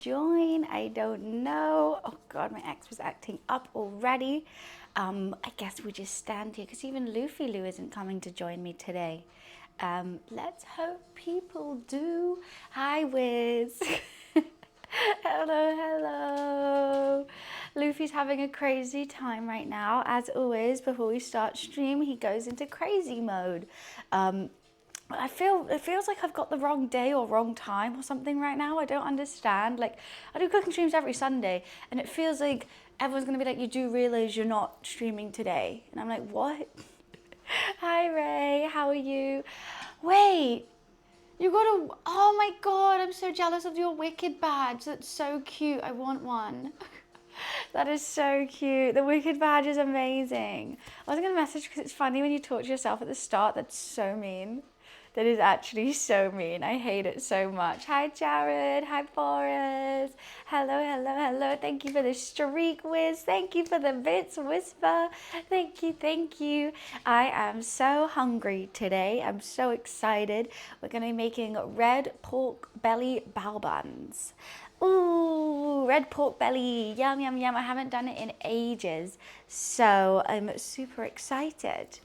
join? I don't know. Oh God, my ex was acting up already. I guess we just stand here because even Luffy Lou isn't coming to join me today. Let's hope people do. Hi, Wiz. Hello, hello. Luffy's having a crazy time right now. As always, before we start stream, he goes into crazy mode. It feels like I've got the wrong day or wrong time or something right now. I don't understand. Like, I do cooking streams every Sunday, and it feels like everyone's gonna be like, "You do realize you're not streaming today?" And I'm like, "What?" Hi Ray, how are you? Wait, you got a, oh my God, I'm so jealous of your Wicked badge. That's so cute. I want one. That is so cute. The Wicked badge is amazing. I was gonna message because it's funny when you talk to yourself at the start. That's so mean. That is actually so mean. I hate it so much. Hi Jared. Hi Boris. Hello, hello, hello. Thank you for the streak, Wiz. Thank you for the bits, Whisper. Thank you, thank you. I am so hungry today. I'm so excited. We're gonna be making red pork belly bao buns. Ooh, red pork belly. Yum, yum, yum. I haven't done it in ages. So I'm super excited.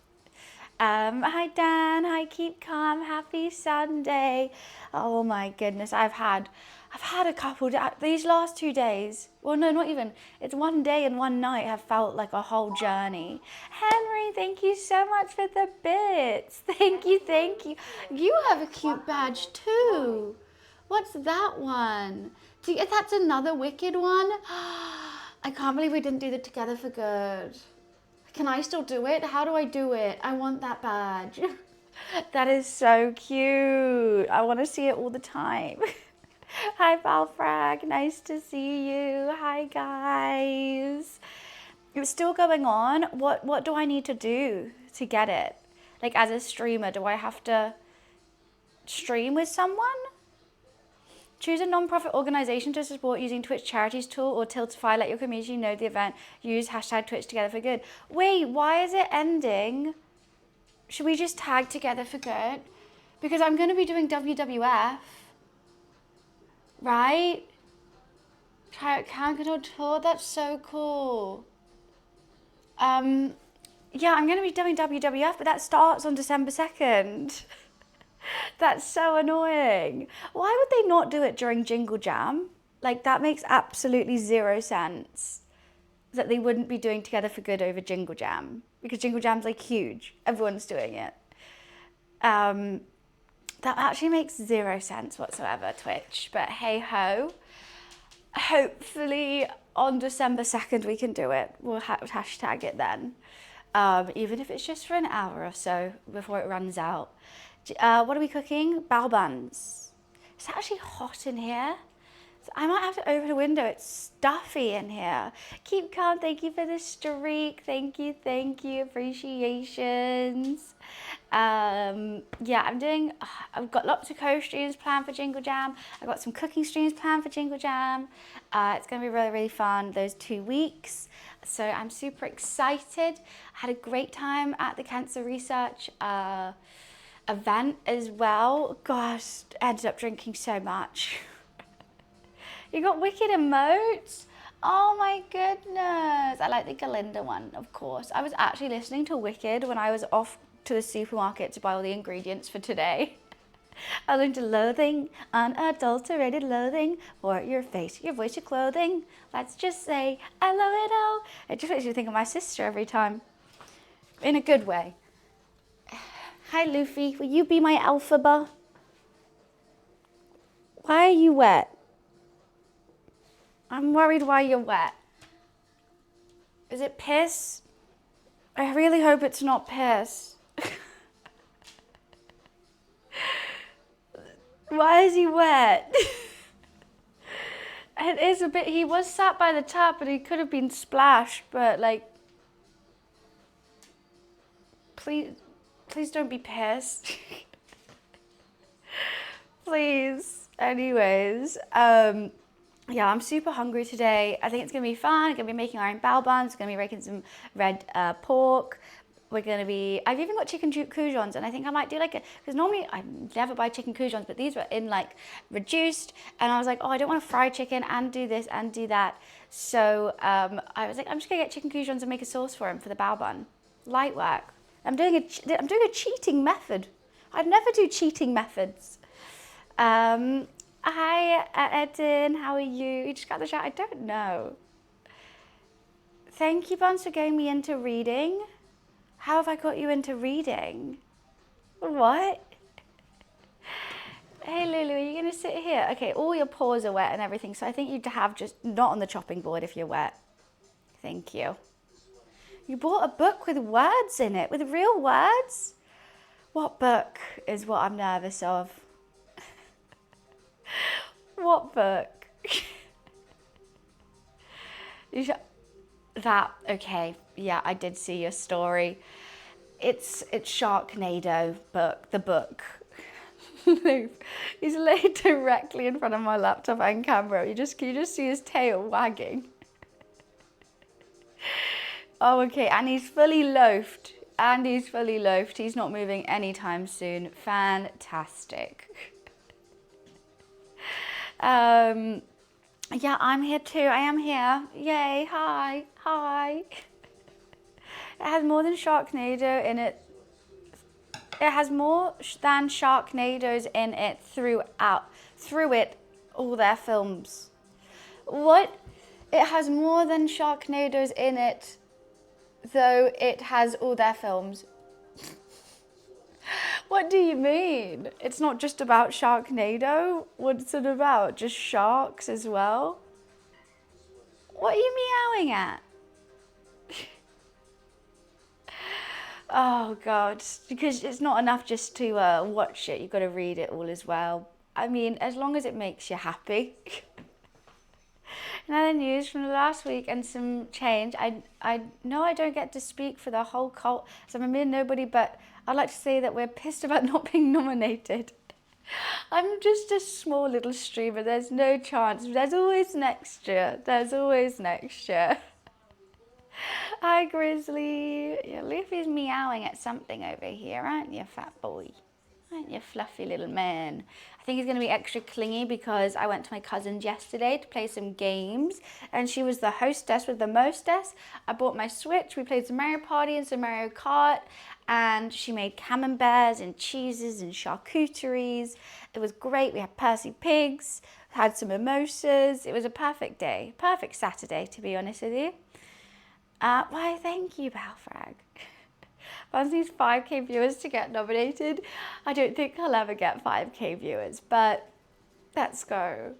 Hi Dan, hi Keep Calm, happy Sunday. Oh my goodness, I've had a couple these last 2 days. Well, no, not even. It's one day and one night have felt like a whole journey. Henry, thank you so much for the bits. Thank you, thank you. You have a cute badge too. What's that one? That's another Wicked one. I can't believe we didn't do the Together for Good. Can I still do it? How do I do it? I want that badge. That is so cute. I want to see it all the time. Hi, Balfrag. Nice to see you. Hi, guys. It's still going on. What do I need to do to get it? Like, as a streamer, do I have to stream with someone? Choose a non-profit organization to support using Twitch charities tool or Tiltify. Let your community know the event. Use hashtag Twitch Together for Good. Wait, why is it ending? Should we just tag Together for Good? Because I'm going to be doing WWF, right? Try out Canada tour. That's so cool. Yeah, I'm going to be doing WWF, but that starts on December 2nd. That's so annoying. Why would they not do it during Jingle Jam? Like, that makes absolutely zero sense. That they wouldn't be doing Together for Good over Jingle Jam. Because Jingle Jam's like huge. Everyone's doing it. That actually makes zero sense whatsoever, Twitch. But hey ho. Hopefully on December 2nd we can do it. We'll hashtag it then. Even if it's just for an hour or so before it runs out. What are we cooking? Bao buns. It's actually hot in here. So I might have to open a window. It's stuffy in here. Keep calm. Thank you for the streak. Thank you. Thank you. Appreciations. Yeah, I've got lots of co-streams planned for Jingle Jam. I've got some cooking streams planned for Jingle Jam. It's going to be really, really fun those 2 weeks. So I'm super excited. I had a great time at the cancer research event as well. Gosh, ended up drinking so much. You got Wicked emotes? Oh my goodness. I like the Galinda one, of course. I was actually listening to Wicked when I was off to the supermarket to buy all the ingredients for today. I learned loathing, unadulterated loathing for your face, your voice, your clothing. Let's just say, I love it all. It just makes me think of my sister every time. In a good way. Hi Luffy, will you be my Alphaba? Why are you wet? I'm worried why you're wet. Is it piss? I really hope it's not piss. Why is he wet? It is a bit, he was sat by the tap and he could have been splashed, but like, please don't be pissed. Please. Anyways, yeah, I'm super hungry today. I think it's gonna be fun. I'm gonna be making our own bao buns. I'm gonna be making some red pork. I've even got chicken croutons, and I think I might do like because normally I never buy chicken croutons, but these were in like reduced, and I was like, oh, I don't want to fry chicken and do this and do that. So I was like, I'm just gonna get chicken croutons and make a sauce for him for the bao bun. Light work. I'm doing a cheating method. I'd never do cheating methods. Hi, Eden, how are you? You just got the chat. I don't know. Thank you, Buns, for getting me into reading. How have I got you into reading? What? Hey, Lulu, are you going to sit here? Okay, all your paws are wet and everything, so I think you'd have just not on the chopping board if you're wet. Thank you. You bought a book with words in it, with real words? What book is what I'm nervous of? What book? Okay, yeah, I did see your story. It's Sharknado book, the book. He's laid directly in front of my laptop and camera. Can you just see his tail wagging? Oh, okay, and he's fully loafed. He's not moving anytime soon. Fantastic. Yeah, I'm here too. I am here. Yay, hi. It has more than Sharknado in it. It has more than Sharknadoes in it through all their films. What? It has more than Sharknadoes in it, though it has all their films. What do you mean? It's not just about Sharknado? What's it about? Just sharks as well? What are you meowing at? Oh God, because it's not enough just to watch it, you've got to read it all as well. I mean, as long as it makes you happy. Another news from last week and some change. I know I don't get to speak for the whole cult, so I'm a mere nobody, but I'd like to say that we're pissed about not being nominated. I'm just a small little streamer, there's no chance. There's always next year. Hi, Grizzly. Yeah, Luffy's meowing at something over here, aren't you, fat boy? Aren't you, fluffy little man? I think he's going to be extra clingy because I went to my cousin's yesterday to play some games, and she was the hostess with the mostess. I bought my Switch. We played some Mario Party and some Mario Kart, and she made camemberts and cheeses and charcuteries. It was great. We had Percy pigs, had some mimosas. It was a perfect day, perfect Saturday, to be honest with you. Why, thank you, Balfrag. Buns needs 5k viewers to get nominated. I don't think he'll ever get 5k viewers, but let's go.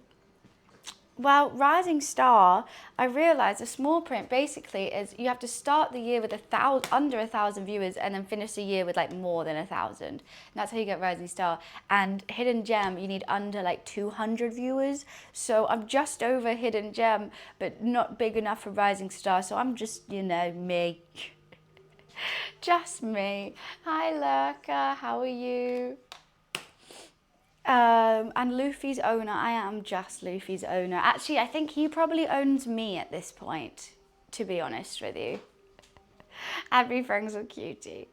Well, Rising Star, I realised the small print basically is you have to start the year with under 1,000 viewers and then finish the year with like more than 1,000. And that's how you get Rising Star. And Hidden Gem, you need under like 200 viewers. So I'm just over Hidden Gem, but not big enough for Rising Star. So I'm just, me. Just me. Hi, Lurker, how are you? And Luffy's owner, I am just Luffy's owner. Actually, I think he probably owns me at this point, to be honest with you. Happy friends with cutie.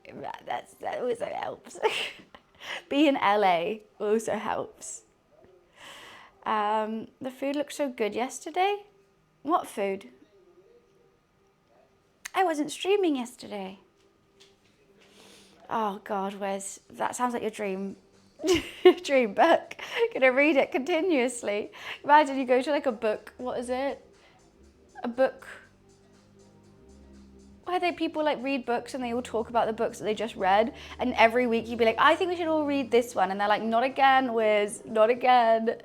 That also helps. Being LA also helps. The food looked so good yesterday. What food? I wasn't streaming yesterday. Oh God, that sounds like your dream book. Gonna read it continuously. Imagine you go to like a book, what is it? A book where people like read books and they all talk about the books that they just read, and every week you'd be like, I think we should all read this one, and they're like, not again, Wiz, not again.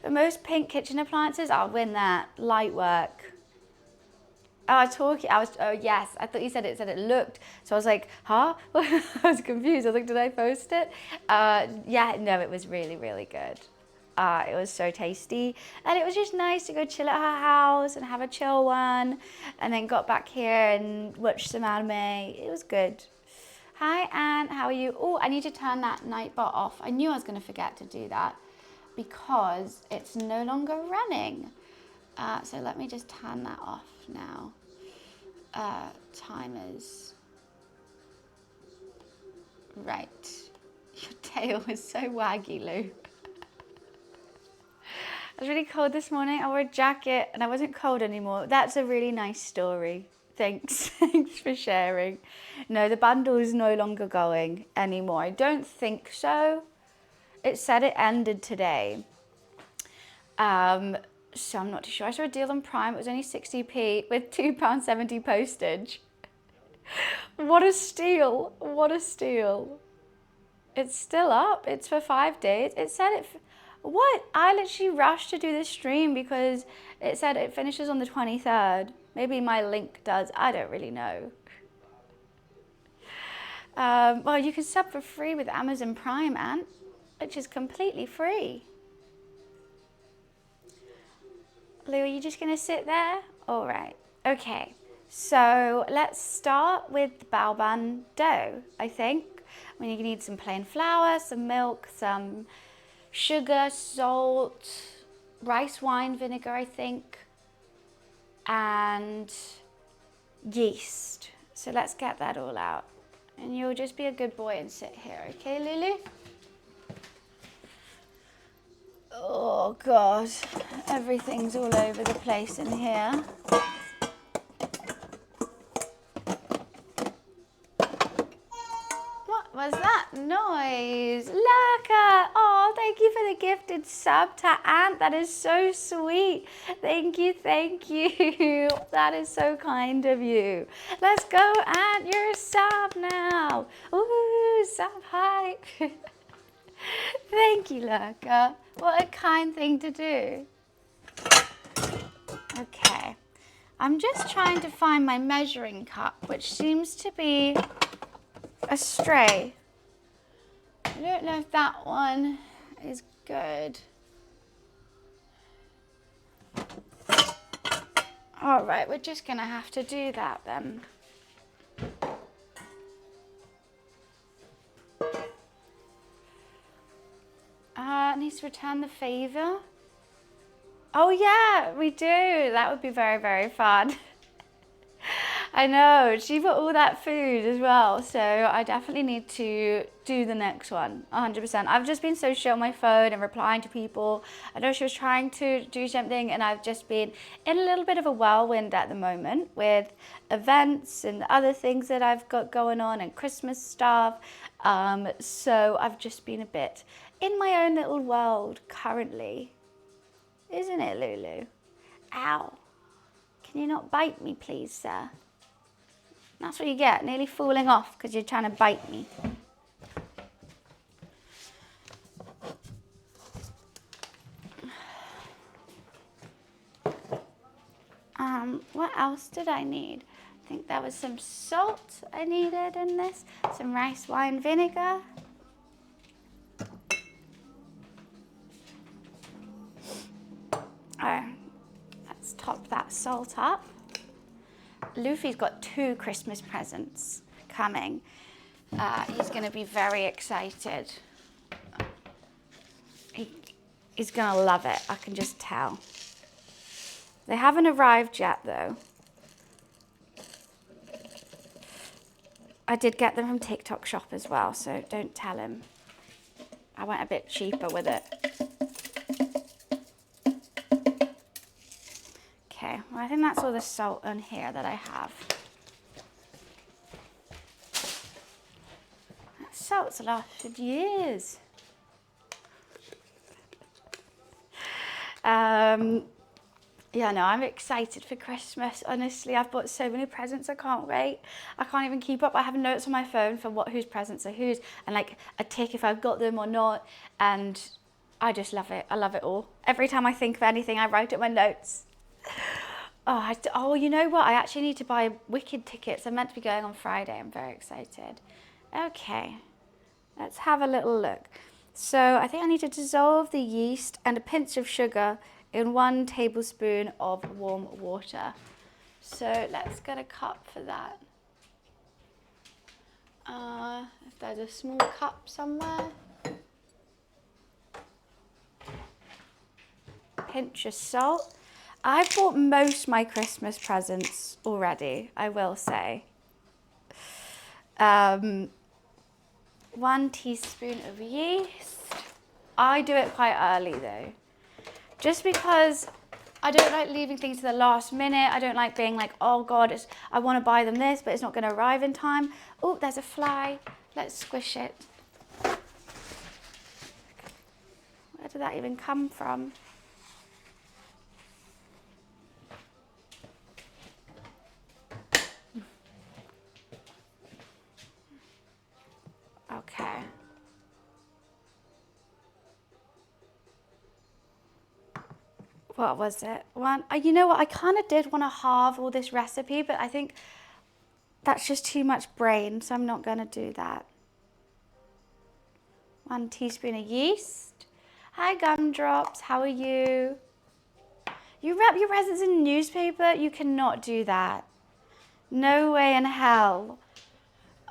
The most pink kitchen appliances, I'll win that. Light work. Oh yes, I thought you said it looked. So I was like, huh? I was confused. I was like, did I post it? Yeah, no, it was really, really good. It was so tasty. And it was just nice to go chill at her house and have a chill one. And then got back here and watched some anime. It was good. Hi, Anne, how are you? Oh, I need to turn that Nightbot off. I knew I was gonna forget to do that because it's no longer running. So let me just turn that off now. Timers. Right. Your tail is so waggy, Lou. It was really cold this morning. I wore a jacket and I wasn't cold anymore. That's a really nice story. Thanks. Thanks for sharing. No, the bundle is no longer going anymore. I don't think so. It said it ended today. So I'm not too sure. I saw a deal on Prime. It was only 60p with £2.70 postage. What a steal. What a steal. It's still up. It's for 5 days. It said it... What? I literally rushed to do this stream because it said it finishes on the 23rd. Maybe my link does. I don't really know. Well, you can sub for free with Amazon Prime, Ant, which is completely free. Lou, are you just going to sit there? All right. Okay. So let's start with the bao bun dough, I think. I mean, you need some plain flour, some milk, some sugar, salt, rice wine vinegar, I think, and yeast. So let's get that all out. And you'll just be a good boy and sit here, okay, Lulu? Oh, God. Everything's all over the place in here. What was that noise? Laka! Oh, thank you for the gifted sub to Ant. That is so sweet. Thank you, thank you. That is so kind of you. Let's go, Ant. You're a sub now. Ooh, sub hype. Thank you, Laka. What a kind thing to do. Okay. I'm just trying to find my measuring cup, which seems to be astray. I don't know if that one is good. All right, we're just gonna have to do that then. Needs to return the favor. Oh yeah, we do. That would be very, very fun. I know, she bought all that food as well, so I definitely need to do the next one, 100%. I've just been so shit on my phone and replying to people. I know she was trying to do something and I've just been in a little bit of a whirlwind at the moment with events and other things that I've got going on and Christmas stuff. So I've just been a bit in my own little world currently. Isn't it, Lulu? Ow. Can you not bite me, please, sir? That's what you get, nearly falling off because you're trying to bite me. What else did I need? I think there was some salt I needed in this, some rice wine vinegar. Oh, let's top that salt up. Luffy's got 2 Christmas presents coming. He's going to be very excited. He's going to love it, I can just tell. They haven't arrived yet, though. I did get them from TikTok Shop as well, so don't tell him. I went a bit cheaper with it. Okay, well, I think that's all the salt on here that I have. That salt's lasted years. Yeah, no, I'm excited for Christmas. Honestly, I've bought so many presents. I can't wait. I can't even keep up. I have notes on my phone for whose presents are whose and like a tick if I've got them or not. And I just love it. I love it all. Every time I think of anything, I write it in my notes. Oh, you know what? I actually need to buy Wicked tickets. I'm meant to be going on Friday. I'm very excited. Okay, let's have a little look. So I think I need to dissolve the yeast and a pinch of sugar in 1 tablespoon of warm water. So let's get a cup for that. If there's a small cup somewhere. Pinch of salt. I bought most of my Christmas presents already, I will say. 1 teaspoon of yeast. I do it quite early though, just because I don't like leaving things to the last minute. I don't like being like, oh God, I want to buy them this, but it's not going to arrive in time. Oh, there's a fly. Let's squish it. Where did that even come from? Okay. What was it? You know what? I kind of did want to halve all this recipe, but I think that's just too much brain, so I'm not going to do that. 1 teaspoon of yeast. Hi, Gumdrops. How are you? You wrap your presents in newspaper? You cannot do that. No way in hell.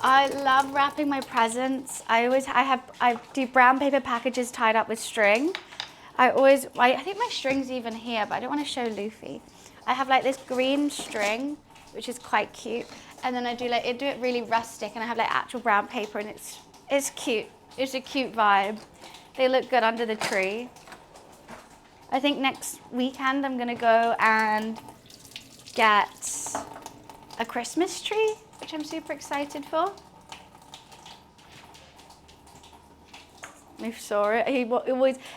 I love wrapping my presents. I do brown paper packages tied up with string. I think my string's even here, but I don't want to show Luffy. I have like this green string, which is quite cute. And then I do it really rustic, and I have like actual brown paper, and it's cute. It's a cute vibe. They look good under the tree. I think next weekend I'm gonna go and get a Christmas tree, which I'm super excited for. We saw it.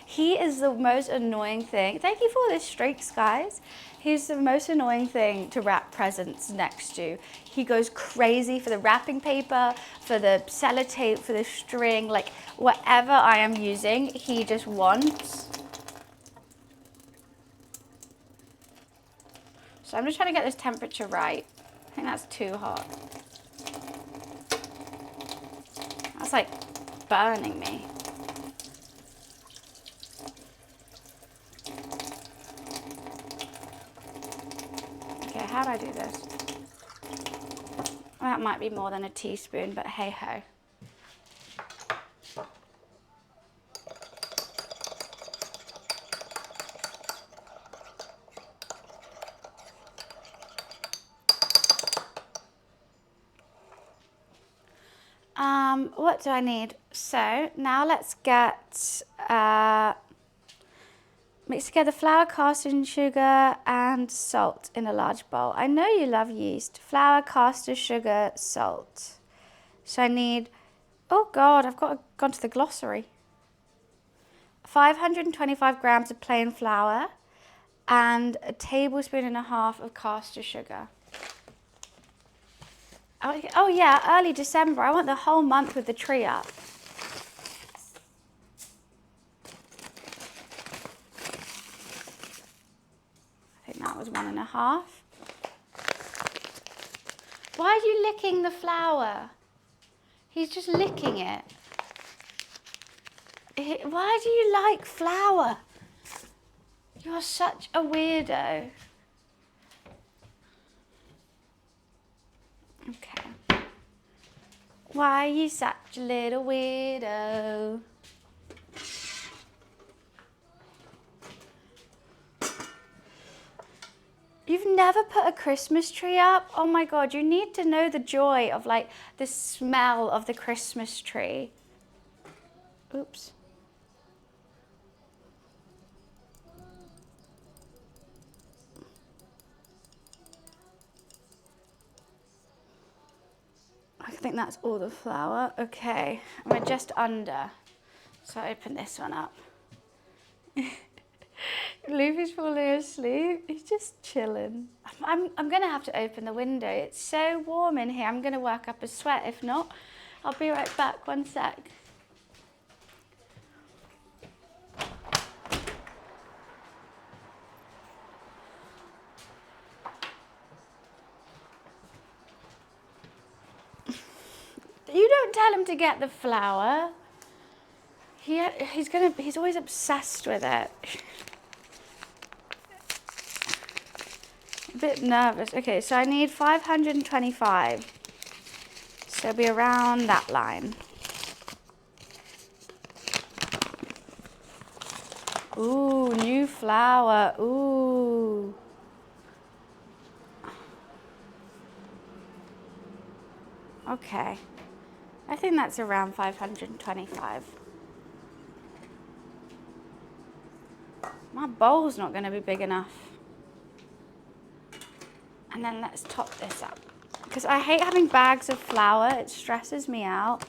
He is the most annoying thing. Thank you for all this streaks, guys. He's the most annoying thing to wrap presents next to. He goes crazy for the wrapping paper, for the sellotape, for the string, like whatever I am using, he just wants. So I'm just trying to get this temperature right. I think that's too hot. That's like burning me. Okay, how do I do this? Well, that might be more than a teaspoon, but hey ho. What do I need? So now let's get mix together flour, caster sugar, and salt in a large bowl. I know you love yeast. Flour, caster sugar, salt. So I need, oh God, I've gone to the glossary. 525 grams of plain flour and a tablespoon and a half of caster sugar. Oh yeah, early December. I want the whole month with the tree up. I think that was 1.5. Why are you licking the flour? He's just licking it. Why do you like flour? You're such a weirdo. Okay. Why are you such a little weirdo? You've never put a Christmas tree up? Oh my God, you need to know the joy of like the smell of the Christmas tree. Oops. I think that's all the flour. Okay, we're just under. So I open this one up. Luffy's falling asleep. He's just chilling. I'm gonna have to open the window. It's so warm in here. I'm gonna work up a sweat. If not, I'll be right back. 1 sec. You don't tell him to get the flour. He's always obsessed with it. A bit nervous. Okay, so I need 525. So it'll be around that line. Ooh, new flour. Ooh. Okay. I think that's around 525. My bowl's not going to be big enough. And then let's top this up. Because I hate having bags of flour. It stresses me out.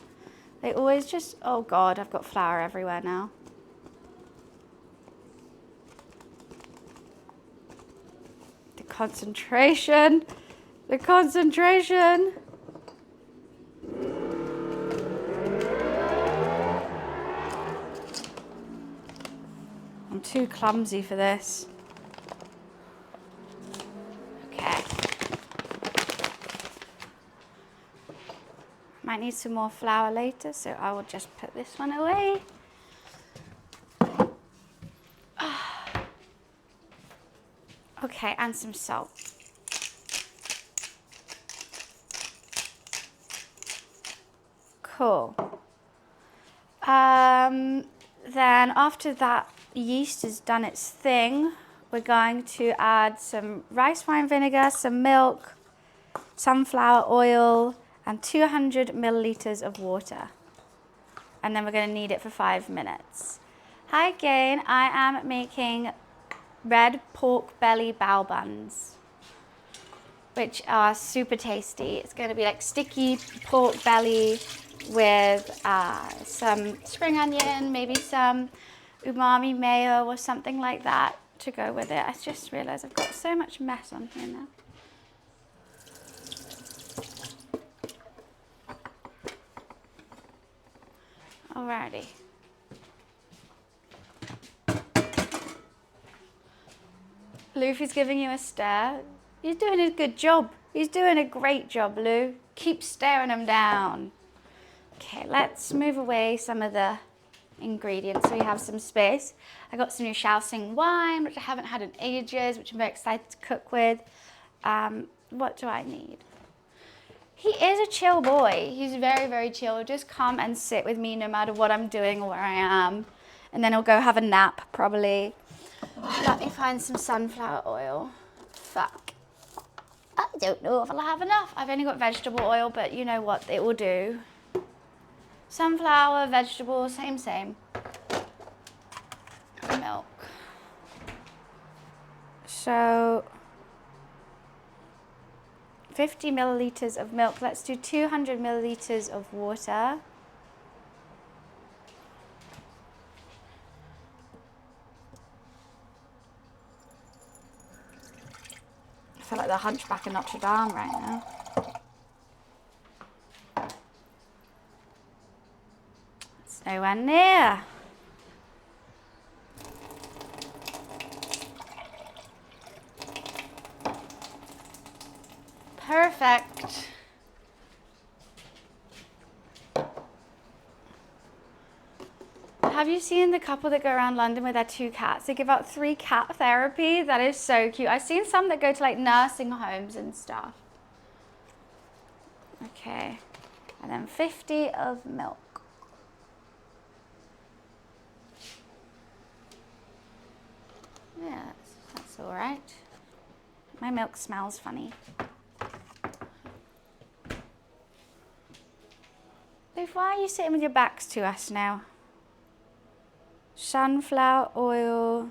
They always just, oh God, I've got flour everywhere now. The concentration. The concentration. I'm too clumsy for this. Okay. Might need some more flour later, so I will just put this one away. Okay, and some salt. Cool. Then after that yeast has done its thing, we're going to add some rice wine vinegar, some milk, sunflower oil, and 200 milliliters of water. And then we're going to knead it for 5 minutes. Hi again, I am making red pork belly bao buns, which are super tasty. It's going to be like sticky pork belly with some spring onion, maybe some umami mayo or something like that to go with it. I just realized I've got so much mess on here now. Alrighty. Luffy's giving you a stare. You're doing a good job. He's doing a great job, Lou. Keep staring him down. Okay, let's move away some of the ingredients so we have some space. I got some new Shaoxing wine, which I haven't had in ages, which I'm very excited to cook with. What do I need? He is a chill boy. He's very, very chill. He'll just come and sit with me no matter what I'm doing or where I am. And then he'll go have a nap, probably. Let me find some sunflower oil. Fuck. I don't know if I'll have enough. I've only got vegetable oil, but you know what? It will do. Sunflower, vegetable, same. Milk. So 50 milliliters of milk. Let's do 200 milliliters of water. I feel like the Hunchback of Notre Dame right now. It's nowhere near. Perfect. Have you seen the couple that go around London with their 2 cats? They give out 3 cat therapy. That is so cute. I've seen some that go to like nursing homes and stuff. Okay. And then 50 of milk. Yeah, that's all right. My milk smells funny. Luke, why are you sitting with your backs to us now? Sunflower oil,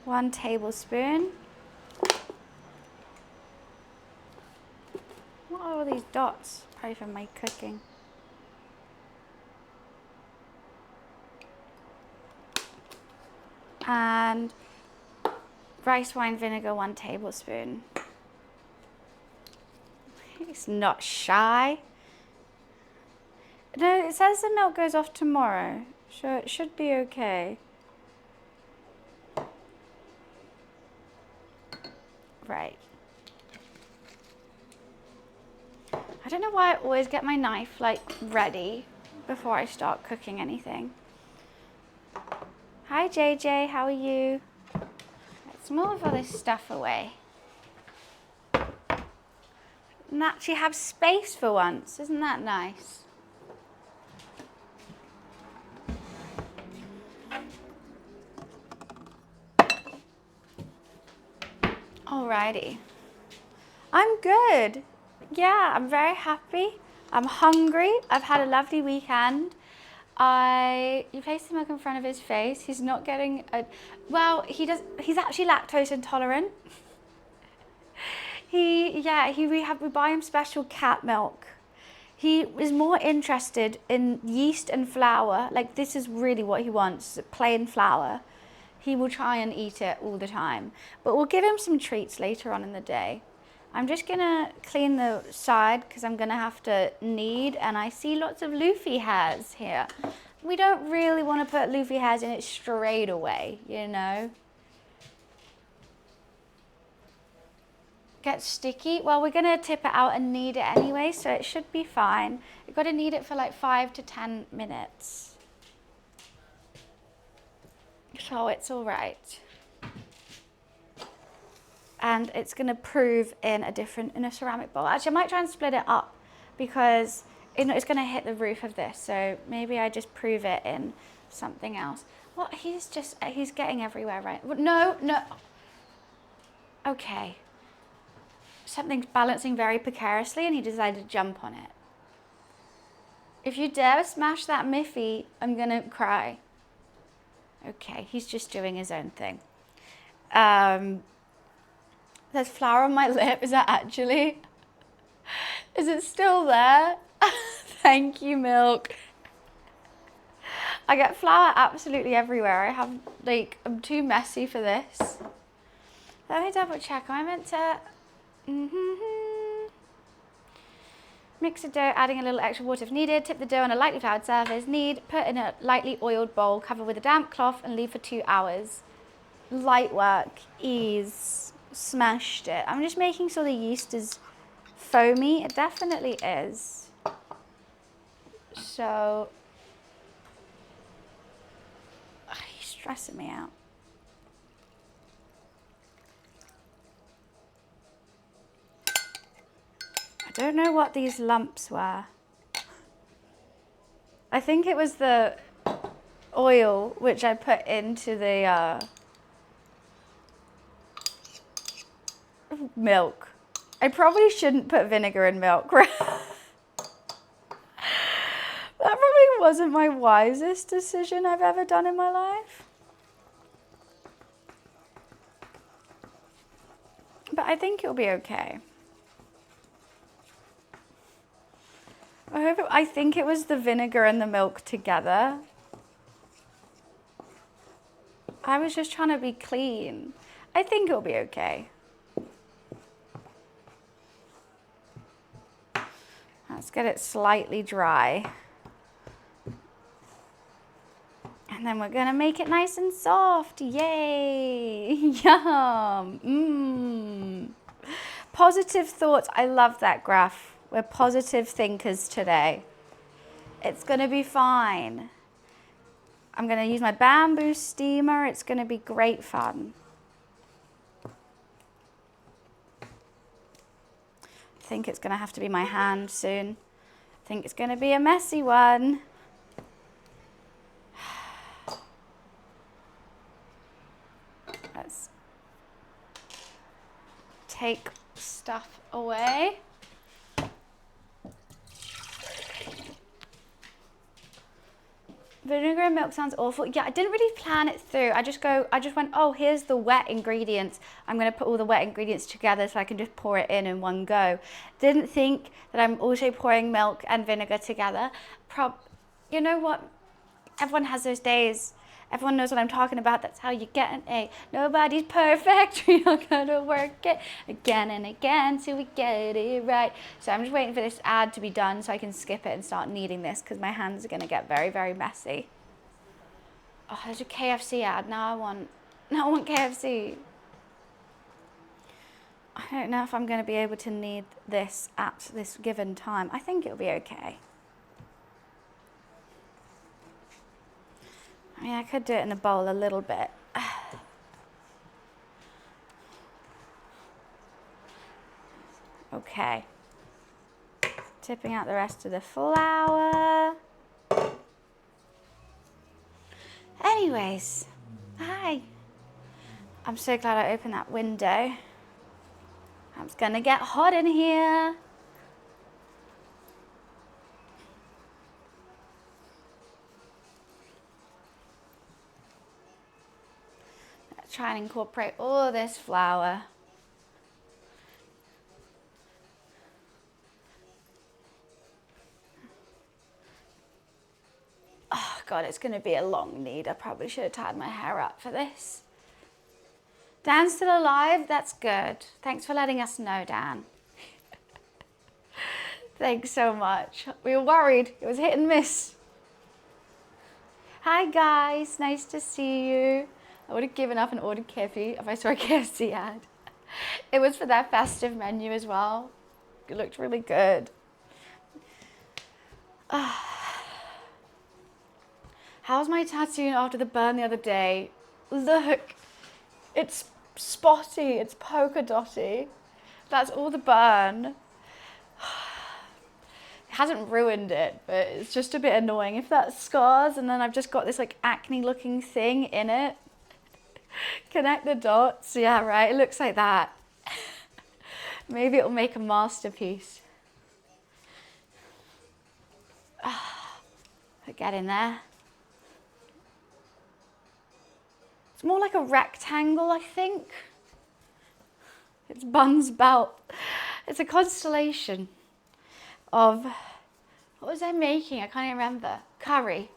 1 tablespoon. What are all these dots? Probably from my cooking. And rice wine vinegar, 1 tablespoon. He's not shy. No, it says the milk goes off tomorrow, so it should be okay. Right. I don't know why I always get my knife like ready before I start cooking anything. Hi JJ, how are you? Let's move all this stuff away. And actually have space for once, isn't that nice? Alrighty. I'm good. Yeah, I'm very happy. I'm hungry. I've had a lovely weekend. You placed the milk in front of his face. He's not getting he's actually lactose intolerant. We buy him special cat milk. He is more interested in yeast and flour. Like, this is really what he wants, plain flour. He will try and eat it all the time. But we'll give him some treats later on in the day. I'm just gonna clean the side because I'm gonna have to knead, and I see lots of Luffy hairs here. We don't really want to put Luffy hairs in it straight away, you know? Get sticky. Well, we're gonna tip it out and knead it anyway, so it should be fine. You've got to knead it for like 5 to 10 minutes. So it's all right. And it's gonna prove in a ceramic bowl. Actually, I might try and split it up because it's gonna hit the roof of this. So maybe I just prove it in something else. Well, he's getting everywhere, right? No. Okay. Something's balancing very precariously and he decided to jump on it. If you dare smash that Miffy, I'm gonna cry. Okay, he's just doing his own thing. There's flour on my lip. Is it still there? Thank you, milk. I get flour absolutely everywhere. I'm too messy for this. Let me double check. Am I meant to? Mix the dough, adding a little extra water if needed. Tip the dough on a lightly floured surface. Knead, put in a lightly oiled bowl, cover with a damp cloth and leave for 2 hours. Light work, ease, smashed it. I'm just making sure the yeast is foamy. It definitely is. So, he's stressing me out. I don't know what these lumps were. I think it was the oil which I put into the milk. I probably shouldn't put vinegar in milk. That probably wasn't my wisest decision I've ever done in my life. But I think it'll be okay. I think it was the vinegar and the milk together. I was just trying to be clean. I think it'll be okay. Let's get it slightly dry. And then we're gonna make it nice and soft. Yay! Yum! Mmm. Positive thoughts. I love that graph. We're positive thinkers today. It's gonna be fine. I'm gonna use my bamboo steamer. It's gonna be great fun. I think it's gonna have to be my hand soon. I think it's gonna be a messy one. Let's take stuff away. Vinegar and milk sounds awful. Yeah, I didn't really plan it through. I just went, oh, here's the wet ingredients. I'm gonna put all the wet ingredients together so I can just pour it in one go. Didn't think that I'm also pouring milk and vinegar together. You know what? Everyone has those days. Everyone knows what I'm talking about. That's how you get an A. Nobody's perfect. We all gotta work it again and again till we get it right. So I'm just waiting for this ad to be done so I can skip it and start kneading this because my hands are gonna get very, very messy. Oh, there's a KFC ad. Now I want KFC. I don't know if I'm gonna be able to knead this at this given time. I think it'll be okay. I mean, I could do it in a bowl a little bit. Okay. Tipping out the rest of the flour. Anyways, hi. I'm so glad I opened that window. It's gonna get hot in here. try and incorporate all this flour. Oh God, it's gonna be a long knead. I probably should have tied my hair up for this. Dan's still alive, that's good. Thanks for letting us know, Dan. Thanks so much. We were worried, it was hit and miss. Hi guys, nice to see you. I would have given up and ordered KFC if I saw a KFC ad. It was for their festive menu as well. It looked really good. How's my tattoo after the burn the other day? Look, it's spotty, it's polka dotty. That's all the burn. It hasn't ruined it, but it's just a bit annoying. If that's scars and then I've just got this like acne looking thing in it. Connect the dots, yeah, right, it looks like that. Maybe it'll make a masterpiece. Get in there. It's more like a rectangle, I think. It's Buns belt. It's a constellation of, what was I making? I can't even remember. Curry.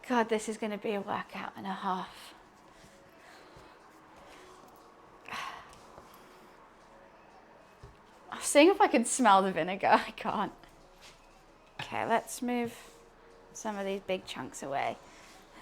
God, this is going to be a workout and a half. I'm seeing if I can smell the vinegar. I can't. Okay, let's move some of these big chunks away.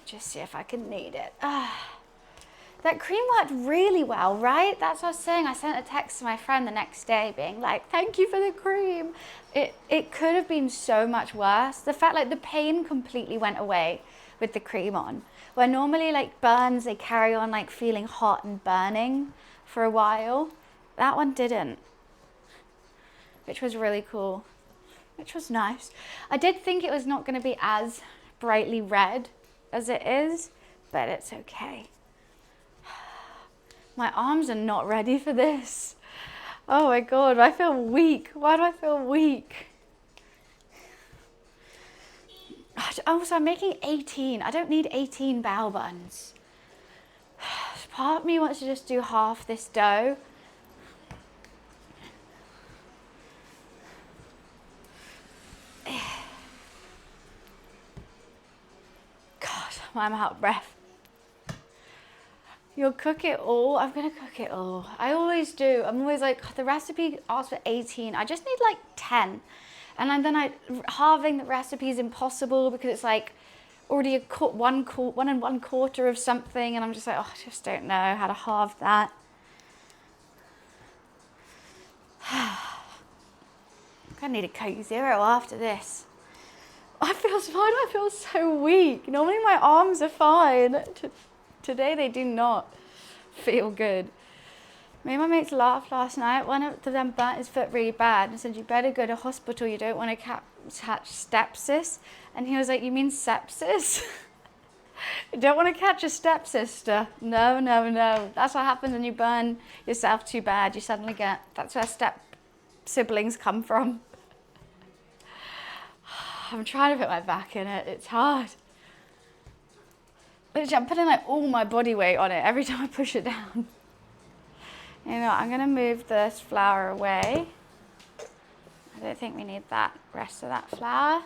Just see if I can knead it. That cream worked really well, right? That's what I was saying. I sent a text to my friend the next day being like, thank you for the cream. It could have been so much worse. The fact like the pain completely went away with the cream on. Where normally like burns, they carry on like feeling hot and burning for a while. That one didn't, which was really cool. Which was nice. I did think it was not going to be as brightly red as it is, but it's okay. My arms are not ready for this. Oh my God, I feel weak. Why do I feel weak? Also, I'm making 18. I don't need 18 bao buns. Part of me wants to just do half this dough. I'm out of breath. You'll cook it all? I'm gonna cook it all. I always do. I'm always like, the recipe asks for 18. I just need like 10. And then halving the recipe is impossible because it's like already one and 1/4 of something. And I'm just like, oh, I just don't know how to halve that. I'm gonna need a Coke Zero after this. Why do I feel so weak? Normally my arms are fine. Today they do not feel good. Me and my mates laughed last night. One of them burnt his foot really bad and said, you better go to hospital. You don't want to catch sepsis. And he was like, you mean sepsis? You don't want to catch a stepsister. No, no, no. That's what happens when you burn yourself too bad. You suddenly get, that's where step siblings come from. I'm trying to put my back in it. It's hard. Literally, I'm putting like all my body weight on it every time I push it down. You know, I'm going to move this flour away. I don't think we need that rest of that flour.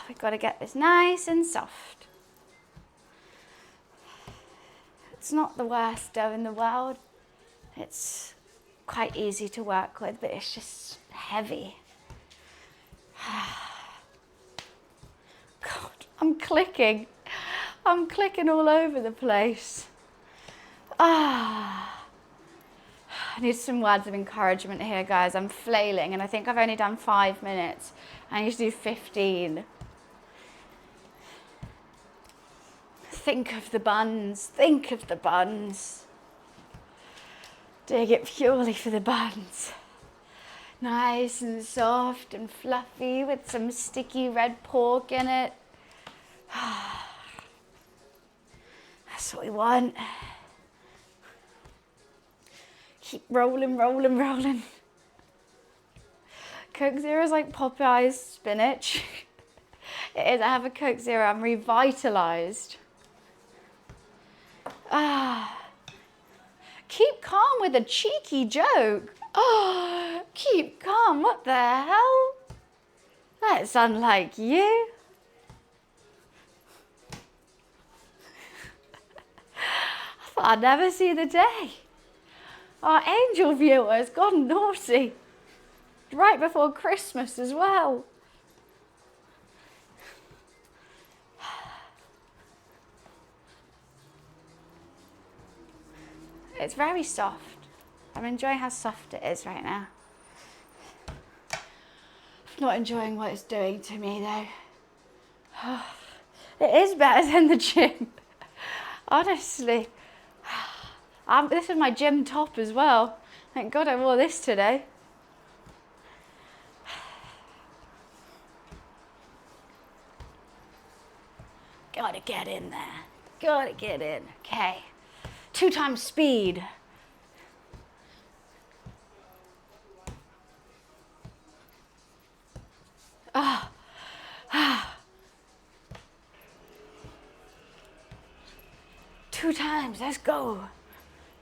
We've got to get this nice and soft. It's not the worst dough in the world. It's quite easy to work with, but it's just heavy. God, I'm clicking. I'm clicking all over the place. I need some words of encouragement here, guys. I'm flailing, and I think I've only done 5 minutes. I need to do 15. Think of the buns. Think of the buns. Dig it purely for the buns. Nice and soft and fluffy with some sticky red pork in it. That's what we want. keep rolling, rolling, rolling. Coke Zero is like Popeye's spinach. It is, I have a Coke Zero, I'm revitalised. Keep calm with a cheeky joke. Oh, keep calm, what the hell? That's unlike you. I thought I'd never see the day. Our angel viewers gone naughty. Right before Christmas as well. It's very soft. I'm enjoying how soft it is right now. Not enjoying what it's doing to me though. It is better than the gym. Honestly. This is my gym top as well. Thank God I wore this today. Gotta get in there. Gotta get in. Okay. 2 times speed. Ah. Ah. 2 times. Let's go.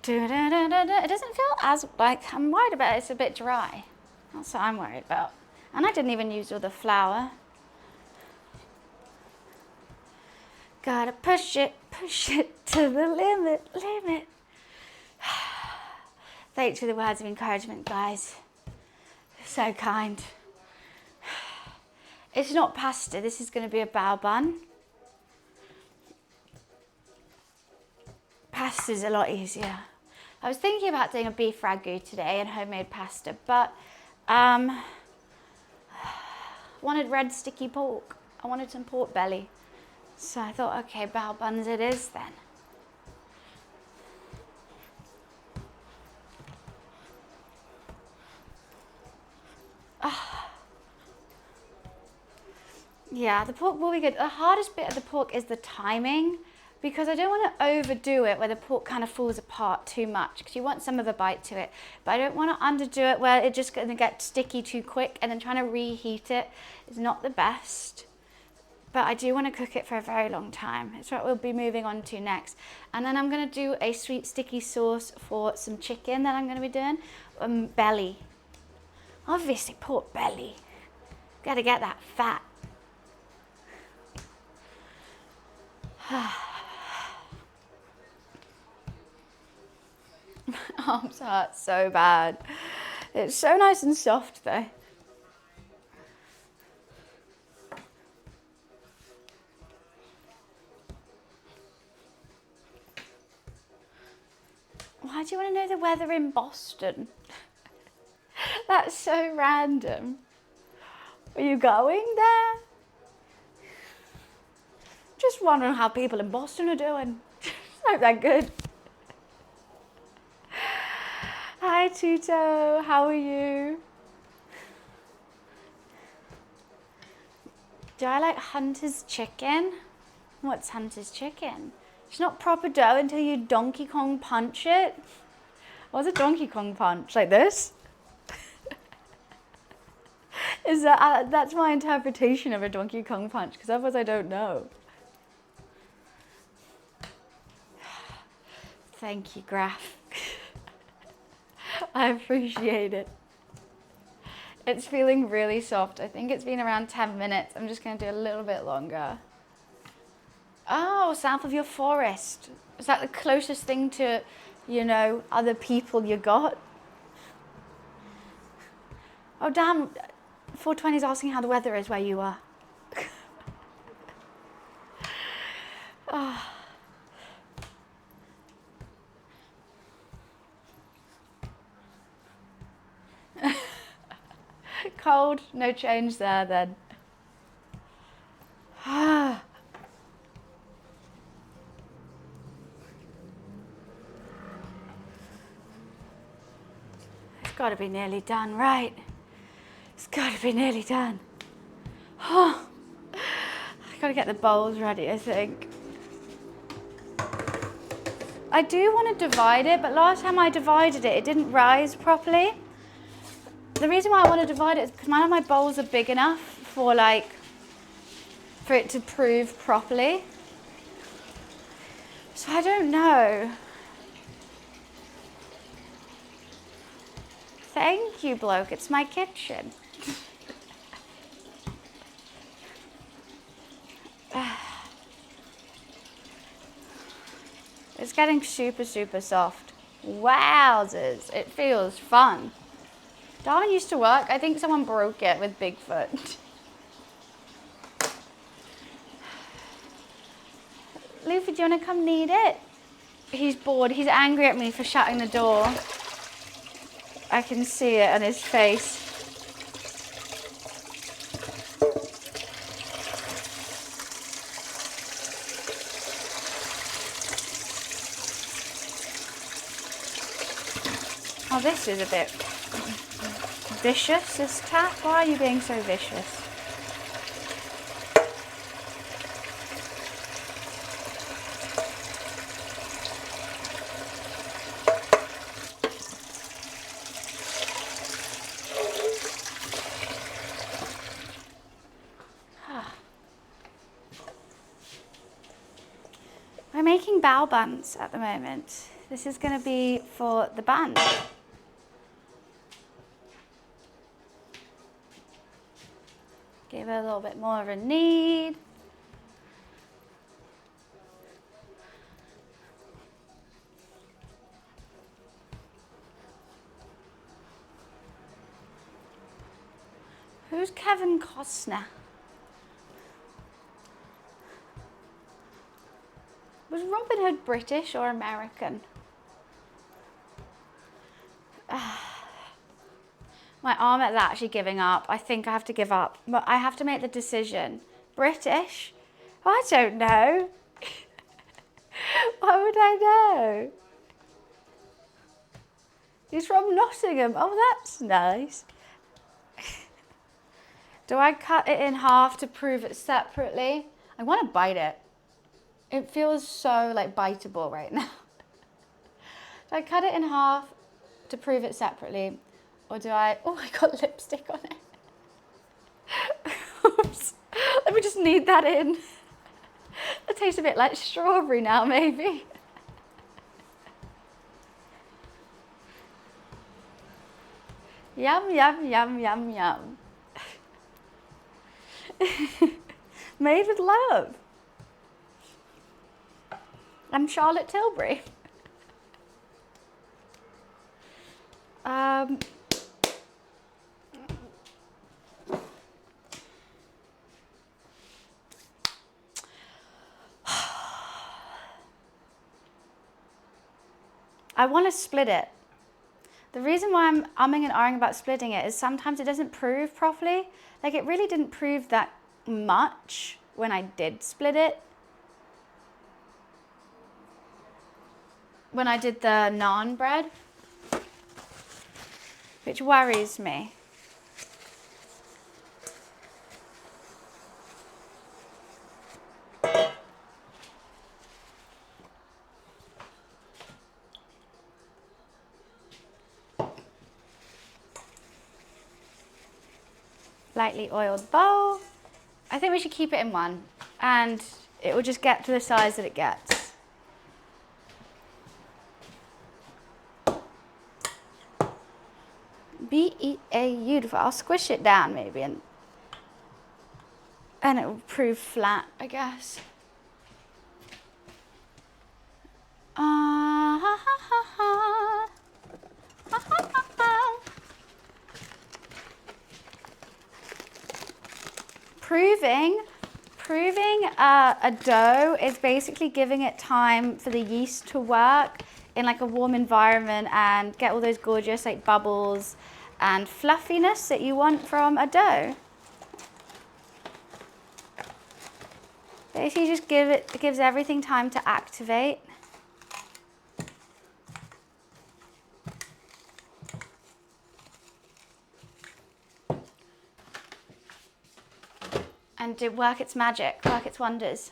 It doesn't feel as like, I'm worried about it. It's a bit dry. That's what I'm worried about. And I didn't even use all the flour. Gotta push it to the limit. Thanks for the words of encouragement, guys. So kind. It's not pasta, this is going to be a bao bun. Pasta's a lot easier. I was thinking about doing a beef ragu today and homemade pasta, but wanted red sticky pork. I wanted some pork belly. So I thought, okay, bao buns it is then. Yeah, the pork will be good. The hardest bit of the pork is the timing, because I don't want to overdo it where the pork kind of falls apart too much, because you want some of a bite to it. But I don't want to underdo it where it's just going to get sticky too quick, and then trying to reheat it is not the best. But I do want to cook it for a very long time. It's what we'll be moving on to next. And then I'm going to do a sweet sticky sauce for some chicken that I'm going to be doing. Belly. Obviously pork belly. Got to get that fat. My arms hurt so bad. It's so nice and soft though. Why do you want to know the weather in Boston? That's so random. Are you going there? Just wondering how people in Boston are doing. Hope they're good. Hi Tuto, how are you? Do I like Hunter's chicken? What's Hunter's chicken? It's not proper dough until you Donkey Kong punch it. What's a Donkey Kong punch? Like this? Is that that's my interpretation of a Donkey Kong punch, because otherwise I don't know. Thank you, Graph. I appreciate it. It's feeling really soft. I think it's been around 10 minutes. I'm just going to do a little bit longer. Oh, south of your forest. Is that the closest thing to, you know, other people you got? Oh, damn. 420's asking how the weather is where you are. Oh. Cold, no change there then. It's got to be nearly done, right? It's got to be nearly done. Oh, I've got to get the bowls ready, I think. I do want to divide it, but last time I divided it, it didn't rise properly. The reason why I want to divide it is because none of my bowls are big enough for for it to prove properly. So I don't know. Thank you, bloke. It's my kitchen. It's getting super, super soft. Wowzers. It feels fun. Darwin used to work. I think someone broke it with Bigfoot. Luffy, do you want to come knead it? He's bored. He's angry at me for shutting the door. I can see it on his face. Oh, this is a bit vicious, this tap. Why are you being so vicious? We're making bao buns at the moment. This is going to be for the band. Give it a little bit more of a knead. Who's Kevin Costner? Was Robin Hood British or American? My arm is actually giving up. I think I have to give up. But I have to make the decision. British? Oh, I don't know. Why would I know? He's from Nottingham. Oh, that's nice. Do I cut it in half to prove it separately? I want to bite it. It feels so biteable right now. Do I cut it in half to prove it separately? Or do I, oh, I got lipstick on it. Oops. Let me just knead that in. It tastes a bit like strawberry now, maybe. Yum, yum, yum, yum, yum. Made with love. I'm Charlotte Tilbury. I want to split it. The reason why I'm umming and ahhing about splitting it is sometimes it doesn't prove properly. It really didn't prove that much when I did split it. When I did the naan bread, which worries me. Lightly oiled bowl. I think we should keep it in one and it will just get to the size that it gets. Beautiful. I'll squish it down maybe and it will prove flat, I guess. Proving a dough is basically giving it time for the yeast to work in a warm environment and get all those gorgeous bubbles and fluffiness that you want from a dough. Basically just it gives everything time to activate. And work its magic, work its wonders.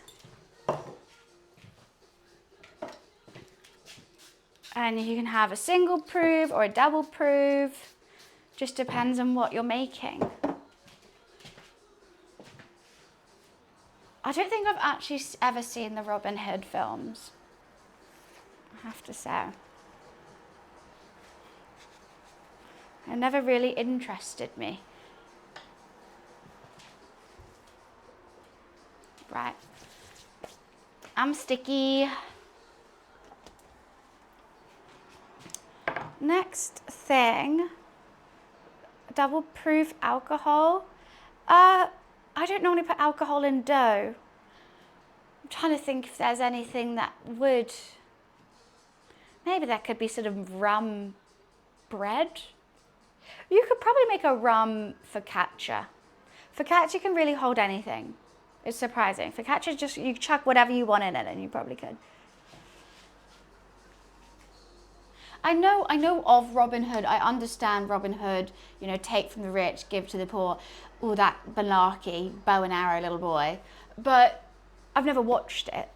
And you can have a single proof or a double proof. Just depends on what you're making. I don't think I've actually ever seen the Robin Hood films, I have to say. It never really interested me. Right. I'm sticky. Next thing, double proof alcohol. I don't normally put alcohol in dough. I'm trying to think if there's anything that would. Maybe there could be sort of rum bread. You could probably make a rum focaccia. Focaccia can really hold anything. It's surprising. Focaccia, just you chuck whatever you want in it and you probably could. I know of Robin Hood. I understand Robin Hood, you know, take from the rich, give to the poor. All that malarkey, bow and arrow little boy. But I've never watched it.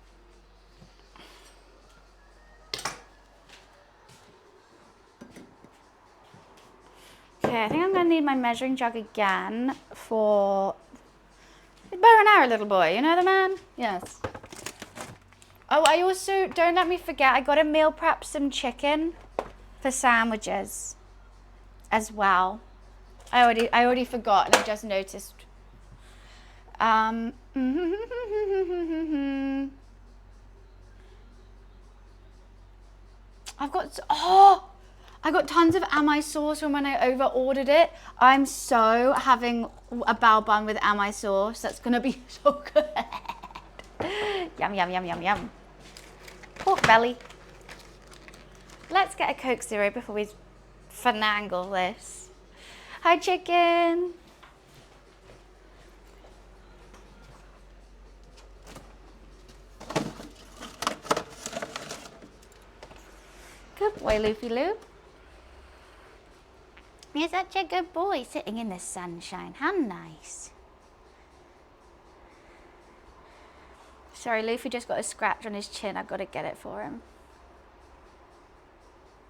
Okay, I think I'm going to need my measuring jug again for bow and arrow little boy. You know the man? Yes. Oh, I also, don't let me forget, I got to meal prep some chicken for sandwiches as well. I already forgot and I just noticed. I've got, I got tons of Am I sauce from when I over ordered it. I'm so having a bao bun with Am I sauce. That's gonna be so good. Yum, yum, yum, yum, yum. Pork belly. Let's get a Coke Zero before we finagle this. Hi, chicken. Good boy, Loopy Loop. You're such a good boy sitting in the sunshine. How nice. Sorry, Luffy just got a scratch on his chin. I've got to get it for him.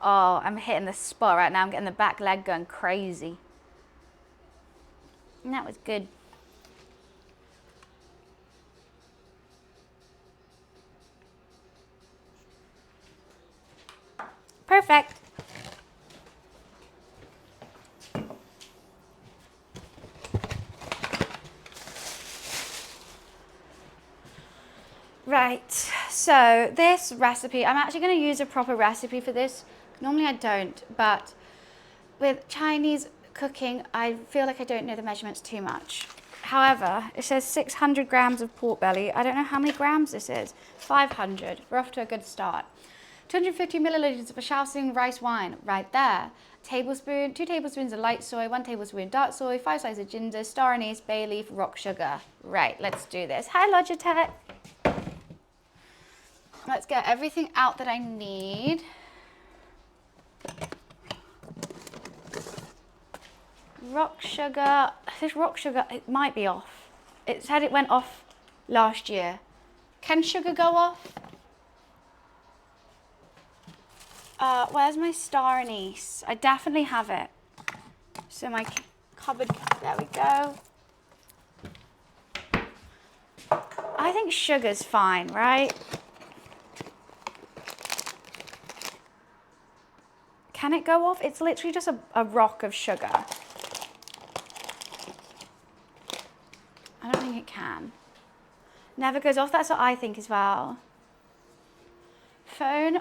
Oh, I'm hitting the spot right now. I'm getting the back leg going crazy. And that was good. Perfect. Right, so this recipe, I'm actually going to use a proper recipe for this. Normally I don't, but with Chinese cooking, I feel like I don't know the measurements too much. However, it says 600 grams of pork belly. I don't know how many grams this is. 500. We're off to a good start. 250 milliliters of a Shaoxing rice wine, right there. Tablespoon, 2 tablespoons of light soy, 1 tablespoon dark soy, 5 slices of ginger, star anise, bay leaf, rock sugar. Right, let's do this. Hi, Logitech. Let's get everything out that I need. Rock sugar, this rock sugar, it might be off. It said it went off last year. Can sugar go off? Where's my star anise? I definitely have it. So my cupboard, there we go. I think sugar's fine, right? Can it go off? It's literally just a rock of sugar. I don't think it can. Never goes off, that's what I think as well. Phone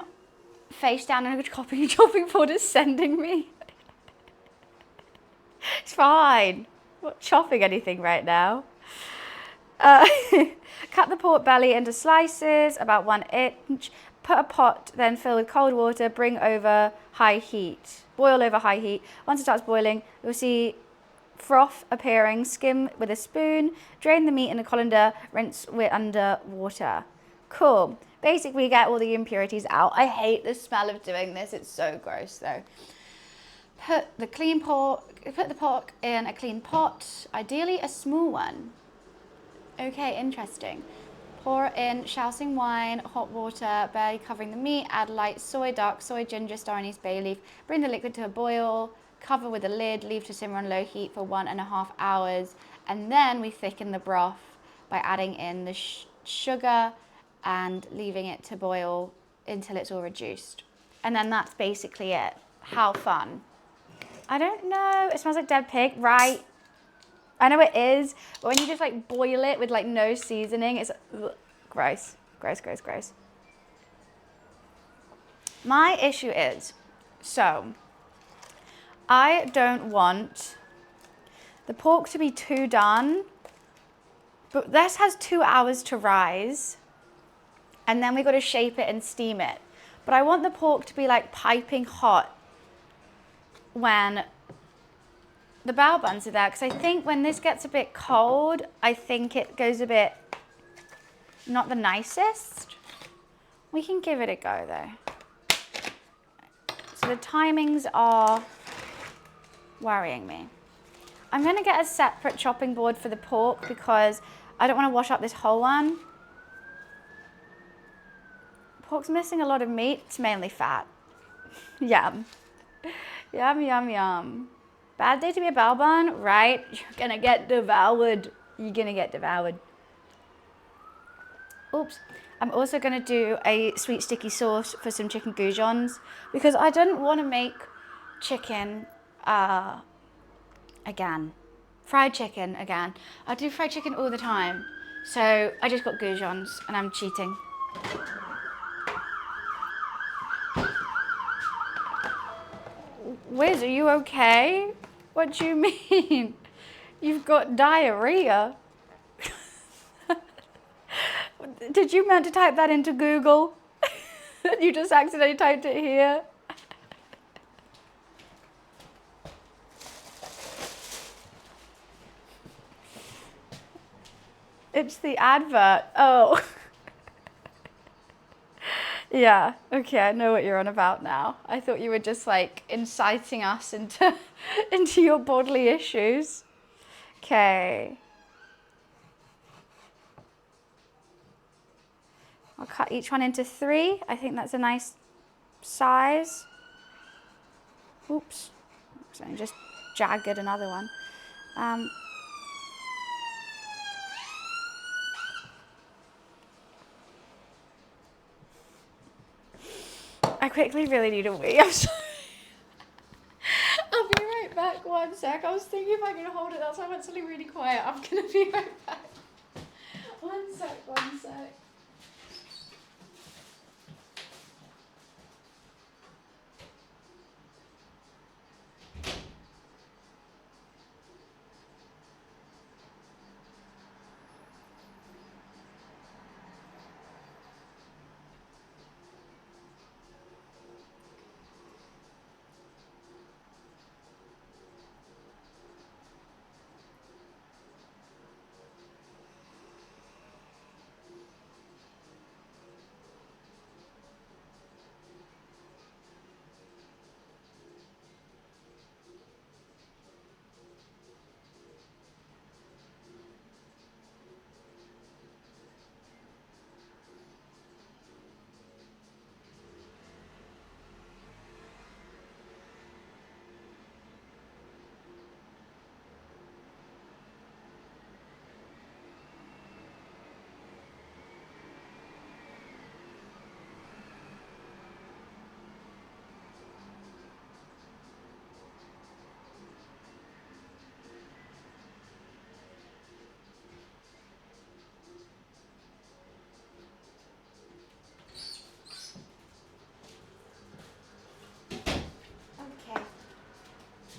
face down and a chopping board is sending me. It's fine. I'm not chopping anything right now. Cut the pork belly into slices, about 1 inch. Put a pot, then fill with cold water, bring over high heat. Boil over high heat. Once it starts boiling, you'll see froth appearing. Skim with a spoon. Drain the meat in a colander. Rinse with under water. Cool. Basically, get all the impurities out. I hate the smell of doing this. It's so gross, though. Put the pork in a clean pot, ideally a small one. Okay, interesting. Pour in shaoxing wine, hot water, barely covering the meat, add light soy, dark soy, ginger, star anise, bay leaf. Bring the liquid to a boil, cover with a lid, leave to simmer on low heat for 1.5 hours. And then we thicken the broth by adding in the sugar and leaving it to boil until it's all reduced. And then that's basically it. How fun. I don't know, it smells like dead pig, right? I know it is, but when you just like boil it with like no seasoning, it's gross, gross, gross, gross. My issue is, so I don't want the pork to be too done, but this has 2 hours to rise, and then we got to shape it and steam it. But I want the pork to be like piping hot when the bao buns are there, because I think when this gets a bit cold, I think it goes a bit not the nicest. We can give it a go though. So the timings are worrying me. I'm going to get a separate chopping board for the pork because I don't want to wash up this whole one. Pork's missing a lot of meat. It's mainly fat. Yum. Yum, yum, yum. Bad day to be a bao bun, right? You're gonna get devoured. You're gonna get devoured. Oops. I'm also gonna do a sweet sticky sauce for some chicken goujons because I didn't want to make chicken again. Fried chicken again. I do fried chicken all the time. So I just got goujons and I'm cheating. Wiz, are you okay? What do you mean? You've got diarrhea. Did you meant to type that into Google? You just accidentally typed it here. It's the advert. Oh. Yeah, okay, I know what you're on about now. I thought you were just like inciting us into your bodily issues. Okay. I'll cut each one into 3. I think that's a nice size. Oops. I just jagged another one. I quickly really need a wee. I'm sorry. I'll be right back. 1 sec. I was thinking if I can hold it. That's why I went suddenly really quiet. I'm gonna be right back. 1 sec. 1 sec.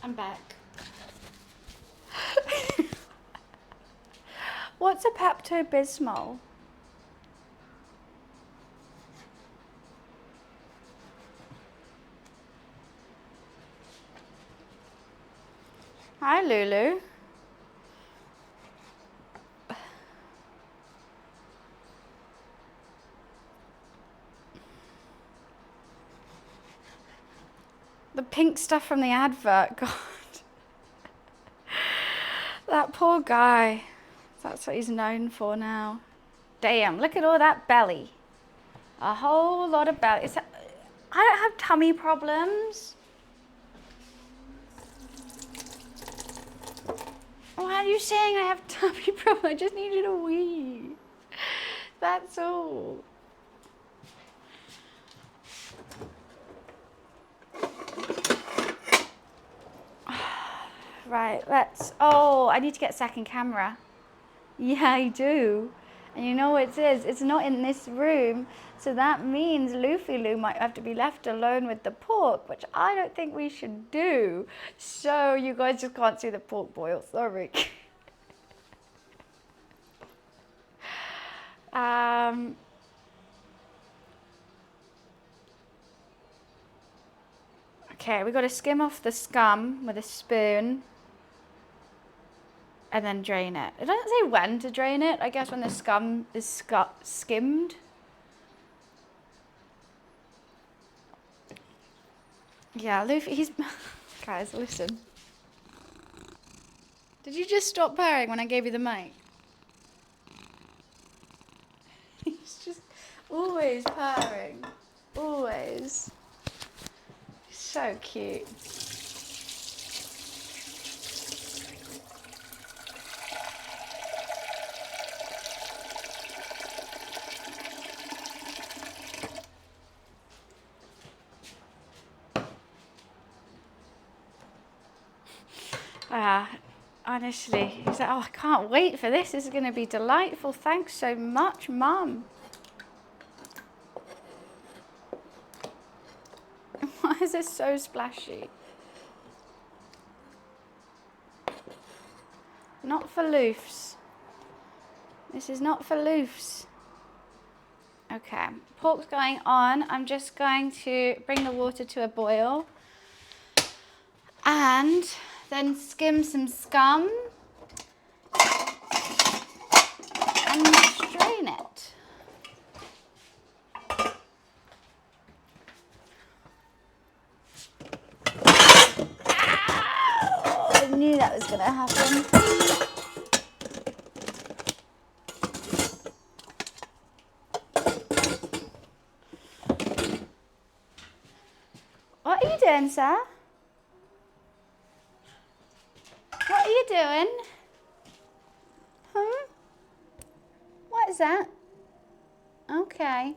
I'm back. What's a Pepto-Bismol? Hi, Lulu. The pink stuff from the advert, God. That poor guy. That's what he's known for now. Damn, look at all that belly. A whole lot of belly. I don't have tummy problems. Why are you saying I have tummy problems? I just needed a wee. That's all. Right, oh, I need to get a second camera. Yeah, I do. And you know what it is? It's not in this room. So that means Luffy Lou might have to be left alone with the pork, which I don't think we should do. So you guys just can't see the pork boil, sorry. Okay, we got to skim off the scum with a spoon. And then drain it. It doesn't say when to drain it. I guess when the scum is skimmed. Yeah, Luffy, he's... Guys, listen. Did you just stop purring when I gave you the mic? He's just always purring. Always. So cute. Honestly, he's like, oh, I can't wait for this. This is going to be delightful. Thanks so much, Mum. Why is this so splashy? Not for loofs. This is not for loofs. Okay, pork's going on. I'm just going to bring the water to a boil. And then skim some scum. And strain it. Ow! I knew that was going to happen. What are you doing, sir? What are you doing? What is that? Okay.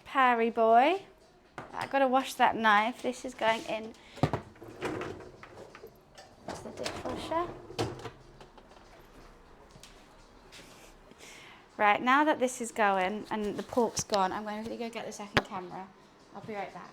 Parry boy. I've got to wash that knife. This is going in to the dishwasher. Right, now that this is going and the pork's gone, I'm going to go get the second camera. I'll be right back.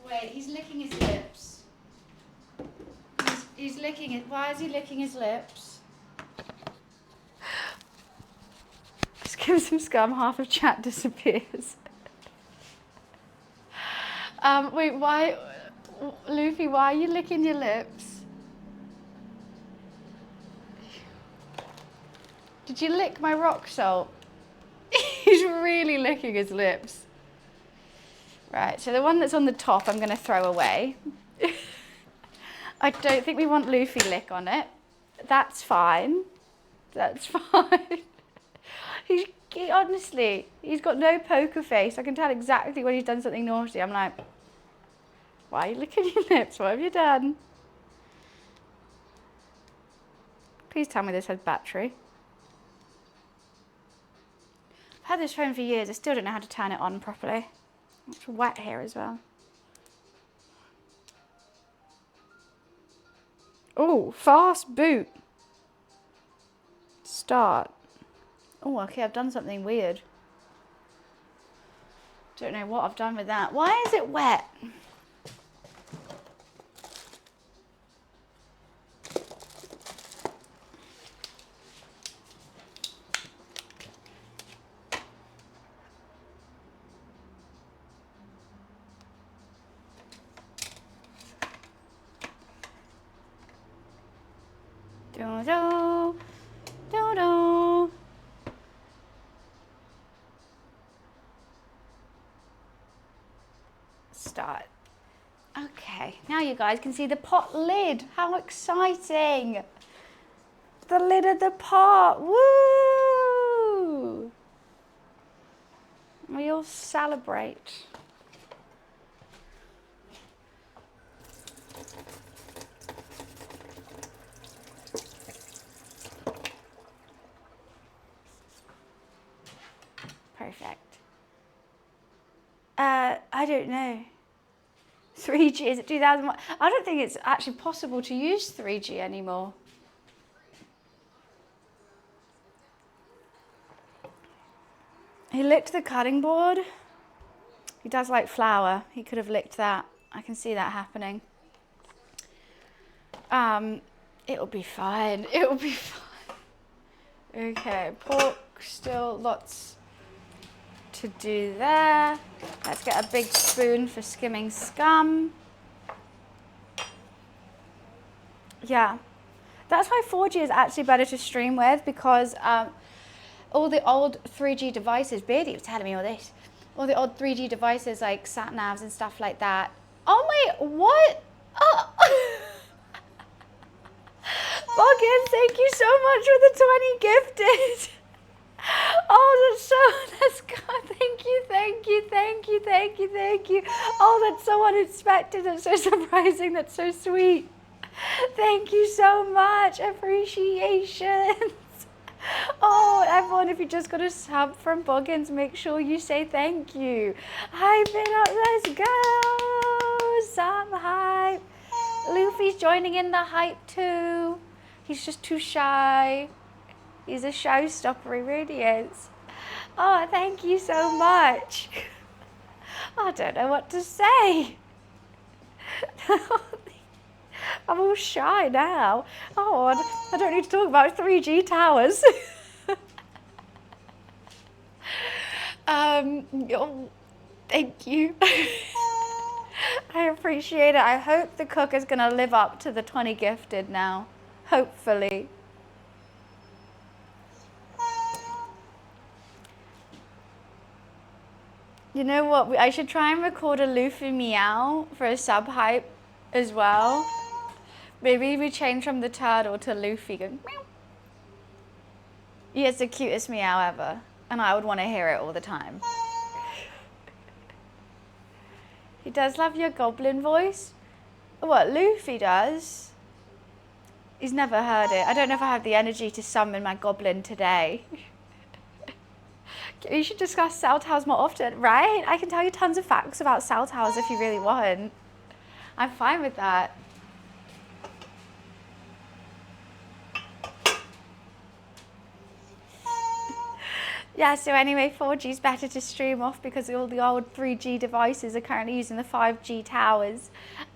Wait, he's licking his lips. He's licking it. Why is he licking his lips? Just give him some scum, half of chat disappears. Wait, why, Luffy, why are you licking your lips? Did you lick my rock salt? He's really licking his lips. Right, so the one that's on the top I'm going to throw away. I don't think we want Luffy lick on it. That's fine. That's fine. Honestly, he's got no poker face. I can tell exactly when he's done something naughty. I'm like, why are you licking your lips? What have you done? Please tell me this has battery. I've had this phone for years. I still don't know how to turn it on properly. It's wet here as well. Oh, fast boot. Start. Oh, okay, I've done something weird. Don't know what I've done with that. Why is it wet? Do do do do. Start. Okay, now you guys can see the pot lid. How exciting! The lid of the pot. Woo! We all celebrate. Perfect. I don't know. 3G, is it 2001? I don't think it's actually possible to use 3G anymore. He licked the cutting board. He does like flour. He could have licked that. I can see that happening. It'll be fine. It'll be fine. Okay, pork, still lots to do there. Let's get a big spoon for skimming scum. Yeah, that's why 4G is actually better to stream with, because all the old 3G devices, Beardy was telling me all this, all the old 3G devices like sat navs and stuff like that. Oh my, what? Oh. Buggins, thank you so much for the 20 gifted. Oh, that's good. Thank you, thank you, thank you, thank you, thank you. Oh, that's so unexpected. That's so surprising. That's so sweet. Thank you so much. Appreciations. Oh, everyone, if you just got a sub from Buggins, make sure you say thank you. Hype it up. Let's go. Some hype. Luffy's joining in the hype too. He's just too shy. He's a showstopper, he really is. Oh, thank you so much. I don't know what to say. I'm all shy now. Oh, I don't need to talk about 3G towers. Thank you. I appreciate it. I hope the cook is going to live up to the 20 gifted now. Hopefully. You know what? I should try and record a Luffy meow for a sub hype as well. Maybe we change from the turtle to Luffy going meow. He has the cutest meow ever, and I would want to hear it all the time. He does love your goblin voice. What, Luffy does? He's never heard it. I don't know if I have the energy to summon my goblin today. You should discuss cell towers more often, right? I can tell you tons of facts about cell towers if you really want. I'm fine with that. Yeah, so anyway, 4G is better to stream off because all the old 3G devices are currently using the 5G towers.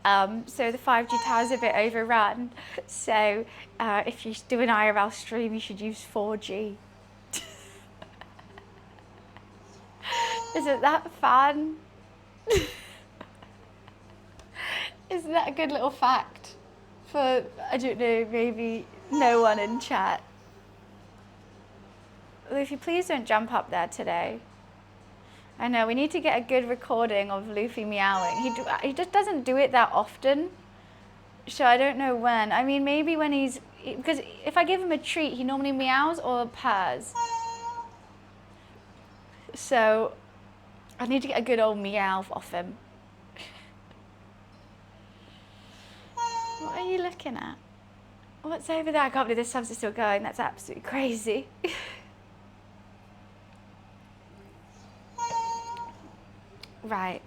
So the 5G towers are a bit overrun. So if you do an IRL stream, you should use 4G. Isn't that fun? Isn't that a good little fact for, I don't know, maybe no one in chat? Luffy, please don't jump up there today. I know, we need to get a good recording of Luffy meowing. He just doesn't do it that often. So I don't know when. I mean, maybe when because if I give him a treat, he normally meows or purrs. So I need to get a good old meow off him. What are you looking at? What's over there? I can't believe the subs are still going. That's absolutely crazy. Right.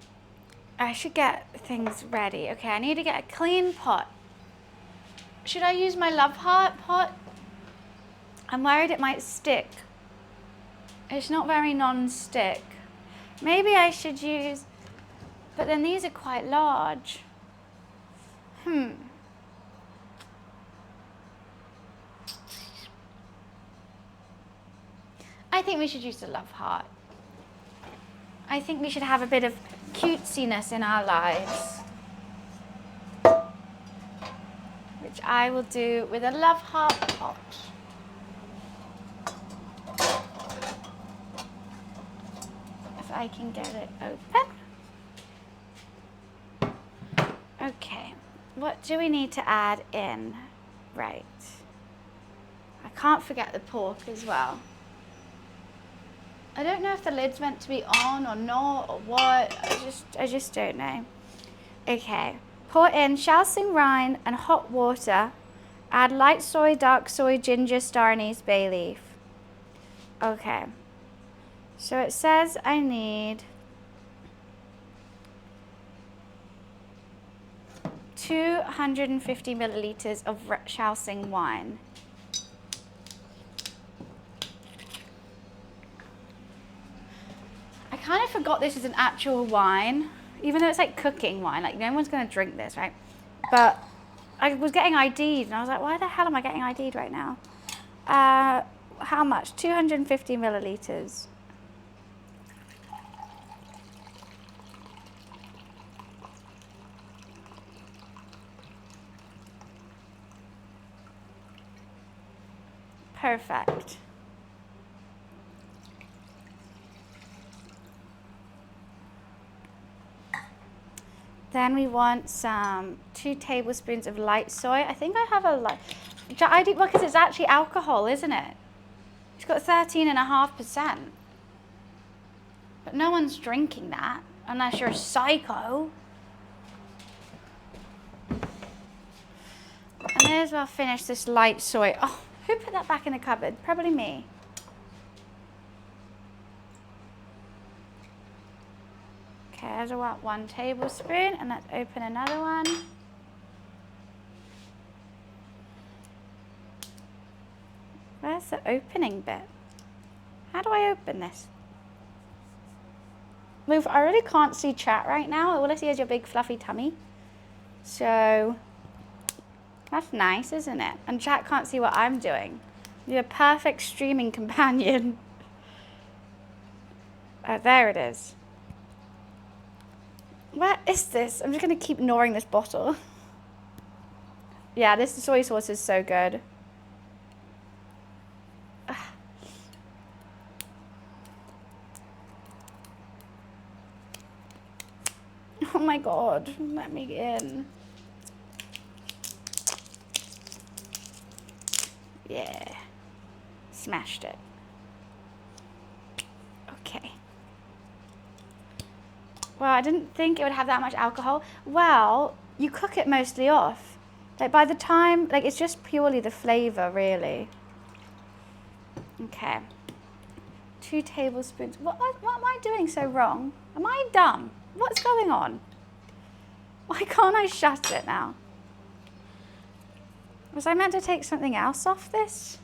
I should get things ready. Okay, I need to get a clean pot. Should I use my love heart pot? I'm worried it might stick. It's not very non-stick. Maybe I should use, but then these are quite large. I think we should use the love heart. I think we should have a bit of cutesiness in our lives. which I will do with a Love Heart pot. If I can get it open. Okay, what do we need to add in? Right. I can't forget the pork as well. I don't know if the lid's meant to be on or not or what. I just don't know. Okay. Pour in Shaoxing rind and hot water. Add light soy, dark soy, ginger, star anise, bay leaf. Okay. So it says I need 250 milliliters of Shaoxing wine. I kind of forgot this is an actual wine, even though it's like cooking wine. Like, no one's going to drink this, right? But I was getting ID'd, and I was like, why the hell am I getting ID'd right now? How much? 250 milliliters. Perfect. Then we want some 2 tablespoons of light soy. I think I have a light, well, because it's actually alcohol, isn't it? It's got 13.5%. But no one's drinking that, unless you're a psycho. I may as well finish this light soy. Oh, who put that back in the cupboard? Probably me. Okay, there's about 1 tablespoon, and let's open another one. Where's the opening bit? How do I open this? Move, I really can't see chat right now. All I see is your big fluffy tummy. So, that's nice, isn't it? And chat can't see what I'm doing. You're a perfect streaming companion. Oh, there it is. What is this? I'm just going to keep ignoring this bottle. Yeah, this soy sauce is so good. Oh my God, let me in. Yeah, smashed it. Okay. Well, I didn't think it would have that much alcohol. Well, you cook it mostly off. Like by the time, like it's just purely the flavor, really. Okay. 2 tablespoons. What am I doing so wrong? Am I dumb? What's going on? Why can't I shut it now? Was I meant to take something else off this?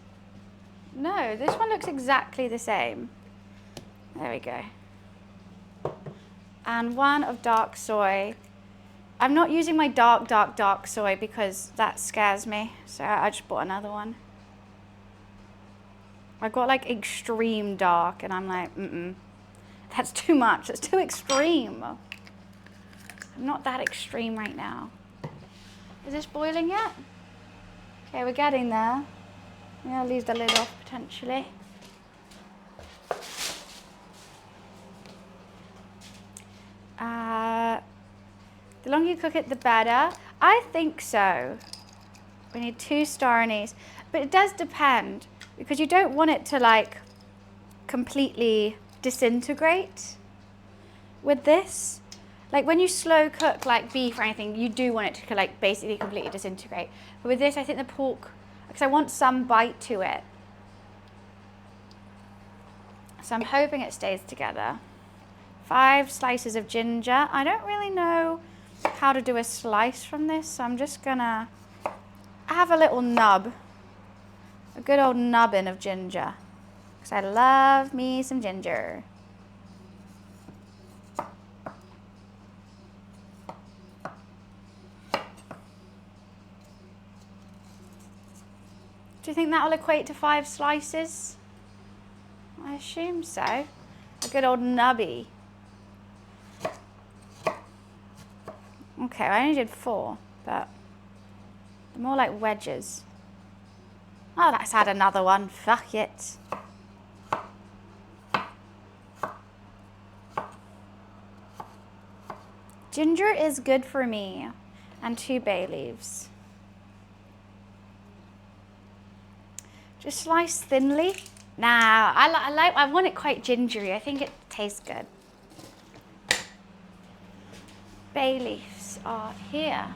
No, this one looks exactly the same. There we go. And 1 of dark soy. I'm not using my dark soy because that scares me. So I just bought another one. I got like extreme dark and I'm like, that's too much. That's too extreme. I'm not that extreme right now. Is this boiling yet? Okay, we're getting there. I'm gonna leave the lid off potentially. The longer you cook it, the better. I think so. We need 2 star anise, but it does depend because you don't want it to like completely disintegrate with this. Like when you slow cook like beef or anything, you do want it to like basically completely disintegrate. But with this, I think the pork, because I want some bite to it. So I'm hoping it stays together. 5 slices of ginger. I don't really know how to do a slice from this, so I'm just gonna have a little nub. A good old nubbin of ginger. Because I love me some ginger. Do you think that will equate to 5 slices? I assume so. A good old nubby. Okay, I only did 4, but More like wedges. Oh, let's add another one. Fuck it. Ginger is good for me. And 2 bay leaves. Just slice thinly. Nah, I want it quite gingery. I think it tastes good. Bay leaves are here.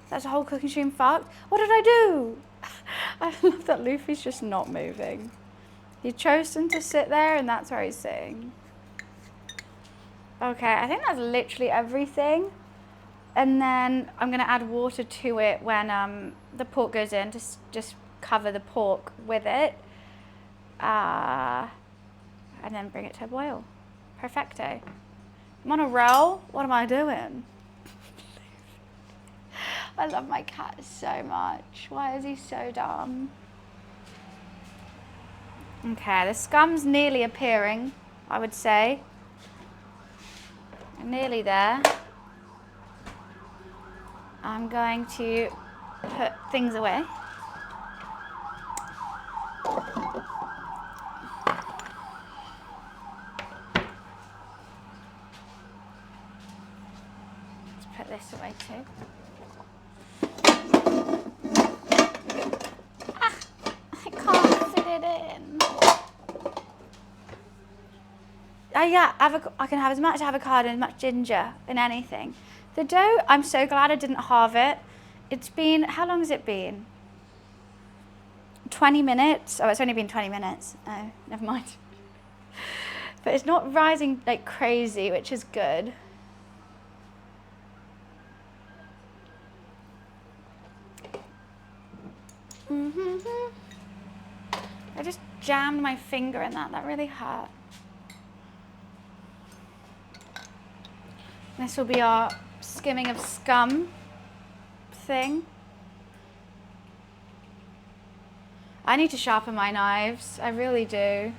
That's a whole cooking stream fucked. What did I do? I love that Luffy's just not moving. He chosen to sit there and that's where he's sitting. Okay, I think that's literally everything. And then I'm gonna add water to it when the pork goes in, to just cover the pork with it. And then bring it to a boil. Perfecto. I'm on a roll. What am I doing? I love my cat so much. Why is he so dumb? Okay, the scum's nearly appearing, I would say. I'm nearly there. I'm going to put things away. Let's put this away too. I can't fit it in. Oh yeah, I can have as much avocado and as much ginger in anything. The dough, I'm so glad I didn't halve it. It's been, how long has it been? 20 minutes. Oh, it's only been 20 minutes. Oh, never mind. But it's not rising like crazy, which is good. I just jammed my finger in that. That really hurt. This will be our skimming of scum thing. I need to sharpen my knives. I really do.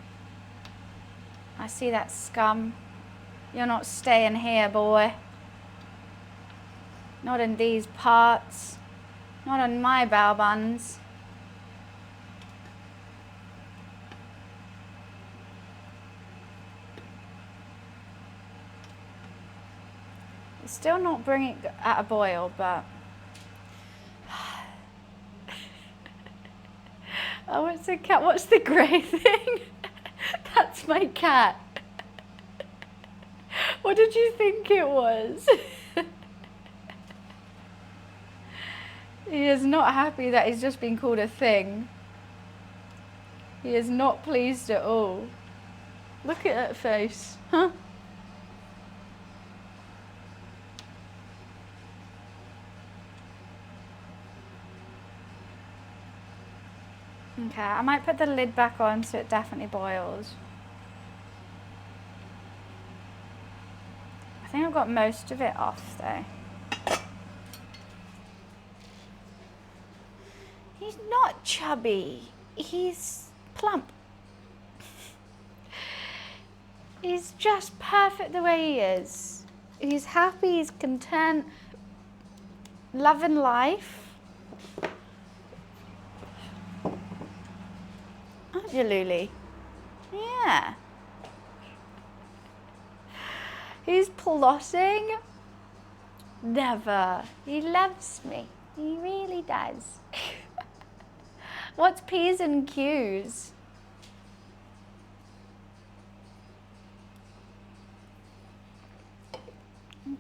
I see that scum. You're not staying here, boy. Not in these parts. Not on my bao buns. It's still not bringing it at a boil, but... Oh, it's a cat. What's the grey thing? That's my cat. What did you think it was? He is not happy that he's just been called a thing. He is not pleased at all. Look at that face, huh? Okay, I might put the lid back on so it definitely boils. I think I've got most of it off though. He's not chubby, he's plump. He's just perfect the way he is. He's happy, he's content, loving life. Aren't you, Luli? Yeah. He's plotting? Never. He loves me. He really does. What's P's and Q's?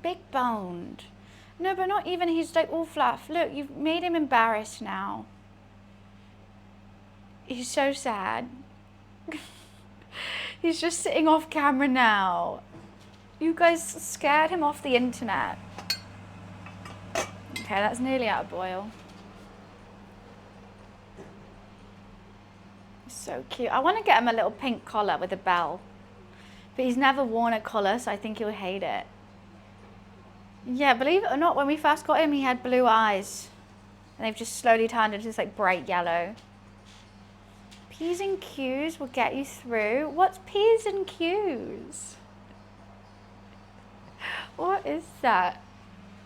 Big boned. No, but not even, he's like all fluff. Look, you've made him embarrassed now. He's so sad. He's just sitting off camera now. You guys scared him off the internet. Okay, that's nearly out of boil. So cute. I want to get him a little pink collar with a bell. But he's never worn a collar, so I think he'll hate it. Yeah, believe it or not, when we first got him, he had blue eyes. And they've just slowly turned into this like bright yellow. P's and Q's will get you through. What's P's and Q's? What is that?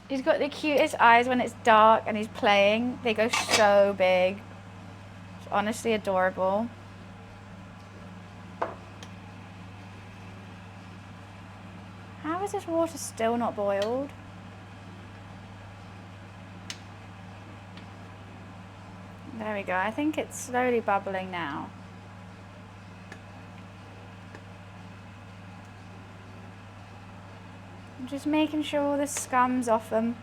He's got the cutest eyes when it's dark and he's playing. They go so big. It's honestly adorable. How is this water still not boiled? There we go. I think it's slowly bubbling now. I'm just making sure all the scum's off them.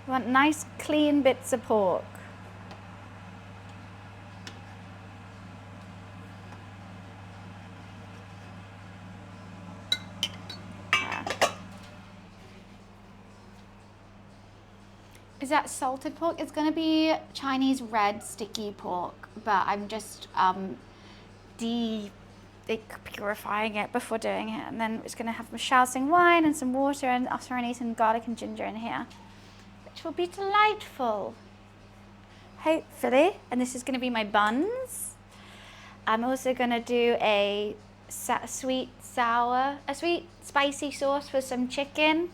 We want nice clean bits of pork. Is that salted pork? It's gonna be Chinese red sticky pork, but I'm just purifying it before doing it, and then it's gonna have some Shaoxing wine and some water, and also I need some garlic and ginger in here, which will be delightful, hopefully. And this is gonna be my buns. I'm also gonna do a sweet spicy sauce for some chicken.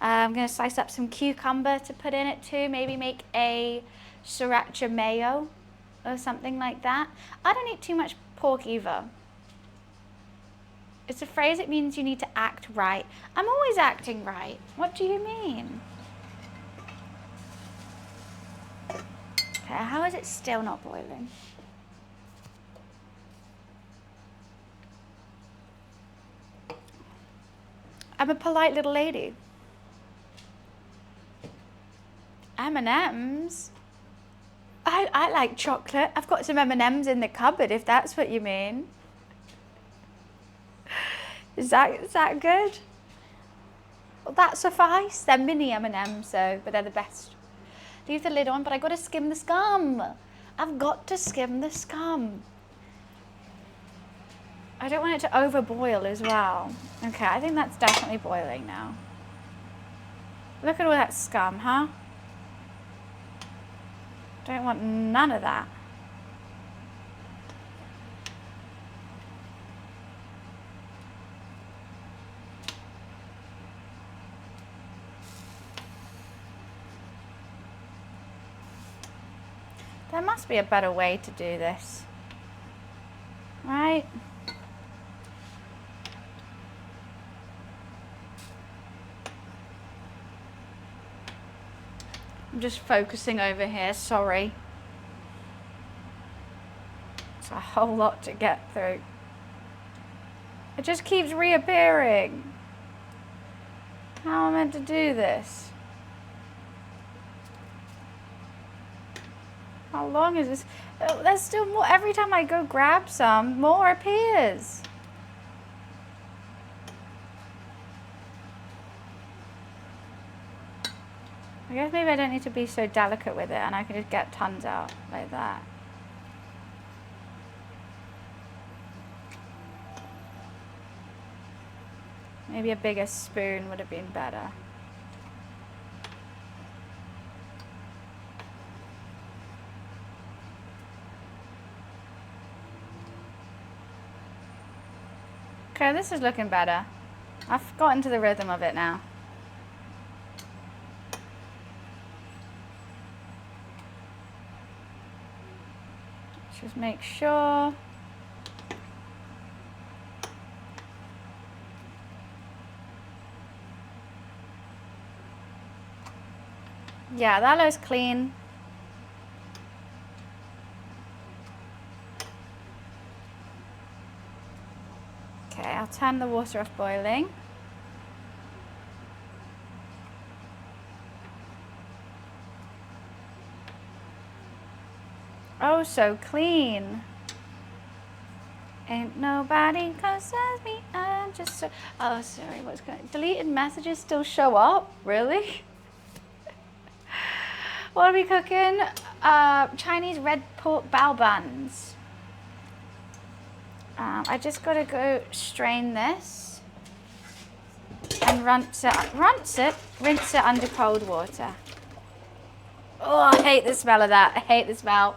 I'm going to slice up some cucumber to put in it too. Maybe make a sriracha mayo or something like that. I don't eat too much pork either. It's a phrase that means you need to act right. I'm always acting right. What do you mean? Okay, how is it still not boiling? I'm a polite little lady. M&Ms? I like chocolate. I've got some M&Ms in the cupboard, if that's what you mean. Is that good? Well, that suffice. They're mini M&Ms, so, but they're the best. Leave the lid on, but I got to skim the scum. I've got to skim the scum. I don't want it to overboil as well. Okay, I think that's definitely boiling now. Look at all that scum, huh? Don't want none of that. There must be a better way to do this, right? I'm just focusing over here, sorry. It's a whole lot to get through. It just keeps reappearing. How am I meant to do this? How long is this? Oh, there's still more. Every time I go grab some, more appears. I guess maybe I don't need to be so delicate with it and I can just get tons out like that. Maybe a bigger spoon would have been better. Okay, this is looking better. I've got into the rhythm of it now. Just make sure. Yeah, that looks clean. Okay, I'll turn the water off boiling. Oh, so clean. Ain't nobody concerns me, I'm just so... Oh, sorry, what's going on? Deleted messages still show up? Really? What are we cooking? Chinese red pork bao buns. I just got to go strain this and rinse it under cold water. Oh, I hate the smell of that. I hate the smell.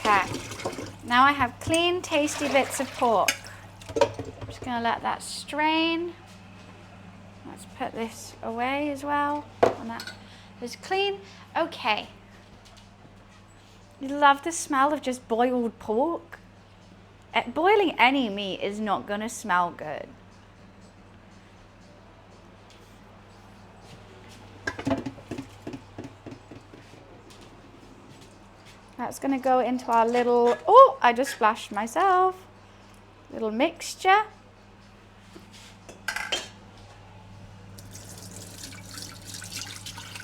Okay, now I have clean, tasty bits of pork. I'm just gonna let that strain. Let's put this away as well. And that is clean. Okay. You love the smell of just boiled pork. Boiling any meat is not gonna smell good. That's gonna go into our little, oh, I just splashed myself. Little mixture.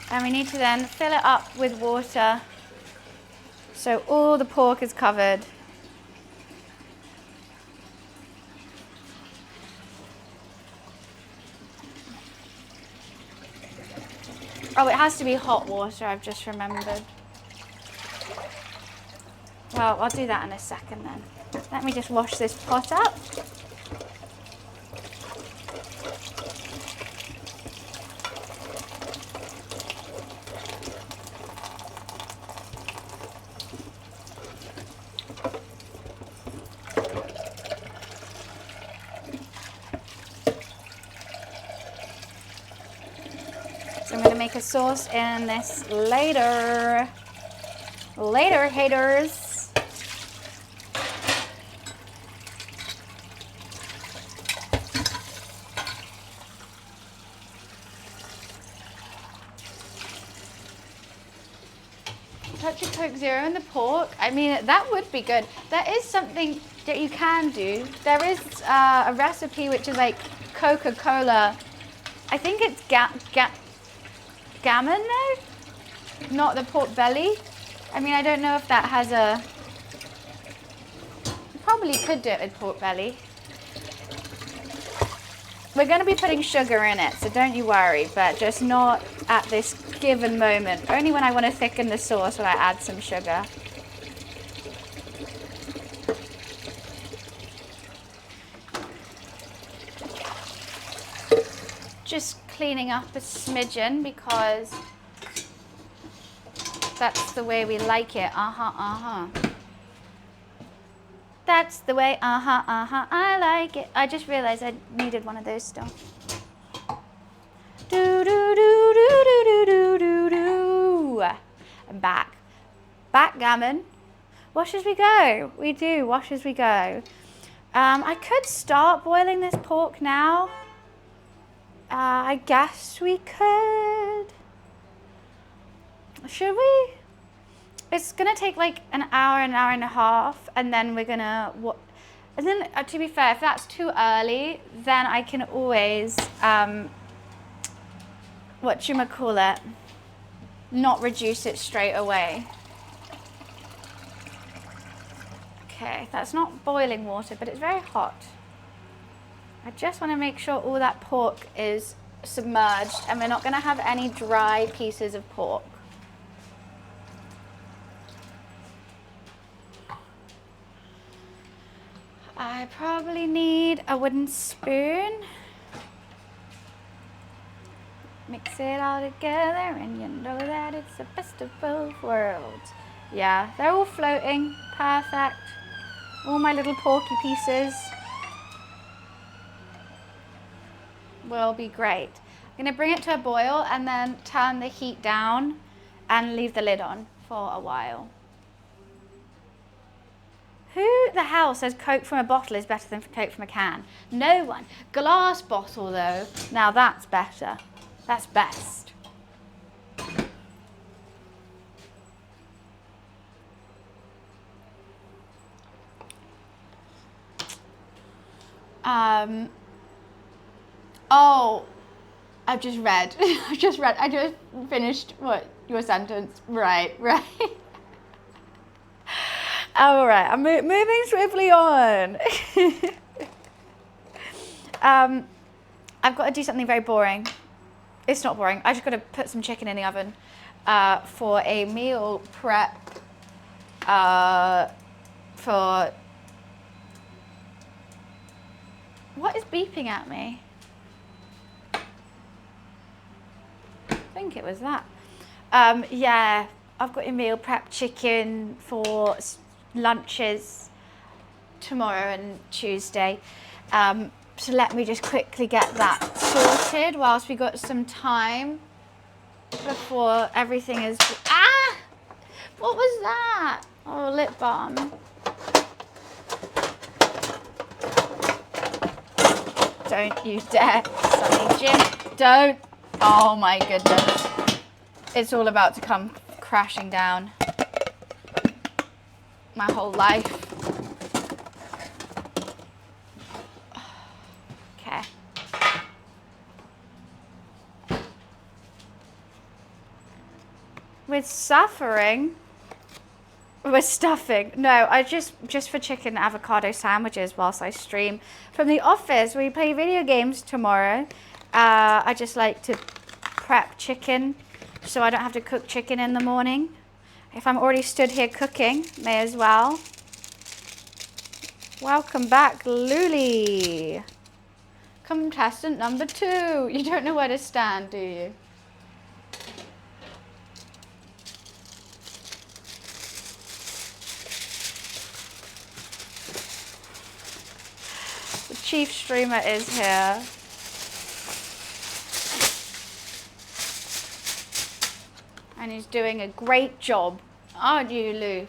And we need to then fill it up with water so all the pork is covered. Oh, it has to be hot water, I've just remembered. Well, I'll do that in a second then. Let me just wash this pot up. So I'm going to make a sauce in this later. Later, haters. Touch of Coke Zero in the pork. I mean, that would be good. There is something that you can do. There is a recipe which is like Coca-Cola. I think it's gammon though, not the pork belly. I mean, I don't know if that has a... You probably could do it with pork belly. We're going to be putting sugar in it, so don't you worry, but just not at this given moment. Only when I want to thicken the sauce will I add some sugar. Just cleaning up a smidgen because that's the way we like it. That's the way, I like it. I just realized I needed one of those still. Do, do, do, do, do, do, do, do. And back. Backgammon. Wash as we go. We do, wash as we go. I could start boiling this pork now. I guess we could. Should we? It's gonna take like an hour and a half, and then we're gonna, and then to be fair, if that's too early, then I can always, whatchamacallit, not reduce it straight away. Okay, that's not boiling water, but it's very hot. I just wanna make sure all that pork is submerged, and we're not gonna have any dry pieces of pork. I probably need a wooden spoon. Mix it all together and you know that it's the best of both worlds. Yeah, they're all floating, perfect. All my little porky pieces will be great. I'm gonna bring it to a boil and then turn the heat down and leave the lid on for a while. Who the hell says Coke from a bottle is better than Coke from a can? No one. Glass bottle though, now that's better. That's best. Oh, I've just read. I just finished what your sentence. Right. All right, I'm moving swiftly on. I've got to do something very boring. It's not boring. I just got to put some chicken in the oven for a meal prep for... What is beeping at me? I think it was that. Yeah, I've got a meal prep chicken for lunches tomorrow and Tuesday. So let me just quickly get that sorted whilst we got some time before everything is... Ah! What was that? Oh, lip balm. Don't you dare, Sunny Jim. Don't. Oh my goodness. It's all about to come crashing down. My whole life. Okay. With suffering? With stuffing? No, I just for chicken avocado sandwiches whilst I stream from the office. We play video games tomorrow. I just like to prep chicken so I don't have to cook chicken in the morning. If I'm already stood here cooking, may as well. Welcome back, Luli. Contestant number 2. You don't know where to stand, do you? The chief streamer is here. And he's doing a great job, aren't you, Lou?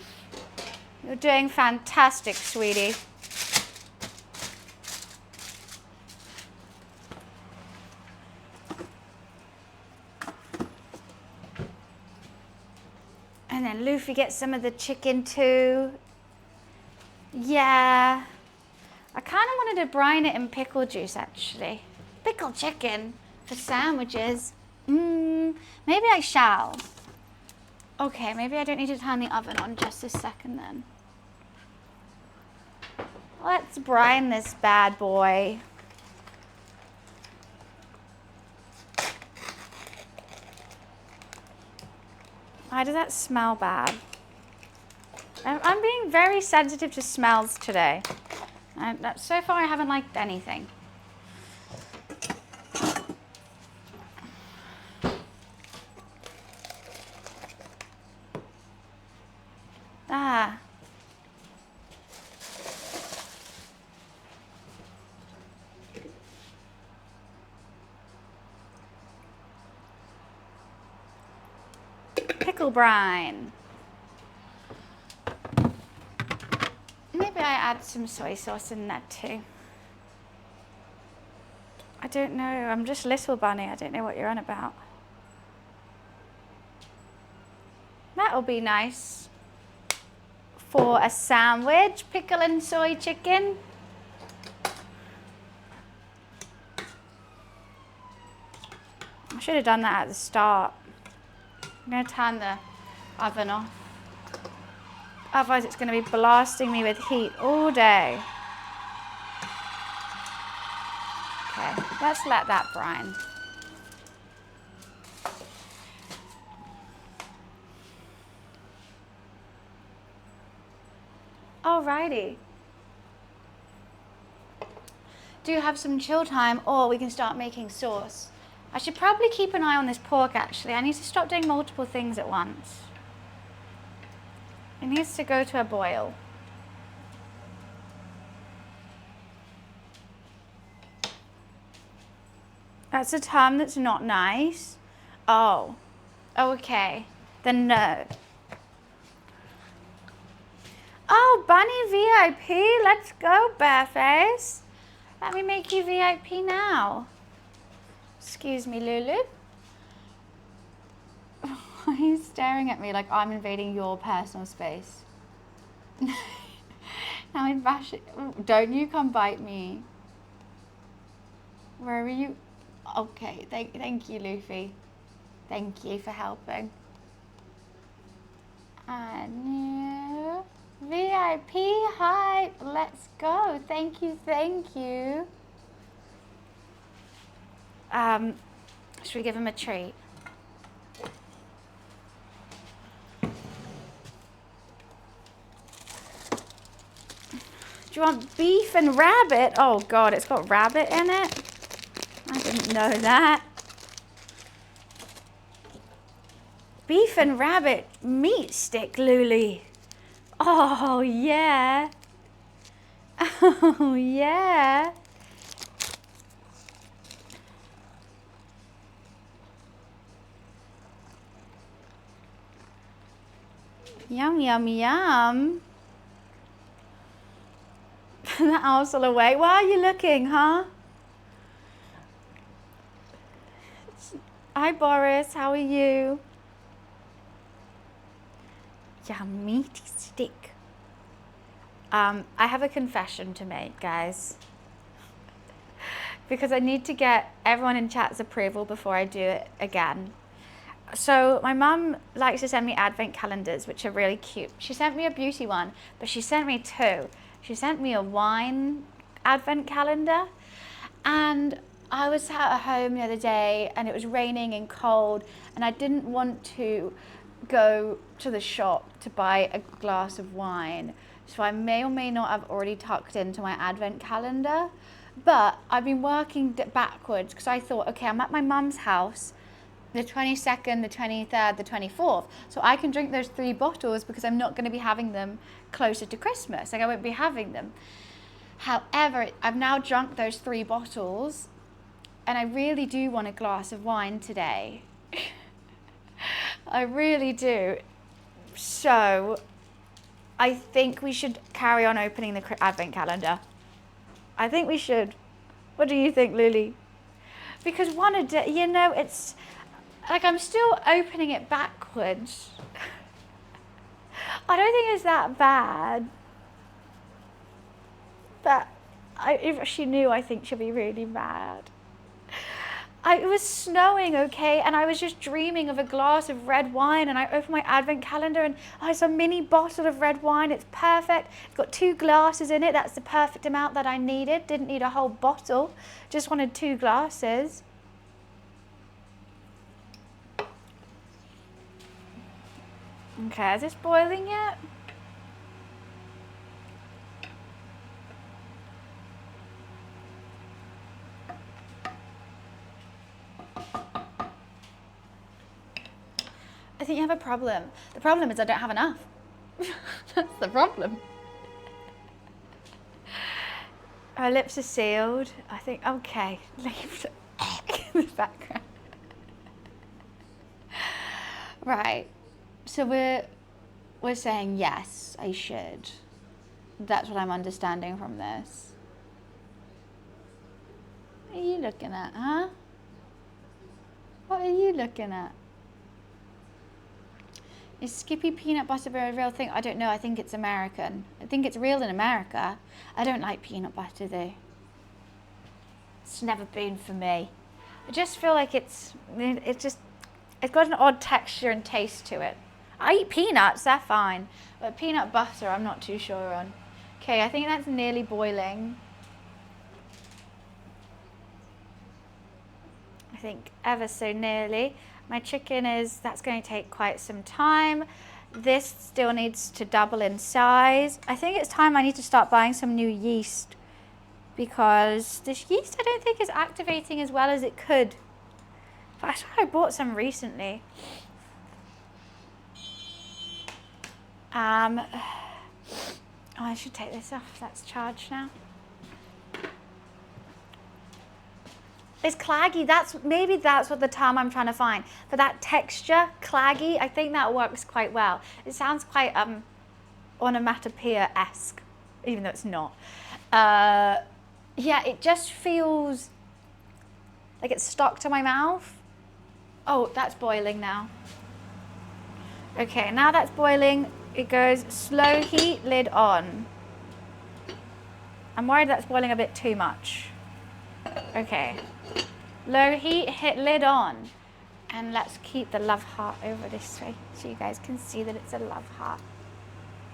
You're doing fantastic, sweetie. And then Luffy gets some of the chicken too. Yeah. I kind of wanted to brine it in pickle juice, actually. Pickled chicken for sandwiches. Maybe I shall. Okay, maybe I don't need to turn the oven on just a second then. Let's brine this bad boy. Why does that smell bad? I'm being very sensitive to smells today. So far I haven't liked anything. Ah. Pickle brine. Maybe I add some soy sauce in that too. I don't know. I'm just little bunny. I don't know what you're on about. That'll be nice for a sandwich. Pickle and soy chicken. I should have done that at the start. I'm going to turn the oven off. Otherwise it's going to be blasting me with heat all day. Okay, let's let that brine. Alrighty. Do have some chill time or we can start making sauce. I should probably keep an eye on this pork actually. I need to stop doing multiple things at once. It needs to go to a boil. That's a term that's not nice. Oh. Oh, okay. Then no. Oh, Bunny VIP. Let's go, Bareface. Let me make you VIP now. Excuse me, Lulu. Why are you staring at me like I'm invading your personal space? Now I'm bashing. Don't you come bite me. Where are you? Okay, thank you, Luffy. Thank you for helping. And new VIP hype. Let's go. Thank you, thank you. Should we give him a treat? Do you want beef and rabbit? Oh God, it's got rabbit in it? I didn't know that. Beef and rabbit meat stick, Luli. Oh, yeah. Oh, yeah. Yum, yum, yum. The owl's still awake. Why are you looking, huh? Hi, Boris. How are you? Yeah, meaty stick. I have a confession to make, guys. Because I need to get everyone in chat's approval before I do it again. So my mum likes to send me advent calendars, which are really cute. She sent me a beauty one, but she sent me two. She sent me a wine advent calendar, and I was at home the other day and it was raining and cold, and I didn't want to go to the shop to buy a glass of wine. So I may or may not have already tucked into my advent calendar, but I've been working backwards because I thought, okay, I'm at my mum's house the 22nd, the 23rd, the 24th. So I can drink those 3 bottles because I'm not going to be having them closer to Christmas. Like, I won't be having them. However, I've now drunk those 3 bottles and I really do want a glass of wine today. I really do. So I think we should carry on opening the advent calendar. I think we should. What do you think, Lily? Because one a day, you know, it's like I'm still opening it backwards. I don't think it's that bad. But if she knew, I think she'd be really mad. It was snowing, okay, and I was just dreaming of a glass of red wine, and I opened my advent calendar and it's a mini bottle of red wine. It's perfect. It's got 2 glasses in it. That's the perfect amount that I needed. Didn't need a whole bottle. Just wanted 2 glasses. Okay, is this boiling yet? I think you have a problem. The problem is I don't have enough. That's the problem. Her lips are sealed. I think, okay, leave the egg in the background. Right, so we're saying yes, I should. That's what I'm understanding from this. What are you looking at, huh? What are you looking at? Is Skippy peanut butter a real thing? I don't know. I think it's American. I think it's real in America. I don't like peanut butter though. It's never been for me. I just feel like it's got an odd texture and taste to it. I eat peanuts, they're fine. But peanut butter, I'm not too sure on. Okay, I think that's nearly boiling. I think ever so nearly. My chicken that's going to take quite some time. This still needs to double in size. I think it's time I need to start buying some new yeast because this yeast I don't think is activating as well as it could. But I swear I bought some recently. Oh, I should take this off. That's charged now. It's claggy. Maybe that's what the term I'm trying to find. For that texture, claggy, I think that works quite well. It sounds quite onomatopoeia-esque, even though it's not. Yeah, it just feels like it's stuck to my mouth. Oh, that's boiling now. Okay, now that's boiling. It goes slow heat, lid on. I'm worried that's boiling a bit too much. Okay. Low heat, hit lid on. And let's keep the love heart over this way so you guys can see that it's a love heart.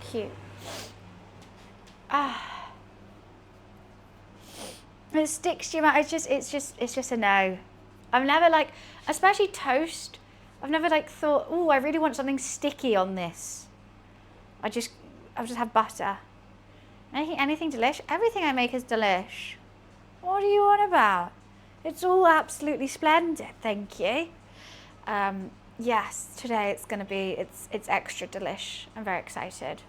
Cute. It sticks to your mouth. It's just a no. I've never especially toast. I've never thought, oh, I really want something sticky on this. I'll just have butter. Making anything delish? Everything I make is delish. What are you on about? It's all absolutely splendid, thank you. Yes, today it's extra delish. I'm very excited.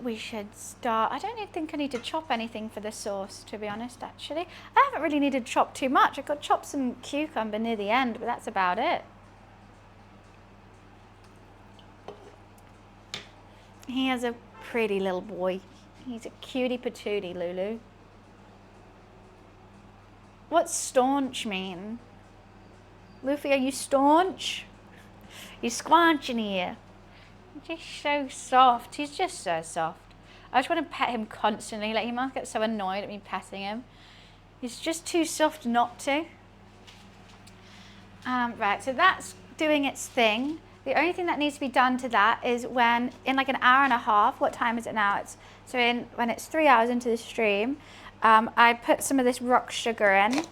We should start. I don't think I need to chop anything for the sauce, to be honest, actually. I haven't really needed to chop too much. I got to chop some cucumber near the end, but that's about it. He is a pretty little boy. He's a cutie patootie, Lulu. What's staunch mean? Luffy, are you staunch? You squanch in here. He's just so soft. He's just so soft. I just want to pet him constantly. Like, he must get so annoyed at me petting him. He's just too soft not to. Right, so that's doing its thing. The only thing that needs to be done to that is when, in like an hour and a half, what time is it now? When it's 3 hours into the stream, I put some of this rock sugar in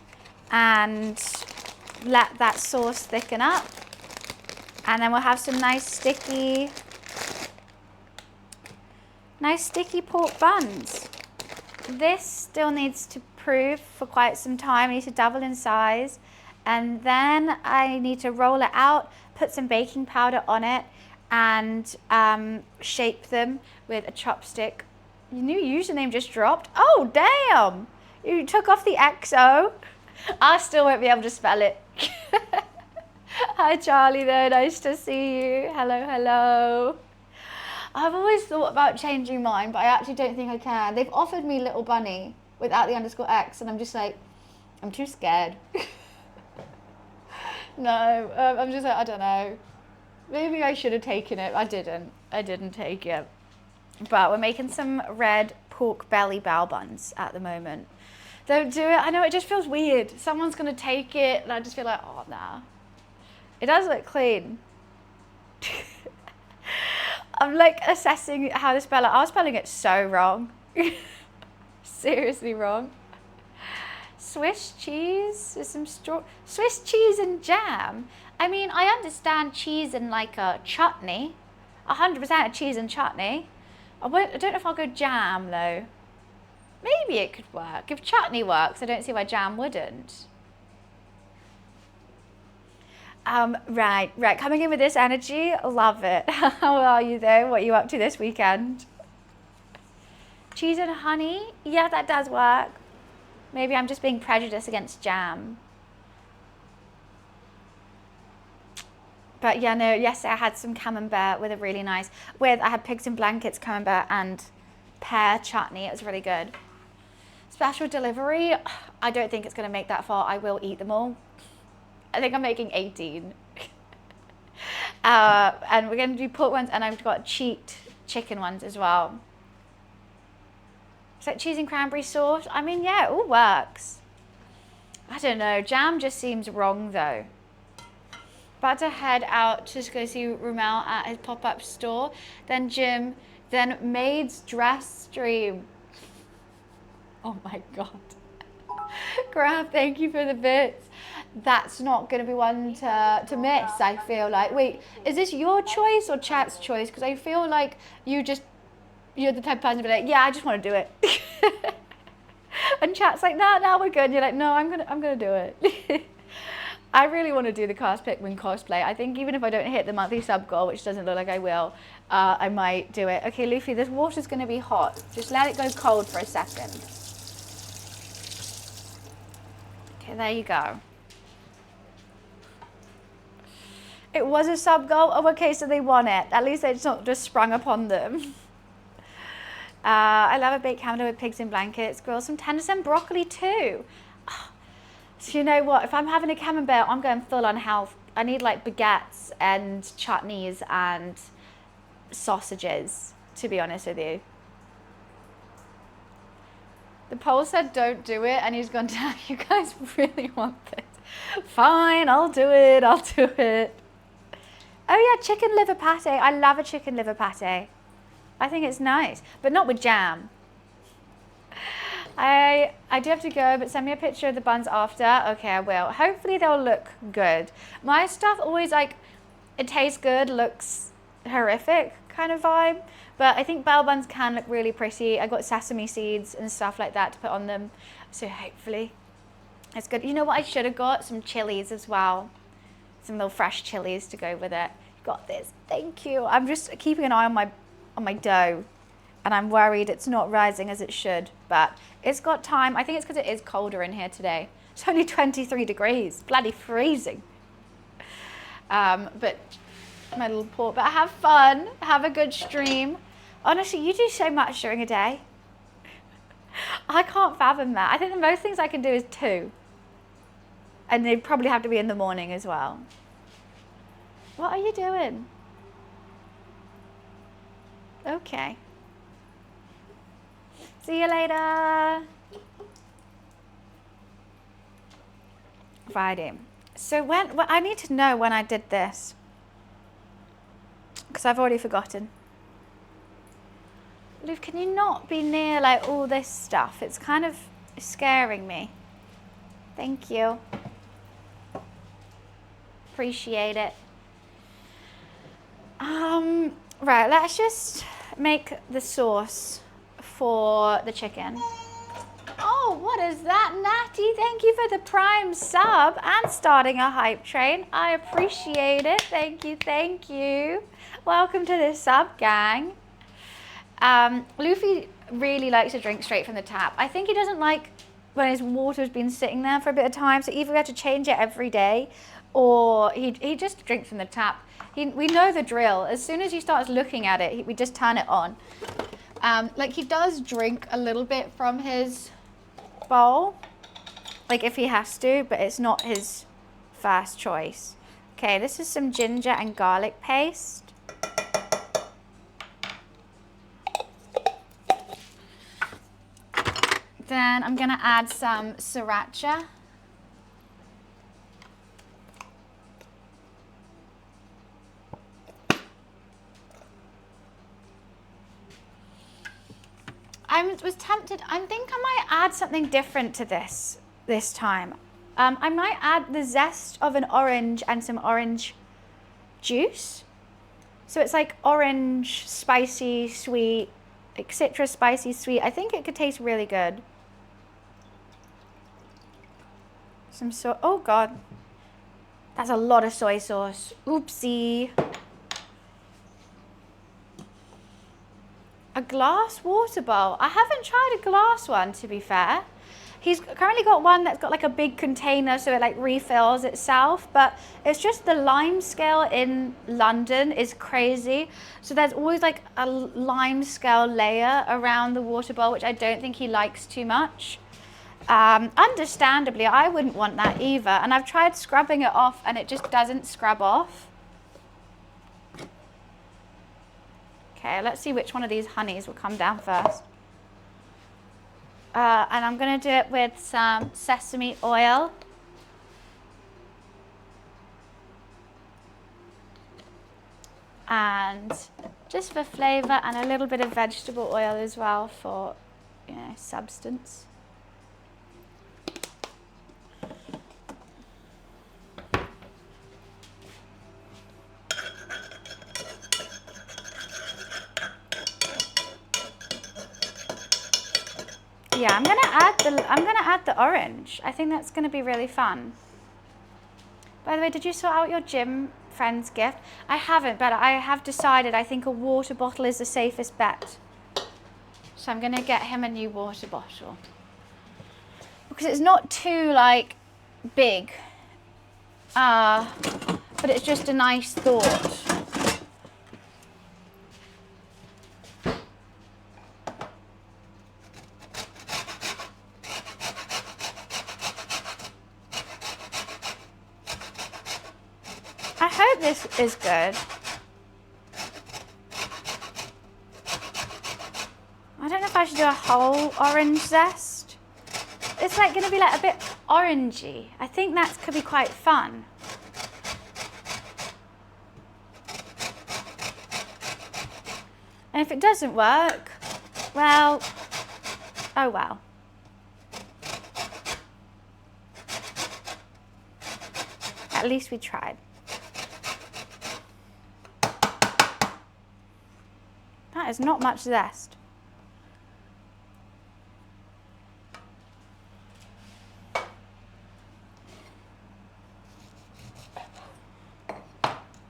and let that sauce thicken up. And then we'll have some nice sticky pork buns. This still needs to prove for quite some time. I need to double in size. And then I need to roll it out, put some baking powder on it, and shape them with a chopstick. Your new username just dropped. Oh, damn! You took off the XO. I still won't be able to spell it. Hi, Charlie, though. Nice to see you. Hello, hello. I've always thought about changing mine, but I actually don't think I can. They've offered me Little Bunny without the _X, and I'm just like, I'm too scared. No, I'm just like, I don't know. Maybe I should have taken it. I didn't take it. But we're making some red pork belly bao buns at the moment. Don't do it. I know, it just feels weird. Someone's going to take it, and I just feel like, oh, nah. It does look clean. I'm like assessing how to spell it. I was spelling it so wrong. Seriously wrong. Swiss cheese with some Swiss cheese and jam. I mean, I understand cheese and like a chutney. 100% a cheese and chutney. I don't know if I'll go jam though. Maybe it could work. If chutney works, I don't see why jam wouldn't. Right. Coming in with this energy, love it. How are you though? What are you up to this weekend? Cheese and honey? Yeah, that does work. Maybe I'm just being prejudiced against jam. But yeah, no, yesterday I had some camembert with a really nice, I had pigs in blankets, camembert and pear chutney. It was really good. Special delivery, I don't think it's going to make that far. I will eat them all. I think I'm making 18. And we're going to do pork ones, and I've got cheat chicken ones as well. Is that cheese and cranberry sauce? I mean, yeah, it all works. I don't know. Jam just seems wrong, though. About to head out to go see Rumel at his pop-up store. Then gym. Then maid's dress stream. Oh, my God. Grab, thank you for the bits. That's not going to be one to miss, I feel like. Wait, is this your choice or chat's choice? Because I feel like you're the type of person to be like, yeah, I just want to do it. And chat's like, nah, we're good. And you're like, no, I'm gonna do it. I really want to do the Cast Pikmin cosplay. I think even if I don't hit the monthly sub goal, which doesn't look like I will, I might do it. Okay, Luffy, this water's going to be hot. Just let it go cold for a second. Okay, there you go. It was a sub goal? Oh, okay, so they won it. At least it's not just sprung upon them. I love a baked calendar with pigs in blankets. Grill some tenders and broccoli too. So you know what? If I'm having a camembert, I'm going full on health. I need like baguettes and chutneys and sausages, to be honest with you. The poll said don't do it, and he's gone down. You guys really want this? Fine, I'll do it. Oh yeah, chicken liver pate. I love a chicken liver pate. I think it's nice, but not with jam. I do have to go, but send me a picture of the buns after. Okay, I will. Hopefully they'll look good. My stuff always like, it tastes good, looks horrific kind of vibe. But I think bao buns can look really pretty. I got sesame seeds and stuff like that to put on them. So hopefully it's good. You know what I should have got? Some chilies as well. Some little fresh chilies to go with it. Got this. Thank you. I'm just keeping an eye on my dough. and I'm worried it's not rising as it should, but it's got time. I think it's because it is colder in here today. It's only 23 degrees, bloody freezing. But my little port, but have fun, have a good stream. Honestly, you do so much during a day. I can't fathom that. I think the most things I can do is 2. And they'd probably have to be in the morning as well. What are you doing? Okay. See you later. Friday. So well, I need to know when I did this, because I've already forgotten. Luke, can you not be near like all this stuff? It's kind of scaring me. Thank you. Appreciate it. Right, let's just make the sauce for the chicken. Oh, what is that, Natty? Thank you for the Prime sub and starting a hype train. I appreciate it. Thank you, thank you. Welcome to the sub gang. Luffy really likes to drink straight from the tap. I think he doesn't like when his water's been sitting there for a bit of time, so either we have to change it every day or he just drinks from the tap. We know the drill. As soon as he starts looking at it, we just turn it on. Like he does drink a little bit from his bowl, like if he has to, but it's not his first choice. Okay, this is some ginger and garlic paste. Then I'm gonna add some sriracha. I was tempted, I think I might add something different to this time. I might add the zest of an orange and some orange juice. So it's like orange, spicy, sweet, like citrus, spicy, sweet. I think it could taste really good. Oh God, that's a lot of soy sauce. Oopsie. A glass water bowl. I haven't tried a glass one, to be fair. He's currently got one that's got like a big container so it like refills itself, but it's just the lime scale in London is crazy. So there's always like a lime scale layer around the water bowl, which I don't think he likes too much. Understandably, I wouldn't want that either. And I've tried scrubbing it off and it just doesn't scrub off. Okay, let's see which one of these honeys will come down first. And I'm going to do it with some sesame oil. And just for flavor, and a little bit of vegetable oil as well for, you know, substance. Yeah, I'm gonna add the orange. I think that's gonna be really fun. By the way, did you sort out your gym friend's gift? I haven't, but I have decided I think a water bottle is the safest bet. So I'm gonna get him a new water bottle. Because it's not too like big. But it's just a nice thought. I hope this is good. I don't know if I should do a whole orange zest. It's like going to be like a bit orangey. I think that could be quite fun. And if it doesn't work, well, oh well. At least we tried. That is not much zest.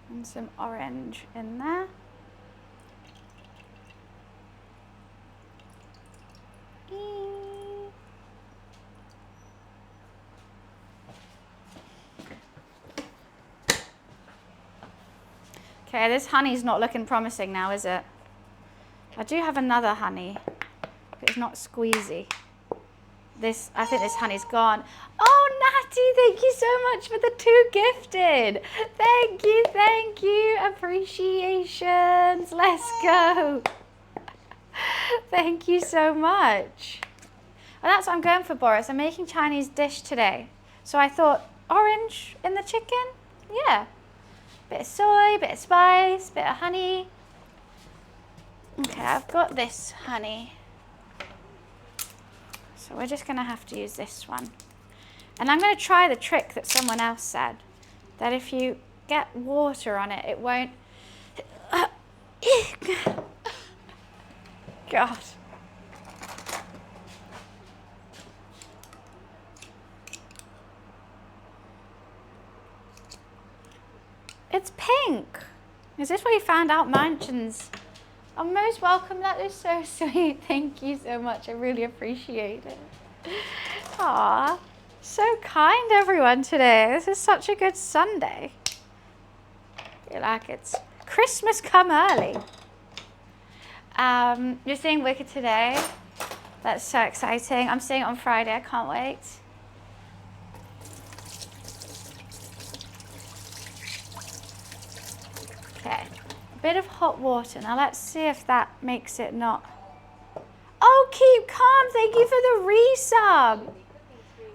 And some orange in there. Okay, this honey's not looking promising now, is it? I do have another honey, but it's not squeezy. I think this honey's gone. Oh, Natty, thank you so much for the 2 gifted. Thank you. Appreciations. Let's go. Thank you so much. Well, that's what I'm going for, Boris. I'm making Chinese dish today. So I thought, orange in the chicken? Yeah. Bit of soy, bit of spice, bit of honey. Okay, I've got this honey. So we're just going to have to use this one. And I'm going to try the trick that someone else said, that if you get water on it, it won't... God. It's pink. Is this where you found out mansions? Oh, most welcome. That is so sweet. Thank you so much. I really appreciate it. Aw, so kind everyone today. This is such a good Sunday. I feel like it's Christmas come early. You're seeing Wicked today. That's so exciting. I'm seeing it on Friday. I can't wait. Okay, a bit of hot water. Now let's see if that makes it not. Oh, keep calm. Thank you for the resub.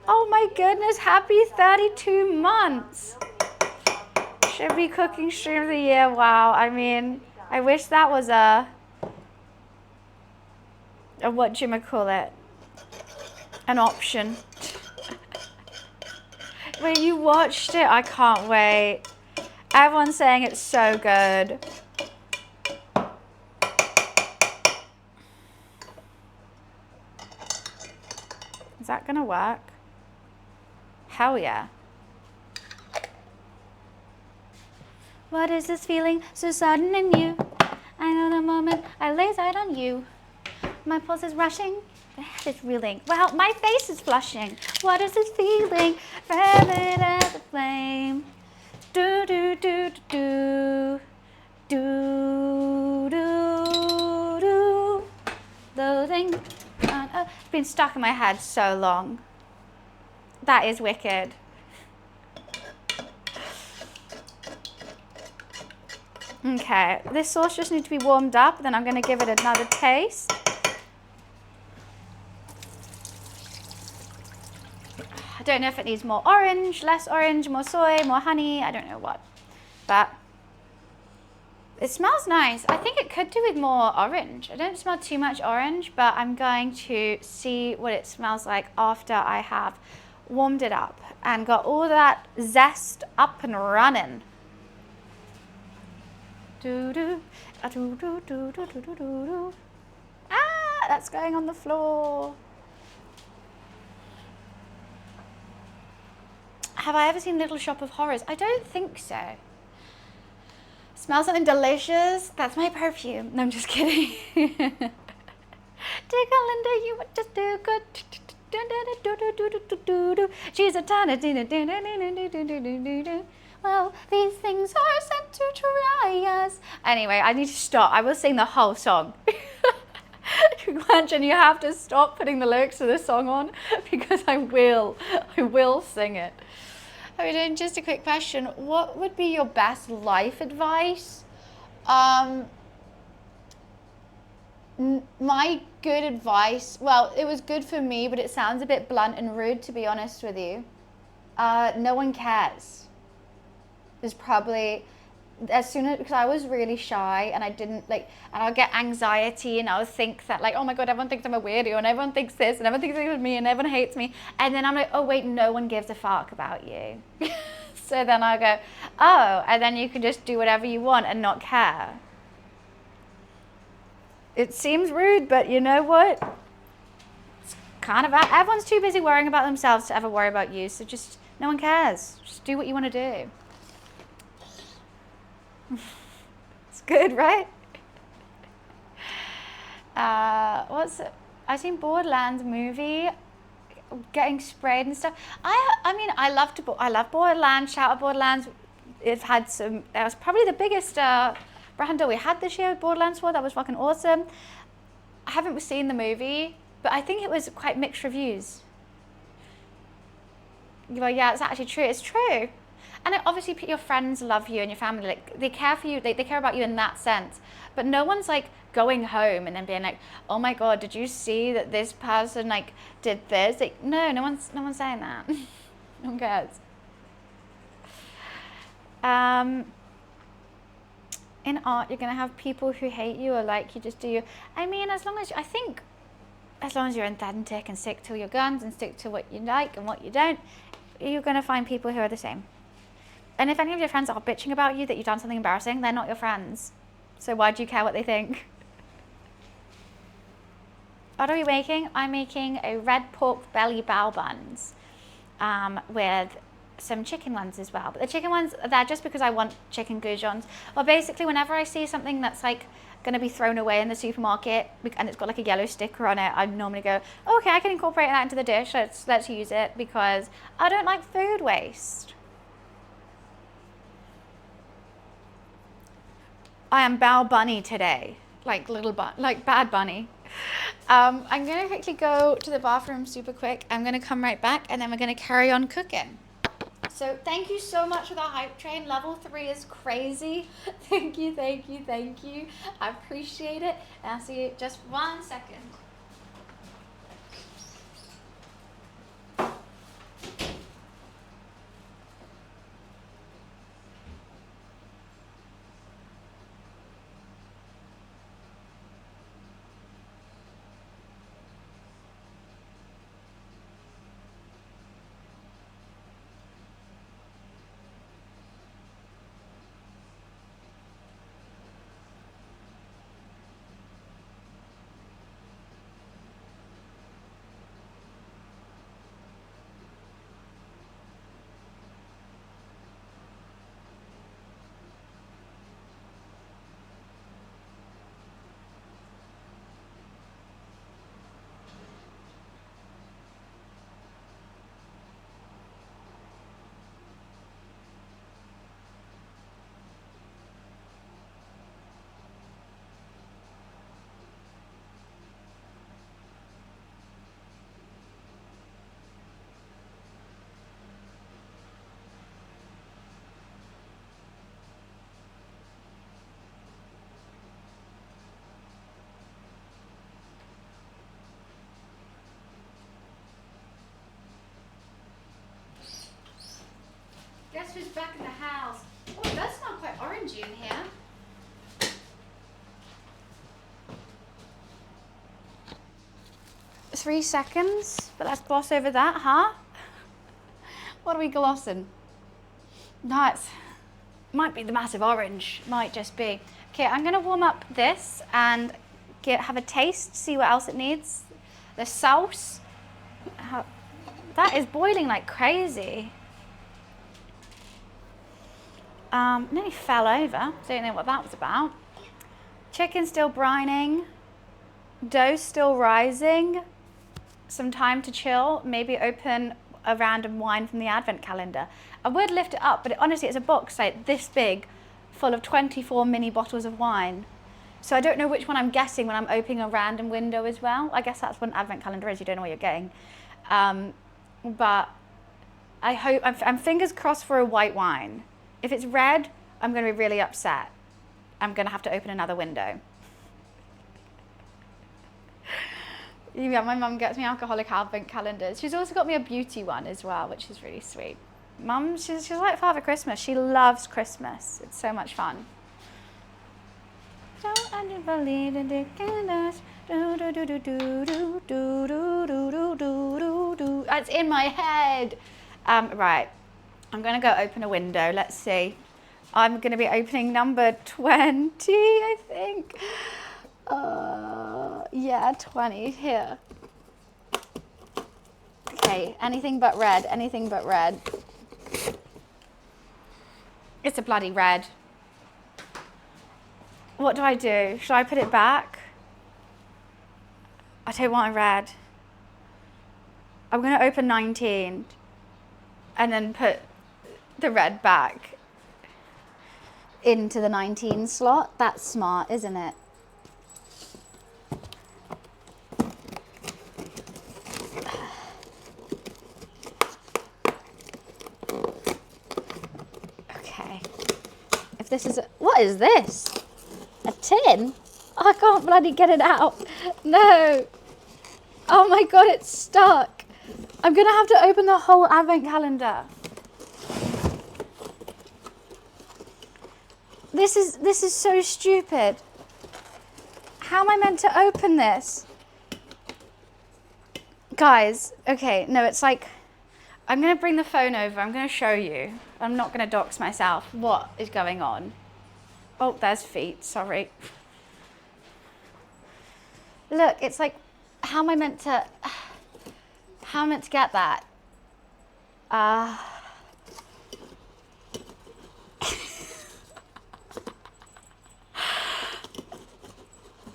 Oh my goodness, happy 32 months. Should be cooking stream of the year. Wow, I mean, I wish that was a whatchamacallit, an option. Wait, you watched it? I can't wait. Everyone's saying it's so good. Is that gonna work? Hell yeah. What is this feeling so sudden in you? I know the moment I lay sight on you. My pulse is rushing, the head is reeling. Well, my face is flushing. What is this feeling? Fervent as a flame. Do do do do do do do. Loathing. It's been stuck in my head so long. That is wicked. Okay, this sauce just needs to be warmed up, then I'm going to give it another taste. I don't know if it needs more orange, less orange, more soy, more honey, I don't know what. But it smells nice. I think it could do with more orange. I don't smell too much orange, but I'm going to see what it smells like after I have warmed it up and got all that zest up and running. Ah, that's going on the floor. Have I ever seen Little Shop of Horrors? I don't think so. Smell something delicious? That's my perfume. No, I'm just kidding. Dear Linda, you would just do good. She's a tiny. Well, these things are sent to try us. Anyway, I need to stop. I will sing the whole song. Imagine you have to stop putting the lyrics to this song on because I will sing it. I mean, just a quick question. What would be your best life advice? My good advice, well, it was good for me, but it sounds a bit blunt and rude, to be honest with you. No one cares. Is probably as soon as, because I was really shy and I didn't like, and I'll get anxiety and I'll think that like, oh my God, everyone thinks I'm a weirdo and everyone thinks this and everyone thinks it's me and everyone hates me. And then I'm like, oh wait, no one gives a fuck about you. So then I go, oh, and then you can just do whatever you want and not care. It seems rude, but you know what? It's kind of, everyone's too busy worrying about themselves to ever worry about you. So just, no one cares. Just do what you want to do. It's good, right? What's it? I've seen Borderlands movie, getting sprayed and stuff. I mean, I love Borderlands. Shout out Borderlands. It's had some, that was probably the biggest brand deal we had this year with Borderlands 4. That was fucking awesome. I haven't seen the movie, but I think it was quite mixed reviews. You're like, yeah, it's actually true. It's true. And obviously your friends love you and your family, like they care for you, they care about you in that sense. But no one's like going home and then being like, oh my God, did you see that this person like did this? Like, no one's saying that. No one cares. In art, you're gonna have people who hate you or like you, just do you. I mean, as long as you're authentic and stick to your guns and stick to what you like and what you don't, you're gonna find people who are the same. And if any of your friends are bitching about you that you've done something embarrassing, they're not your friends. So why do you care what they think? What are we making? I'm making a red pork belly bao buns with some chicken ones as well. But the chicken ones, they're just because I want chicken goujons. Well, basically, whenever I see something that's like going to be thrown away in the supermarket and it's got like a yellow sticker on it, I normally go, oh, okay, I can incorporate that into the dish. Let's use it because I don't like food waste. I am Bao Bunny today, like like Bad Bunny. I'm gonna quickly go to the bathroom super quick. I'm gonna come right back and then we're gonna carry on cooking. So thank you so much for the hype train. Level 3 is crazy. Thank you. I appreciate it. And I'll see you just 1 second. Guess who's back in the house? Oh, it does smell quite orangey in here. 3 seconds, but let's gloss over that, huh? What are we glossing? Nice. Might be the massive orange, might just be. Okay, I'm gonna warm up this and have a taste, see what else it needs. The sauce, that is boiling like crazy. Nearly fell over, don't know what that was about. Chicken still brining, dough still rising, some time to chill, maybe open a random wine from the advent calendar. I would lift it up, but honestly it's a box like this big, full of 24 mini bottles of wine. So I don't know which one I'm guessing when I'm opening a random window as well. I guess that's what an advent calendar is, you don't know what you're getting. But I hope, I'm fingers crossed for a white wine. If it's red, I'm going to be really upset. I'm going to have to open another window. Yeah, my mum gets me alcoholic advent calendars. She's also got me a beauty one as well, which is really sweet. Mum, she's like Father Christmas. She loves Christmas. It's so much fun. Don't believe in the candles. It's in my head. Right. I'm going to go open a window. Let's see. I'm going to be opening number 20, I think. Yeah, 20 here. Okay, anything but red, anything but red. It's a bloody red. What do I do? Should I put it back? I don't want a red. I'm going to open 19 and then put the red back. into the 19 slot. That's smart, isn't it? Okay. If this is what is this? A tin? Oh, I can't bloody get it out. No. Oh my God, it's stuck. I'm gonna have to open the whole advent calendar. This is so stupid. How am I meant to open this? Guys, okay, no, it's like, I'm gonna bring the phone over, I'm gonna show you. I'm not gonna dox myself. What is going on? Oh, there's feet, sorry. Look, it's like, how am I meant to get that?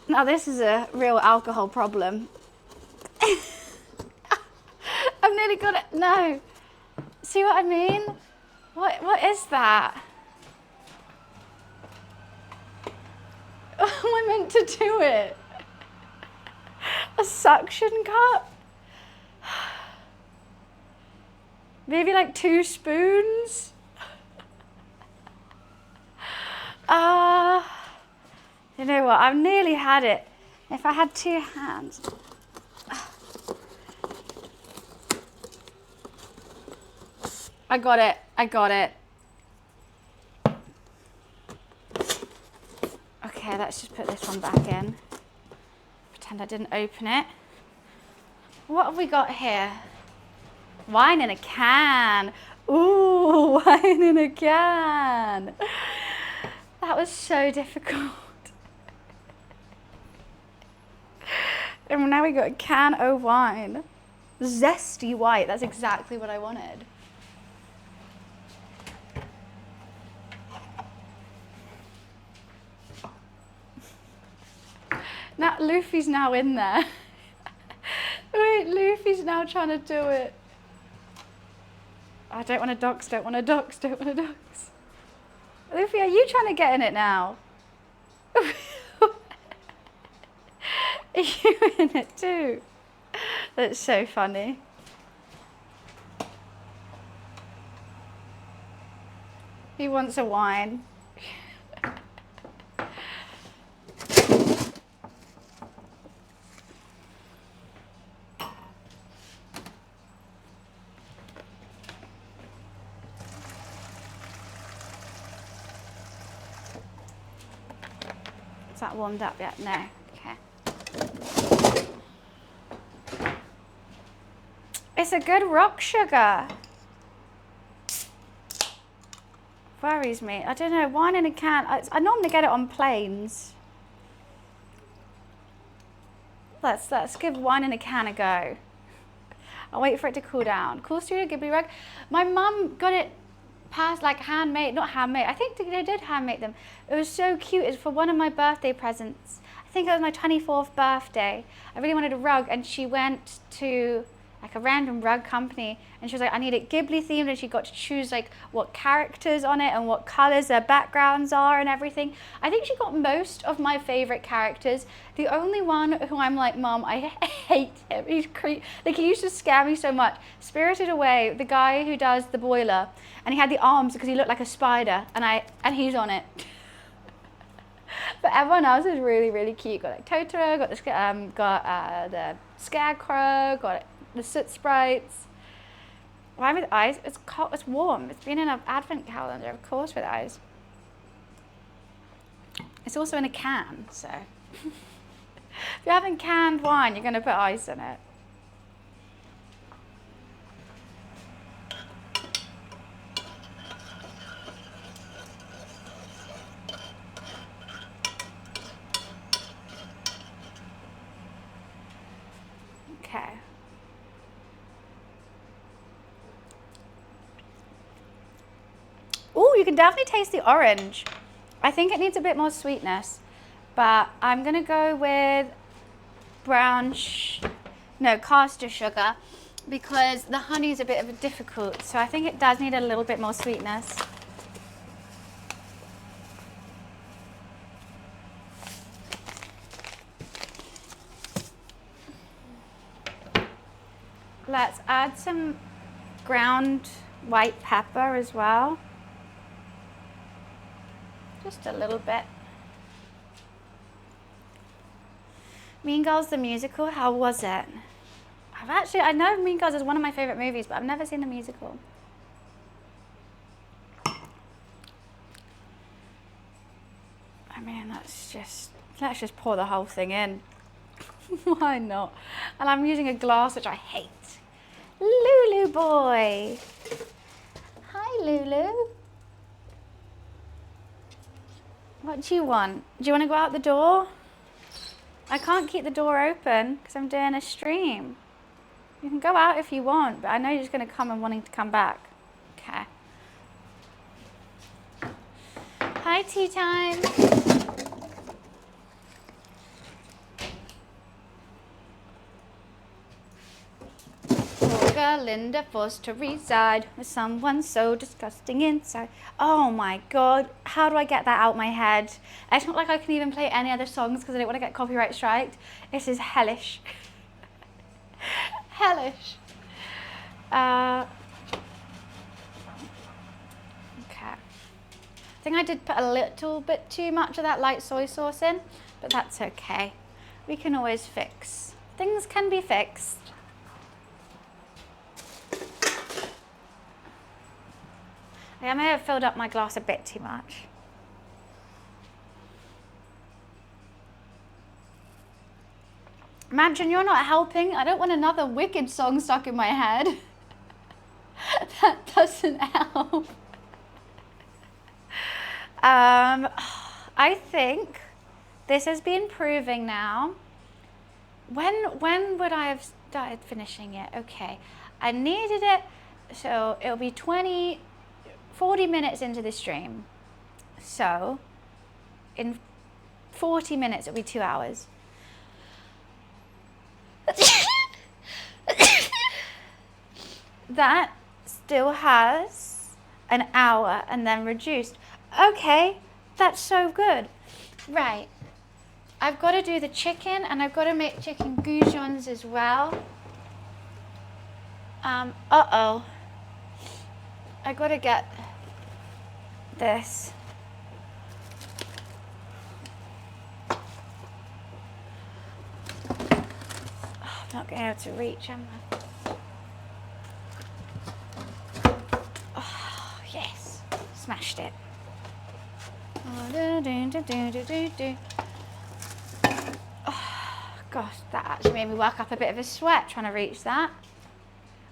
Now this is a real alcohol problem. I've nearly got it. No. See what I mean? What is that? How am I meant to do it? A suction cup? Maybe like 2 spoons? You know what? I've nearly had it. If I had 2 hands. I got it. I got it. Okay, let's just put this one back in. Pretend I didn't open it. What have we got here? Wine in a can. Ooh, wine in a can. That was so difficult. And now we got a can of wine. Zesty white, that's exactly what I wanted. Now, Luffy's now in there. Wait, Luffy's now trying to do it. I don't want to dox, don't want to dox, don't want to dox. Luffy, are you trying to get in it now? Are you in it too? That's so funny. He wants a wine. Is that warmed up yet? No. Okay. It's a good rock sugar. Worries me. I don't know. Wine in a can. I normally get it on planes. Let's give wine in a can a go. I'll wait for it to cool down. Cool Studio Ghibli rug. My mum got it past like handmade, not handmade. I think they did handmade them. It was so cute. It's for one of my birthday presents. I think it was my 24th birthday. I really wanted a rug, and she went to like a random rug company, and she was like, I need it Ghibli themed, and she got to choose like what characters on it and what colors their backgrounds are and everything. I think she got most of my favorite characters. The only one who I'm like, Mom, I hate him. He's like, he used to scare me so much. Spirited Away, the guy who does the boiler, and he had the arms because he looked like a spider, and he's on it. But everyone else is really, really cute. Got like Totoro, got the Scarecrow, got the Soot Sprites. Why with eyes? It's cold, it's warm. It's been in an advent calendar, of course, with eyes. It's also in a can, so. If you're having canned wine, you're going to put ice in it. Okay. Oh, you can definitely taste the orange. I think it needs a bit more sweetness, but I'm gonna go with caster sugar, because the honey is a bit of a difficult, so I think it does need a little bit more sweetness. Let's add some ground white pepper as well. Just a little bit. Mean Girls the musical, how was it? I know Mean Girls is one of my favorite movies, but I've never seen the musical. I mean, let's just pour the whole thing in. Why not? And I'm using a glass, which I hate. Lulu boy. Hi, Lulu. What do you want? Do you want to go out the door? I can't keep the door open because I'm doing a stream. You can go out if you want, but I know you're just going to come and wanting to come back. Okay. Hi, tea time. Poor Linda forced to reside with someone so disgusting inside. Oh my God, how do I get that out my head? It's not like I can even play any other songs because I don't want to get copyright striked. This is hellish. Hellish. Okay. I think I did put a little bit too much of that light soy sauce in, but that's okay. We can always fix. Things can be fixed. I may have filled up my glass a bit too much. Imagine you're not helping. I don't want another Wicked song stuck in my head. That doesn't help. I think this has been proving now. When would I have started finishing it? Okay, I needed it, so it'll be 40 minutes into the stream. So in 40 minutes, it'll be 2 hours. That still has an hour and then reduced. Okay, that's so good. Right, I've got to do the chicken and I've got to make chicken goujons as well. Uh-oh. I got to get this. I'm not going to be able to reach, am I? Oh, yes. Smashed it. Oh, gosh, that actually made me work up a bit of a sweat trying to reach that.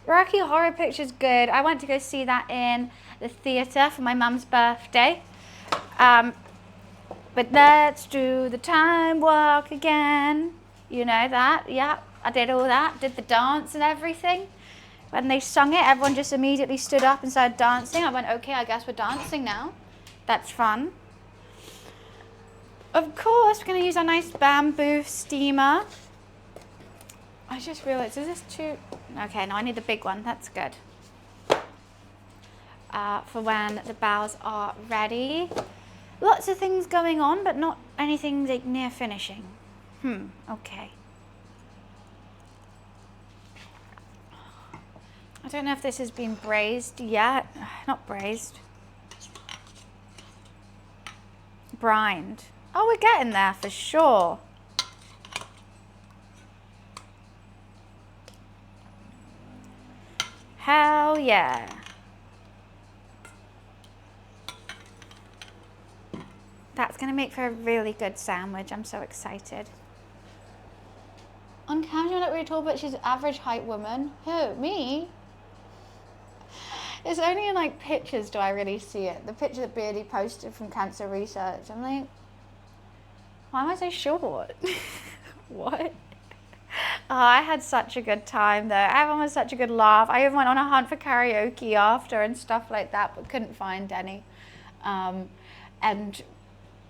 Rocky Horror Picture's good. I went to go see that in the theatre for my mum's birthday. But let's do the time walk again. You know that? Yeah, I did all that. Did the dance and everything. When they sung it, everyone just immediately stood up and started dancing. I went, okay, I guess we're dancing now. That's fun. Of course, we're going to use our nice bamboo steamer. I just realized, is this too... Okay, no, I need the big one. That's good. For when the bows are ready. Lots of things going on, but not anything like near finishing. Okay. I don't know if this has been braised yet. Not braised. Brined. Oh, we're getting there for sure. Hell yeah. That's going to make for a really good sandwich. I'm so excited. On camera, you look really tall, but she's an average height woman. Who? Me? It's only in like pictures do I really see it. The picture that Beardy posted from Cancer Research. I'm like, why am I so short? What? Oh, I had such a good time though. Everyone was such a good laugh. I even went on a hunt for karaoke after and stuff like that, but couldn't find any. And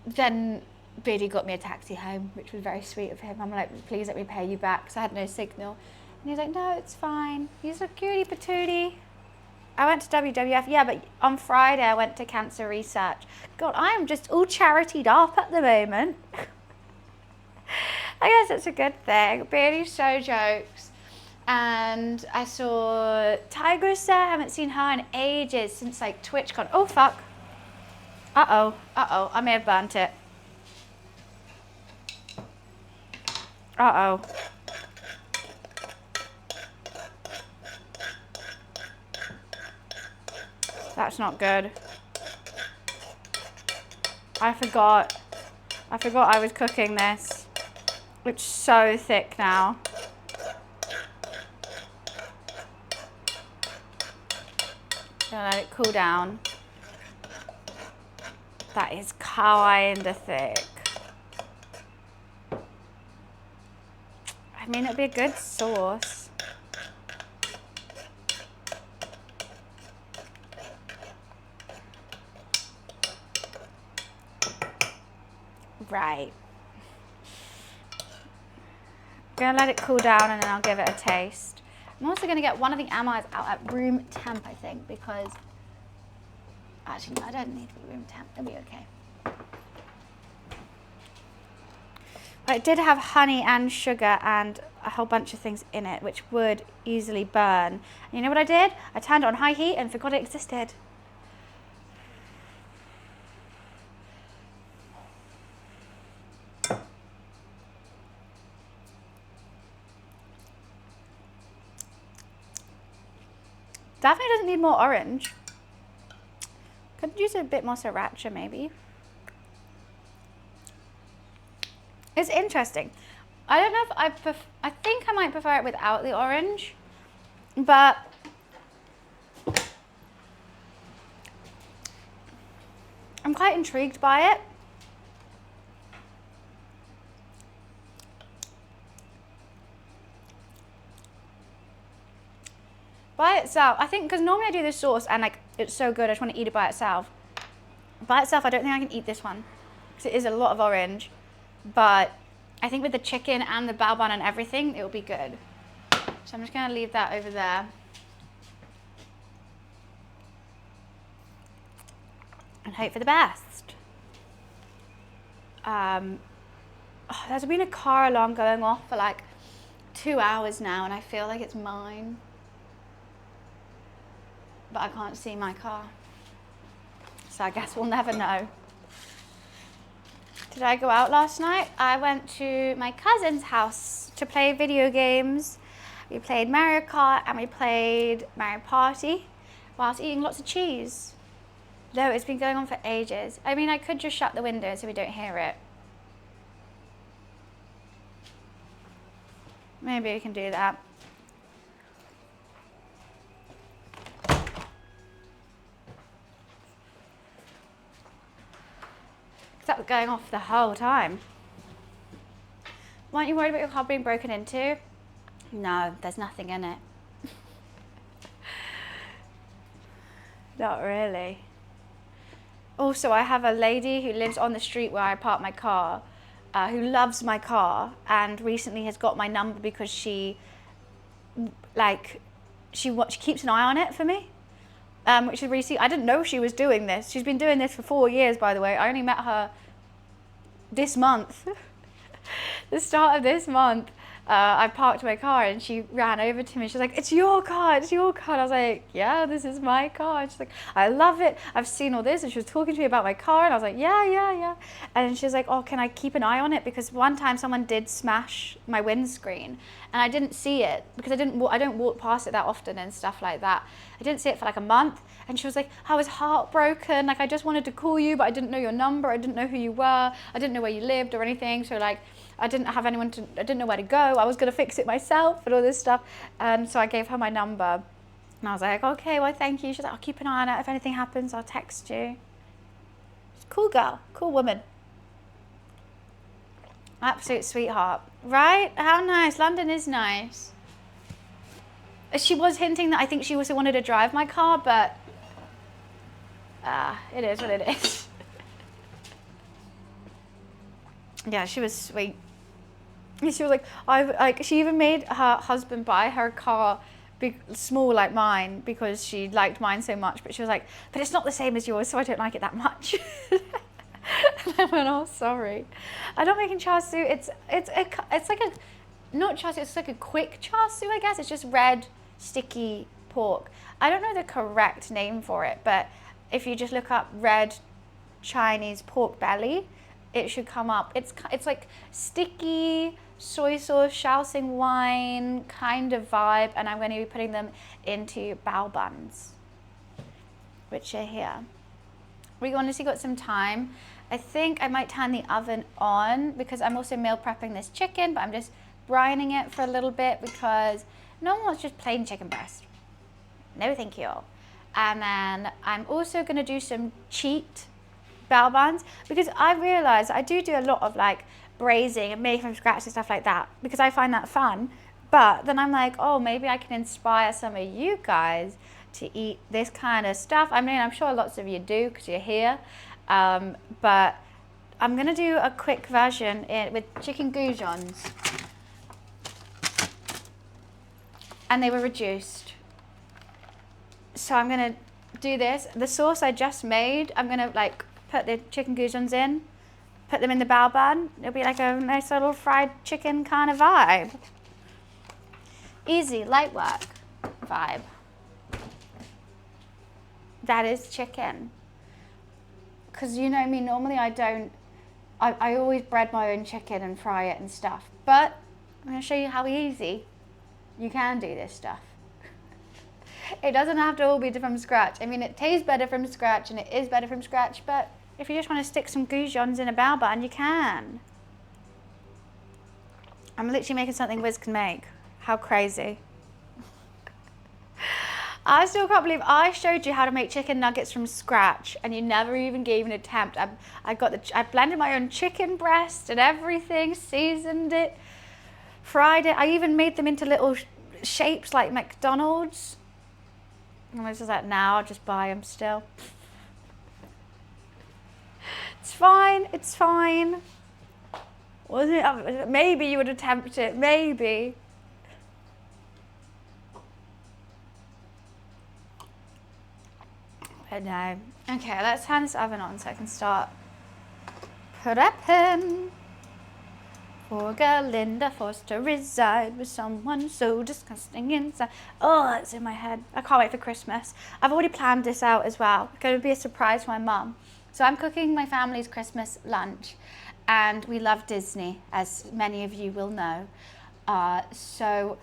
then Beardy got me a taxi home, which was very sweet of him. I'm like, please let me pay you back, because I had no signal. And he's like, no, it's fine. He's a cutie patootie. I went to WWF, yeah, but on Friday I went to Cancer Research. God, I am just all charitied up at the moment. I guess it's a good thing. Beardy show jokes. And I saw Tiger's there. I haven't seen her in ages since like TwitchCon. Oh fuck. Uh-oh. I may have burnt it. Uh-oh. That's not good. I forgot I was cooking this. It's so thick now. Gonna let it cool down. That is kinda thick. I mean, it'd be a good sauce. Right. Gonna let it cool down and then I'll give it a taste. I'm also gonna get one of the amas out at room temp, I think, because actually no, I don't need to be room temp. It'll be okay. But it did have honey and sugar and a whole bunch of things in it, which would easily burn. And you know what I did? I turned it on high heat and forgot it existed. Definitely doesn't need more orange. Could use a bit more sriracha maybe. It's interesting. I don't know if I think I might prefer it without the orange, but I'm quite intrigued by it. By itself, I think, because normally I do this sauce and like it's so good, I just want to eat it by itself. By itself, I don't think I can eat this one because it is a lot of orange. But I think with the chicken and the bao bun and everything, it will be good. So I'm just going to leave that over there. And hope for the best. There's been a car alarm going off for like 2 hours now and I feel like it's mine. But I can't see my car. So I guess we'll never know. Did I go out last night? I went to my cousin's house to play video games. We played Mario Kart and we played Mario Party whilst eating lots of cheese. No, it's been going on for ages. I mean, I could just shut the window so we don't hear it. Maybe we can do that. That was going off the whole time. Weren't you worried about your car being broken into? No, there's nothing in it. Not really. Also, I have a lady who lives on the street where I park my car, who loves my car and recently has got my number because she keeps an eye on it for me. Which is really sweet. I didn't know she was doing this. She's been doing this for 4 years, by the way. I only met her this month. The start of this month. I parked my car and she ran over to me. She's like, it's your car, it's your car. And I was like, yeah, this is my car. And she's like, I love it. I've seen all this. And she was talking to me about my car. And I was like, yeah. And she's like, oh, can I keep an eye on it? Because one time someone did smash my windscreen and I didn't see it because I don't walk past it that often and stuff like that. I didn't see it for like a month. And she was like, I was heartbroken. Like, I just wanted to call you, but I didn't know your number. I didn't know who you were. I didn't know where you lived or anything. So like, I didn't know where to go. I was going to fix it myself and all this stuff. And so I gave her my number. And I was like, okay, well, thank you. She's like, I'll keep an eye on it. If anything happens, I'll text you. She's a cool girl, cool woman. Absolute sweetheart. Right? How nice. London is nice. She was hinting that I think she also wanted to drive my car, but it is what it is. Yeah, she was sweet. She was like, she even made her husband buy her car small like mine because she liked mine so much. But she was like, but it's not the same as yours, so I don't like it that much. And I went, oh, sorry. I don't make in char siu. It's like not char siu, it's like a quick char siu, I guess. It's just red, sticky pork. I don't know the correct name for it, but if you just look up red Chinese pork belly, it should come up. It's like sticky soy sauce, Shaoxing wine kind of vibe, and I'm going to be putting them into bao buns, which are here. We honestly got some time. I think I might turn the oven on because I'm also meal prepping this chicken, but I'm just brining it for a little bit because no one wants just plain chicken breast. No, thank you. And then I'm also going to do some cheat bao buns because I realize I do a lot of like braising and making from scratch and stuff like that because I find that fun. But then I'm like, oh, maybe I can inspire some of you guys to eat this kind of stuff. I mean, I'm sure lots of you do because you're here. But I'm going to do a quick version with chicken goujons. And they were reduced. So I'm going to do this. The sauce I just made, I'm going to like put the chicken goujons in, put them in the bao bun. It'll be like a nice little fried chicken kind of vibe. Easy, light work vibe. That is chicken. Because you know me, normally I always bread my own chicken and fry it and stuff. But I'm going to show you how easy you can do this stuff. It doesn't have to all be from scratch. I mean, it tastes better from scratch and it is better from scratch, but if you just want to stick some goujons in a bao bun, you can. I'm literally making something Wiz can make. How crazy. I still can't believe I showed you how to make chicken nuggets from scratch and you never even gave an attempt. I blended my own chicken breast and everything, seasoned it, fried it. I even made them into little shapes like McDonald's. And I was just like, now I'll just buy them still. It's fine, it's fine. Wasn't it? Maybe you would attempt it, maybe. But no. Okay, let's turn this oven on so I can start prepping. Poor girl Linda forced to reside with someone so disgusting inside. Oh, it's in my head. I can't wait for Christmas. I've already planned this out as well. It's going to be a surprise for my mum. So I'm cooking my family's Christmas lunch and we love Disney, as many of you will know. So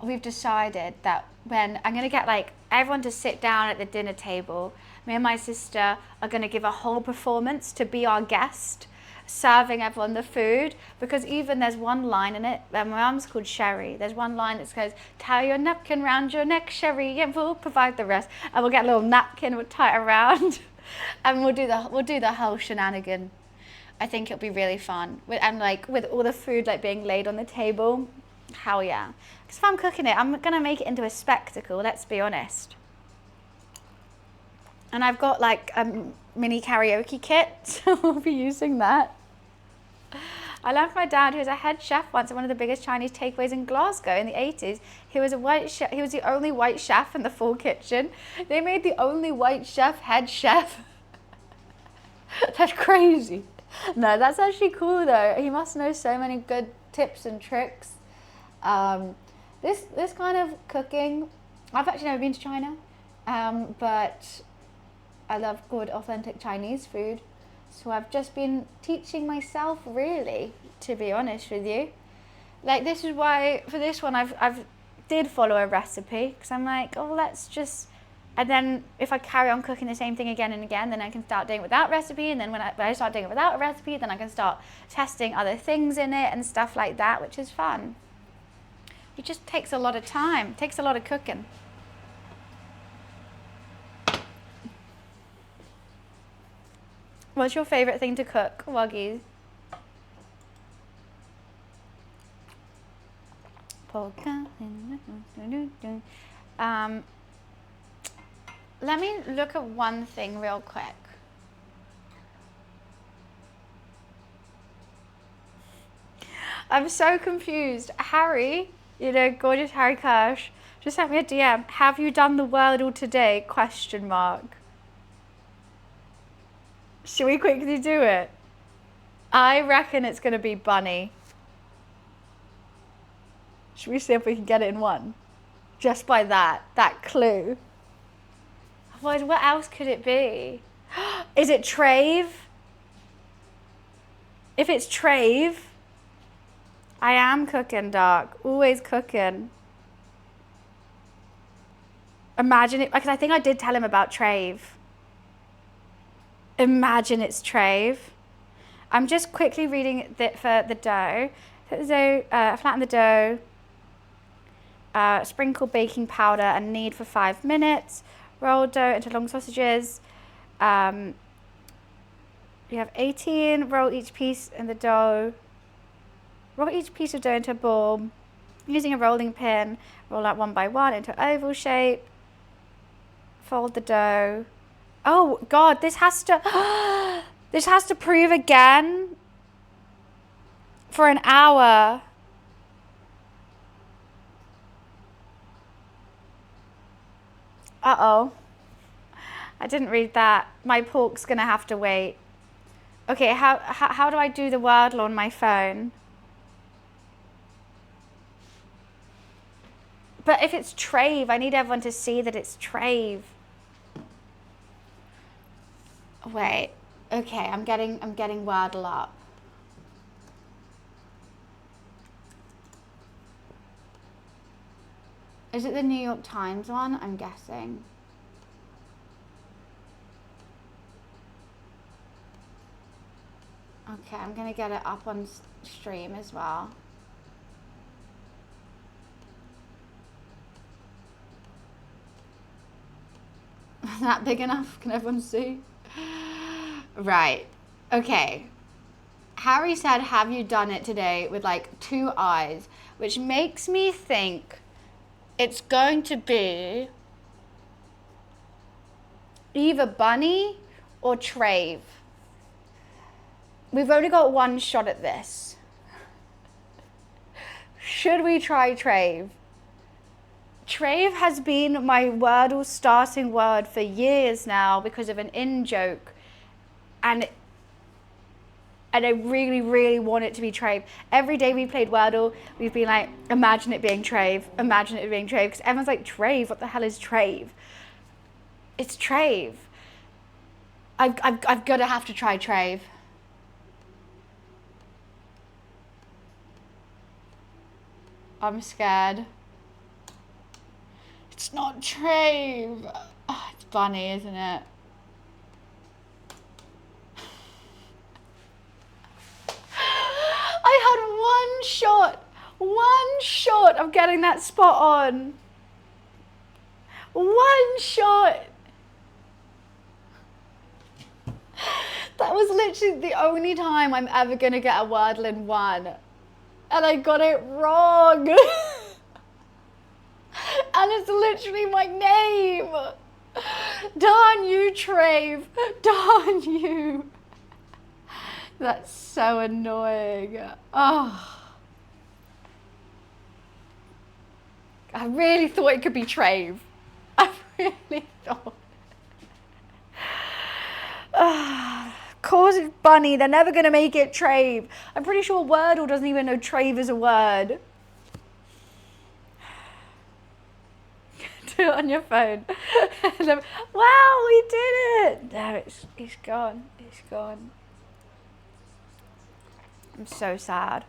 we've decided that when I'm going to get like everyone to sit down at the dinner table, me and my sister are going to give a whole performance to be our guest, serving everyone the food, because even there's one line in it, my mum's called Sherry, there's one line that says, tie your napkin round your neck, Sherry, and we'll provide the rest. And we'll get a little napkin, we'll tie it around, and we'll do the whole shenanigan. I think it'll be really fun. And like with all the food like being laid on the table, hell yeah. Because if I'm cooking it, I'm gonna make it into a spectacle, let's be honest. And I've got like a mini karaoke kit, so we'll be using that. I learned from my dad, who was a head chef once at one of the biggest Chinese takeaways in Glasgow in the 80s. He was a white chef. He was the only white chef in the full kitchen. They made the only white chef head chef. That's crazy. No, that's actually cool though. He must know so many good tips and tricks. This kind of cooking, I've actually never been to China, but I love good authentic Chinese food. So I've just been teaching myself, really, to be honest with you. Like, this is why for this one I've did follow a recipe, because I'm like, oh, let's just, and then if I carry on cooking the same thing again and again, then I can start doing it without recipe, and then when I start doing it without a recipe, then I can start testing other things in it and stuff like that, which is fun. It just takes a lot of time, it takes a lot of cooking. What's your favourite thing to cook, Wuggies? Let me look at one thing real quick. I'm so confused. Harry, you know, gorgeous Harry Kirsch, just sent me a DM. Have you done the Wordle today? Question mark. Should we quickly do it? I reckon it's going to be bunny. Should we see if we can get it in one? Just by that clue. What else could it be? Is it Trave? If it's Trave, I am cooking, Doc. Always cooking. Imagine it, because I think I did tell him about Trave. Imagine it's Trave. I'm just quickly reading it for the dough. Flatten the dough. Sprinkle baking powder and knead for 5 minutes. Roll dough into long sausages. You have 18. Roll each piece in the dough. Roll each piece of dough into a ball. Using a rolling pin, roll out one by one into oval shape. Fold the dough. Oh God, this has to prove again for an hour. Uh-oh. I didn't read that. My pork's gonna have to wait. Okay, how do I do the Wordle on my phone? But if it's Trave, I need everyone to see that it's Trave. Wait. Okay, I'm getting Wordle up. Is it the New York Times one? I'm guessing. Okay, I'm gonna get it up on stream as well. Is that big enough? Can everyone see? Right. Okay. Harry said, have you done it today with like 2 eyes, which makes me think it's going to be either Bunny or Trave. We've only got 1 shot at this. Should we try Trave? Trave has been my Wordle starting word for years now because of an in-joke. And I really, really want it to be Trave. Every day we played Wordle, we've been like, imagine it being Trave, imagine it being Trave. Because everyone's like, Trave, what the hell is Trave? It's Trave. I've got to have to try Trave. I'm scared. It's not Trave. Oh, it's Bunny, isn't it? I had one shot of getting that spot on. 1 shot. That was literally the only time I'm ever going to get a Wordle in 1. And I got it wrong. And it's literally my name. Darn you, Trave. Darn you. That's so annoying. Oh. I really thought it could be Trave. I really thought. Of course it's Bunny. They're never going to make it Trave. I'm pretty sure Wordle doesn't even know Trave is a word. Do it on your phone. Wow, we did it. No, it's gone. It's gone. I'm so sad.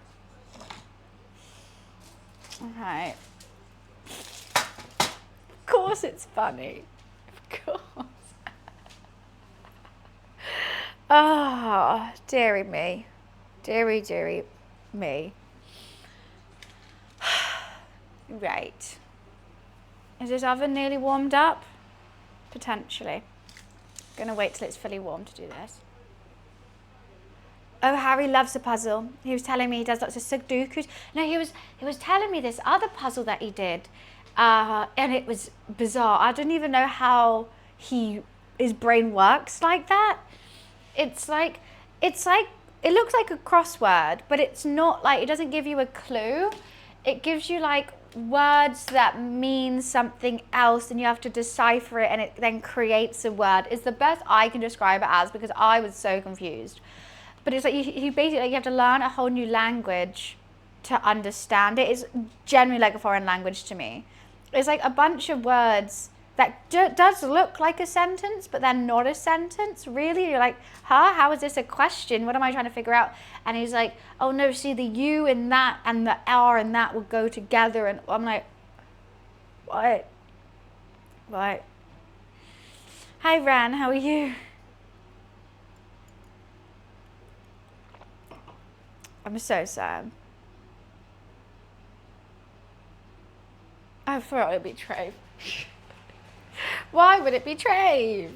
Okay. Of course it's funny. Of course. Ah, dearie me. Dearie me. Right. Is this oven nearly warmed up? Potentially. Gonna wait till it's fully warm to do this. Oh, Harry loves a puzzle. He was telling me he does lots of Sudokus. No, he was telling me this other puzzle that he did, and it was bizarre. I don't even know how his brain works like that. It looks like a crossword, but it's not like, it doesn't give you a clue. It gives you like words that mean something else and you have to decipher it, and it then creates a word. It's the best I can describe it as, because I was so confused. But it's like you basically, you have to learn a whole new language to understand it. It's generally like a foreign language to me. It's like a bunch of words that does look like a sentence, but they're not a sentence, really. You're like, huh? How is this a question? What am I trying to figure out? And he's like, oh no, see, the U in that and the R in that will go together. And I'm like, what? What? Hi, Ran, how are you? I'm so sad. I thought it would be Trave. Why would it be Trave?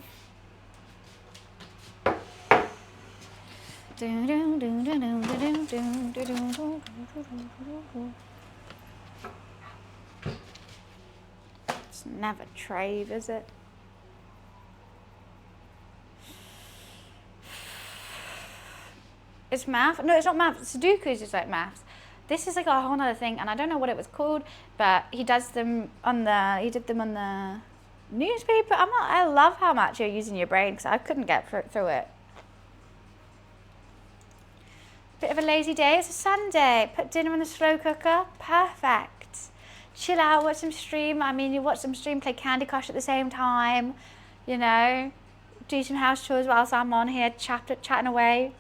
It's never Trave, is it? It's math? No, it's not math. Sudoku's is like maths. This is like a whole other thing, and I don't know what it was called, but he did them on the newspaper. I love how much you're using your brain, because I couldn't get through it. Bit of a lazy day. It's a Sunday. Put dinner in the slow cooker. Perfect. Chill out, watch some stream. I mean, you watch some stream, play Candy Crush at the same time. You know, do some house chores whilst I'm on here chatting away.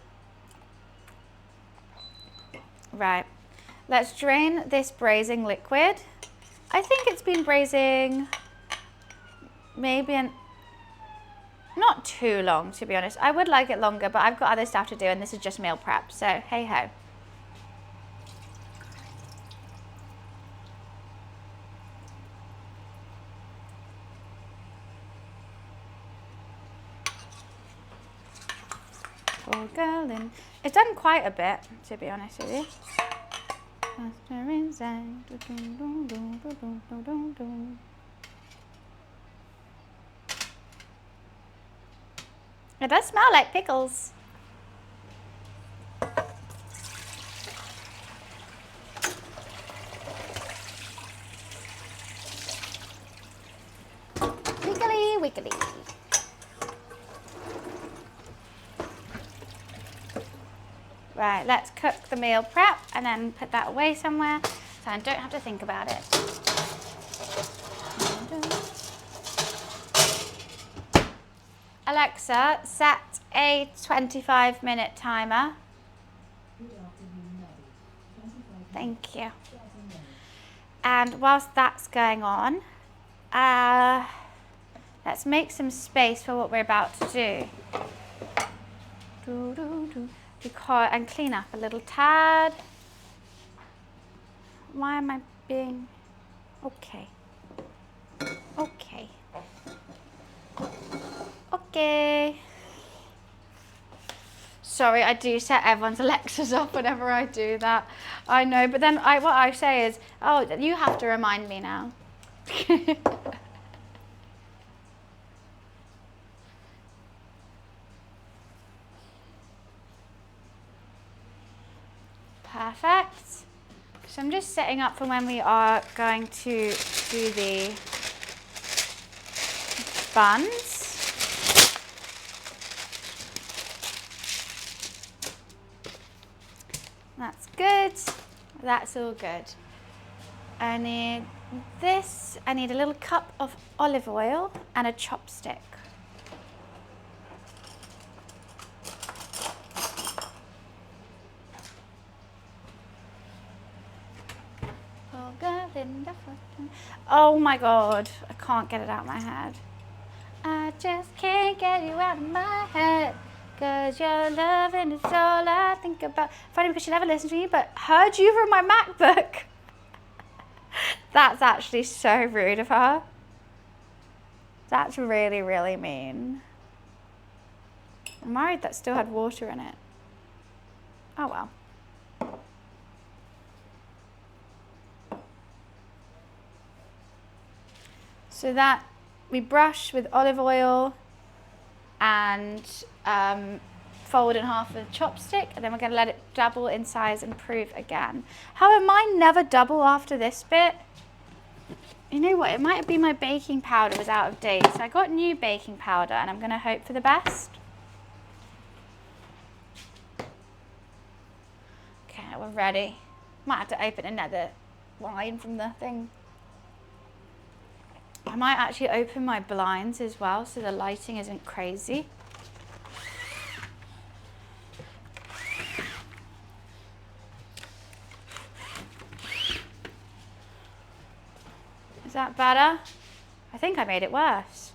Right. Let's drain this braising liquid. I think it's been braising maybe not too long, to be honest. I would like it longer, but I've got other stuff to do, and this is just meal prep, so hey ho. Poor girl, and it's done quite a bit, to be honest with you. It does smell like pickles. Wiggly, wiggly. Right, let's cook the meal prep and then put that away somewhere so I don't have to think about it. Alexa, set a 25-minute timer. Thank you. And whilst that's going on, let's make some space for what we're about to do. And clean up a little tad. Why am I being okay? Okay. Sorry, I do set everyone's Alexas off whenever I do that. I know, but then what I say is, oh, you have to remind me now. Perfect. So I'm just setting up for when we are going to do the buns. That's good. That's all good. I need this. I need a little cup of olive oil and a chopstick. Oh my God, I can't get it out of my head. I just can't get you out of my head. Cause your loving is all I think about. Funny because she never listened to me, but heard you from my MacBook. That's actually so rude of her. That's really, really mean. I'm worried that still had water in it. Oh well. So that we brush with olive oil and fold in half with a chopstick, and then we're going to let it double in size and prove again. However, mine never double after this bit. You know what, it might be my baking powder was out of date, so I got new baking powder and I'm going to hope for the best. Okay, we're ready. Might have to open another wine from the thing. I might actually open my blinds as well so the lighting isn't crazy. Is that better? I think I made it worse.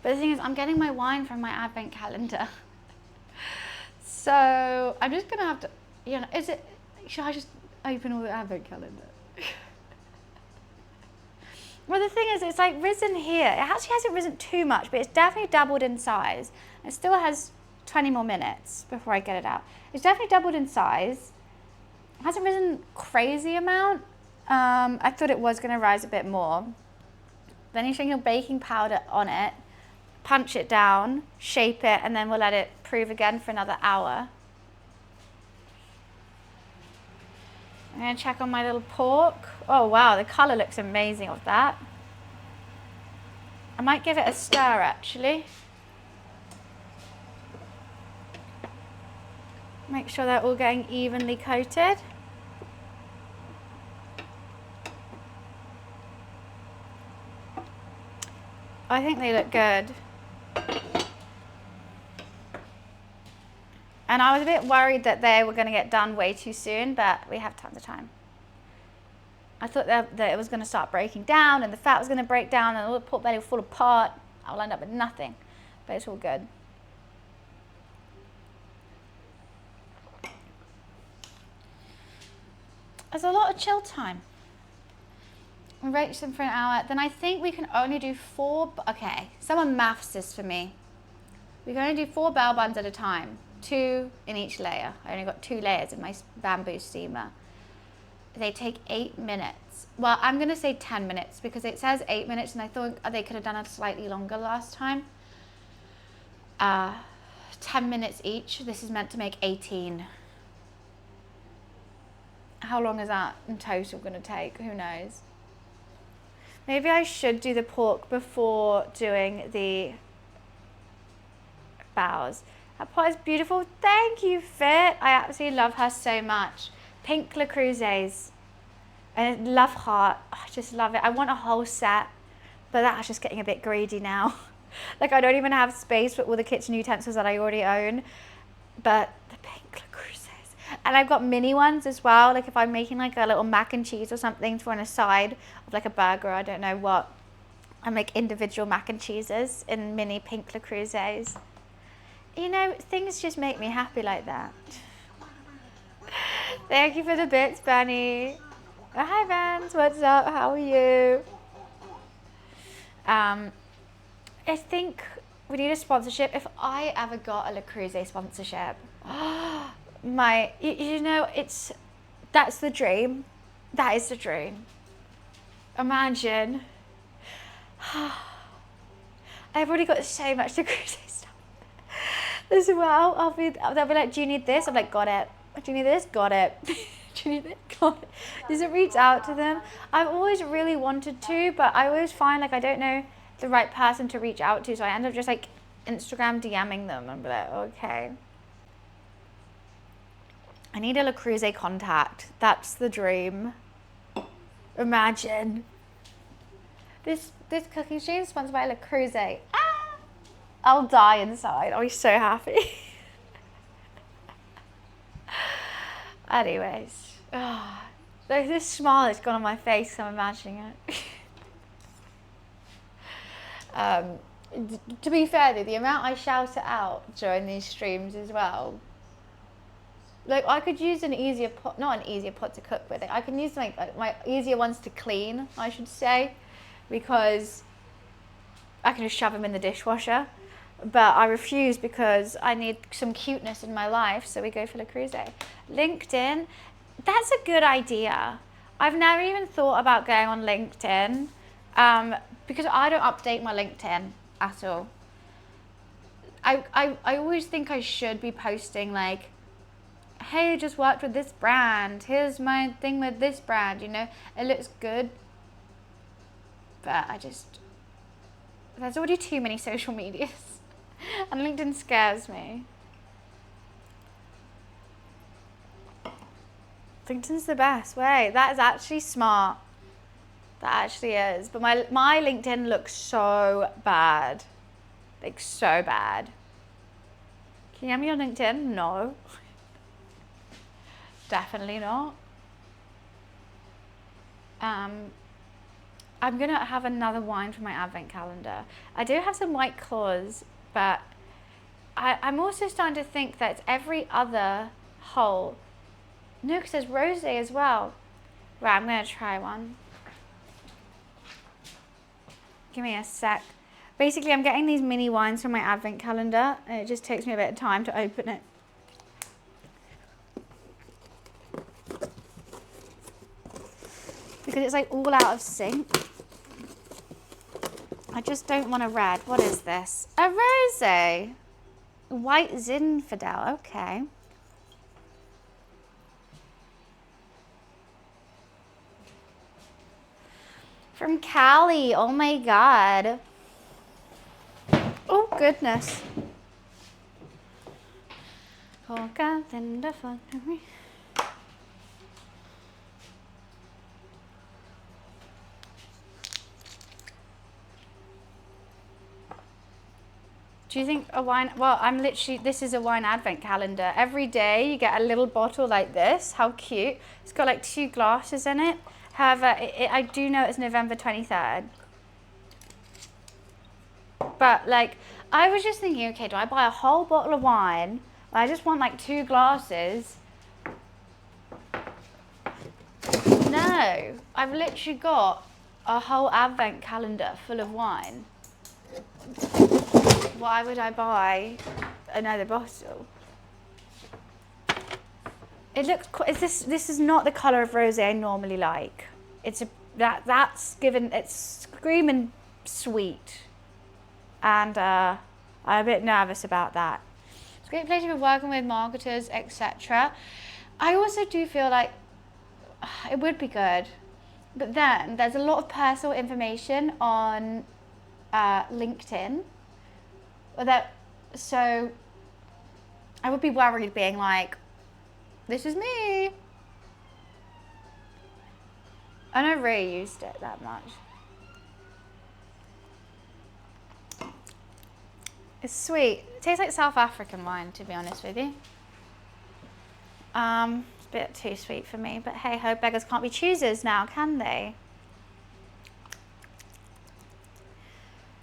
But the thing is, I'm getting my wine from my advent calendar. So I'm just gonna have to, you know, should I just open all the advent calendar? Well, the thing is, it's like risen here. It actually hasn't risen too much, but it's definitely doubled in size. It still has 20 more minutes before I get it out. It's definitely doubled in size. It hasn't risen crazy amount. I thought it was gonna rise a bit more. Then you shake your baking powder on it, punch it down, shape it, and then we'll let it prove again for another hour. I'm gonna check on my little pork. Oh wow, the color looks amazing of that. I might give it a stir actually. Make sure they're all getting evenly coated. I think they look good. And I was a bit worried that they were going to get done way too soon, but we have tons of time. I thought that it was going to start breaking down and the fat was going to break down and all the pork belly will fall apart. I'll end up with nothing, but it's all good. There's a lot of chill time. We roast them for an hour. Then I think we can only do 4, okay, someone maths this for me. We can only do 4 bell buns at a time. 2 in each layer. I only got 2 layers in my bamboo steamer. They take 8 minutes. Well, I'm gonna say 10 minutes because it says 8 minutes and I thought they could have done it slightly longer last time. 10 minutes each. This is meant to make 18. How long is that in total gonna take? Who knows? Maybe I should do the pork before doing the bows. That pot is beautiful. Thank you, Fit. I absolutely love her so much. Pink Le Creuset. I love heart. I just love it. I want a whole set, but that's just getting a bit greedy now. Like I don't even have space for all the kitchen utensils that I already own. But the pink Le Creuset. And I've got mini ones as well. Like if I'm making like a little mac and cheese or something for on a side of like a burger, I don't know what. I make individual mac and cheeses in mini pink Le Creusets. You know, things just make me happy like that. Thank you for the bits, Bunny. Oh, hi, Vans. What's up? How are you? I think we need a sponsorship. If I ever got a Le Creuset sponsorship, you know, that's the dream. That is the dream. Imagine. I've already got so much Le Creuset stuff as well. They'll be like, do you need this? I'm like, got it. Do you need this? Got it. Do you need it? Got it. Does it reach out to them? I've always really wanted to, but I always find like I don't know the right person to reach out to, so I end up just like Instagram DMing them and be like, okay. I need a Le Creuset contact. That's the dream. Imagine. This cooking stream is sponsored by Le Creuset. Ah! I'll die inside. I'll be so happy. Anyways. This smile has gone on my face, so I'm imagining it. To be fair though, the amount I shout it out during these streams as well. Like I could use an easier pot, not an easier pot to cook with. I can use like my easier ones to clean, I should say, because I can just shove them in the dishwasher. But I refuse because I need some cuteness in my life, so we go for Le Creuset. LinkedIn, that's a good idea. I've never even thought about going on LinkedIn because I don't update my LinkedIn at all. I always think I should be posting like, hey, I just worked with this brand. Here's my thing with this brand, you know. It looks good. But there's already too many social medias. And LinkedIn scares me. LinkedIn's the best way. That is actually smart. That actually is. But my LinkedIn looks so bad. Like, so bad. Can you have me on LinkedIn? No. Definitely not. I'm going to have another wine for my advent calendar. I do have some White Claws, but I'm also starting to think that it's every other hole. No, because there's rosé as well. Right, I'm going to try one. Give me a sec. Basically, I'm getting these mini wines from my advent calendar, and it just takes me a bit of time to open it. Because it's like all out of sync. I just don't want a red. What is this? A rosé. White Zinfandel. Okay. From Cali. Oh my god. Oh goodness. Oh god, then the fuck me. Do you think a wine, well, this is a wine advent calendar. Every day you get a little bottle like this. How cute. It's got like 2 glasses in it. However, I do know it's November 23rd. But like, I was just thinking, okay, do I buy a whole bottle of wine? I just want like 2 glasses. No, I've literally got a whole advent calendar full of wine. Why would I buy another bottle? It looks. This is not the color of rosé I normally like. It's that's given. It's screaming sweet, and I'm a bit nervous about that. It's a great pleasure for working with marketers, etc. I also do feel like it would be good, but then there's a lot of personal information on LinkedIn. So I would be worried being like, this is me. I never really used it that much. It's sweet. It tastes like South African wine, to be honest with you. It's a bit too sweet for me, but hey ho, beggars can't be choosers now, can they?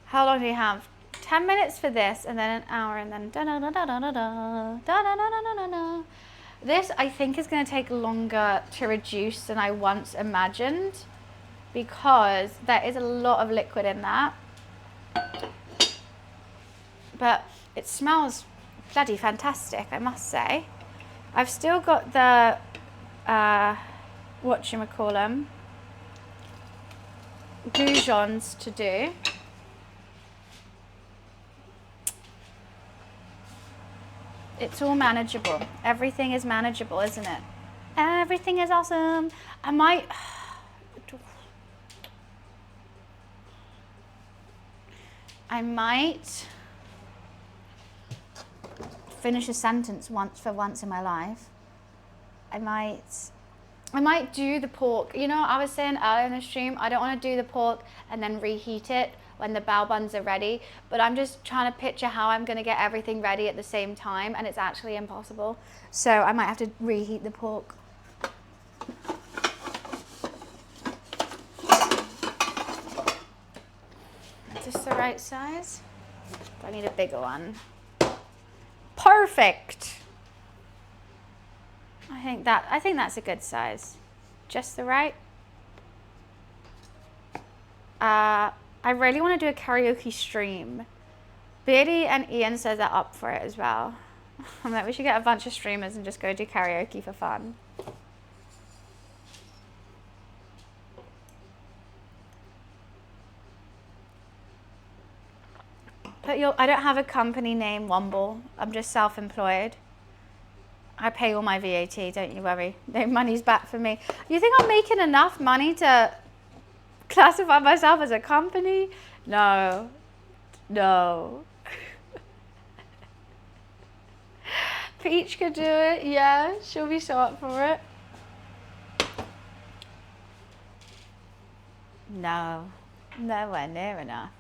How long do you have? 10 minutes for this, and then an hour, and then da da da da da da da da da da da da. This, I think, is going to take longer to reduce than I once imagined, because there is a lot of liquid in that. But it smells bloody fantastic, I must say. I've still got the whatchamacallem, goujons to do. It's all manageable. Everything is manageable, isn't it? Everything is awesome. I might finish a sentence for once in my life. I might do the pork. You know, I was saying earlier in the stream, I don't want to do the pork and then reheat it when the bao buns are ready, but I'm just trying to picture how I'm going to get everything ready at the same time, and it's actually impossible. So I might have to reheat the pork. Is this the right size? Do I need a bigger one? Perfect. I think that's a good size. Just the right. I really want to do a karaoke stream. Beardy and Ian says they're up for it as well. I'm like, we should get a bunch of streamers and just go do karaoke for fun. But I don't have a company name, Womble. I'm just self-employed. I pay all my VAT, don't you worry. No money's back for me. You think I'm making enough money to classify myself as a company? No. Peach could do it, yeah. She'll be so up for it. No, nowhere near enough.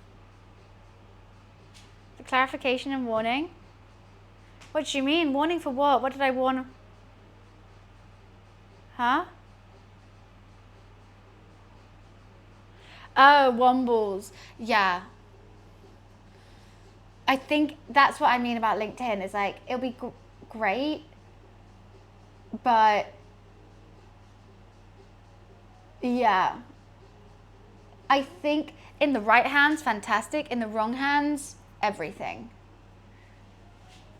The clarification and warning? What do you mean? Warning for what? What did I warn? Huh? Oh, wombles. Yeah. I think that's what I mean about LinkedIn. Is like, it'll be great, but yeah. I think in the right hands, fantastic. In the wrong hands, everything.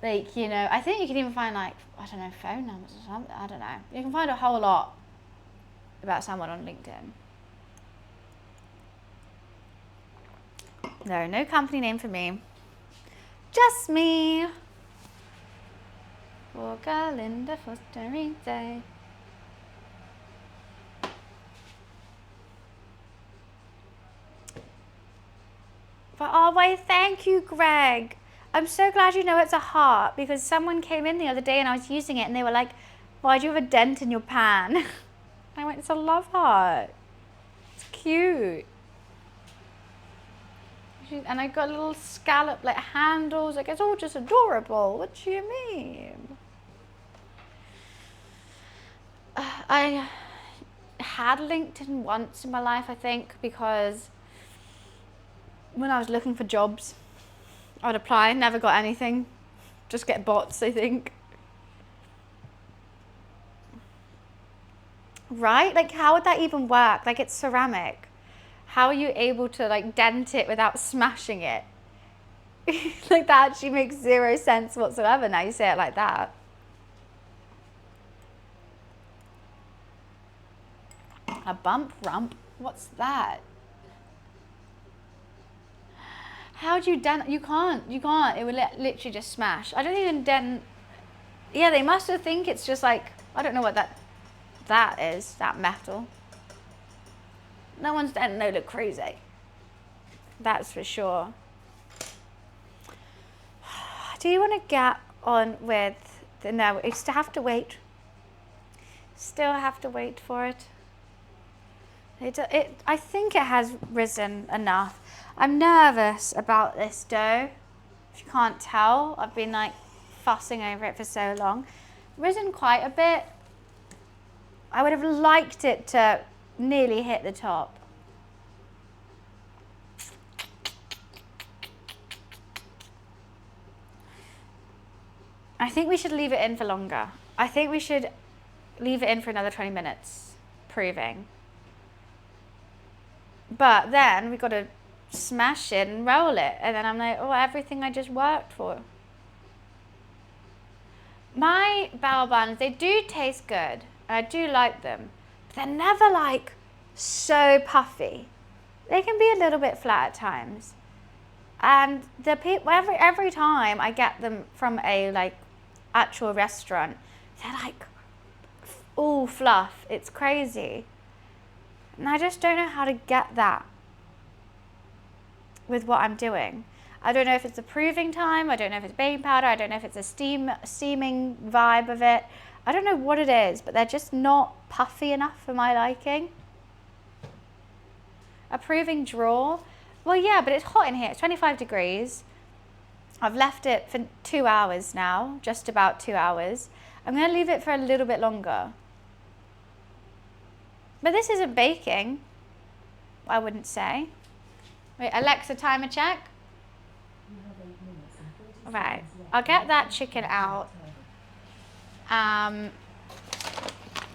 Like, you know, I think you can even find like, I don't know, phone numbers or something. I don't know. You can find a whole lot about someone on LinkedIn. No company name for me. Just me. For Galinda Fostering Day. But oh, wait, thank you, Greg. I'm so glad you know it's a heart, because someone came in the other day and I was using it and they were like, why do you have a dent in your pan? I went, it's a love heart. It's cute. And I got little scallop like handles. Like, it's all just adorable. What do you mean? I had LinkedIn once in my life, I think, because when I was looking for jobs, I'd apply, never got anything. Just get bots, I think. Right? Like, how would that even work? Like, it's ceramic. How are you able to like dent it without smashing it? Like, that actually makes zero sense whatsoever now you say it like that. A bump rump? What's that? How do you dent? You can't. It would literally just smash. I don't even dent. Yeah, they must have think it's just like, I don't know what that is, that metal. No one's denting no look crazy. That's for sure. Do you want to get on with the, no, you still have to wait. Still have to wait for it. I think it has risen enough. I'm nervous about this dough. If you can't tell, I've been like fussing over it for so long. Risen quite a bit. I would have liked it to nearly hit the top. I think we should leave it in for longer. I think we should leave it in for another 20 minutes, proving. But then we got to smash it and roll it. And then I'm like, oh, everything I just worked for. My bao buns, they do taste good. I do like them. But they're never like so puffy. They can be a little bit flat at times. And the people, every time I get them from a like actual restaurant, they're like all fluff. It's crazy. And I just don't know how to get that with what I'm doing. I don't know if it's the proving time. I don't know if it's baking powder. I don't know if it's a steaming vibe of it. I don't know what it is, but they're just not puffy enough for my liking. A proving draw. Well, yeah, but it's hot in here. It's 25 degrees. I've left it for 2 hours now, just about 2 hours. I'm going to leave it for a little bit longer. But this isn't baking, I wouldn't say. Wait, Alexa, timer check. Right, I'll get that chicken out.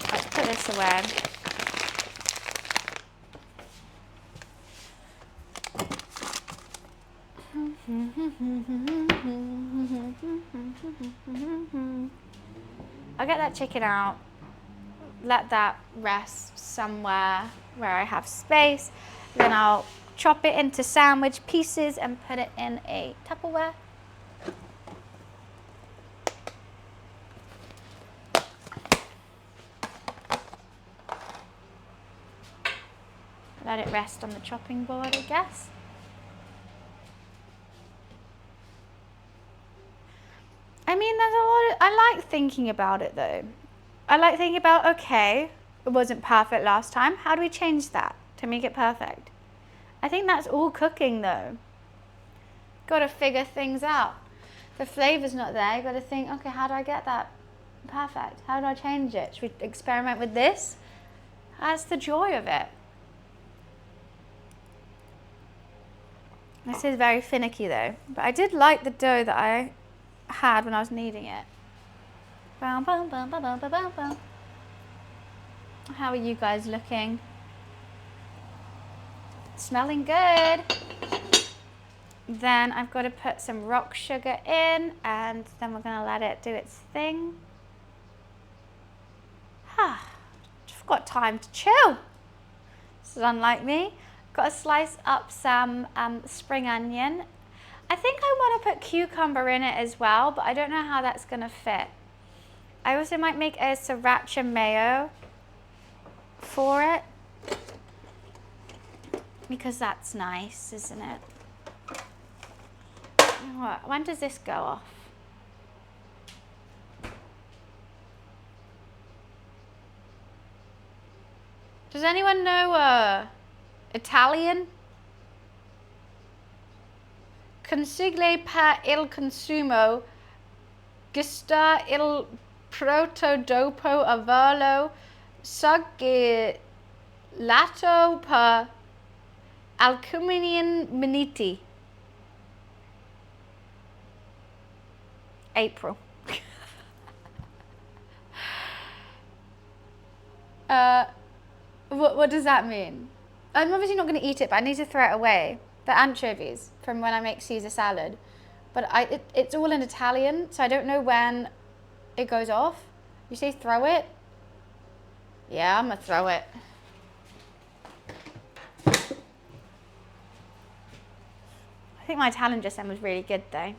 Let's put this away. I'll get that chicken out. Let that rest somewhere where I have space. Then I'll chop it into sandwich pieces and put it in a Tupperware. Let it rest on the chopping board, I guess. I mean, there's a lot of, I like thinking about it though. I like thinking about, okay, it wasn't perfect last time. How do we change that? to make it perfect. I think that's all cooking though. Got to figure things out. The flavor's not there. You got to think, okay, how do I get that perfect? How do I change it? Should we experiment with this? That's the joy of it. This is very finicky though, but I did like the dough that I had when I was kneading it. Bum, bum, bum, bum, bum, bum, bum. How are you guys looking? Smelling good. Then I've got to put some rock sugar in, and then we're going to let it do its thing. I've got time to chill. This is unlike me. Got to slice up some spring onion. I think I want to put cucumber in it as well, but I don't know how that's going to fit. I also might make a sriracha mayo for it, because that's nice, isn't it? What? When does this go off? Does anyone know Italian? Consigle per il consumo, gusta il prodotto dopo averlo suggellato per alcuni minuti. April. What does that mean? I'm obviously not going to eat it, but I need to throw it away. The anchovies from when I make Caesar salad. But it's all in Italian, so I don't know when it goes off. You say throw it? Yeah, I'm going to throw it. I think my Italian just then was really good though.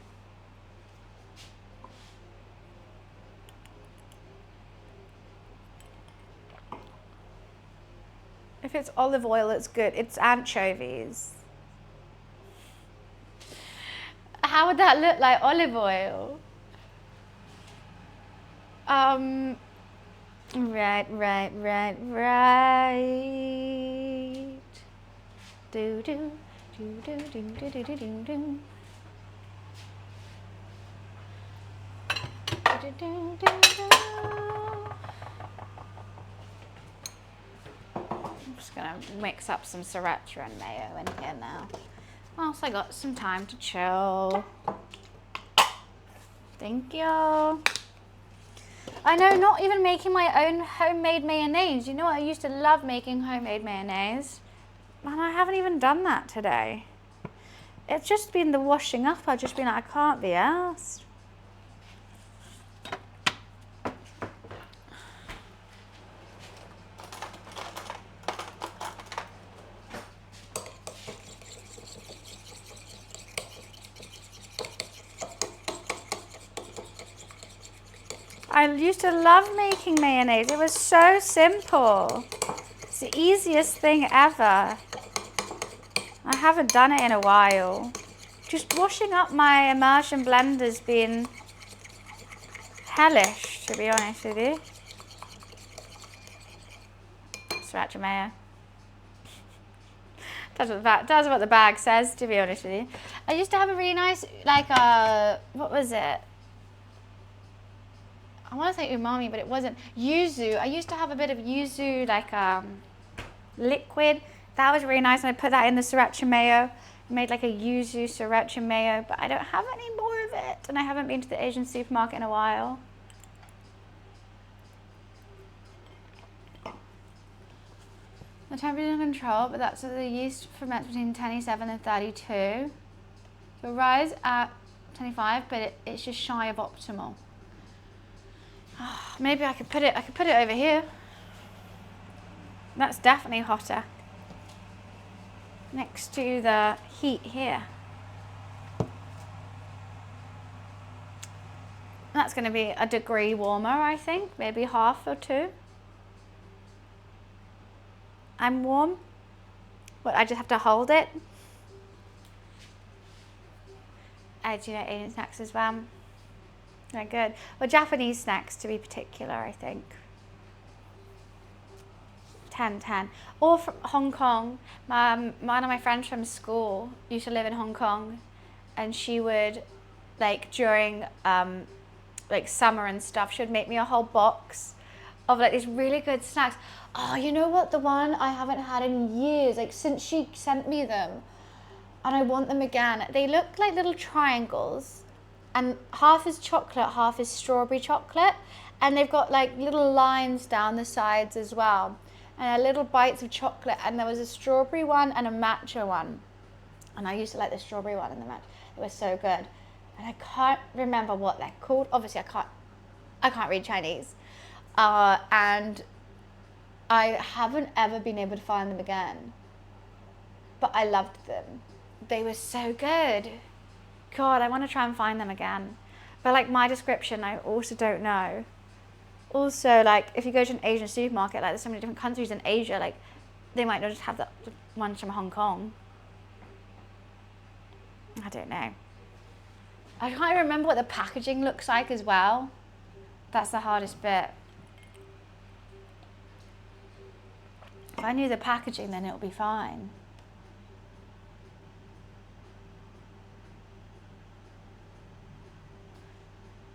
If it's olive oil, it's good. It's anchovies. How would that look like olive oil? Right. Do. I'm just gonna mix up some sriracha and mayo in here now. Whilst I got some time to chill. Thank you. I know, not even making my own homemade mayonnaise. You know what? I used to love making homemade mayonnaise. And I haven't even done that today. It's just been the washing up. I've just been like, I can't be arsed. I used to love making mayonnaise. It was so simple. It's the easiest thing ever. I haven't done it in a while. Just washing up my immersion blender's been hellish, to be honest with you. Sriracha mayo. Does what the bag says, to be honest with you. I used to have a really nice, like, what was it? I want to say umami, but it wasn't. Yuzu. I used to have a bit of yuzu, like liquid. That was really nice, and I put that in the sriracha mayo. Made like a yuzu sriracha mayo, but I don't have any more of it, and I haven't been to the Asian supermarket in a while. The temperature is in control, but that's so the yeast ferments between 27 and 32. So rise at 25, but it's just shy of optimal. Oh, maybe I could put it over here. That's definitely hotter. Next to the heat here. That's going to be a degree warmer, I think, maybe half or two. I'm warm. What, I just have to hold it? Do you know Asian snacks as well? They're good. Well, Japanese snacks to be particular, I think. 10. Or from Hong Kong. One of my friends from school used to live in Hong Kong, and she would, like, during like summer and stuff, she would make me a whole box of like these really good snacks. Oh, you know what? The one I haven't had in years, like since she sent me them, and I want them again. They look like little triangles, and half is chocolate, half is strawberry chocolate, and they've got like little lines down the sides as well, and little bites of chocolate. And there was a strawberry one and a matcha one, and I used to like the strawberry one and the matcha. It was so good, and I can't remember what they're called. Obviously, I can't read Chinese, and I haven't ever been able to find them again. But I loved them. They were so good. God, I want to try and find them again. But like my description, I also don't know. Also, like if you go to an Asian supermarket, like there's so many different countries in Asia, like they might not just have the ones from Hong Kong. I don't know. I can't remember what the packaging looks like as well. That's the hardest bit. If I knew the packaging, then it'll be fine.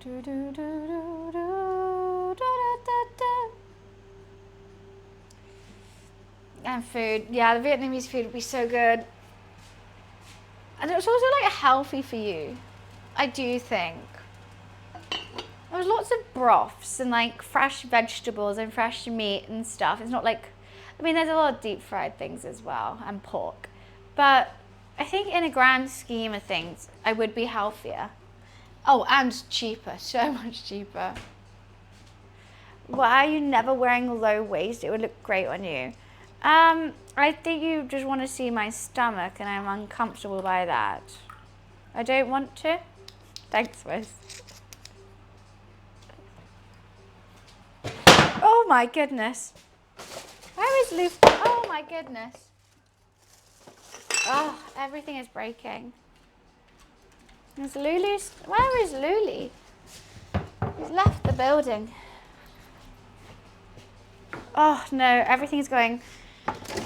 Do, do, do, do, do, do. And food. Yeah, the Vietnamese food would be so good. And it's also like healthy for you. I do think. There's lots of broths and like fresh vegetables and fresh meat and stuff. It's not like, I mean, there's a lot of deep fried things as well and pork. But I think in a grand scheme of things, I would be healthier. Oh, and cheaper, so much cheaper. Why are you never wearing low waist? It would look great on you. I think you just want to see my stomach, and I'm uncomfortable by that. I don't want to. Thanks, Wiz. Oh my goodness. Where is Luke? Oh my goodness. Oh, everything is breaking. Is Lulu's? Where is Lulu? He's left the building. Oh no, everything's going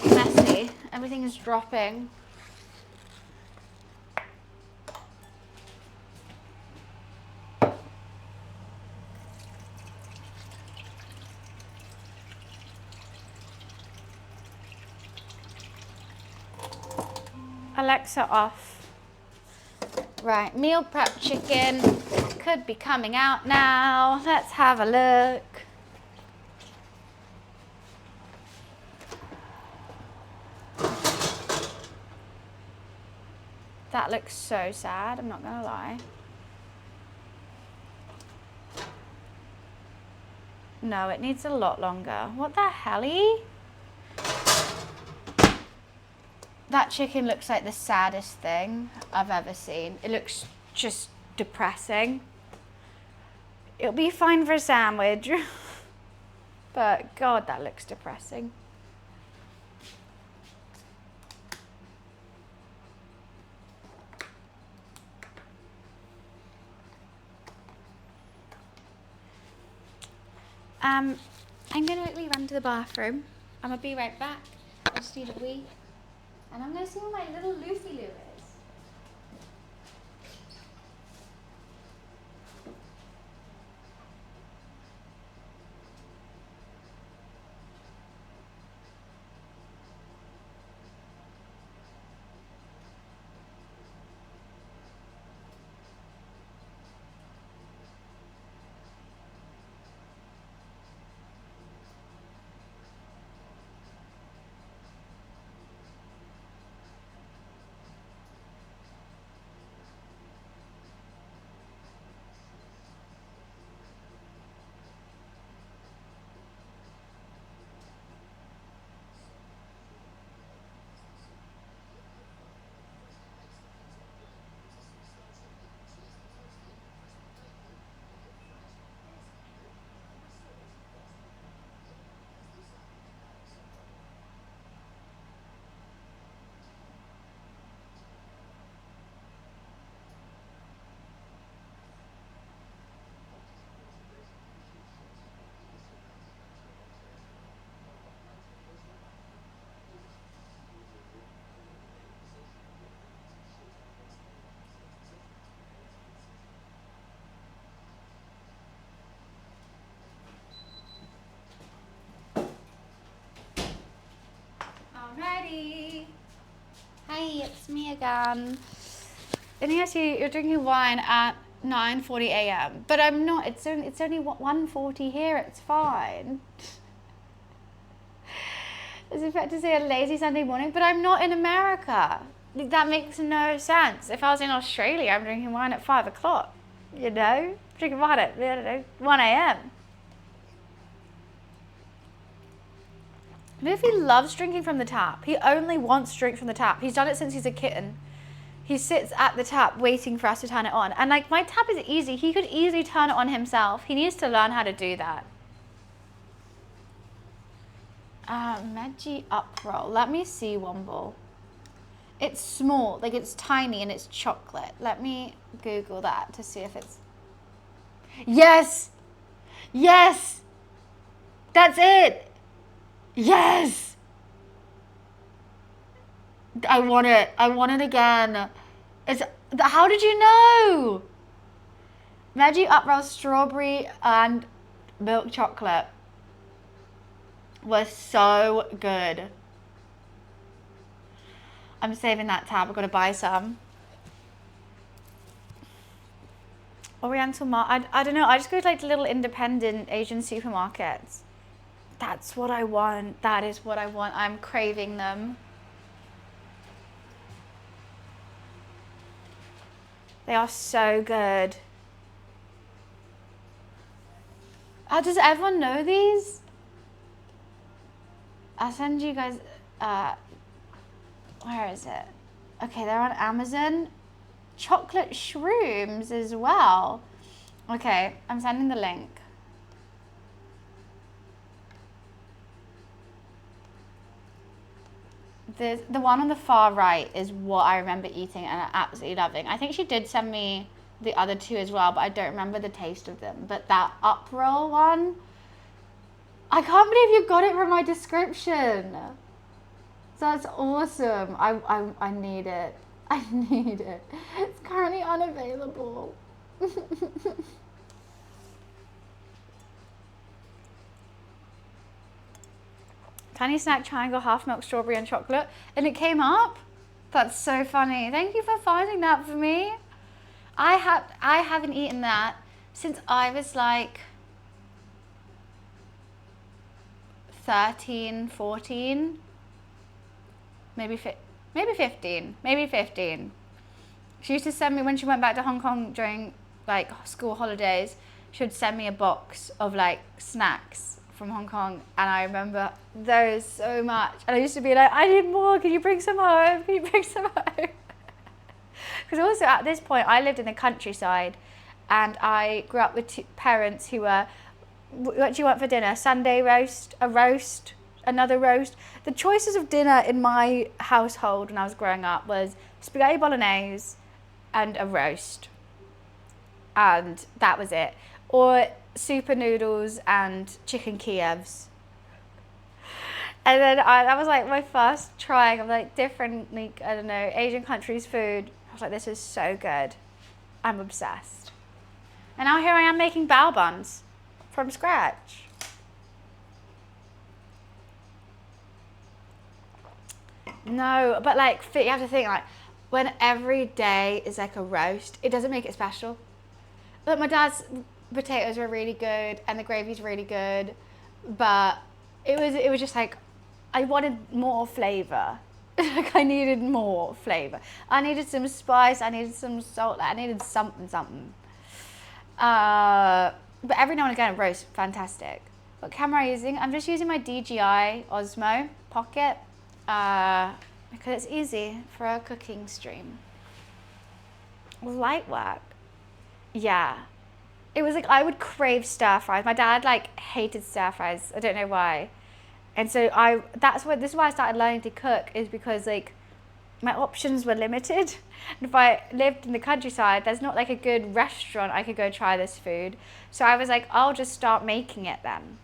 messy. Everything is dropping. Alexa off. Right, meal prep chicken could be coming out now. Let's have a look. That looks so sad, I'm not gonna lie. No, it needs a lot longer. What the helly? That chicken looks like the saddest thing I've ever seen. It looks just depressing. It'll be fine for a sandwich. But God, that looks depressing. I'm gonna quickly run to the bathroom. I'm gonna be right back. I just need a wee. And I'm gonna see where my little Lucy Lou is. it's me again. And you're drinking wine at 9:40 a.m. But I'm not. It's only 1:40 here. It's fine. As if I had to say a lazy Sunday morning, but I'm not in America. That makes no sense. If I was in Australia, I'm drinking wine at 5 o'clock. You know, drinking wine at 1 a.m. Murphy loves drinking from the tap. He only wants to drink from the tap. He's done it since he's a kitten. He sits at the tap waiting for us to turn it on. And like, my tap is easy. He could easily turn it on himself. He needs to learn how to do that. Veggie uproll. Let me see, Womble. It's small, like it's tiny and it's chocolate. Let me Google that to see if it's... Yes! Yes! That's it! Yes! I want it. I want it again. How did you know? Veggie uproll strawberry and milk chocolate was so good. I'm saving that tab. I've got to buy some. Oriental I don't know. I just go to like little independent Asian supermarkets. That's what I want. That is what I want. I'm craving them. They are so good. Does everyone know these? I'll send you guys... where is it? Okay, they're on Amazon. Chocolate shrooms as well. Okay, I'm sending the link. The one on the far right is what I remember eating and absolutely loving. I think she did send me the other two as well, but I don't remember the taste of them. But that uproll one, I can't believe you got it from my description. That's awesome. I need it. I need it. It's currently unavailable. Tiny snack triangle, half milk, strawberry and chocolate. And it came up? That's so funny. Thank you for finding that for me. I haven't eaten that since I was like 13, 14. Maybe 15. She used to send me, when she went back to Hong Kong during like school holidays, she would send me a box of like snacks from Hong Kong, and I remember those so much. And I used to be like, I need more, can you bring some home? Can you bring some home? Because also at this point, I lived in the countryside, and I grew up with parents who were, what do you want for dinner? Sunday roast, a roast, another roast. The choices of dinner in my household when I was growing up was spaghetti bolognese and a roast. And that was it. Or super noodles and chicken Kievs. And then that was like my first trying of like different, like, I don't know, Asian countries' food. I was like, this is so good. I'm obsessed. And now here I am making bao buns from scratch. No, but like, you have to think like, when every day is like a roast, it doesn't make it special. But my dad's potatoes were really good and the gravy's really good, but it was just like, I wanted more flavor. Like I needed more flavor. I needed some spice, I needed some salt, I needed something. But every now and again, a roast, fantastic. What camera am I using? I'm just using my DJI Osmo Pocket, because it's easy for a cooking stream. Light work. Yeah. It was like, I would crave stir fries. My dad like hated stir fries. I don't know why. And so this is why I started learning to cook, is because like my options were limited. And if I lived in the countryside, there's not like a good restaurant I could go try this food. So I was like, I'll just start making it then.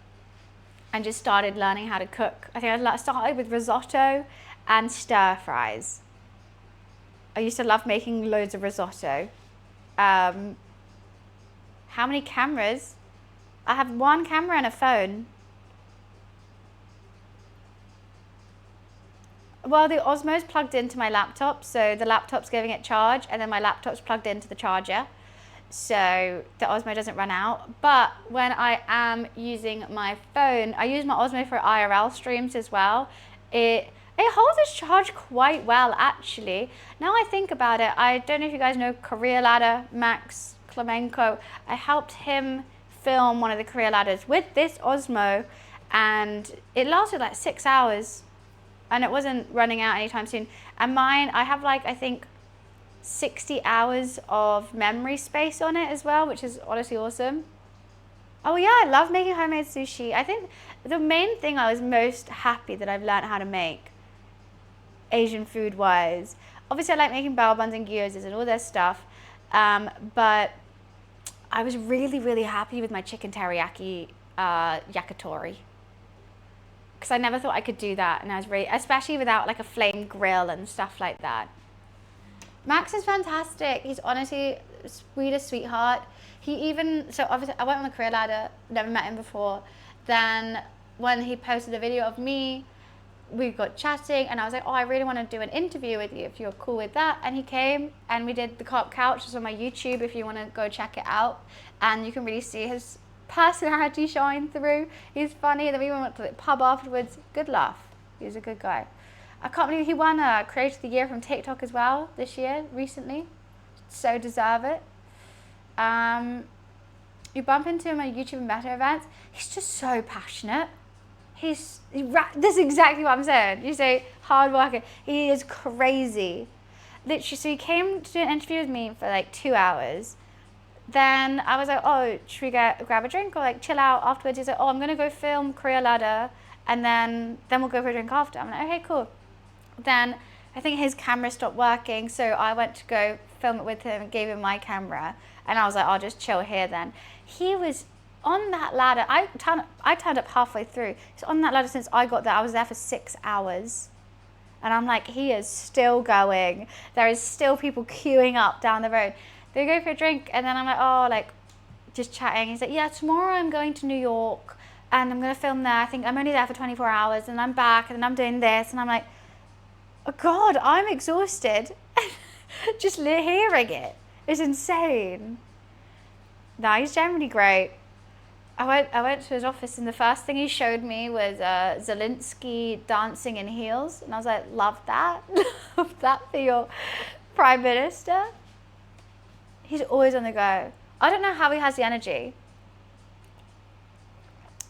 And just started learning how to cook. I think I started with risotto and stir fries. I used to love making loads of risotto. How many cameras? I have one camera and a phone. Well, the Osmo's plugged into my laptop, so the laptop's giving it charge, and then my laptop's plugged into the charger, so the Osmo doesn't run out. But when I am using my phone, I use my Osmo for IRL streams as well. It holds its charge quite well, actually. Now I think about it, I don't know if you guys know Career Ladder, Max Klemenko. I helped him film one of the career ladders with this Osmo, and it lasted like 6 hours. And it wasn't running out anytime soon. And mine, I have like, I think 60 hours of memory space on it as well, which is honestly awesome. Oh yeah, I love making homemade sushi. I think the main thing I was most happy that I've learned how to make Asian food wise. Obviously I like making bao buns and gyozas and all this stuff. But I was really, really happy with my chicken teriyaki yakitori. Because I never thought I could do that, and I was really, especially without like a flame grill and stuff like that. Max is fantastic. He's honestly sweetest sweetheart. He even, so obviously I went on the career ladder, never met him before. Then when he posted a video of me, we got chatting, and I was like, oh, I really want to do an interview with you if you're cool with that. And he came, and we did the Cop Couch. It's on my YouTube if you want to go check it out. And you can really see his personality shine through. He's funny. Then we went to the pub afterwards. Good laugh. He's a good guy. I can't believe he won Creator of the Year from TikTok as well this year, recently. So deserve it. You bump into him at YouTube and Meta events. He's just so passionate. This is exactly what I'm saying. You say hard worker. He is crazy. Literally, so he came to do an interview with me for like 2 hours. Then I was like, oh, should we grab a drink or like chill out afterwards? He's like, oh, I'm going to go film Career Ladder, and then we'll go for a drink after. I'm like, okay, cool. Then I think his camera stopped working, so I went to go film it with him and gave him my camera. And I was like, I'll just chill here then. He was on that ladder. I turned up halfway through. He's on that ladder since I got there. I was there for 6 hours. And I'm like, he is still going. There is still people queuing up down the road. They go for a drink, and then I'm like, oh, like, just chatting. He's like, yeah, tomorrow I'm going to New York, and I'm going to film there. I think I'm only there for 24 hours, and I'm back, and then I'm doing this. And I'm like, oh, God, I'm exhausted. Just hearing it is insane. No, he's generally great. I went to his office, and the first thing he showed me was Zelensky dancing in heels. And I was like, love that. Love that for your prime minister. He's always on the go. I don't know how he has the energy.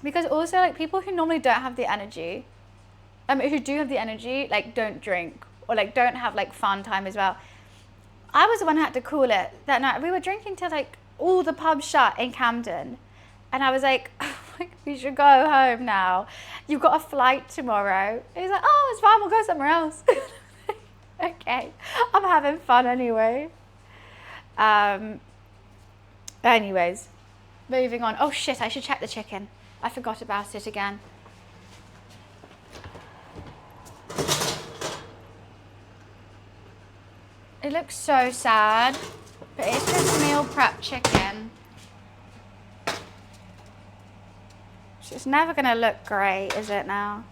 Because also, like, people who normally don't have the energy, who do have the energy, like, don't drink. Or, like, don't have, like, fun time as well. I was the one who had to cool it that night. We were drinking till, like, all the pubs shut in Camden. And I was like, we should go home now. You've got a flight tomorrow. And he's like, oh, it's fine. We'll go somewhere else. Okay. I'm having fun anyway. Anyways, moving on. Oh shit, I should check the chicken. I forgot about it again. It looks so sad, but it's just meal prep chicken. So it's never gonna look great, is it now?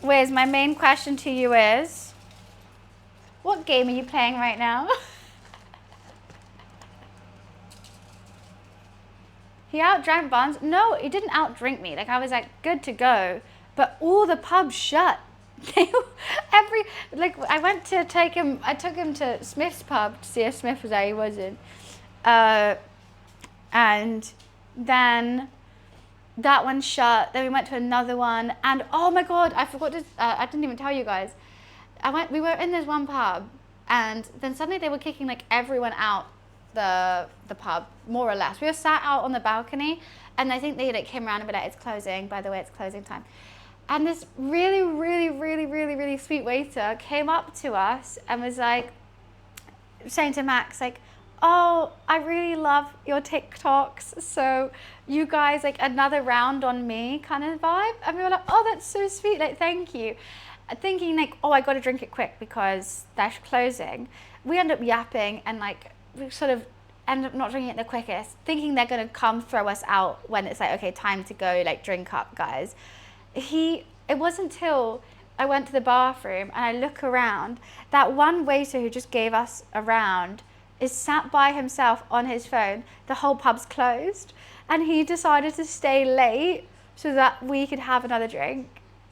Wiz, my main question to you is, what game are you playing right now? He outdrank Buns? No, he didn't outdrink me. Like, I was like, good to go. But all the pubs shut. I took him to Smith's pub to see if Smith was there. He wasn't. And then that one shut. Then we went to another one. And oh my God, I forgot to, I didn't even tell you guys. We were in this one pub, and then suddenly they were kicking like everyone out the pub, more or less. We were sat out on the balcony, and I think they like came around and be like, it's closing, by the way, it's closing time. And this really, really, really, really, really sweet waiter came up to us and was like, saying to Max, like, oh, I really love your TikToks, so you guys, like, another round on me kind of vibe. And we were like, oh, that's so sweet, like, thank you. Thinking like, oh, I got to drink it quick because they're closing. We end up yapping, and like, we sort of end up not drinking it the quickest, thinking they're gonna come throw us out when it's like, okay, time to go, like drink up, guys. It wasn't till I went to the bathroom and I look around, that one waiter who just gave us a round is sat by himself on his phone. The whole pub's closed, and he decided to stay late so that we could have another drink.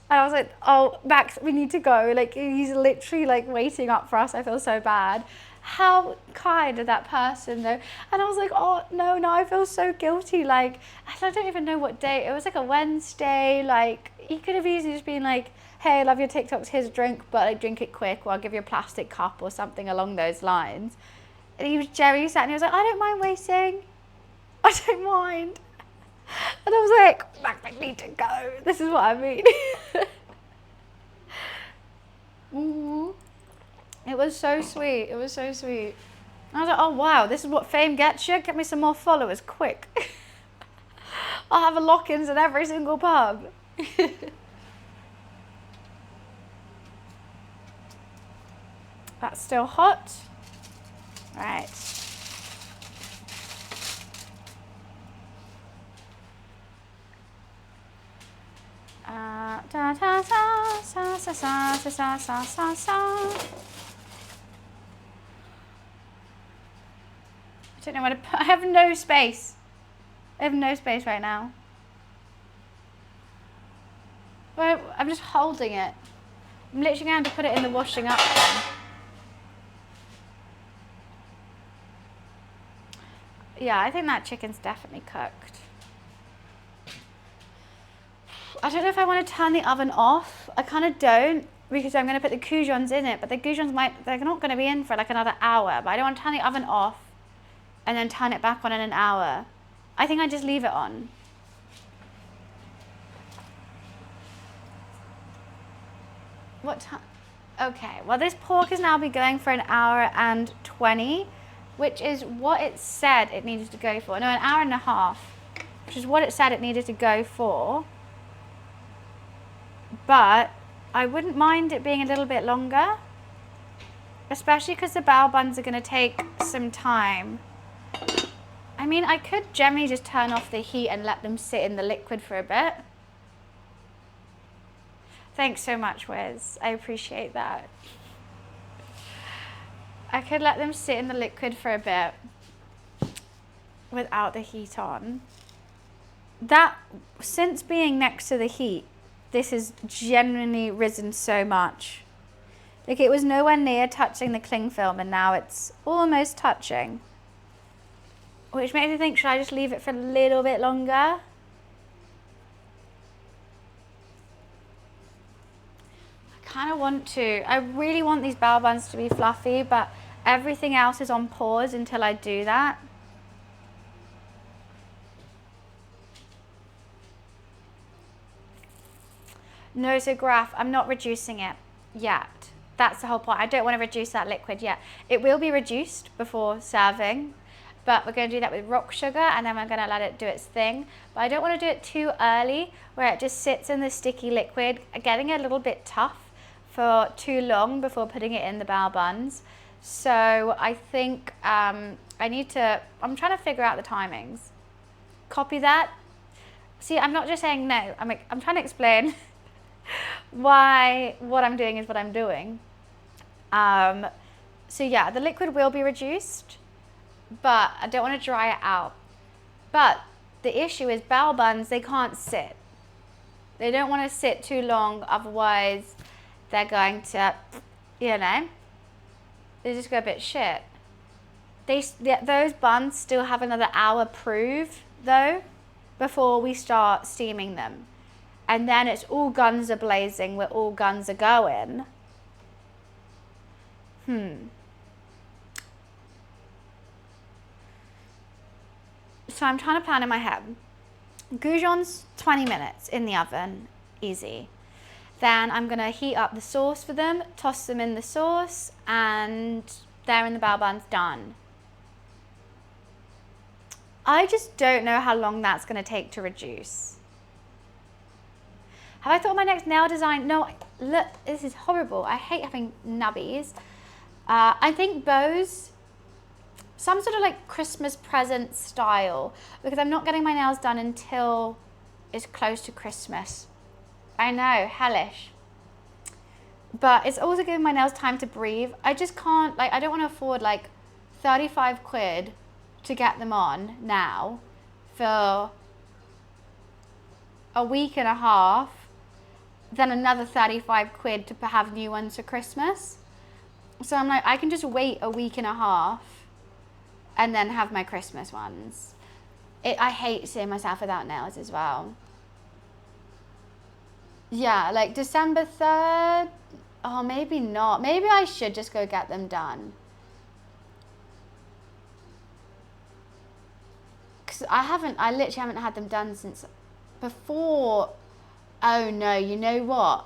And I was like, oh, Max, we need to go. Like, he's literally like waiting up for us. I feel so bad. How kind of that person though. And I was like, oh no, now I feel so guilty. Like, I don't even know what day. It was like a Wednesday. Like, he could have easily just been like, hey, I love your TikToks, here's a drink, but like drink it quick, or I'll give you a plastic cup or something along those lines. And Jerry sat and he was like, I don't mind waiting. I don't mind. And I was like, Max, I need to go. This is what I mean. It was so sweet. It was so sweet. I was like, oh wow, this is what fame gets you. Get me some more followers, quick. I'll have a lock-ins in every single pub. That's still hot. Right. Da da sa sa sa sa sa sa sa sa. I don't know where to put. I have no space. I have no space right now. Well, I'm just holding it. I'm literally going to put it in the washing up one. Yeah, I think that chicken's definitely cooked. I don't know if I want to turn the oven off. I kind of don't, because I'm going to put the goujons in it, but the goujons they're not going to be in for like another hour, but I don't want to turn the oven off and then turn it back on in an hour. I think I just leave it on. What time? Okay, well this pork is now be going for an hour and 20, which is what it said it needed to go for. No, an hour and a half, which is what it said it needed to go for. But I wouldn't mind it being a little bit longer, especially because the bao buns are going to take some time. I mean, I could generally just turn off the heat and let them sit in the liquid for a bit. Thanks so much, Wiz. I appreciate that. I could let them sit in the liquid for a bit without the heat on. That, since being next to the heat, this has genuinely risen so much. Like, it was nowhere near touching the cling film and now it's almost touching. Which makes me think, should I just leave it for a little bit longer? I kind of want to. I really want these bao buns to be fluffy, but everything else is on pause until I do that. No, so Graph, I'm not reducing it yet. That's the whole point. I don't want to reduce that liquid yet. It will be reduced before serving, but we're going to do that with rock sugar and then we're going to let it do its thing. But I don't want to do it too early where it just sits in the sticky liquid, getting it a little bit tough for too long before putting it in the bao buns. So I think I'm trying to figure out the timings. Copy that. See, I'm not just saying no. I'm trying to explain why what I'm doing is what I'm doing. So yeah, the liquid will be reduced, but I don't want to dry it out. But the issue is bao buns, they can't sit. They don't want to sit too long, otherwise they're going to, you know, they just go a bit shit. Those buns still have another hour proof though, before we start steaming them. And then it's all guns are blazing, where all guns are going. So I'm trying to plan in my head. Goujons, 20 minutes in the oven, easy. Then I'm gonna heat up the sauce for them, toss them in the sauce, and they're in the bao buns, done. I just don't know how long that's gonna take to reduce. Have I thought of my next nail design? No, look, this is horrible. I hate having nubbies. I think bows. some sort of like Christmas present style, because I'm not getting my nails done until it's close to Christmas. I know, hellish. But it's also giving my nails time to breathe. I just can't, like, I don't want to afford like 35 quid to get them on now for a week and a half, then another 35 quid to have new ones for Christmas. So I'm like, I can just wait a week and a half and then have my Christmas ones. I hate seeing myself without nails as well. Yeah, like December 3rd. Oh, maybe not. Maybe I should just go get them done. Because I literally haven't had them done since before. Oh no, you know what?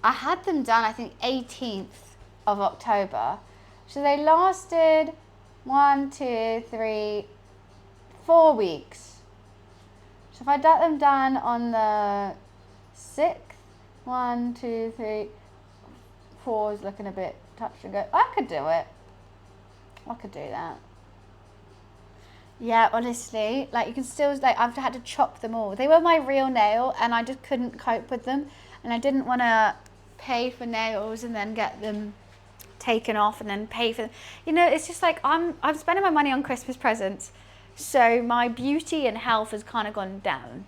I had them done, I think 18th of October. So they lasted 1, 2, 3, 4 weeks. So if I got them done on the 6th, 1, 2, 3, 4 is looking a bit touch and go. I could do it. I could do that. Yeah, honestly, like you can still, like I've had to chop them all. They were my real nail and I just couldn't cope with them. And I didn't want to pay for nails and then get them taken off and then pay for them. You know, it's just like I'm spending my money on Christmas presents. So my beauty and health has kind of gone down.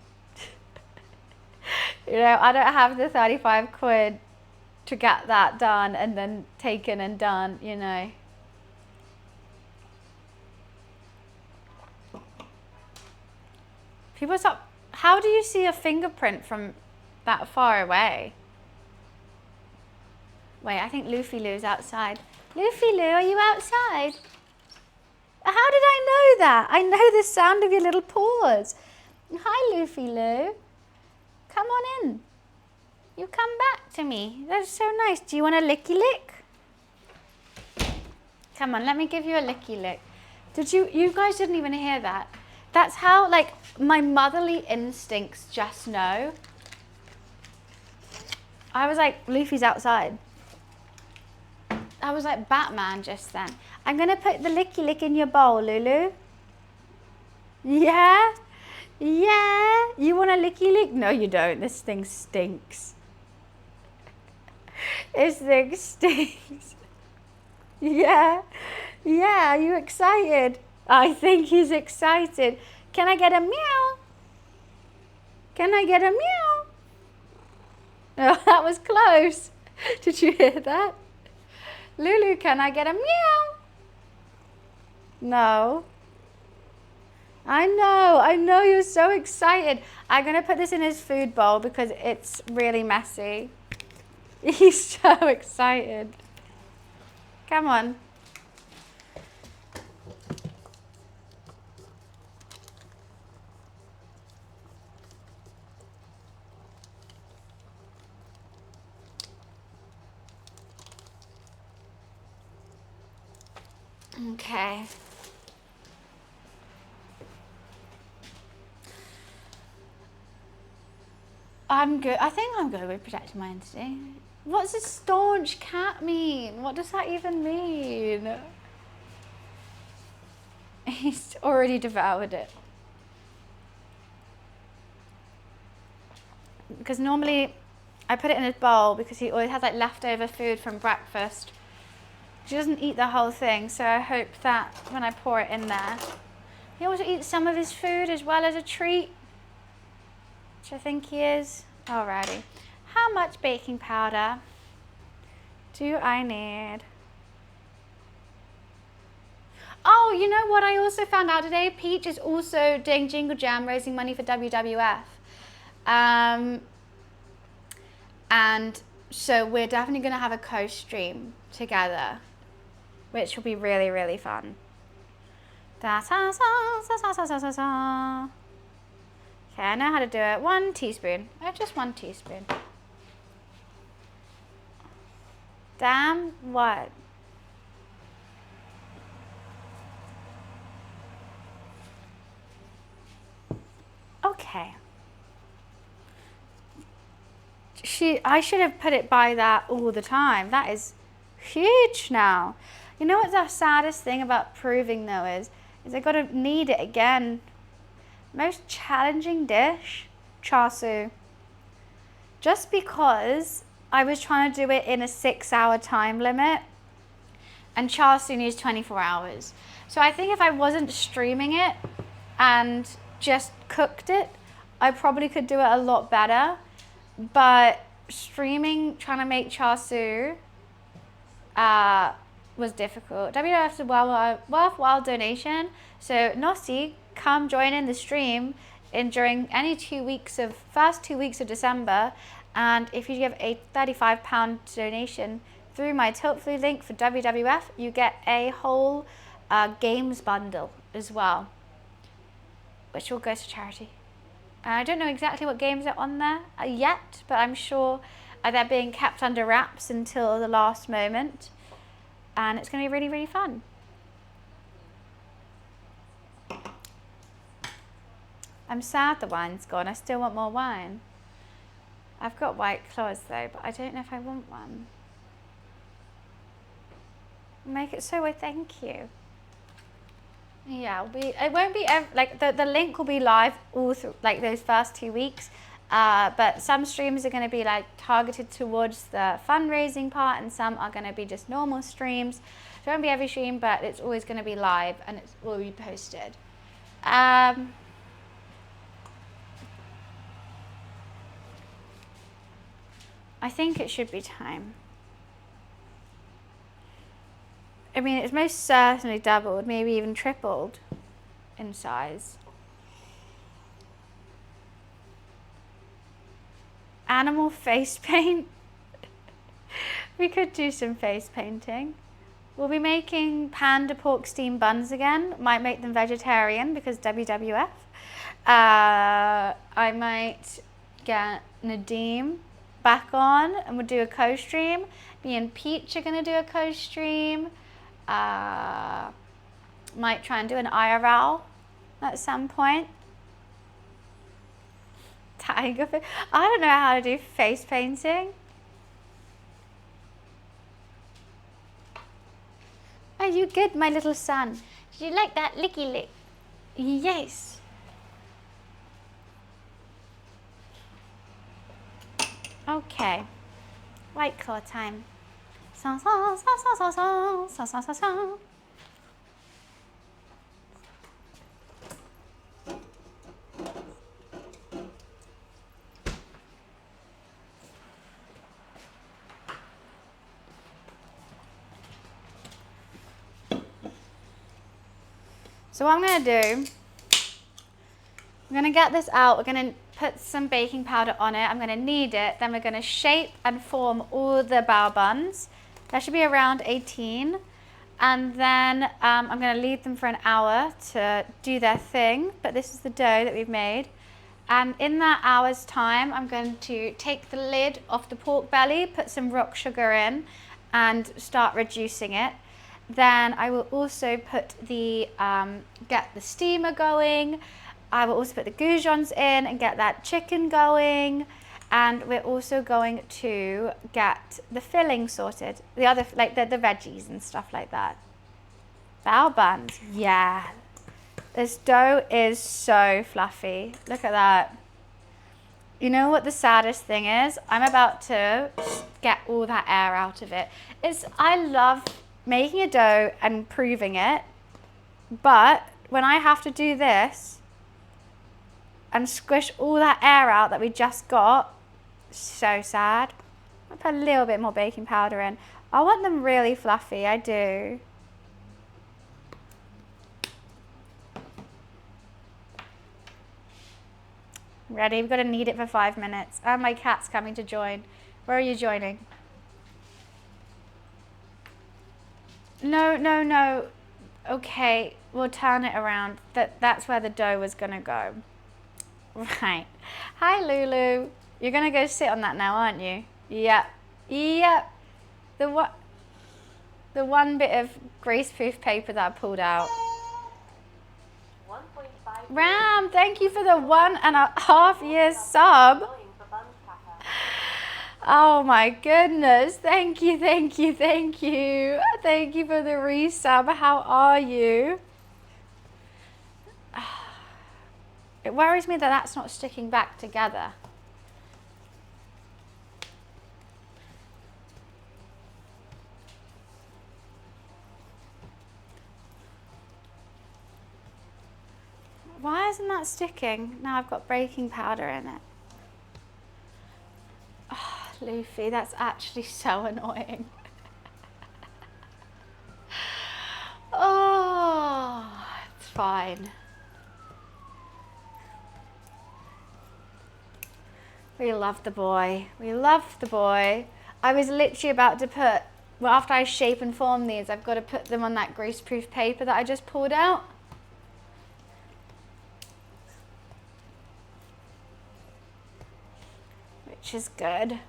You know, I don't have the 35 quid to get that done and then taken and done, you know. People stop. How do you see a fingerprint from that far away? Wait, I think Luffy Lou's outside. Luffy Lou, are you outside? How did I know that? I know the sound of your little paws. Hi, Luffy Lou. Come on in. You come back to me. That's so nice. Do you want a licky lick? Come on, let me give you a licky lick. Did you guys didn't even hear that. That's how, like, my motherly instincts just know. I was like, Luffy's outside. I was like Batman just then. I'm going to put the licky lick in your bowl, Lulu. Yeah? Yeah? You want a licky lick? No, you don't. This thing stinks. This thing stinks. Yeah? Yeah, are you excited? I think he's excited. Can I get a meow? Can I get a meow? Oh, that was close. Did you hear that? Lulu, can I get a meow? No. I know, you're so excited. I'm going to put this in his food bowl because it's really messy. He's so excited. Come on. Okay. I'm good. I think I'm good with protecting my instinct. What's a staunch cat mean? What does that even mean? He's already devoured it. Because normally I put it in his bowl because he always has like leftover food from breakfast. He doesn't eat the whole thing, so I hope that when I pour it in there, he also eats some of his food as well as a treat, which I think he is. Alrighty. How much baking powder do I need? Oh, you know what I also found out today? Peach is also doing Jingle Jam, raising money for WWF. And so we're definitely going to have a co-stream together, which will be really, really fun. Okay, I know how to do it. 1 teaspoon. Just 1 teaspoon. Damn, what? Okay. I should have put it by that all the time. That is huge now. You know what the saddest thing about proving though is I gotta knead it again. Most challenging dish, char siu. Just because I was trying to do it in a 6-hour time limit, and char siu needs 24 hours. So I think if I wasn't streaming it and just cooked it, I probably could do it a lot better. But streaming, trying to make char siu, was difficult. WWF is a worthwhile donation. So Nossi, come join in the stream during any first 2 weeks of December. And if you give a £35 donation through my Tiltfully link for WWF, you get a whole games bundle as well, which will go to charity. I don't know exactly what games are on there yet, but I'm sure they're being kept under wraps until the last moment. And it's going to be really, really fun. I'm sad the wine's gone. I still want more wine. I've got White Claws though, but I don't know if I want one. Make it so, thank you. Yeah, it won't be like the link will be live all through like those first 2 weeks. But some streams are going to be like targeted towards the fundraising part, and some are going to be just normal streams. So it won't be every stream, but it's always going to be live and it will be posted. I think it should be time. I mean, it's most certainly doubled, maybe even tripled in size. Animal face paint. We could do some face painting. We'll be making panda pork steamed buns again. Might make them vegetarian because WWF. I might get Nadim back on and we'll do a co-stream. Me and Peach are going to do a co-stream. Might try and do an IRL at some point. Tiger face. I don't know how to do face painting. Are you good, my little son? Did you like that licky lick? Yes. Okay. White Claw time. So. So what I'm going to do, I'm going to get this out, we're going to put some baking powder on it, I'm going to knead it, then we're going to shape and form all the bao buns. That should be around 18. And then I'm going to leave them for an hour to do their thing, but this is the dough that we've made. And in that hour's time, I'm going to take the lid off the pork belly, put some rock sugar in, and start reducing it. Then I will also put get the steamer going. I will also put the goujons in and get that chicken going. And we're also going to get the filling sorted. The other, like the veggies and stuff like that. Bao buns, yeah. This dough is so fluffy. Look at that. You know what the saddest thing is? I'm about to get all that air out of it. I love making a dough and proving it, but when I have to do this and squish all that air out that we just got, so sad. I'll put a little bit more baking powder in. I want them really fluffy, I do. Ready? We've got to knead it for 5 minutes. And my cat's coming to join. Where are you joining? No. Okay, we'll turn it around. That's where the dough was going to go. Right. Hi, Lulu. You're going to go sit on that now, aren't you? Yep. The one bit of greaseproof paper that I pulled out. Ram, thank you for the 1.5 year sub. Oh my goodness. Thank you, thank you, thank you. Thank you for the resub. How are you? It worries me that that's not sticking back together. Why isn't that sticking? Now I've got baking powder in it. Oh, Luffy, that's actually so annoying. Oh, it's fine. We love the boy. We love the boy. I was literally about to put, well, after I shape and form these, I've got to put them on that greaseproof paper that I just pulled out. Which is good.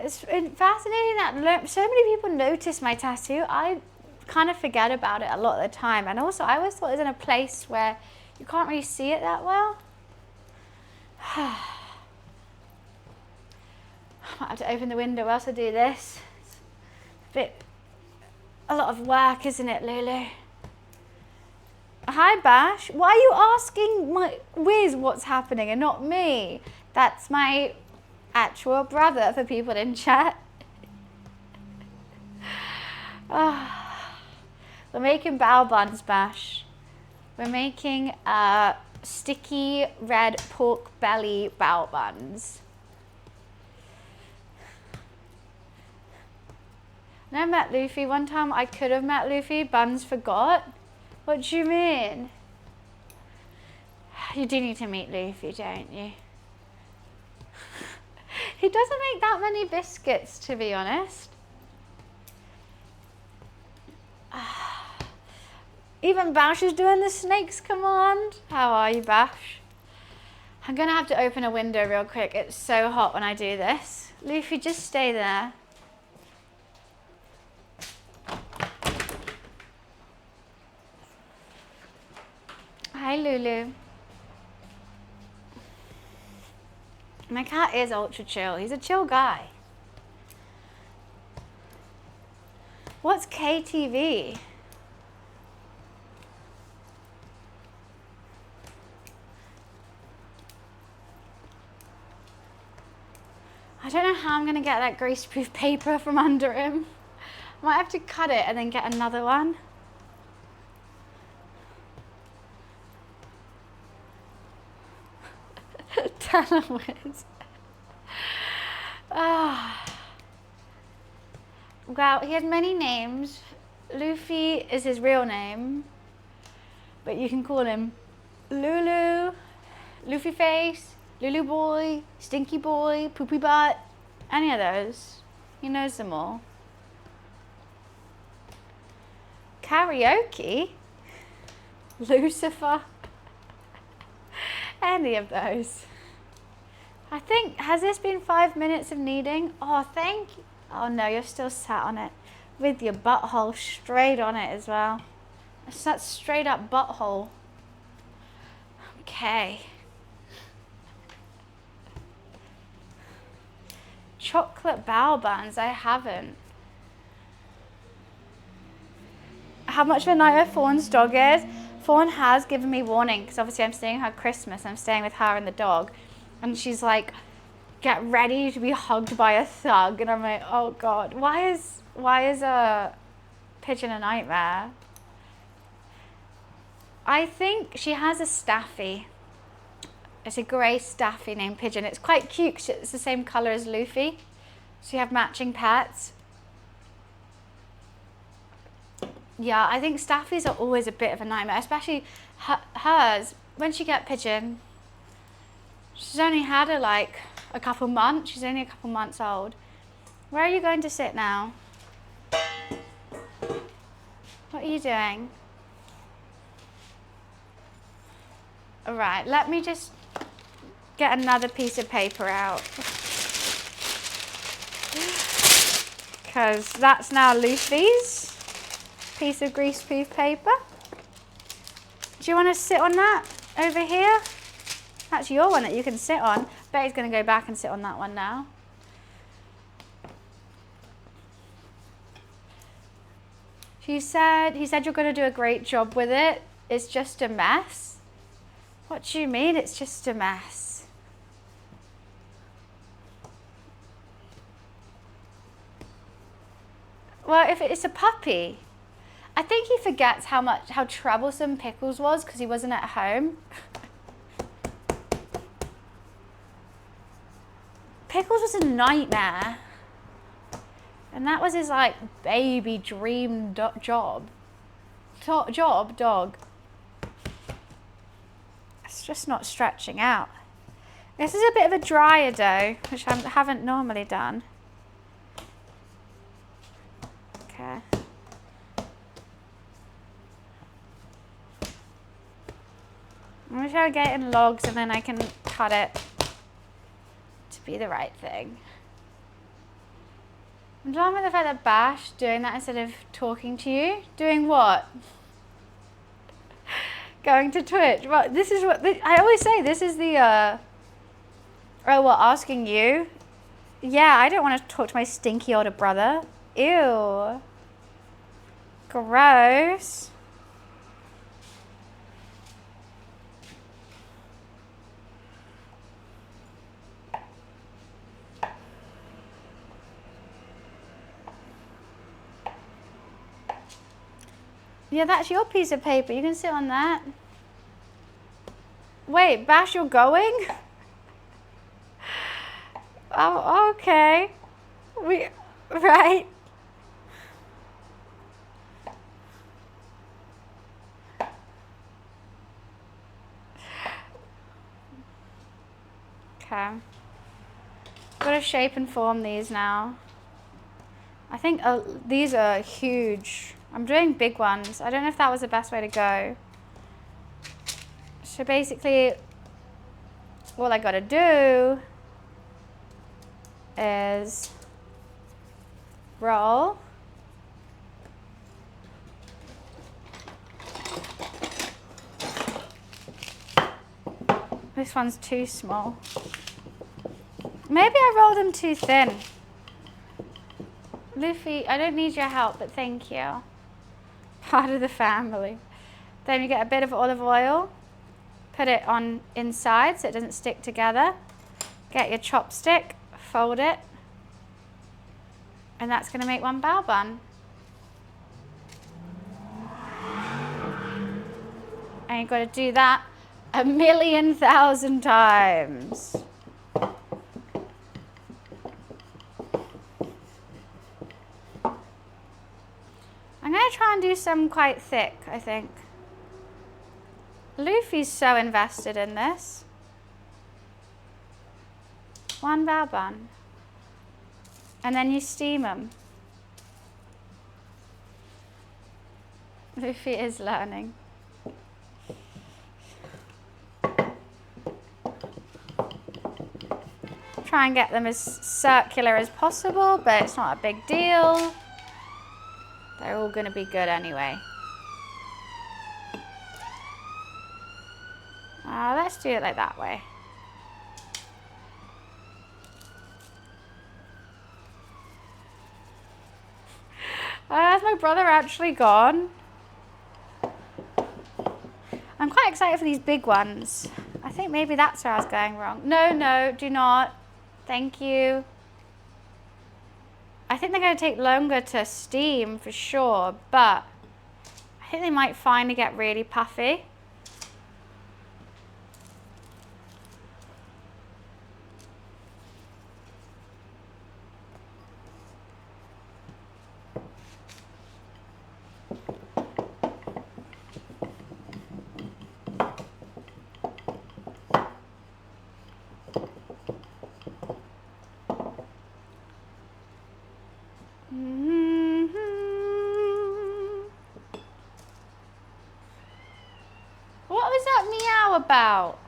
It's fascinating that so many people notice my tattoo. I kind of forget about it a lot of the time. And also, I always thought it was in a place where you can't really see it that well. I might have to open the window whilst I do this. It's a lot of work, isn't it, Lulu? Hi, Bash. Why are you asking my Wiz what's happening and not me? That's my actual brother for people in chat. We're making bao buns, Bash. We're making sticky red pork belly bao buns. I met Luffy. One time I could have met Luffy. Buns forgot. What do you mean? You do need to meet Luffy, don't you? He doesn't make that many biscuits, to be honest. Even Bash is doing the snake's command. How are you, Bash? I'm gonna have to open a window real quick. It's so hot when I do this. Luffy, just stay there. Hi, Lulu. My cat is ultra chill. He's a chill guy. What's KTV? I don't know how I'm going to get that greaseproof paper from under him. I might have to cut it and then get another one. Wiz. Well, he had many names. Luffy is his real name, but you can call him Lulu, Luffy Face, Lulu Boy, Stinky Boy, Poopy Butt, any of those. He knows them all. Karaoke? Lucifer? Any of those. I think, has this been 5 minutes of kneading? Oh, thank you. Oh no, you're still sat on it with your butthole straight on it as well. That's straight up butthole. Okay. Chocolate bao buns, I haven't. How much of a nightmare Fawn's dog is? Fawn has given me warning because obviously I'm staying her Christmas. I'm staying with her and the dog. And she's like, get ready to be hugged by a thug. And I'm like, oh God, why is a pigeon a nightmare? I think she has a staffy. It's a grey staffy named Pigeon. It's quite cute because it's the same colour as Luffy. So you have matching pets. Yeah, I think staffies are always a bit of a nightmare, especially hers. When she got Pigeon, she's only had her like a couple months. She's only a couple months old. Where are you going to sit now? What are you doing? All right, let me just get another piece of paper out. Because that's now Luffy's piece of greaseproof paper. Do you want to sit on that over here? That's your one that you can sit on. Betty's going to go back and sit on that one now. He said you're going to do a great job with it. It's just a mess. What do you mean it's just a mess? Well, if it's a puppy, I think he forgets how troublesome Pickles was because he wasn't at home. Pickles was a nightmare. And that was his like baby dream dog. It's just not stretching out. This is a bit of a drier dough, which I haven't normally done. Okay. I'm going to try to get it in logs and then I can cut it to be the right thing. I'm done with the fact that Bash doing that instead of talking to you. Doing what? Going to Twitch. Well, this is what I always say. This is the oh, well, asking you. Yeah, I don't want to talk to my stinky older brother. Ew. Gross. Yeah, that's your piece of paper. You can sit on that. Wait, Bash, you're going? Oh, okay. Right. Okay. Got to shape and form these now. I think these are huge. I'm doing big ones. I don't know if that was the best way to go. So basically, all I got to do is roll. This one's too small. Maybe I rolled them too thin. Luffy, I don't need your help, but thank you. Part of the family. Then you get a bit of olive oil, put it on inside so it doesn't stick together. Get your chopstick, fold it, and that's going to make one bao bun. And you've got to do that 1,000,000 times. I'm going to try and do some quite thick, I think. Luffy's so invested in this. One bao bun. And then you steam them. Luffy is learning. Try and get them as circular as possible, but it's not a big deal. They're all going to be good anyway. Let's do it like that way. Has my brother actually gone? I'm quite excited for these big ones. I think maybe that's where I was going wrong. No, no, do not. Thank you. I think they're going to take longer to steam for sure, but I think they might finally get really puffy. What was that meow about?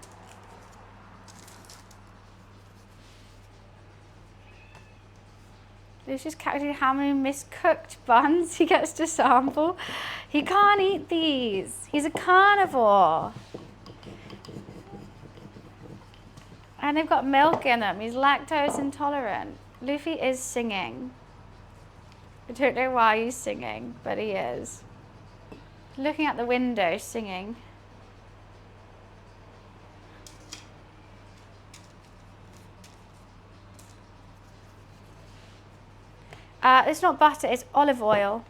He's just calculating how many miscooked buns he gets to sample. He can't eat these. He's a carnivore. And they've got milk in them. He's lactose intolerant. Luffy is singing. I don't know why he's singing, but he is. Looking at the window, singing. It's not butter, it's olive oil.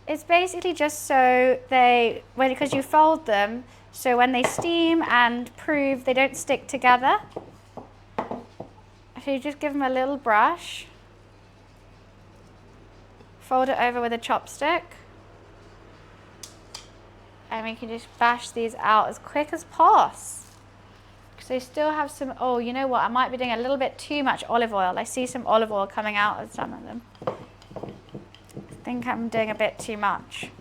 It's basically just so because you fold them, so when they steam and prove, they don't stick together. So you just give them a little brush. Fold it over with a chopstick. And we can just bash these out as quick as possible. Because they still have some, oh, you know what? I might be doing a little bit too much olive oil. I see some olive oil coming out of some of them. I think I'm doing a bit too much.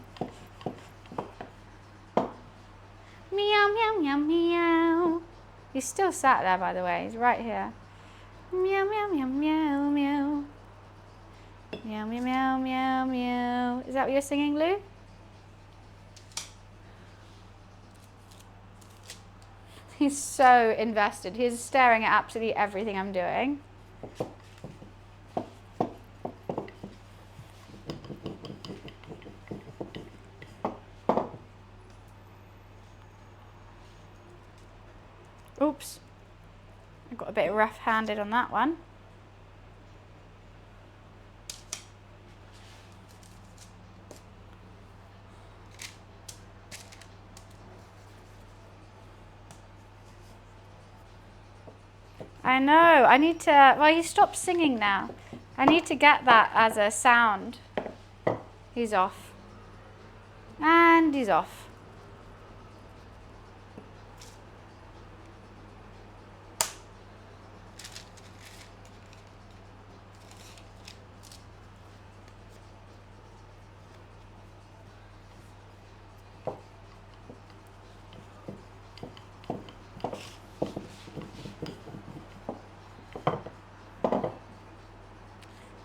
Meow, meow, meow, meow. He's still sat there, by the way. He's right here. Meow, meow, meow, meow, meow. Meow, meow, meow, meow, meow. Is that what you're singing, Lou? He's so invested. He's staring at absolutely everything I'm doing. Oops. I got a bit rough-handed on that one. I know, I need to, well, he stopped singing now. I need to get that as a sound. He's off. And he's off.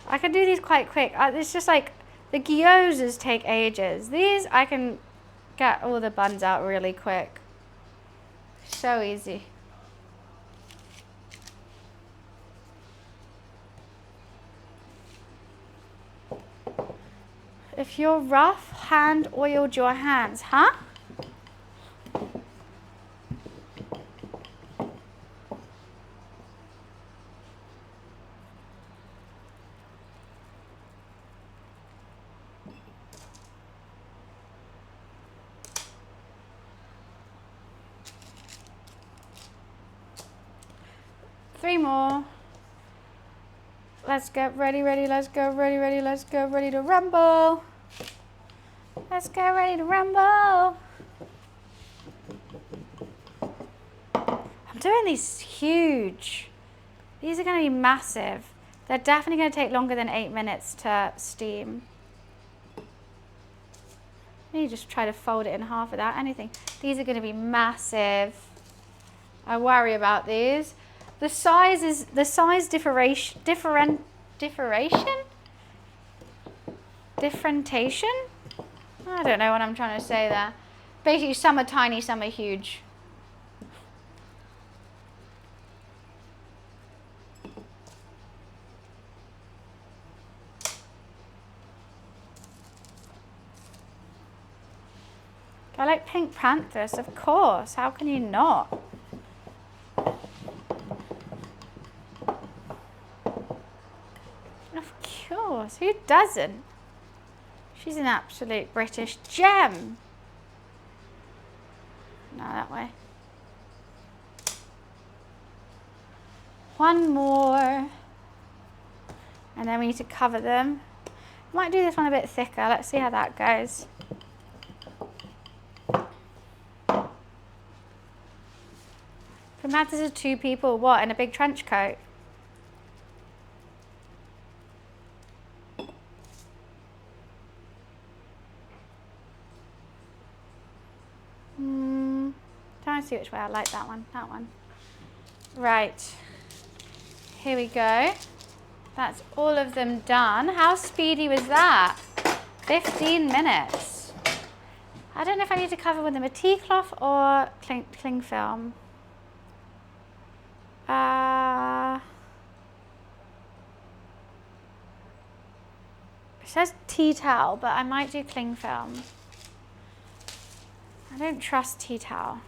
I can do these quite quick. It's just like the gyozas take ages. These I can get all the buns out really quick. So easy. If you're rough, hand oiled your hands, huh? Three more. Let's get ready, let's go, let's go, ready to rumble. Let's get ready to rumble. I'm doing these huge. These are going to be massive. They're definitely going to take longer than 8 minutes to steam. You just try to fold it in half without anything. These are going to be massive. I worry about these. The size differentiation? I don't know what I'm trying to say there. Basically, some are tiny, some are huge. I like Pink Panthers, of course. How can you not? Of course, who doesn't? She's an absolute British gem. No, that way. One more. And then we need to cover them. Might do this one a bit thicker. Let's see how that goes. Pink Panthers are 2 people, what, in a big trench coat? Trying to see which way I like that one. That one. Right. Here we go. That's all of them done. How speedy was that? 15 minutes. I don't know if I need to cover with them a tea cloth or cling film. It says tea towel, but I might do cling film. I don't trust tea towel.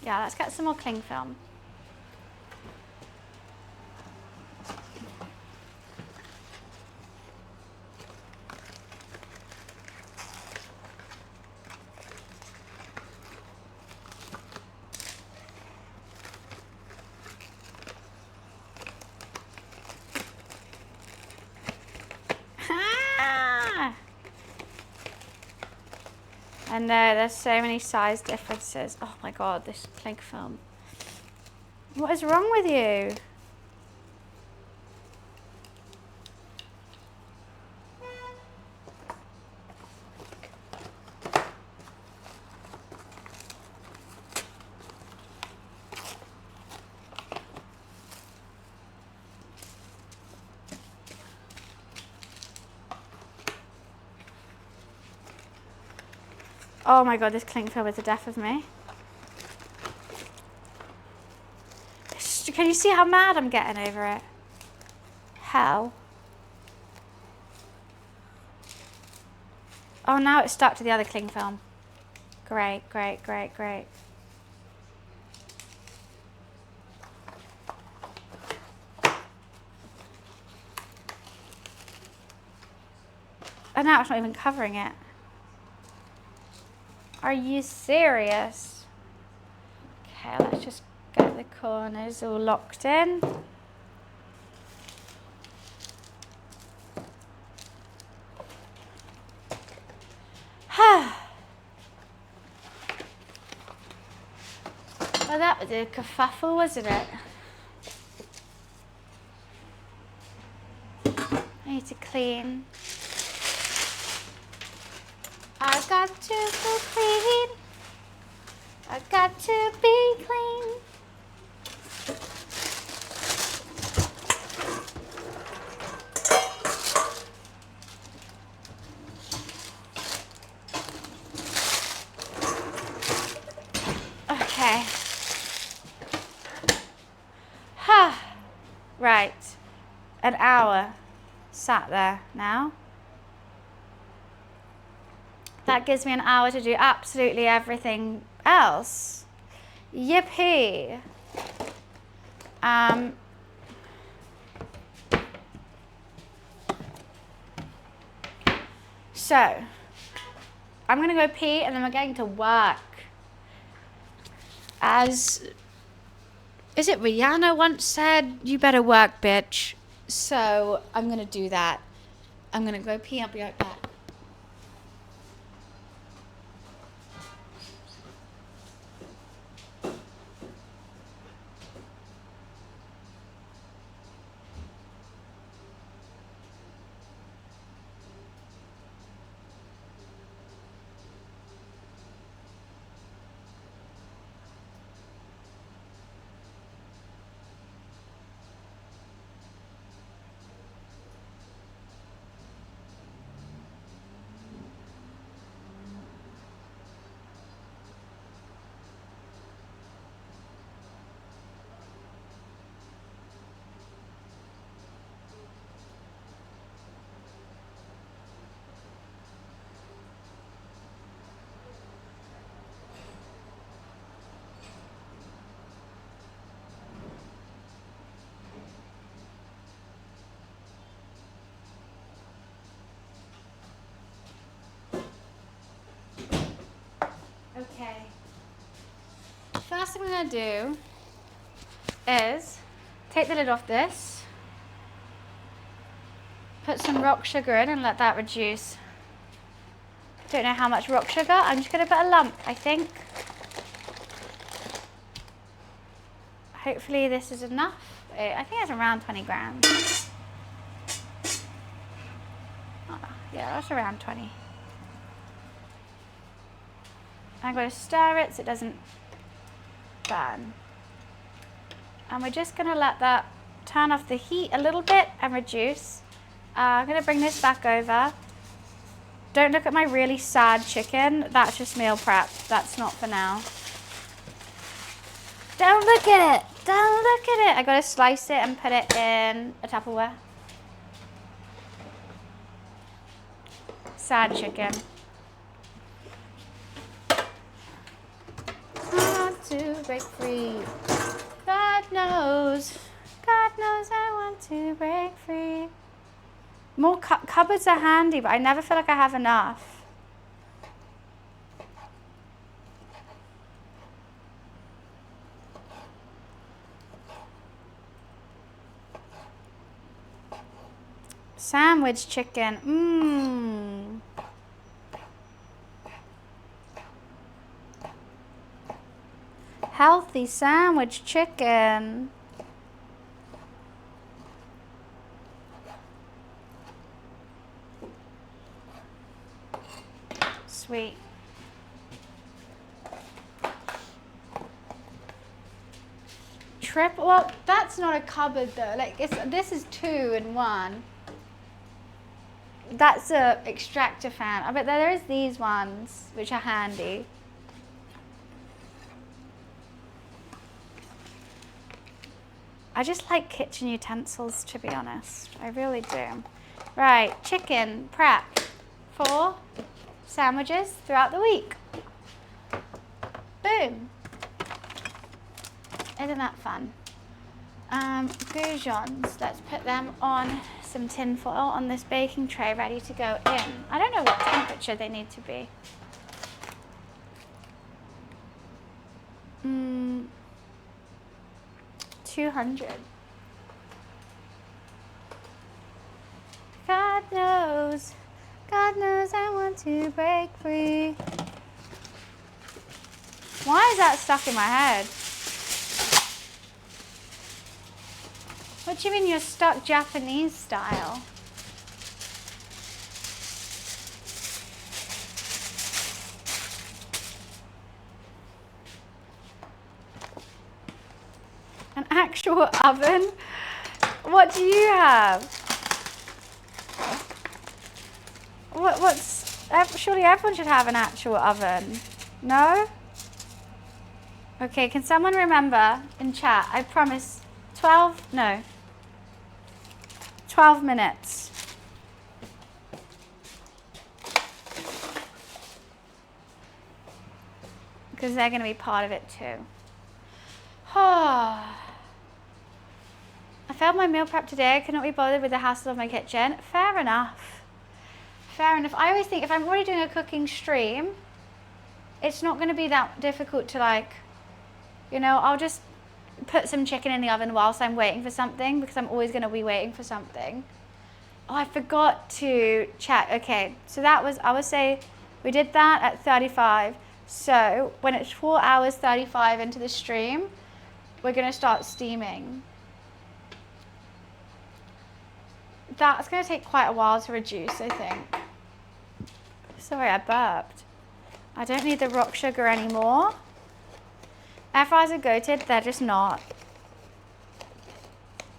Yeah, let's get some more cling film. I know, there's so many size differences. Oh my god, this cling film. What is wrong with you? Oh my god, this cling film is the death of me. Can you see how mad I'm getting over it? Hell. Oh, now it's stuck to the other cling film. Great, great, great, great. And now it's not even covering it. Are you serious? Okay, let's just get the corners all locked in. Well, that was a kerfuffle, wasn't it? I need to clean. I've got to be clean. I've got to be clean. Okay. Right. An hour sat there now. That gives me an hour to do absolutely everything else. Yippee. So, I'm going to go pee and then we're going to work. As, is it Rihanna once said, you better work, bitch. So, I'm going to do that. I'm going to go pee, I'll be right back. Okay. First thing I'm going to do is take the lid off this, put some rock sugar in and let that reduce. Don't know how much rock sugar. I'm just going to put a lump, I think. Hopefully this is enough. I think it's around 20 grams. Oh, yeah, that's around 20. I'm going to stir it so it doesn't burn. And we're just going to let that turn off the heat a little bit and reduce. I'm going to bring this back over. Don't look at my really sad chicken. That's just meal prep. That's not for now. Don't look at it. Don't look at it. I gotta slice it and put it in a Tupperware. Sad chicken. Want to break free. God knows I want to break free. More cupboards are handy, but I never feel like I have enough. Sandwich chicken. Mmm. Healthy sandwich chicken. Sweet. Well, that's not a cupboard though. Like this is 2 in 1. That's a extractor fan. I bet there is these ones which are handy. I just like kitchen utensils, to be honest. I really do. Right, chicken prep for sandwiches throughout the week. Boom. Isn't that fun? Goujons, let's put them on some tin foil on this baking tray ready to go in. I don't know what temperature they need to be. 200. God knows I want to break free. Why is that stuck in my head? What do you mean you're stuck Japanese style? An actual oven? What do you have? Surely everyone should have an actual oven. No? Okay, can someone remember in chat? I promise 12 minutes. Because they're going to be part of it too. I failed my meal prep today. I could not be bothered with the hassle of my kitchen. Fair enough. Fair enough. I always think if I'm already doing a cooking stream, it's not going to be that difficult to I'll just put some chicken in the oven whilst I'm waiting for something, because I'm always going to be waiting for something. Oh, I forgot to check. Okay, so I would say we did that at 35. So when it's 4 hours 35 into the stream, we're going to start steaming. That's going to take quite a while to reduce, I think. Sorry, I burped. I don't need the rock sugar anymore. Air fryers are goated. They're just not.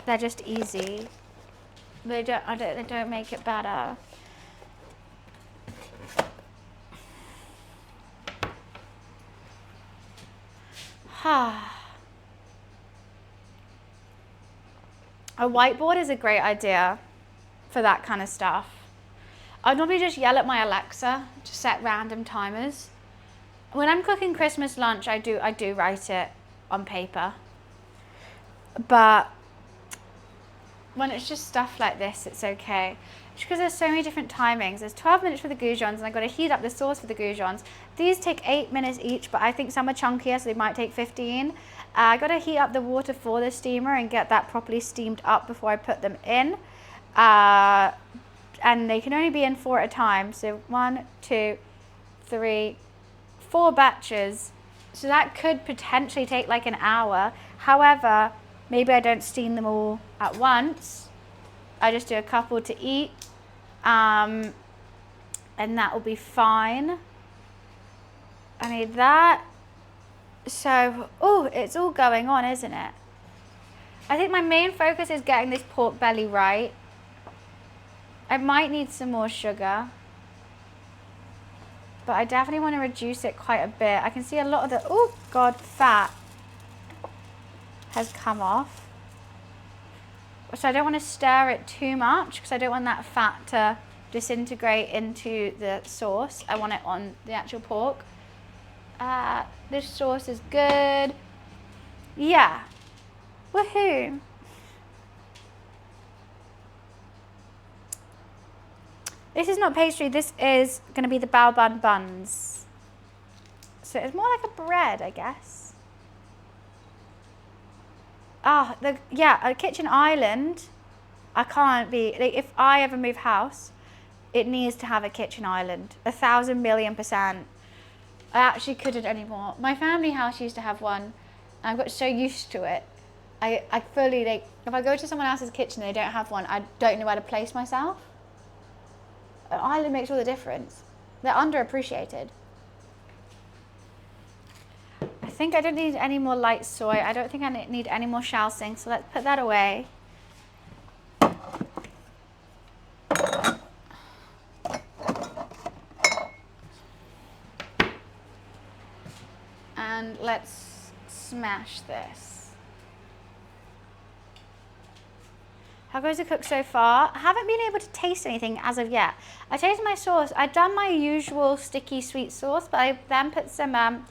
They're just easy. They don't make it better. A whiteboard is a great idea for that kind of stuff. I'd normally just yell at my Alexa to set random timers. When I'm cooking Christmas lunch, I do write it on paper. But when it's just stuff like this, it's okay. Just because there's so many different timings. There's 12 minutes for the goujons, and I've got to heat up the sauce for the goujons. These take 8 minutes each, but I think some are chunkier, so they might take 15. I got to heat up the water for the steamer and get that properly steamed up before I put them in. And they can only be in 4 at a time. So 1, 2, 3, 4 batches. So that could potentially take like an hour. However, maybe I don't steam them all at once. I just do a couple to eat. And that will be fine. I need that. So, it's all going on, isn't it? I think my main focus is getting this pork belly right. I might need some more sugar. But I definitely want to reduce it quite a bit. I can see a lot of the, oh God, fat has come off. So I don't want to stir it too much because I don't want that fat to disintegrate into the sauce. I want it on the actual pork. This sauce is good. Yeah. Woohoo. This is not pastry. This is going to be the bao bun buns. So it's more like a bread, I guess. Ah, a kitchen island. I can't be, like, if I ever move house, it needs to have a kitchen island. 1,000,000,000%. I actually couldn't anymore. My family house used to have one, and I got so used to it. I fully, like, if I go to someone else's kitchen and they don't have one, I don't know where to place myself. An island makes all the difference. They're underappreciated. I think I don't need any more light soy. I don't think I need any more shaoxing, so let's put that away. And let's smash this. How goes the cook so far? I haven't been able to taste anything as of yet. I tasted my sauce. I'd done my usual sticky sweet sauce, but I then put some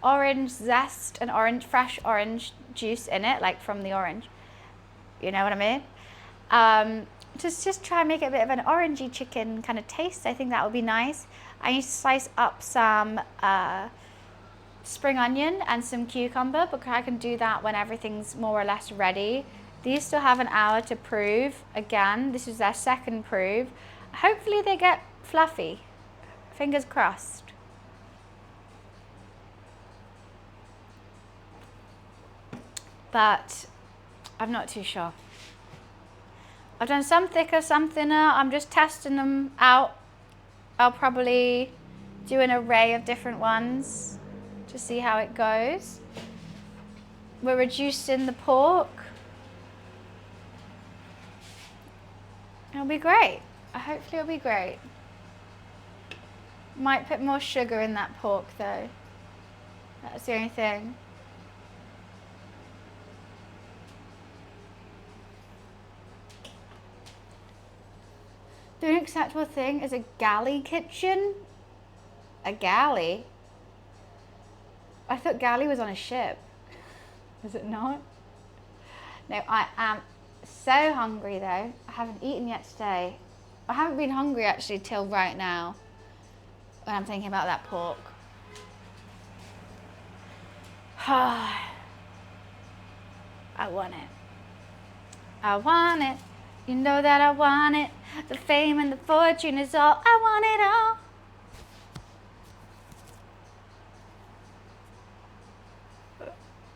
orange zest and fresh orange juice in it, like from the orange. You know what I mean? Just try and make it a bit of an orangey chicken kind of taste. I think that would be nice. I need to slice up some spring onion and some cucumber, because I can do that when everything's more or less ready. These still have an hour to prove. Again, this is their second prove. Hopefully they get fluffy. Fingers crossed. But I'm not too sure. I've done some thicker, some thinner. I'm just testing them out. I'll probably do an array of different ones to see how it goes. We're reducing the pork. It'll be great. Hopefully it'll be great. Might put more sugar in that pork though. That's the only thing. The unacceptable thing is a galley kitchen. A galley? I thought galley was on a ship. Is it not? No, I am so hungry though. I haven't eaten yet today. I haven't been hungry actually till right now when I'm thinking about that pork. I want it. I want it. You know that I want it. The fame and the fortune is all. I want it all.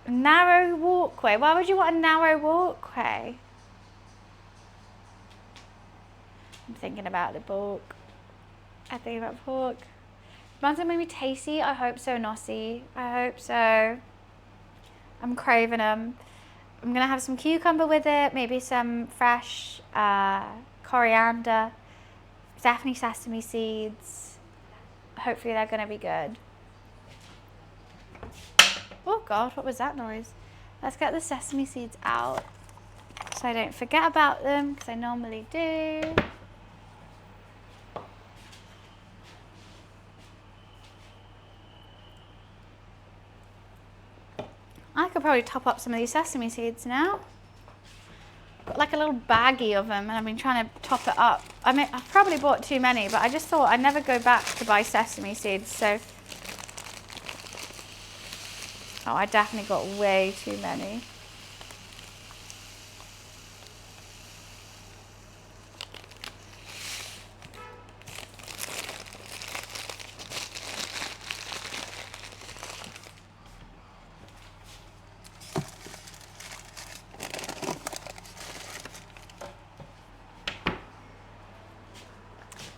Narrow walkway. Why would you want a narrow walkway? I'm thinking about the pork. I think about pork. Buns are maybe tasty. I hope so, Nossi. I hope so. I'm craving them. I'm gonna have some cucumber with it, maybe some fresh coriander, definitely sesame seeds. Hopefully they're gonna be good. Oh God, what was that noise? Let's get the sesame seeds out so I don't forget about them, because I normally do. I could probably top up some of these sesame seeds now. Got like a little baggie of them, and I've been trying to top it up. I mean, I've probably bought too many, but I just thought I'd never go back to buy sesame seeds, so. Oh, I definitely got way too many.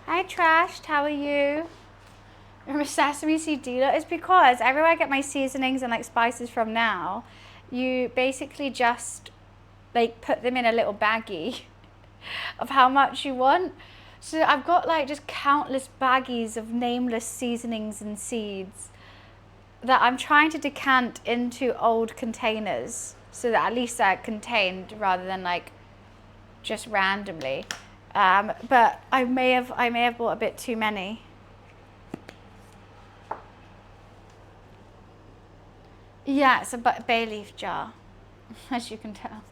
Hi Trashed, how are you? I'm a sesame seed dealer. It's because everywhere I get my seasonings and like spices from now, you basically just like put them in a little baggie of how much you want. So I've got like just countless baggies of nameless seasonings and seeds that I'm trying to decant into old containers so that at least they're contained rather than like just randomly. But I may have bought a bit too many. Yeah, it's a bay leaf jar, as you can tell.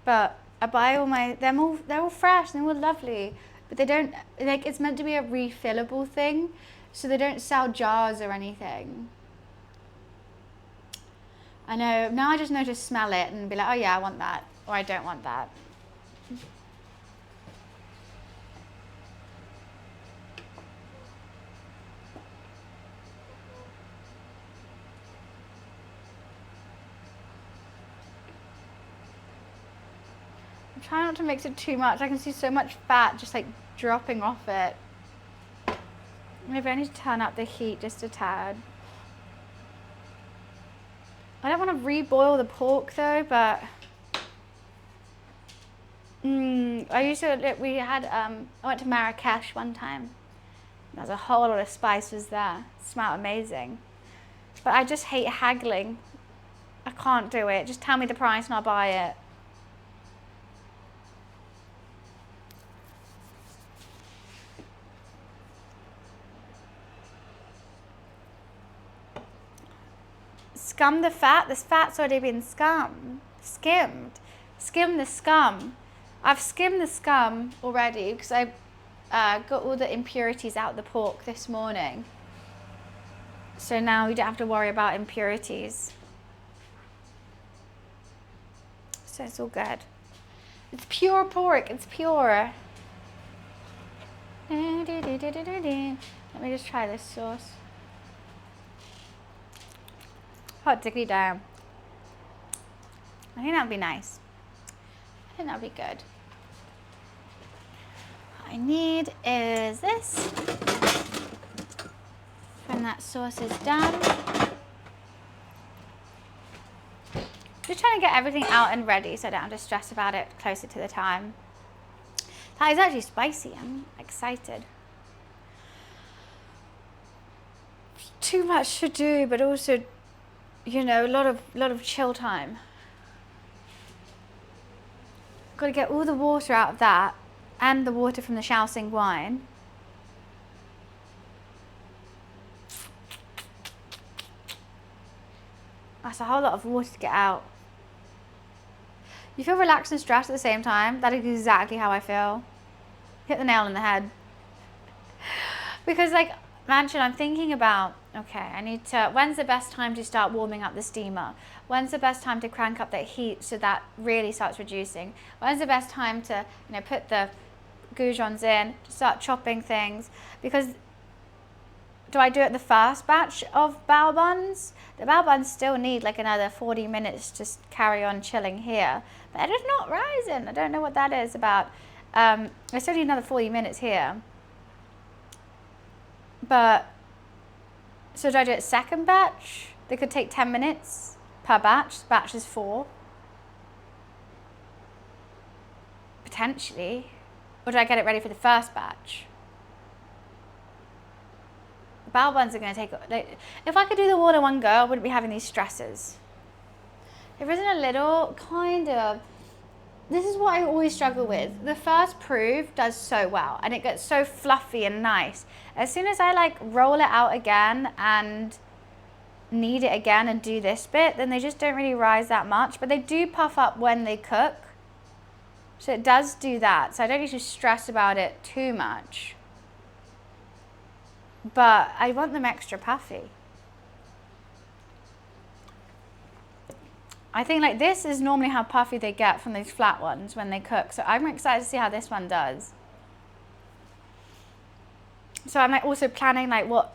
But I buy all my, they're all fresh, they're all lovely, but they don't, like, it's meant to be a refillable thing, so they don't sell jars or anything. I know, now I just know to smell it and be like, oh yeah, I want that, or I don't want that. I'm trying not to mix it too much. I can see so much fat just like dropping off it. Maybe I need to turn up the heat just a tad. I don't want to reboil the pork though, but I used to, I went to Marrakesh one time. There's a whole lot of spices there. It smelled amazing. But I just hate haggling. I can't do it. Just tell me the price and I'll buy it. Scum the fat. This fat's already been skimmed. Skim the scum. I've skimmed the scum already because I got all the impurities out of the pork this morning. So now you don't have to worry about impurities. So it's all good. It's pure pork. It's pure. Let me just try this sauce. Hot diggly down. I think that would be nice. I think that would be good. What I need is this. When that sauce is done. Just trying to get everything out and ready so I don't have to stress about it closer to the time. That is actually spicy. I'm excited. Too much to do, but also, you know, a lot of chill time. Got to get all the water out of that and the water from the Shaoxing wine. That's a whole lot of water to get out. You feel relaxed and stressed at the same time. That is exactly how I feel. Hit the nail on the head. Because like, Mansion, I'm thinking about, okay, I need to, when's the best time to start warming up the steamer? When's the best time to crank up that heat so that really starts reducing? When's the best time to, you know, put the goujons in, start chopping things? Because do I do it the first batch of bao buns? The bao buns still need like another 40 minutes to carry on chilling here. But it is not rising. I don't know what that is about. I still need another 40 minutes here. But, so do I do it second batch? They could take 10 minutes per batch. Batch is 4. Potentially. Or do I get it ready for the first batch? The bao buns are going to take, like, if I could do them all in one go, I wouldn't be having these stresses. There isn't a little, kind of, this is what I always struggle with. The first proof does so well and it gets so fluffy and nice. As soon as I like roll it out again and knead it again and do this bit, then they just don't really rise that much, but they do puff up when they cook. So it does do that. So I don't need to stress about it too much. But I want them extra puffy. I think like this is normally how puffy they get from these flat ones when they cook. So I'm excited to see how this one does. So I'm like also planning like what,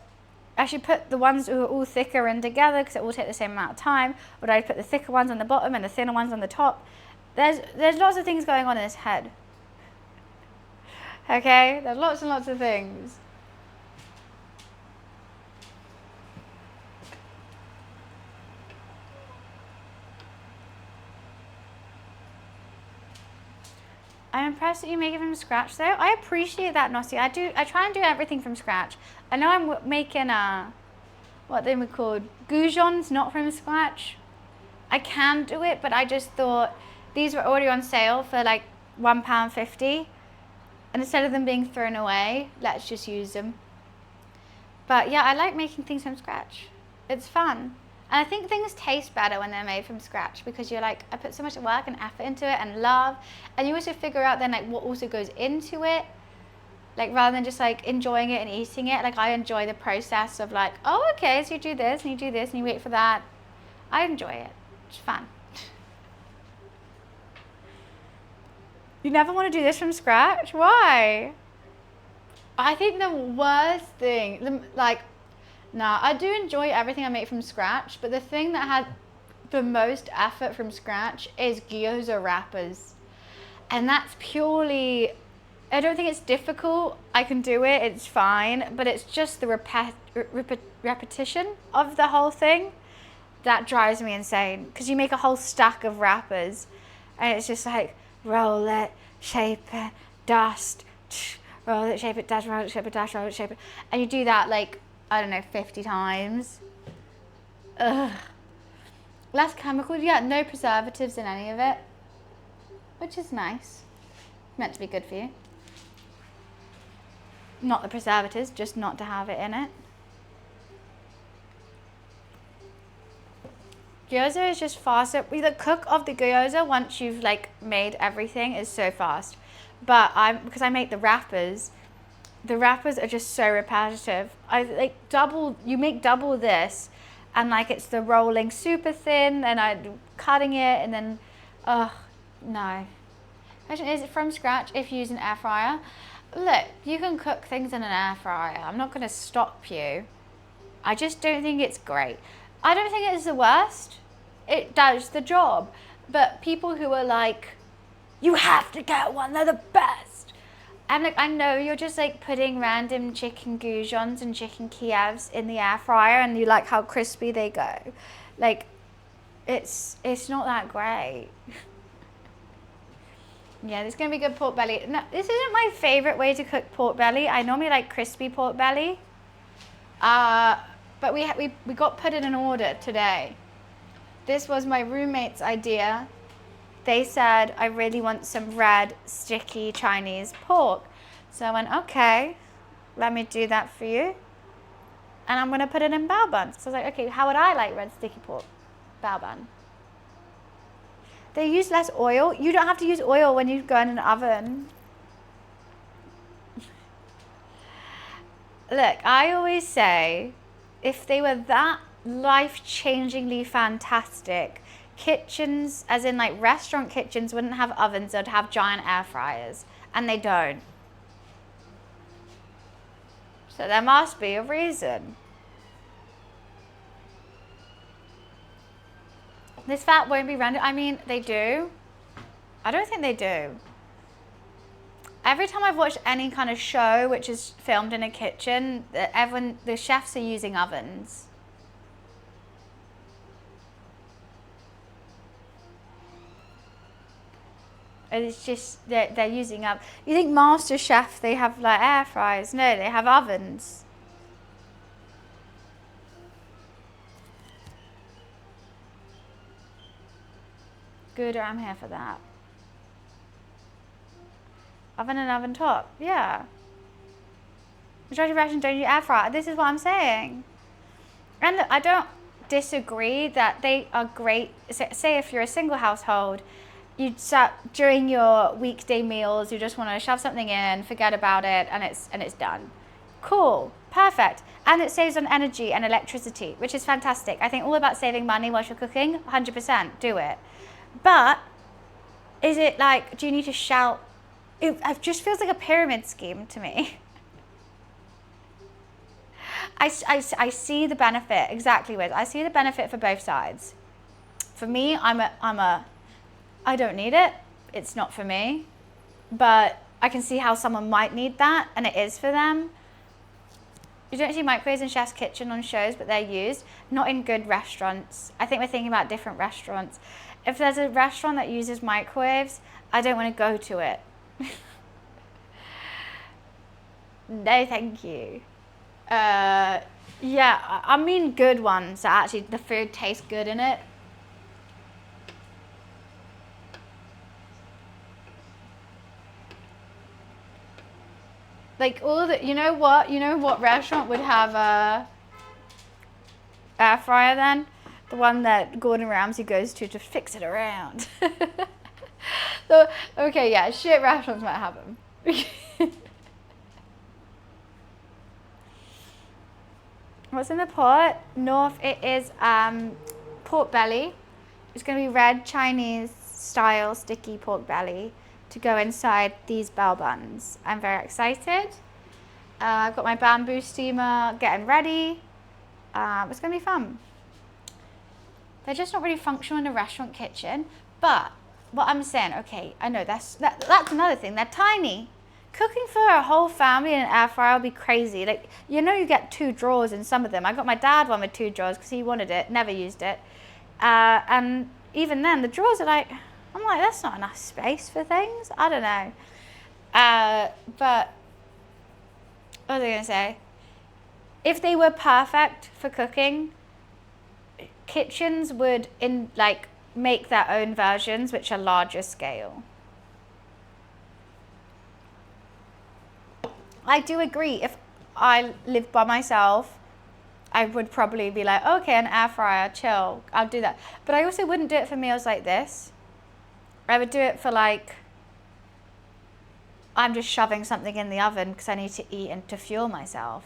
I should put the ones who are all thicker in together because it will take the same amount of time. Or do I put the thicker ones on the bottom and the thinner ones on the top? There's lots of things going on in this head. Okay, there's lots and lots of things. I'm impressed that you make it from scratch though. I appreciate that, Nossi. I try and do everything from scratch. I know I'm making what they were called, goujons, not from scratch. I can do it, but I just thought these were already on sale for like £1.50. And instead of them being thrown away, let's just use them. But yeah, I like making things from scratch. It's fun. And I think things taste better when they're made from scratch because you're like, I put so much work and effort into it and love. And you also figure out then like what also goes into it. Like rather than just like enjoying it and eating it, like I enjoy the process of like, oh, okay, so you do this and you do this and you wait for that. I enjoy it. It's fun. You never want to do this from scratch? Why? I think the worst thing, nah, I do enjoy everything I make from scratch, but the thing that had the most effort from scratch is gyoza wrappers. And that's purely, I don't think it's difficult. I can do it, it's fine, but it's just the repetition of the whole thing that drives me insane. Because you make a whole stack of wrappers and it's just like, roll it, shape it, dust, roll it, shape it, dash, roll it, shape it, dash, roll it, shape it. And you do that like, I don't know, 50 times. Ugh. Less chemicals, yeah, no preservatives in any of it. Which is nice. Meant to be good for you. Not the preservatives, just not to have it in it. Gyoza is just faster. The cook of the gyoza, once you've like made everything, is so fast. But because I make the wrappers are just so repetitive. I like you make double this and like it's the rolling super thin and I'm cutting it and then, no. Question, is it from scratch if you use an air fryer? Look, you can cook things in an air fryer. I'm not gonna stop you. I just don't think it's great. I don't think it's the worst. It does the job. But people who are like, you have to get one, they're the best. I'm like, I know you're just like putting random chicken goujons and chicken Kievs in the air fryer and you like how crispy they go. Like, it's not that great. Yeah, this is gonna be good pork belly. No, this isn't my favorite way to cook pork belly. I normally like crispy pork belly. But we got put in an order today. This was my roommate's idea. They said, I really want some red, sticky Chinese pork. So I went, okay, let me do that for you. And I'm gonna put it in bao buns. So I was like, okay, how would I like red, sticky pork? Bao bun. They use less oil. You don't have to use oil when you go in an oven. Look, I always say, if they were that life-changingly fantastic, kitchens, as in like restaurant kitchens, wouldn't have ovens, they'd have giant air fryers. And they don't. So there must be a reason. This fat won't be rendered. I mean, they do. I don't think they do. Every time I've watched any kind of show which is filmed in a kitchen, the chefs are using ovens. And it's just, they're using up. You think MasterChef, they have like air fryers? No, they have ovens. Good, I'm here for that. Oven and oven top, yeah. Majority of Russians don't use air fryer. This is what I'm saying. And look, I don't disagree that they are great. Say if you're a single household, you start during your weekday meals, you just want to shove something in, forget about it, and it's done. Cool, perfect. And it saves on energy and electricity, which is fantastic. I think all about saving money while you're cooking, 100%, do it. But is it like, do you need to shout? It just feels like a pyramid scheme to me. I see the benefit, exactly, Wiz. I see the benefit for both sides. For me, I don't need it. It's not for me. But I can see how someone might need that, and it is for them. You don't see microwaves in Chef's Kitchen on shows, but they're used. Not in good restaurants. I think we're thinking about different restaurants. If there's a restaurant that uses microwaves, I don't want to go to it. No, thank you. Yeah, I mean good ones that actually the food tastes good in it. Like all the, you know what restaurant would have a air fryer then? The one that Gordon Ramsay goes to fix it around. So, okay, yeah, shit restaurants might have them. What's in the pot? North, it is pork belly. It's going to be red Chinese style sticky pork belly to go inside these bell buns. I'm very excited. I've got my bamboo steamer getting ready. It's going to be fun. They're just not really functional in a restaurant kitchen. But what I'm saying, okay, I know that's another thing. They're tiny. Cooking for a whole family in an air fryer will be crazy. Like, you know, you get 2 drawers in some of them. I got my dad one with 2 drawers because he wanted it, never used it. And even then, the drawers are like, I'm like, that's not enough space for things. I don't know. But what was I going to say? If they were perfect for cooking, kitchens would make their own versions, which are larger scale. I do agree. If I lived by myself, I would probably be like, okay, an air fryer, chill, I'll do that. But I also wouldn't do it for meals like this. I would do it for like, I'm just shoving something in the oven because I need to eat and to fuel myself.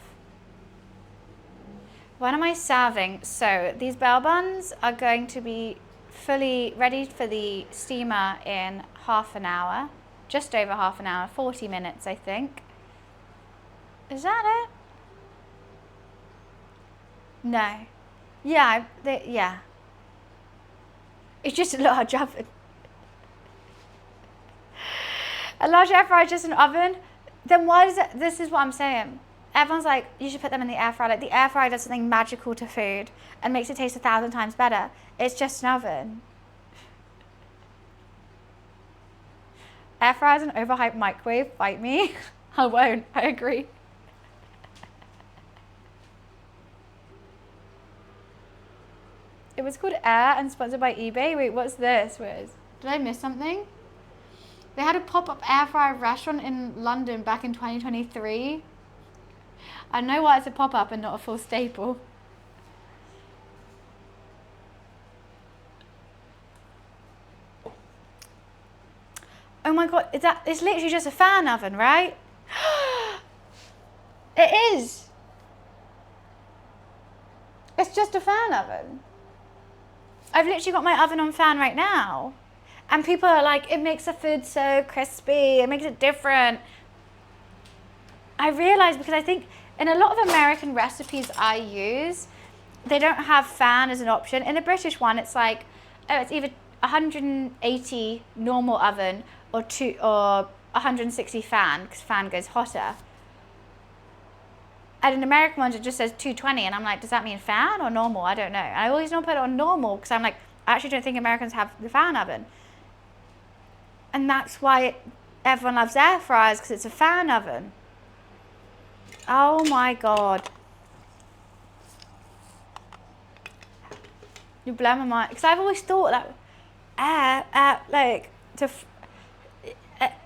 When am I serving? So these bell buns are going to be fully ready for the steamer in half an hour, just over half an hour, 40 minutes, I think. Is that it? No. Yeah, yeah. It's just a large oven. A large air fryer is just an oven? Then why does it, this is what I'm saying. Everyone's like, you should put them in the air fryer. Like, the air fryer does something magical to food and makes it taste 1,000 times better. It's just an oven. Air fryer's an overhyped microwave. Fight me. I won't. I agree. It was called Air and sponsored by eBay. Wait, what's this? Did I miss something? They had a pop-up air fryer restaurant in London back in 2023. I know why it's a pop-up and not a full staple. Oh my god, it's literally just a fan oven, right? It is. It's just a fan oven. I've literally got my oven on fan right now. And people are like, it makes the food so crispy, it makes it different. I realize, because I think in a lot of American recipes I use, they don't have fan as an option. In a British one, it's like, oh, it's either 180 normal oven or 160 fan, because fan goes hotter. And in American ones, it just says 220, and I'm like, does that mean fan or normal? I don't know. I always don't put it on normal, because I'm like, I actually don't think Americans have the fan oven. And that's why everyone loves air fryers, because it's a fan oven. Oh my god. You blow my mind. Because I've always thought that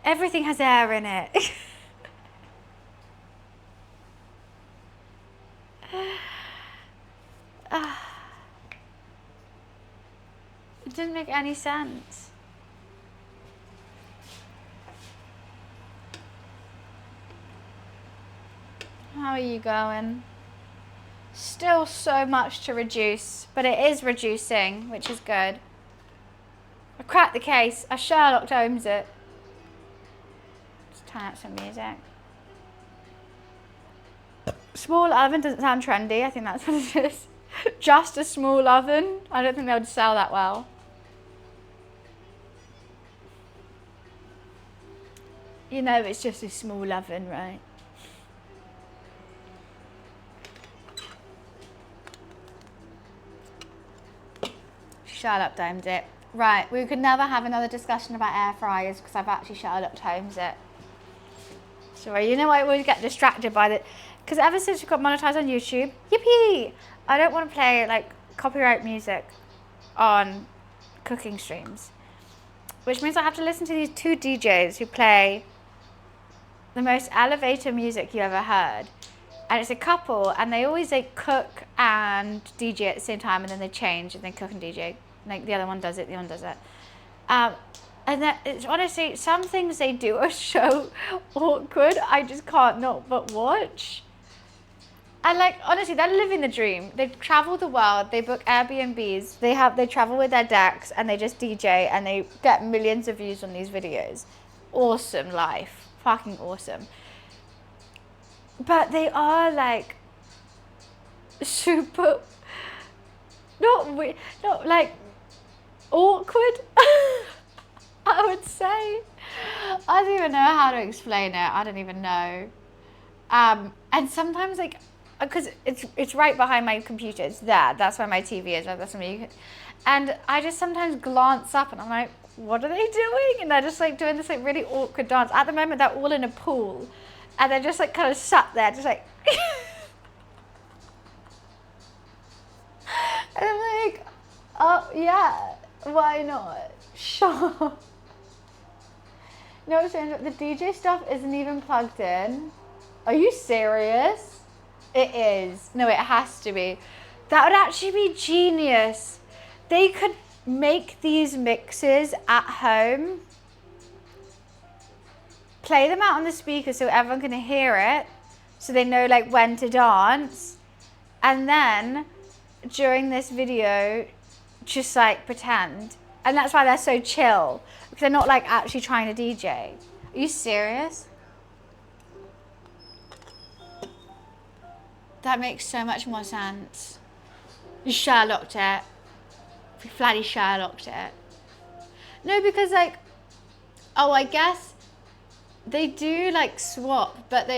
everything has air in it. It didn't make any sense. How are you going? Still so much to reduce, but it is reducing, which is good. I cracked the case. I Sherlock Holmes it. Let's turn out some music. Small oven doesn't sound trendy. I think that's what it is. Just a small oven. I don't think they would sell that well. You know, it's just a small oven, right? Shut up, Holmes it. Right, we could never have another discussion about air fryers because I've actually Sherlock Holmes it. Sorry, you know I always get distracted by it. Because ever since we got monetized on YouTube, yippee! I don't want to play like copyright music on cooking streams. Which means I have to listen to these two DJs who play the most elevator music you ever heard. And it's a couple, and they always like cook and DJ at the same time, and then they change and they cook and DJ. Like the other one does it, the other one does it. And that it's honestly, some things they do are so awkward. I just can't not but watch. And like honestly, they're living the dream. They travel the world. They book Airbnbs. They travel with their decks and they just DJ and they get millions of views on these videos. Awesome life, fucking awesome. But they are like super, not like awkward. I would say. I don't even know how to explain it. I don't even know. And sometimes like, because it's right behind my computer. It's there. That's where my TV is. Right? That's where you. And I just sometimes glance up and I'm like, what are they doing? And they're just like doing this like really awkward dance. At the moment, they're all in a pool, and they're just like kind of sat there, just like. And I'm like, oh yeah, why not? Sure. No, the DJ stuff isn't even plugged in. Are you serious? It is. No, it has to be. That would actually be genius. They could make these mixes at home, play them out on the speaker so everyone can hear it, so they know like when to dance, and then during this video, just like pretend. And that's why they're so chill, because they're not like actually trying to DJ. Are you serious? That makes so much more sense. You Sherlocked it. You flatty Sherlocked it. No, because like, oh, I guess they do like swap, but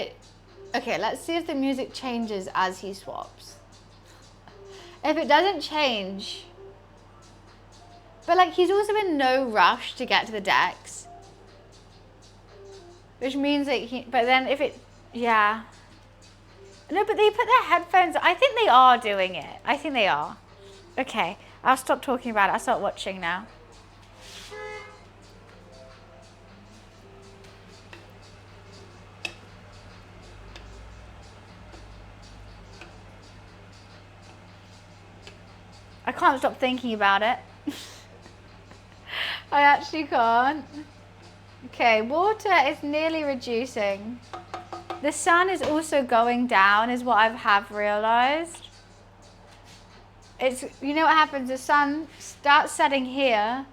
okay, let's see if the music changes as he swaps. If it doesn't change, but like he's also in no rush to get to the decks, which means that but then if it, yeah. No, but they put their headphones, I think they are doing it. I think they are. Okay, I'll stop talking about it. I'll start watching now. I can't stop thinking about it. I actually can't. Okay, water is nearly reducing. The sun is also going down, is what I have realized. It's, you know what happens? The sun starts setting here,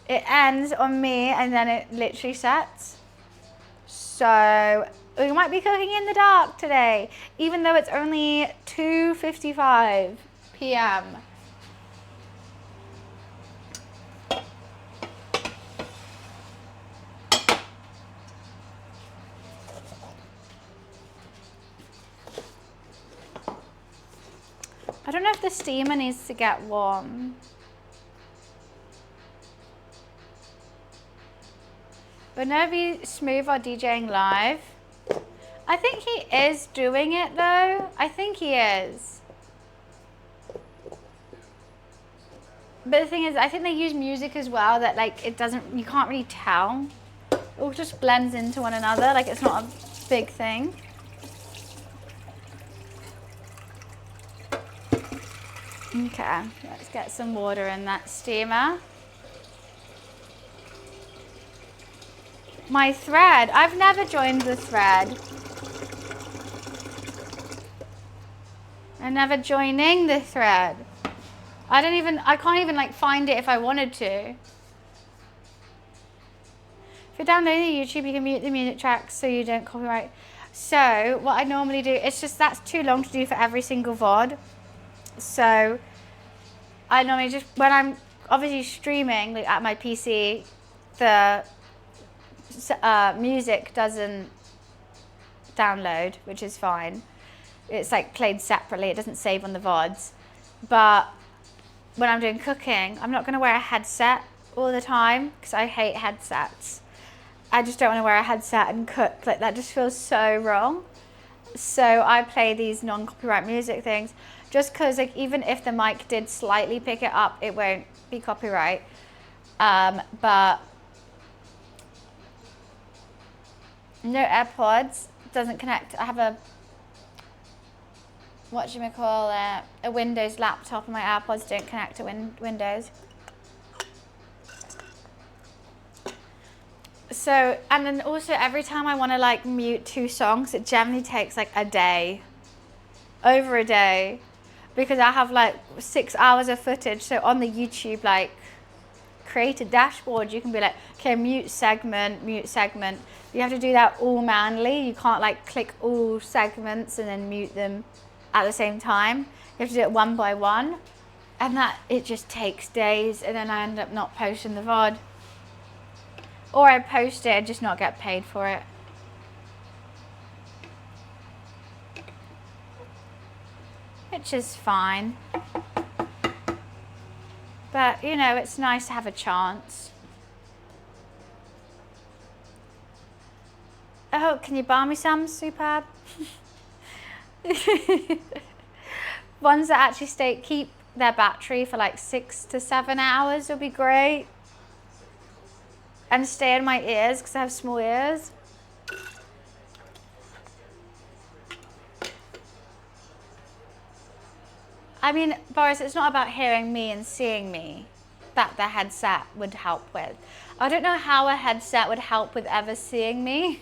it ends on me, and then it literally sets. So we might be cooking in the dark today, even though it's only 2:55 p.m. I don't know if the steamer needs to get warm. Would never be smooth or DJing live. I think he is doing it though. I think he is. But the thing is, I think they use music as well that like it doesn't, you can't really tell. It all just blends into one another, like it's not a big thing. Okay, let's get some water in that steamer. My thread, I've never joined the thread. I'm never joining the thread. I can't even like find it if I wanted to. If you're downloading YouTube, you can mute the music tracks so you don't copyright. So what I normally do, it's just that's too long to do for every single VOD. So I normally just, when I'm obviously streaming like at my PC, the music doesn't download, which is fine. It's like played separately, it doesn't save on the VODs. But when I'm doing cooking, I'm not gonna wear a headset all the time because I hate headsets. I just don't want to wear a headset and cook. Like, that just feels so wrong. So I play these non-copyright music things just because, like, even if the mic did slightly pick it up, it won't be copyright. But no AirPods, doesn't connect. I have a, a Windows laptop, and my AirPods don't connect to Windows. So, and then also every time I want to like mute 2 songs, it generally takes like a day, over a day, because I have like 6 hours of footage. So on the YouTube, like, create a dashboard, you can be like, okay, mute segment. You have to do that all manually. You can't like click all segments and then mute them at the same time. You have to do it one by one, and that, it just takes days, and then I end up not posting the VOD. Or I post it and just not get paid for it. Which is fine. But, you know, it's nice to have a chance. Oh, can you buy me some, Superb? Ones that actually keep their battery for like 6 to 7 hours would be great. And stay in my ears because I have small ears. I mean, Boris, it's not about hearing me and seeing me that the headset would help with. I don't know how a headset would help with ever seeing me.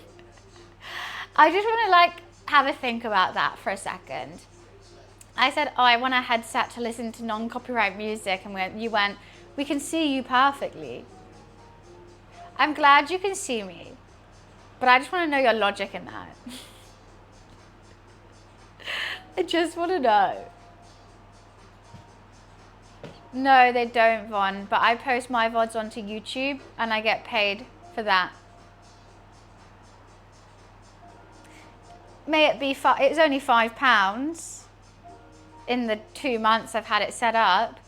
I just want to like have a think about that for a second. I said, oh, I want a headset to listen to non-copyright music, and you went, we can see you perfectly. I'm glad you can see me, but I just want to know your logic in that. I just want to know. No, they don't, Von, but I post my VODs onto YouTube and I get paid for that. May it be, it's only £5 in the 2 months I've had it set up.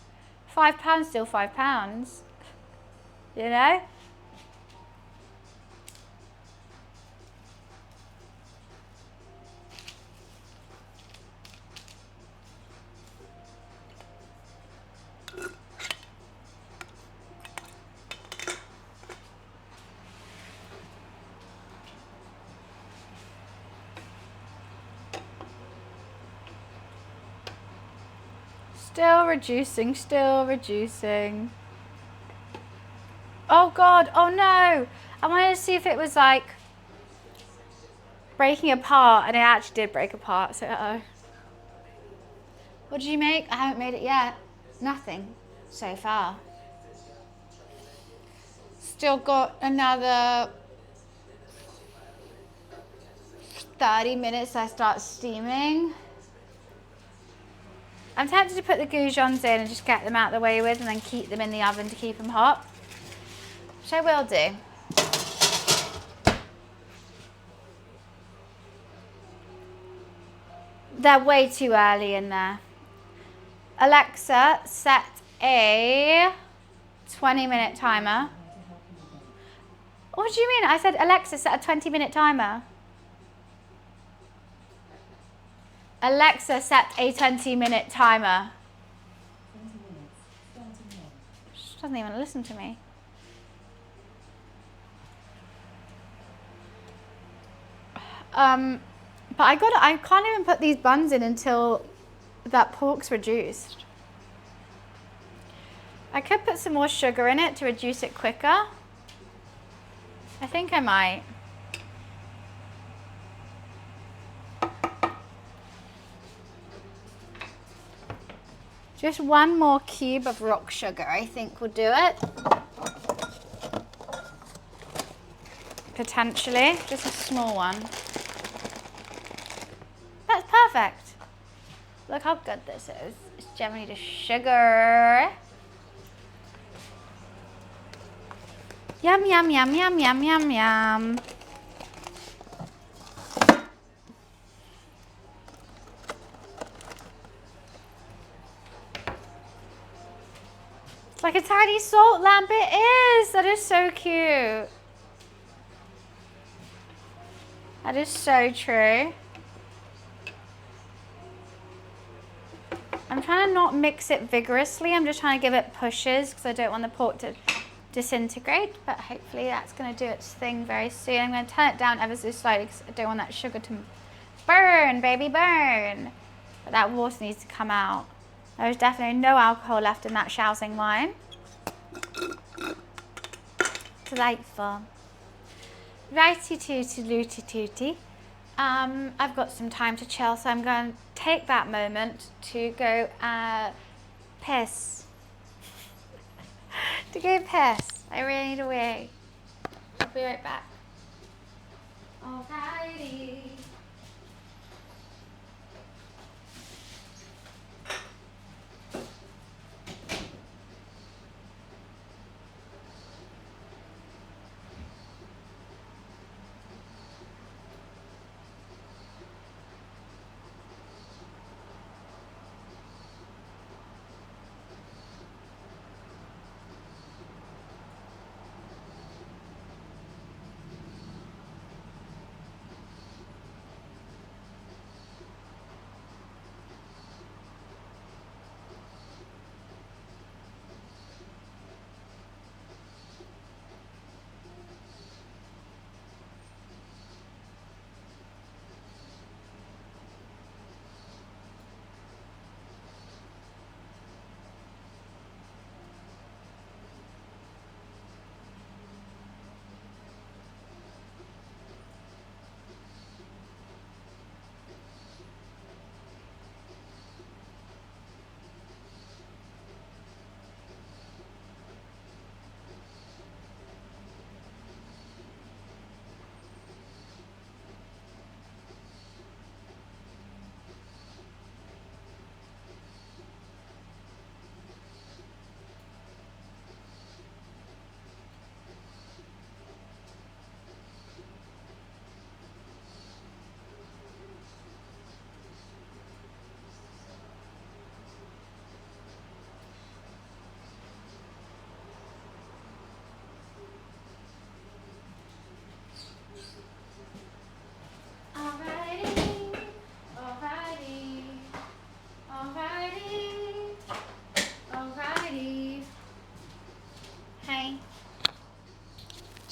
£5, still £5, you know? Still reducing, still reducing. Oh God, oh no. I wanted to see if it was like breaking apart, and it actually did break apart, so uh-oh. What did you make? I haven't made it yet. Nothing so far. Still got another 30 minutes I start steaming. I'm tempted to put the goujons in and just get them out of the way with, and then keep them in the oven to keep them hot, which I will do. They're way too early in there. Alexa, set a 20-minute timer. What do you mean? I said, Alexa, set a 20-minute timer. Alexa, set a 20-minute timer. She doesn't even listen to me. But I can't even put these buns in until that pork's reduced. I could put some more sugar in it to reduce it quicker. I think I might. Just one more cube of rock sugar, I think will do it. Potentially, just a small one. That's perfect. Look how good this is. It's generally just sugar. Yum, yum, yum, yum, yum, yum, yum. It's like a tiny salt lamp. It is. That is so cute. That is so true. I'm trying to not mix it vigorously. I'm just trying to give it pushes because I don't want the pork to disintegrate, but hopefully that's going to do its thing very soon. I'm going to turn it down ever so slightly because I don't want that sugar to burn, baby, burn. But that water needs to come out. There's definitely no alcohol left in that Shaoxing wine. Delightful. Righty tooty looty tooty. I've got some time to chill, so I'm going to take that moment to go piss. To go piss. I really need a wee. I'll be right back. Alrighty.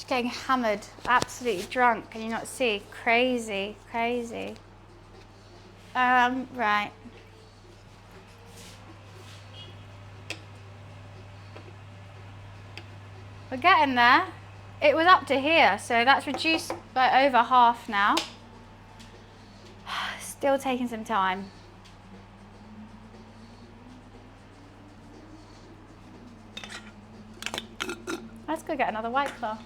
Getting hammered, absolutely drunk. Can you not see? Crazy, crazy. Right. We're getting there. It was up to here, so that's reduced by over half now. Still taking some time. Let's go get another White Claw.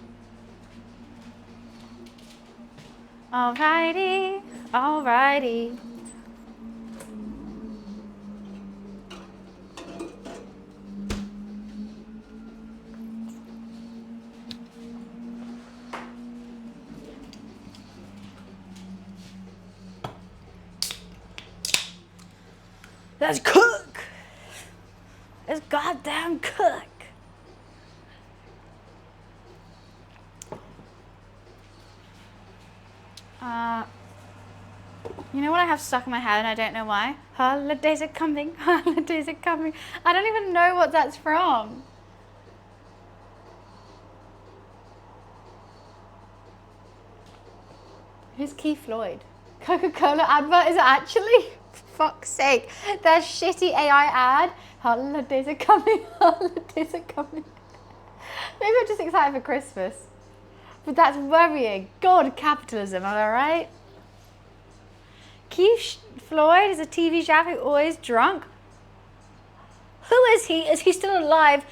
Alrighty, alrighty. Let's cook! Let's goddamn cook! You know what I have stuck in my head and I don't know why? Holidays are coming, holidays are coming. I don't even know what that's from. Who's Keith Floyd? Coca-Cola advert, is it actually? For fuck's sake. Their shitty AI ad. Holidays are coming, holidays are coming. Maybe I'm just excited for Christmas. But that's worrying. God, capitalism, am I right? Keith Floyd is a TV chef who always drunk. Who is he? Is he still alive?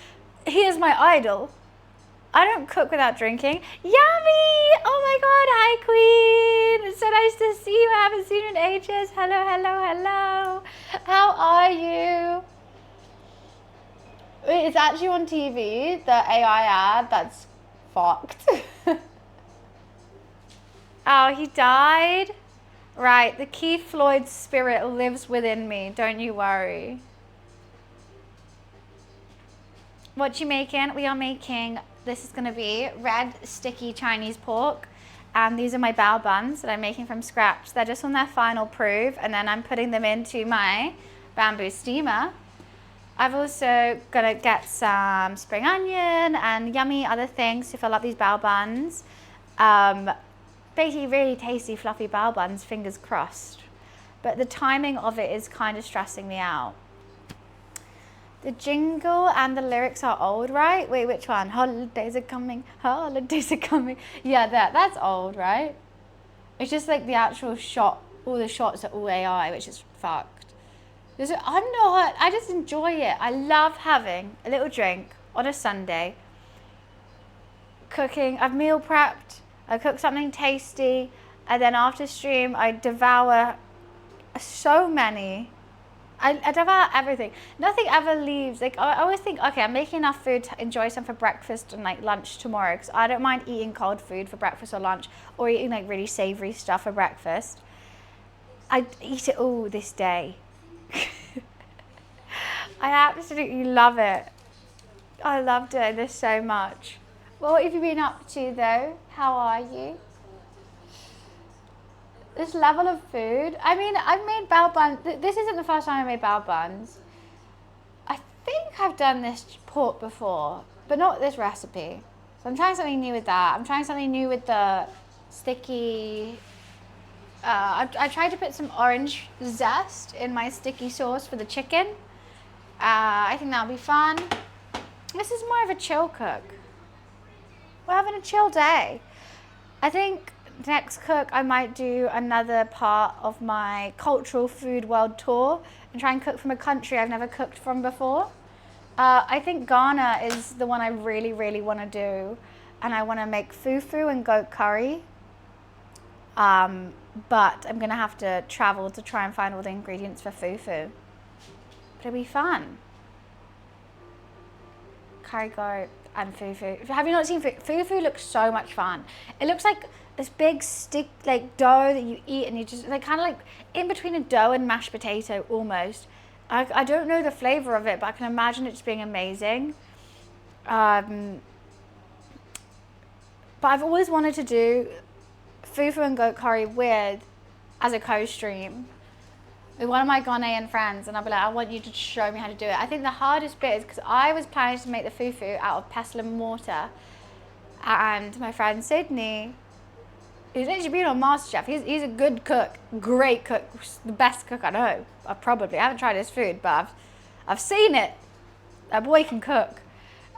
He is my idol. I don't cook without drinking. Yummy! Oh my God, hi Queen! It's so nice to see you. I haven't seen you in ages. Hello, hello, hello. How are you? Wait, it's actually on TV, the AI ad. That's fucked. Oh, he died? Right, the Keith Floyd spirit lives within me, don't you worry. What you making? We are making, this is gonna be red sticky Chinese pork. And these are my bao buns that I'm making from scratch. They're just on their final proof, and then I'm putting them into my bamboo steamer. I've also gonna get some spring onion and yummy other things to fill up these bao buns. Basically really tasty fluffy bao buns, fingers crossed. But the timing of it is kind of stressing me out. The jingle and the lyrics are old, right? Wait, which one? Holidays are coming, holidays are coming. Yeah, that's old, right? It's just like the actual shot, all the shots are all AI, which is fucked. I just enjoy it. I love having a little drink on a Sunday. Cooking, I've meal prepped, I cook something tasty, and then after stream, I devour so many. I devour everything. Nothing ever leaves. Like I always think, okay, I'm making enough food to enjoy some for breakfast and like lunch tomorrow, because I don't mind eating cold food for breakfast or lunch, or eating like really savory stuff for breakfast. I eat it all this day. I absolutely love it. I love doing this so much. Well, what have you been up to though? How are you? This level of food. I mean, I've made bao buns. This isn't the first time I made bao buns. I think I've done this pork before, but not this recipe. So I'm trying something new with that. I'm trying something new with the sticky. I tried to put some orange zest in my sticky sauce for the chicken. I think that'll be fun. This is more of a chill cook. We're having a chill day. I think next cook, I might do another part of my cultural food world tour and try and cook from a country I've never cooked from before. I think Ghana is the one I really, really want to do, and I want to make fufu and goat curry. But I'm gonna have to travel to try and find all the ingredients for fufu. But it'll be fun. Curry goat and fufu. Have you not seen fufu? Fufu looks so much fun. It looks like this big stick, like dough that you eat, and you just like kind of like in between a dough and mashed potato almost. I don't know the flavor of it, but I can imagine it just being amazing. But I've always wanted to do fufu and goat curry as a co-stream with one of my Ghanaian friends, and I'll be like, I want you to show me how to do it. I think the hardest bit is because I was planning to make the fufu out of pestle and mortar, and my friend Sydney, who's literally been on MasterChef, he's a good cook, great cook, the best cook I know. I haven't tried his food, but I've seen it. That boy can cook.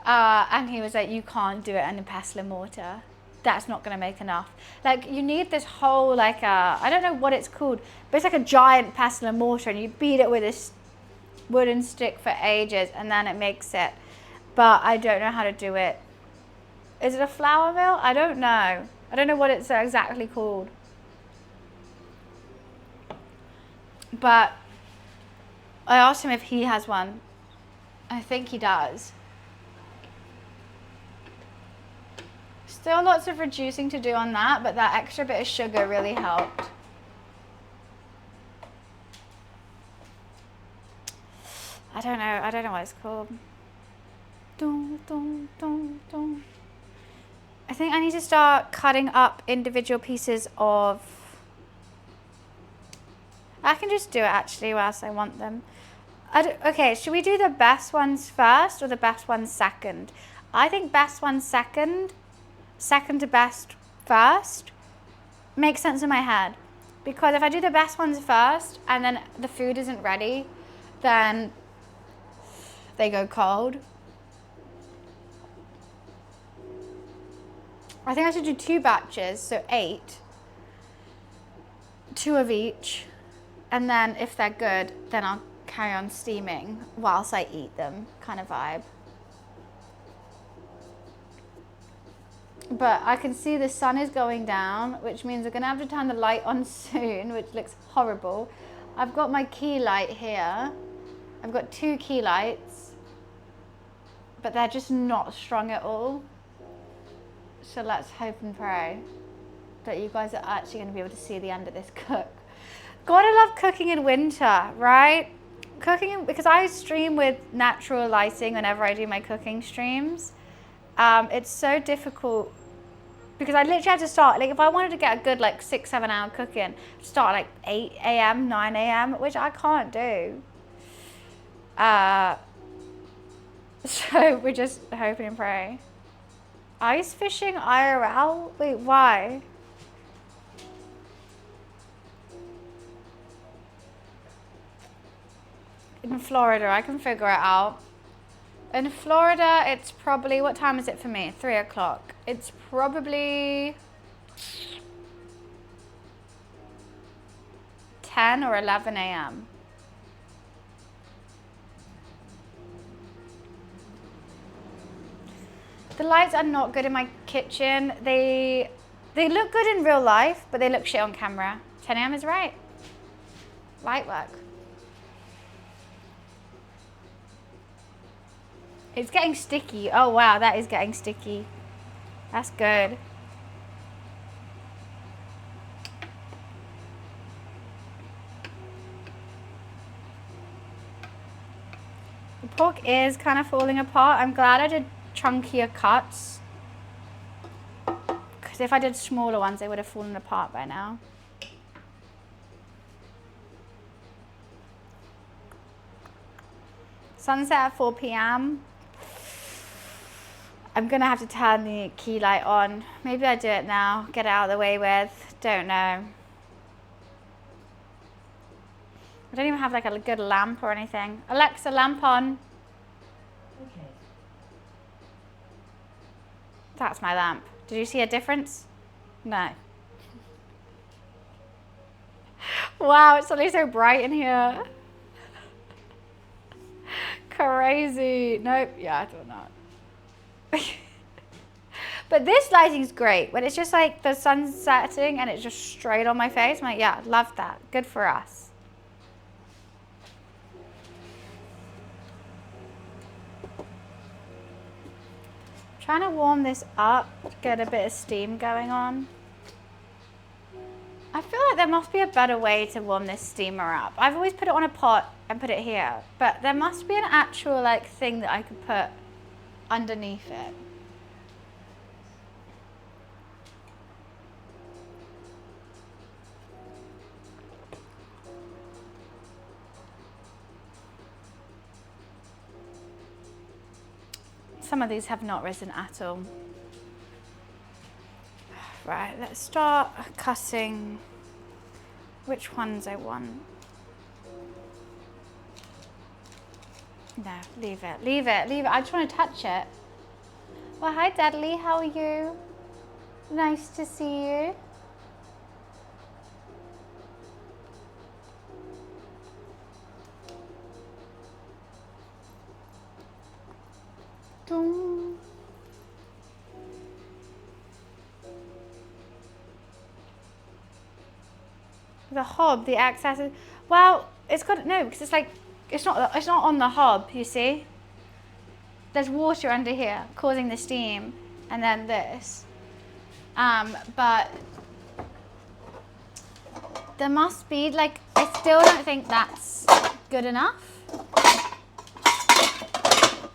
And he was like, you can't do it in a pestle and mortar. That's not going to make enough. Like, you need this whole, like, I don't know what it's called, but it's like a giant pestle and mortar, and you beat it with this wooden stick for ages, and then it makes it. But I don't know how to do it. Is it a flour mill? I don't know. I don't know what it's exactly called. But I asked him if he has one. I think he does. Still lots of reducing to do on that, but that extra bit of sugar really helped. I don't know what it's called. Dun, dun, dun, dun. I think I need to start cutting up individual pieces of... I can just do it actually whilst I want them. Okay, should we do the best ones first or the best ones second? I think best ones second to best first makes sense in my head. Because if I do the best ones first and then the food isn't ready, then they go cold. I think I should do 2 batches, so 8. 2 of each. And then if they're good, then I'll carry on steaming whilst I eat them, kind of vibe. But I can see the sun is going down, which means we're gonna have to turn the light on soon, which looks horrible. I've got my key light here. I've got 2 key lights, but they're just not strong at all. So let's hope and pray that you guys are actually gonna be able to see the end of this cook. Gotta love cooking in winter, right? cooking, because I stream with natural lighting whenever I do my cooking streams, it's so difficult because I literally had to start, like if I wanted to get a good like 6-7 hour cooking, start like 8 a.m, 9 a.m, which I can't do. So we're just hoping and praying. Ice fishing IRL? Wait, why? In Florida, I can figure it out. In Florida, it's probably, what time is it for me? 3 o'clock. It's probably 10 or 11 a.m. The lights are not good in my kitchen. They look good in real life, but they look shit on camera. 10 a.m. is right. Light work. It's getting sticky. Oh wow, that is getting sticky. That's good. The pork is kind of falling apart. I'm glad I did chunkier cuts, because if I did smaller ones, they would have fallen apart by now. Sunset at 4 p.m. I'm gonna have to turn the key light on. Maybe I do it now, get it out of the way with. Don't know. I don't even have like a good lamp or anything. Alexa, lamp on. Okay. That's my lamp. Did you see a difference? No. Wow, it's suddenly so bright in here. Crazy. Nope, yeah, I thought not. But this lighting's great. When it's just like the sun's setting and it's just straight on my face, I'm like, yeah, love that. Good for us. Trying to warm this up, get a bit of steam going on. I feel like there must be a better way to warm this steamer up. I've always put it on a pot and put it here, but there must be an actual like thing that I could put underneath it. Some of these have not risen at all. Right, let's start cutting which ones I want. No, leave it, leave it, leave it. I just want to touch it. Well, hi Dudley, how are you? Nice to see you. Dum. The hob, the access is, well, it's got, no, because it's like, it's not on the hob, you see? There's water under here causing the steam, and then this. But there must be, like, I still don't think that's good enough,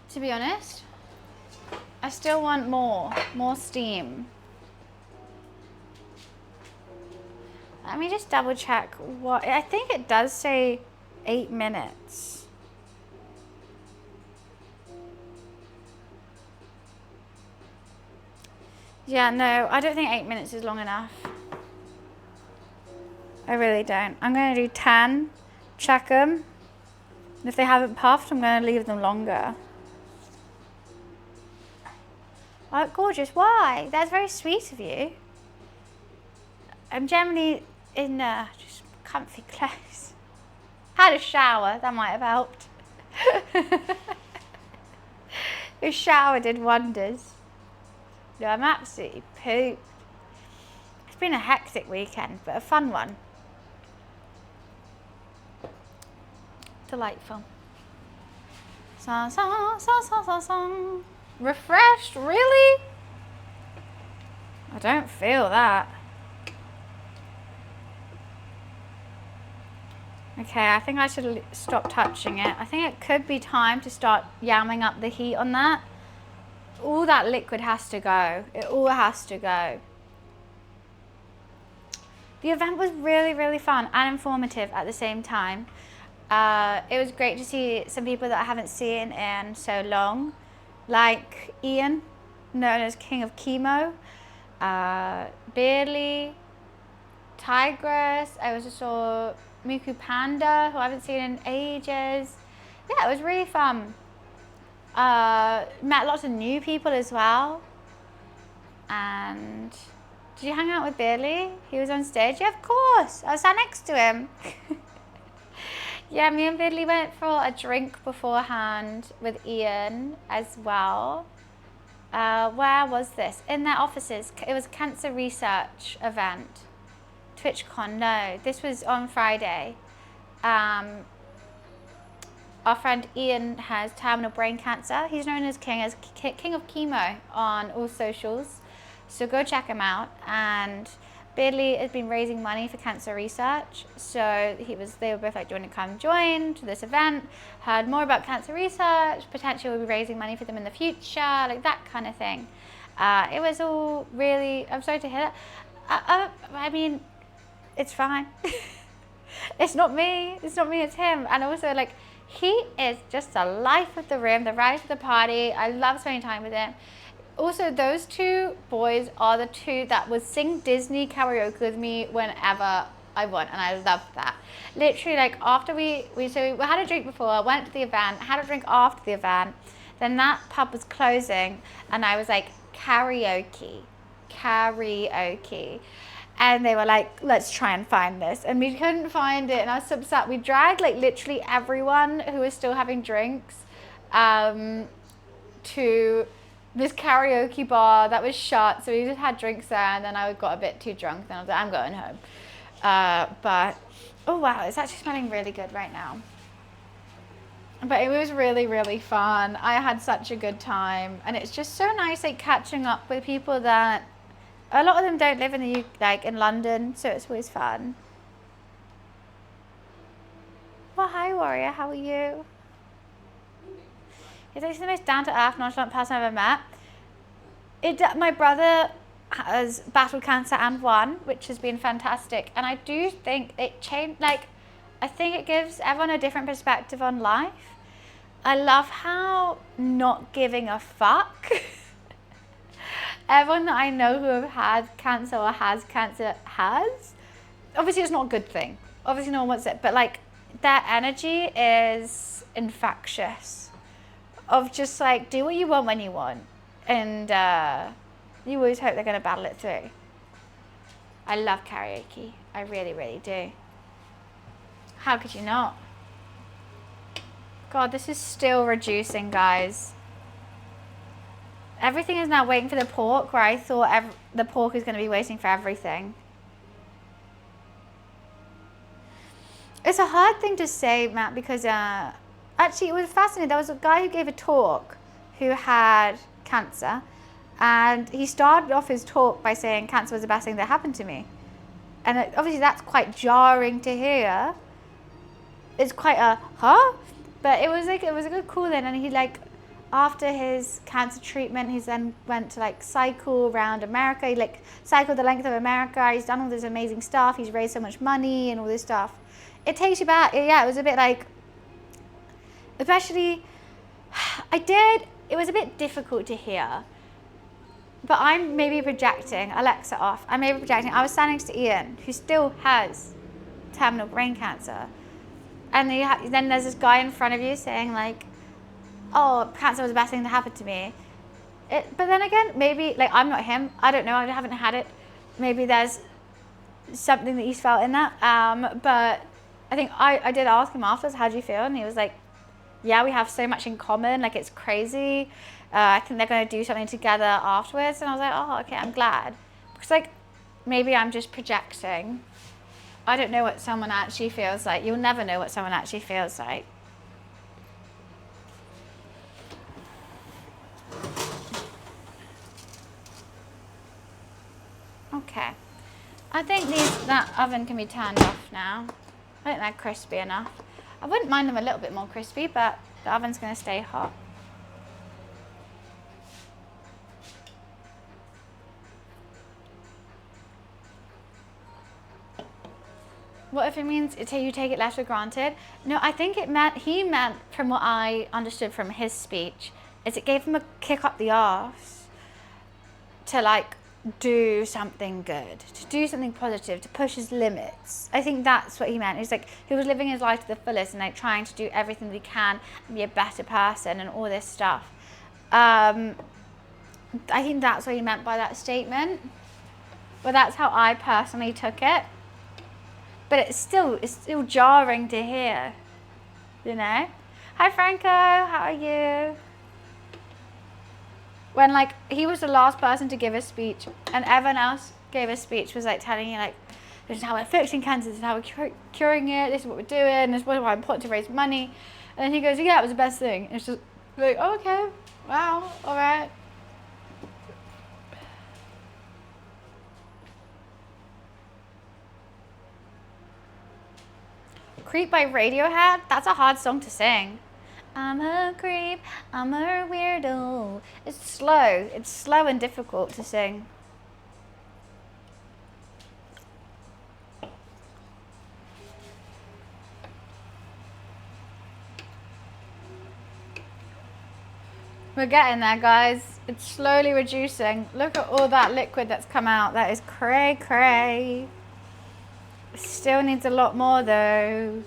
to be honest. I still want more steam. Let me just double check what, I think it does say 8 minutes. Yeah, no, I don't think 8 minutes is long enough. I really don't. I'm gonna do 10, check them. And if they haven't puffed, I'm gonna leave them longer. Oh, gorgeous, why? That's very sweet of you. I'm generally in just comfy clothes. Had a shower, that might have helped. The shower did wonders. No, I'm absolutely pooped. It's been a hectic weekend, but a fun one. Delightful. Song, song, song, song, song, song. Refreshed, really? I don't feel that. Okay, I think I should stop touching it. I think it could be time to start yamming up the heat on that. All that liquid has to go. It all has to go. The event was really, really fun and informative at the same time. It was great to see some people that I haven't seen in so long, like Ian, known as King of Chemo, Beardley, Tigress. I also saw Miku Panda, who I haven't seen in ages. Yeah, it was really fun. Met lots of new people as well. And did you hang out with Beardley? He was on stage? Yeah, of course. I was sat next to him. Yeah, me and Beardley went for a drink beforehand with Ian as well. Where was this? In their offices. It was a cancer research event. TwitchCon, no. This was on Friday. Our friend Ian has terminal brain cancer. He's known as King of Chemo on all socials. So go check him out. And Beardley has been raising money for cancer research. So they were both like, do you want to come join to this event? Heard more about cancer research, potentially we'll be raising money for them in the future, like that kind of thing. It was all really, I'm sorry to hear that. I mean, it's fine. It's not me, it's him. And also like, he is just the life of the room, the life of the party. I love spending time with him. Also, those two boys are the two that would sing Disney karaoke with me whenever I want, and I love that. Literally, like after we had a drink before, went to the event, had a drink after the event, then that pub was closing, and I was like, karaoke. And they were like, let's try and find this. And we couldn't find it, and I was so upset. We dragged like literally everyone who was still having drinks to this karaoke bar that was shut, so we just had drinks there, and then I got a bit too drunk, then I was like, I'm going home. But, oh wow, it's actually smelling really good right now. But it was really, really fun. I had such a good time, and it's just so nice like catching up with people that, a lot of them don't live in the UK, like in London, so it's always fun. Well, hi Warrior, how are you? He's actually the most down-to-earth, nonchalant person I've ever met. My brother has battled cancer and won, which has been fantastic. And I do think it changed, like, I think it gives everyone a different perspective on life. I love how not giving a fuck everyone that I know who have had cancer or has cancer has. Obviously, it's not a good thing. Obviously, no one wants it. But, like, their energy is infectious. Of just like, do what you want when you want. And you always hope they're going to battle it through. I love karaoke. I really, really do. How could you not? God, this is still reducing, guys. Everything is now waiting for the pork, where I thought the pork is going to be waiting for everything. It's a hard thing to say, Matt, because actually, it was fascinating. There was a guy who gave a talk who had cancer, and he started off his talk by saying cancer was the best thing that happened to me. And obviously that's quite jarring to hear. It's quite a, huh? But it was a good call in, and he like, after his cancer treatment, he then went to like cycle around America. He like cycled the length of America. He's done all this amazing stuff. He's raised so much money and all this stuff. It takes you back. Yeah, it was a bit like, especially, it was a bit difficult to hear, but I'm maybe projecting. Alexa off. I'm maybe projecting. I was standing next to Ian, who still has terminal brain cancer, and then there's this guy in front of you saying like, oh, cancer was the best thing that happened to me. But then again, maybe, like, I'm not him. I don't know. I haven't had it. Maybe there's something that he's felt in that. But I think I did ask him afterwards, how do you feel? And he was like, yeah, we have so much in common. Like, it's crazy. I think they're going to do something together afterwards. And I was like, oh, okay, I'm glad. Because, like, maybe I'm just projecting. I don't know what someone actually feels like. You'll never know what someone actually feels like. Okay. I think that oven can be turned off now. I think they're crispy enough. I wouldn't mind them a little bit more crispy, but the oven's going to stay hot. What if it means you take it less for granted? No, I think he meant, from what I understood from his speech, is it gave him a kick up the arse to like do something good, to do something positive, to push his limits. I think that's what he meant. He's like, he was living his life to the fullest and like trying to do everything that he can and be a better person and all this stuff. I think that's what he meant by that statement. Well, that's how I personally took it. But it's still jarring to hear, you know? Hi Franco, how are you? When like he was the last person to give a speech and everyone else gave a speech, was like telling you like, this is how we're fixing cancer, this is how we're curing it, this is what we're doing, this is why important to raise money. And then he goes, yeah, it was the best thing. And it's just like, oh, okay, wow, all right. Creep by Radiohead? That's a hard song to sing. I'm a creep, I'm a weirdo. It's slow and difficult to sing. We're getting there, guys. It's slowly reducing. Look at all that liquid that's come out. That is cray cray. Still needs a lot more though.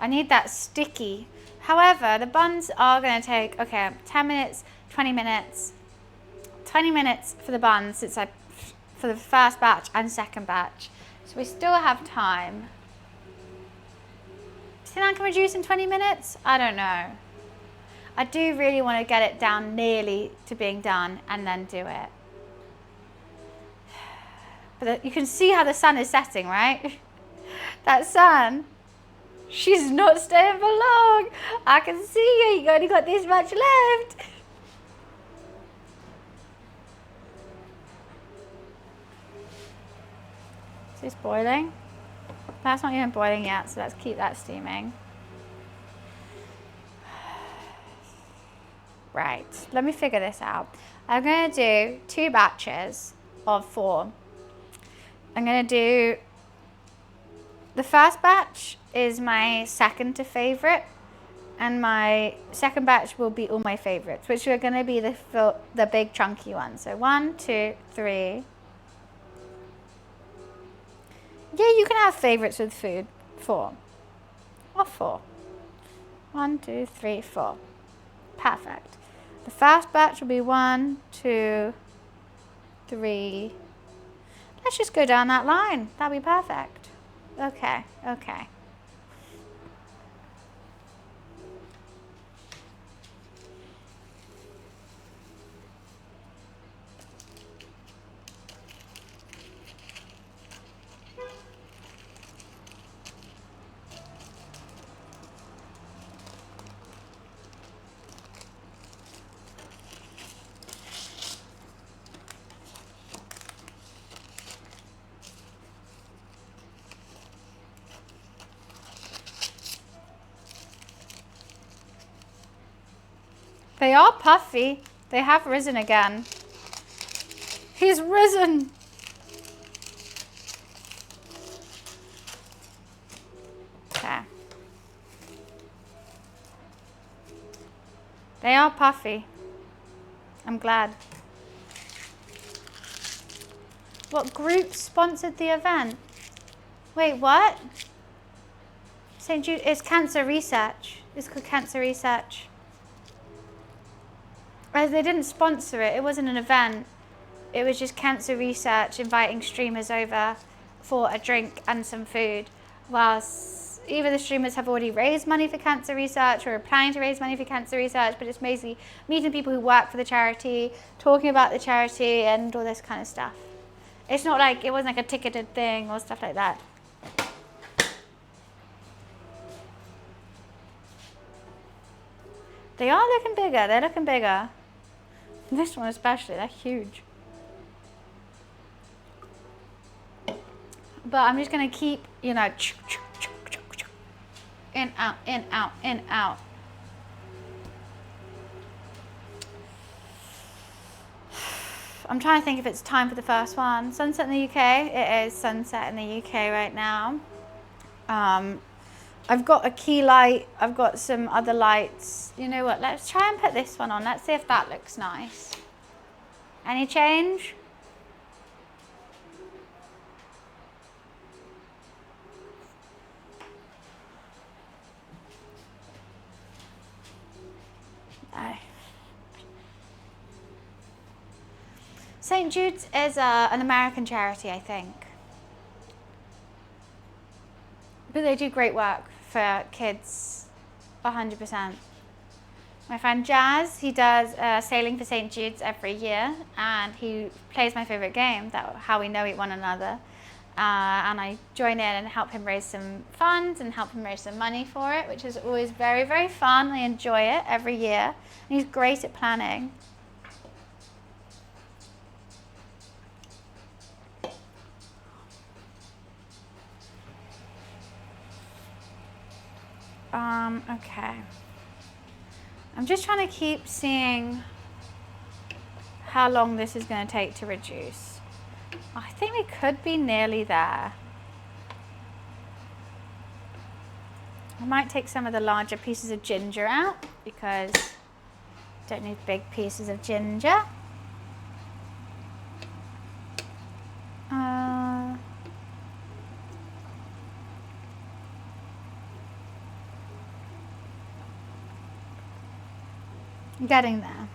I need that sticky. However, the buns are going to take, okay, 10 minutes, 20 minutes. 20 minutes for the buns, it's like for the first batch and second batch. So we still have time. Do you think I can reduce in 20 minutes? I don't know. I do really want to get it down nearly to being done and then do it. But you can see how the sun is setting, right? That sun, she's not staying for long. I can see you, you only got this much left. Is this boiling? That's not even boiling yet, so let's keep that steaming. Right, let me figure this out. I'm going to do 2 batches of 4. I'm going to do, the first batch is my second to favorite, and my second batch will be all my favorites, which are going to be the big chunky ones. So 1, 2, 3. Yeah, you can have favorites with food. 4. Or 4. 1, 2, 3, 4. Perfect. The first batch will be 1, 2, 3. Let's just go down that line. That'll be perfect. Okay, okay. They are puffy. They have risen again. He's risen. Okay. They are puffy. I'm glad. What group sponsored the event? Wait, what? St. Jude, it's cancer research. It's called cancer research. They didn't sponsor it. It wasn't an event. It was just cancer research inviting streamers over for a drink and some food. Whilst either the streamers have already raised money for cancer research or are planning to raise money for cancer research, but it's basically meeting people who work for the charity, talking about the charity and all this kind of stuff. It's not like, it wasn't like a ticketed thing or stuff like that. They are looking bigger. They're looking bigger. This one especially, they're huge. But I'm just going to keep, you know, in, out, in, out, in, out. I'm trying to think if it's time for the first one. Sunset in the UK. It is sunset in the UK right now. I've got a key light. I've got some other lights. You know what? Let's try and put this one on. Let's see if that looks nice. Any change? No. St. Jude's is an American charity, I think. But they do great work for kids, 100%. My friend Jazz, he does sailing for St. Jude's every year, and he plays my favourite game, How We Know One Another. And I join in and help him raise some funds and help him raise some money for it, which is always very, very fun. I enjoy it every year. And he's great at planning. Okay. I'm just trying to keep seeing how long this is going to take to reduce. I think we could be nearly there. I might take some of the larger pieces of ginger out because I don't need big pieces of ginger. Getting there.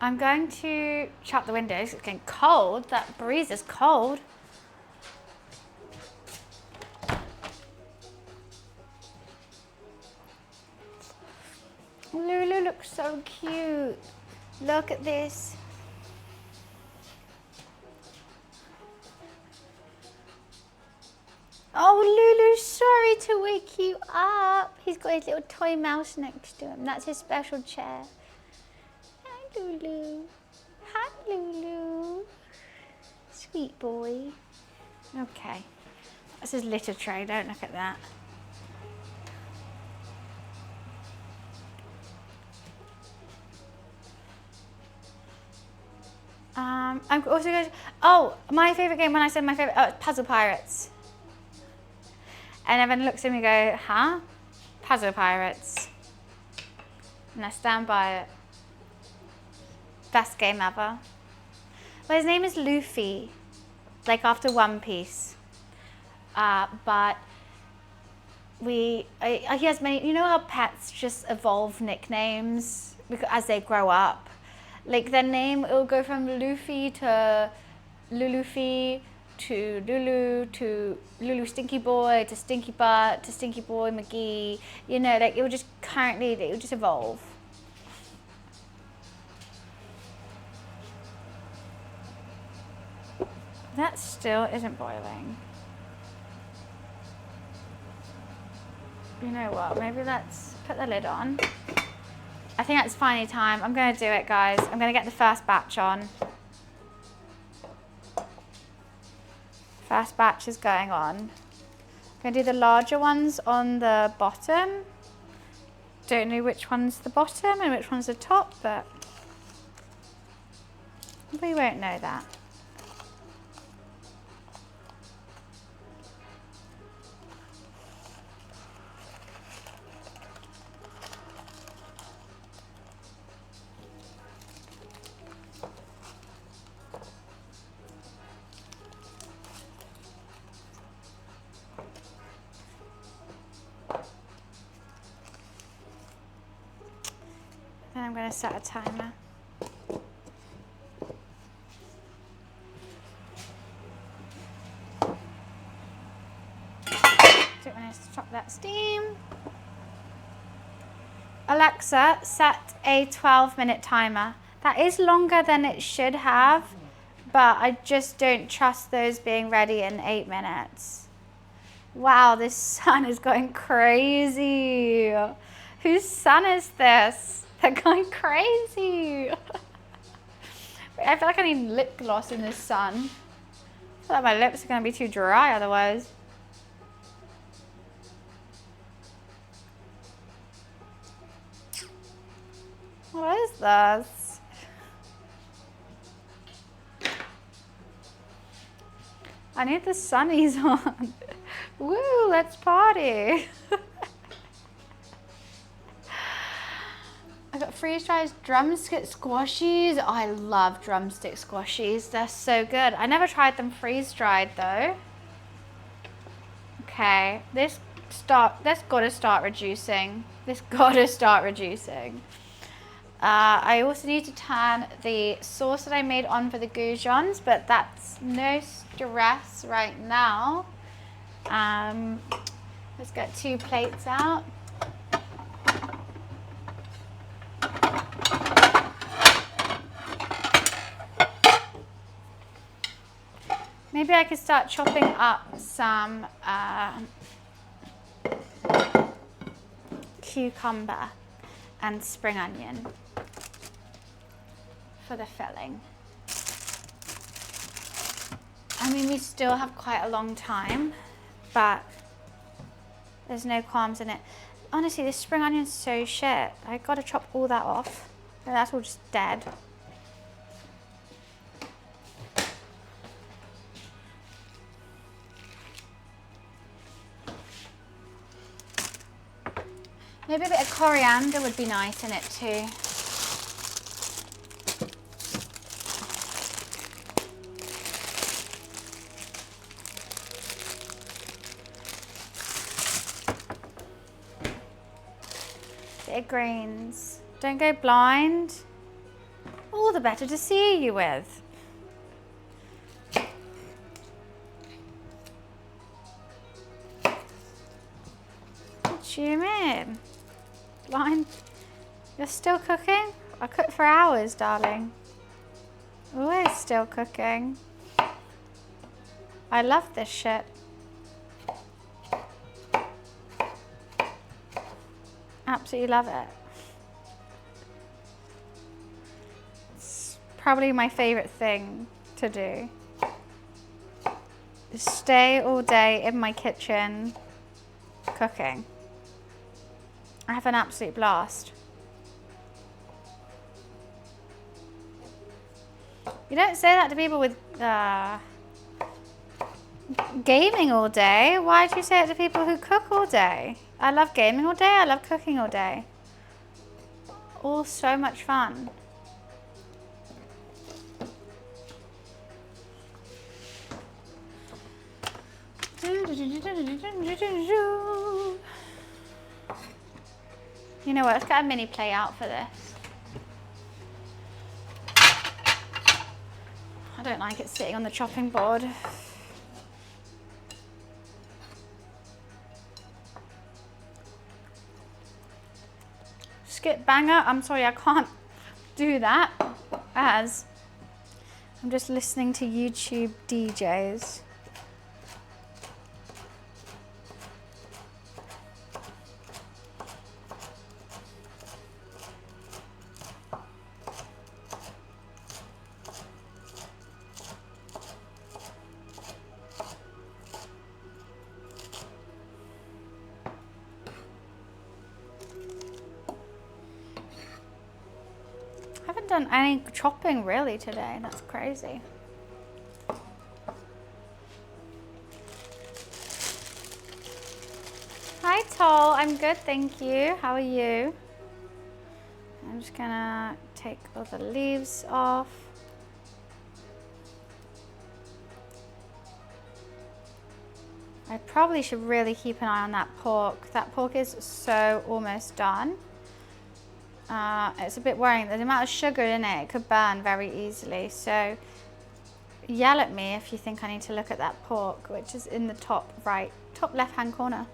I'm going to shut the windows. It's getting cold. That breeze is cold. Lulu looks so cute. Look at this. Oh, Lulu, sorry to wake you up. He's got his little toy mouse next to him. That's his special chair. Hi, Lulu. Hi, Lulu. Sweet boy. Okay. That's his litter tray. Don't look at that. I'm also going to... Oh, my favourite game, when I said my favourite... Oh, it's Puzzle Pirates. And everyone looks at me and go, huh? Puzzle Pirates. And I stand by it. Best game ever. Well, his name is Luffy, like after One Piece. But he has many, you know how pets just evolve nicknames as they grow up? Like their name, it'll go from Luffy to Lulufi to Lulu Stinky Boy to Stinky Butt to Stinky Boy McGee. You know, like it will just evolve. That still isn't boiling. You know what, maybe let's put the lid on. I think it's finally time. I'm gonna do it, guys. I'm gonna get the first batch on. First batch is going on. I'm gonna do the larger ones on the bottom. Don't know which one's the bottom and which one's the top, but we won't know that. Then I'm going to set a timer. Don't want to stop that steam. Alexa, set a 12-minute timer. That is longer than it should have, but I just don't trust those being ready in 8 minutes. Wow, this sun is going crazy. Whose sun is this? They're going crazy. I feel like I need lip gloss in this sun. feel like my lips are going to be too dry otherwise. What is this? I need the sunnies on. Woo, let's party. I got freeze-dried drumstick squashies. I love drumstick squashies. They're so good. I never tried them freeze-dried though. Okay, this gotta start reducing. I also need to turn the sauce that I made on for the goujons, but that's no stress right now. Let's get 2 plates out. Maybe I could start chopping up some cucumber and spring onion for the filling. I mean, we still have quite a long time, but there's no qualms in it. Honestly, this spring onion's so shit. I gotta chop all that off. And that's all just dead. Maybe a bit of coriander would be nice in it too. Bit of greens. Don't go blind. All the better to see you with. What do you mean? Blind? You're still cooking? I cook for hours, darling. Always still cooking. I love this shit. Absolutely love it. It's probably my favorite thing to do. Is stay all day in my kitchen cooking. I have an absolute blast. You don't say that to people with gaming all day. Why do you say it to people who cook all day? I love gaming all day. I love cooking all day. All so much fun. You know what, let's get a mini plate out for this. I don't like it sitting on the chopping board. Skip banger, I'm sorry, I can't do that as I'm just listening to YouTube DJs. I haven't done any chopping really today. That's crazy. Hi Toll, I'm good, thank you. How are you? I'm just gonna take all the leaves off. I probably should really keep an eye on that pork. That pork is so almost done. It's a bit worrying. There's the amount of sugar in it. It could burn very easily. So yell at me if you think I need to look at that pork, which is in the top right, top left-hand corner.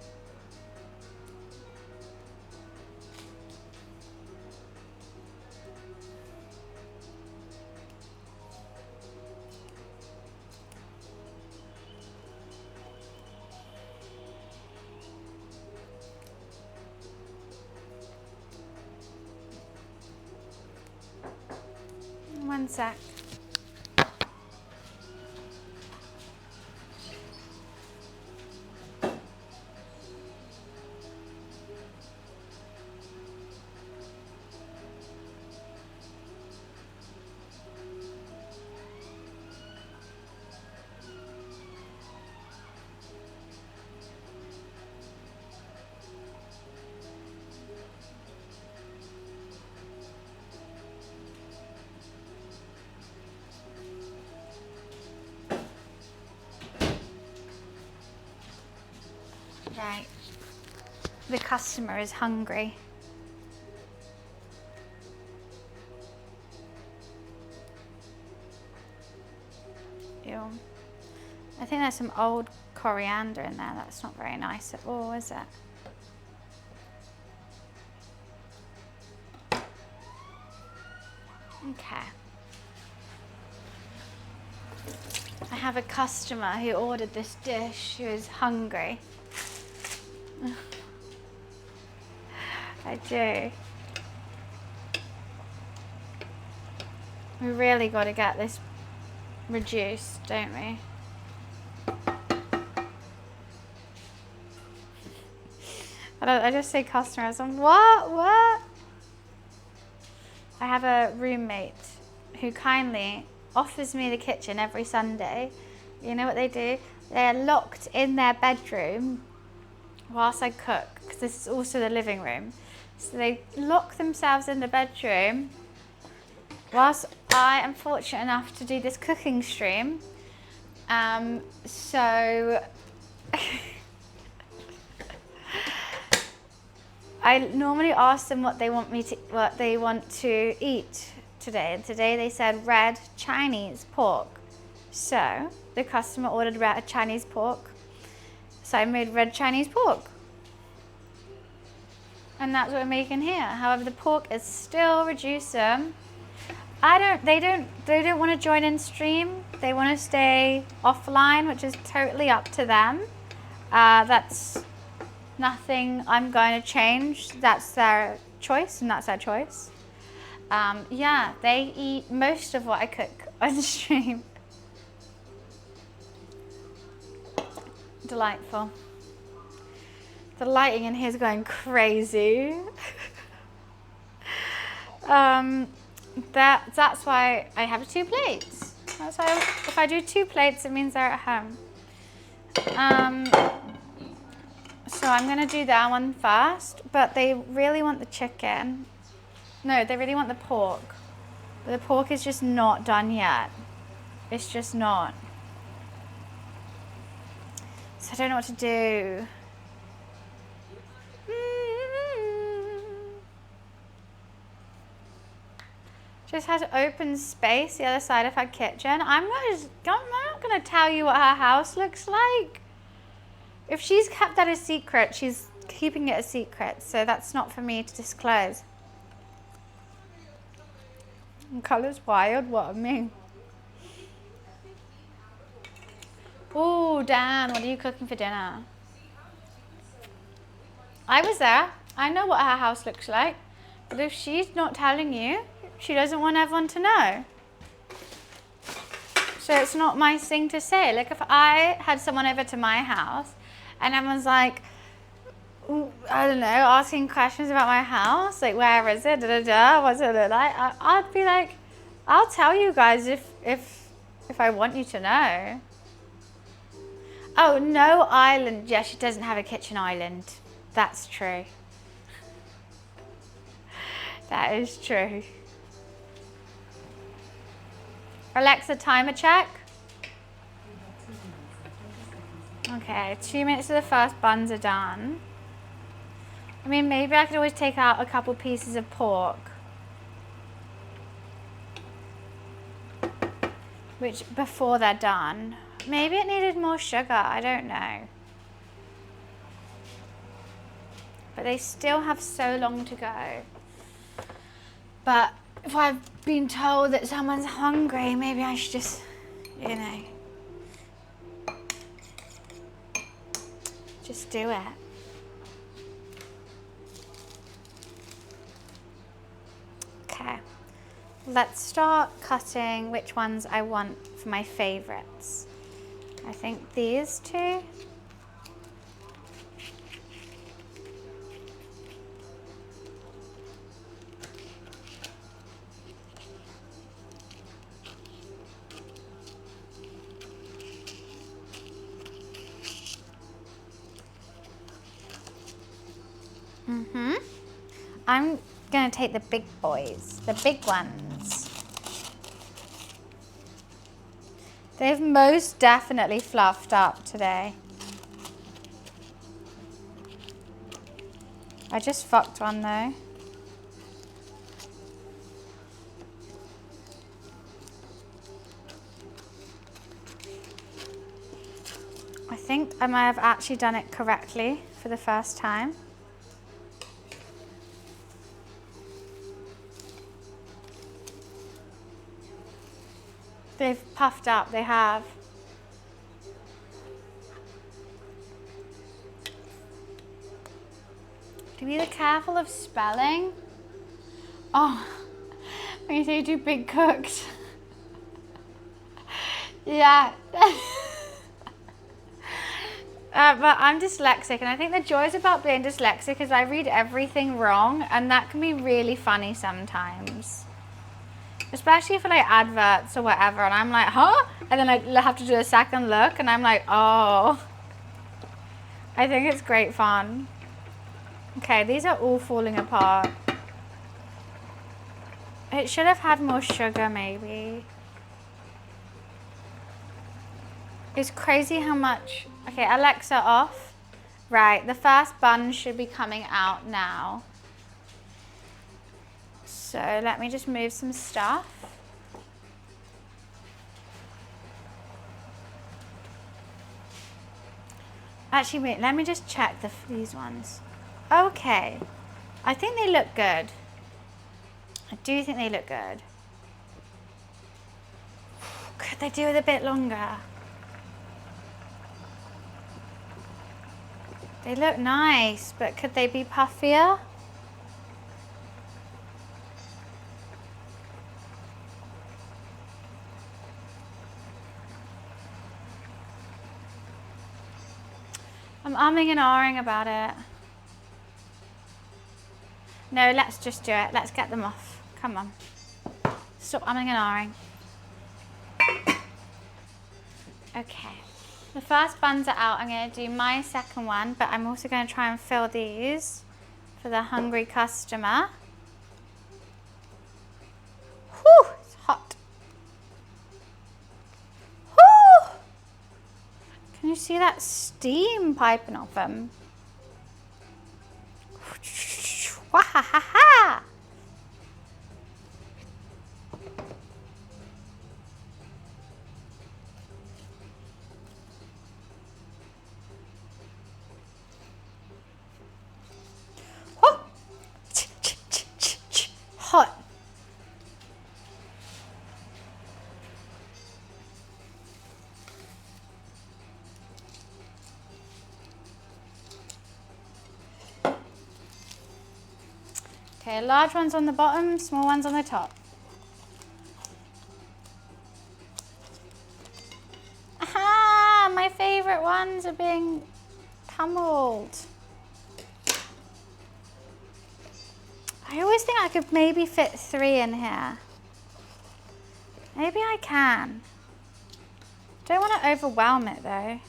One sec. Right. The customer is hungry. Ew. I think there's some old coriander in there. That's not very nice at all, is it? Okay. I have a customer who ordered this dish who is hungry. I do. We really got to get this reduced, don't we? I just say customers. I'm what? I have a roommate who kindly offers me the kitchen every Sunday. You know what they do? They're locked in their bedroom whilst I cook, because this is also the living room. So they lock themselves in the bedroom whilst I am fortunate enough to do this cooking stream. So I normally ask them what they want to eat today, and today they said red Chinese pork. So the customer ordered red Chinese pork, so I made red Chinese pork, and that's what we're making here. However, the pork is still reducer. They don't want to join in stream. They want to stay offline, which is totally up to them. That's nothing I'm going to change. That's their choice, and that's their choice. Yeah, they eat most of what I cook on stream. Delightful. The lighting in here is going crazy. That's why I have 2 plates. That's why if I do 2 plates, it means they're at home. So I'm going to do that one first, but they really want the chicken. No, they really want the pork. But the pork is just not done yet. It's just not. So I don't know what to do. Just has open space the other side of her kitchen. I'm not going to tell you what her house looks like. If she's kept that a secret, she's keeping it a secret. So that's not for me to disclose. And colour's wild, what I mean. Oh, Dan, what are you cooking for dinner? I was there. I know what her house looks like. But if she's not telling you, she doesn't want everyone to know. So it's not my thing to say. Like if I had someone over to my house and everyone's like, I don't know, asking questions about my house, like where is it, what's it look like? I'd be like, I'll tell you guys if I want you to know. Oh, no island. Yeah, she doesn't have a kitchen island. That's true. That is true. Alexa, timer check. Okay, 2 minutes to the first buns are done. I mean, maybe I could always take out a couple pieces of pork, which before they're done. Maybe it needed more sugar, I don't know. But they still have so long to go. But if I've been told that someone's hungry, maybe I should just, you know, just do it. Okay, let's start cutting which ones I want for my favorites. I think these 2. I'm gonna take the big boys, the big ones. They've most definitely fluffed up today. I just fucked one though. I think I might have actually done it correctly for the first time. They've puffed up, they have. To be careful of spelling. Oh, when you say too big cooked. Yeah. But I'm dyslexic, and I think the joys about being dyslexic is I read everything wrong, and that can be really funny sometimes. Especially for like adverts or whatever, and I'm like, huh? And then I have to do a second look, and I'm like, oh. I think it's great fun. Okay, these are all falling apart. It should have had more sugar, maybe. It's crazy how much... Okay, Alexa off. Right, the first bun should be coming out now. So let me just move some stuff. Actually, wait, let me just check these ones. Okay, I think they look good. I do think they look good. Could they do it a bit longer? They look nice, but could they be puffier? I'm umming and ahhing about it. No, let's just do it. Let's get them off. Come on. Stop umming and ahhing. Okay. The first buns are out. I'm going to do my second one, but I'm also going to try and fill these for the hungry customer. Whew, it's hot. Whew. Can you see that steam piping off them? Wahahaha! Hot. Okay, large ones on the bottom, small ones on the top. Aha! My favorite ones are being pummeled. I always think I could maybe fit 3 in here. Maybe I can. Don't want to overwhelm it though.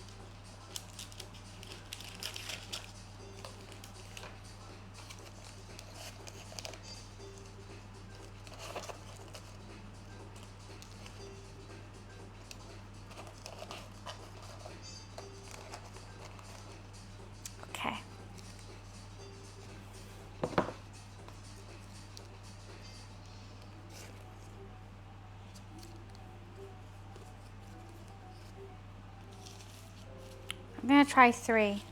Okay. I'm going to try 3.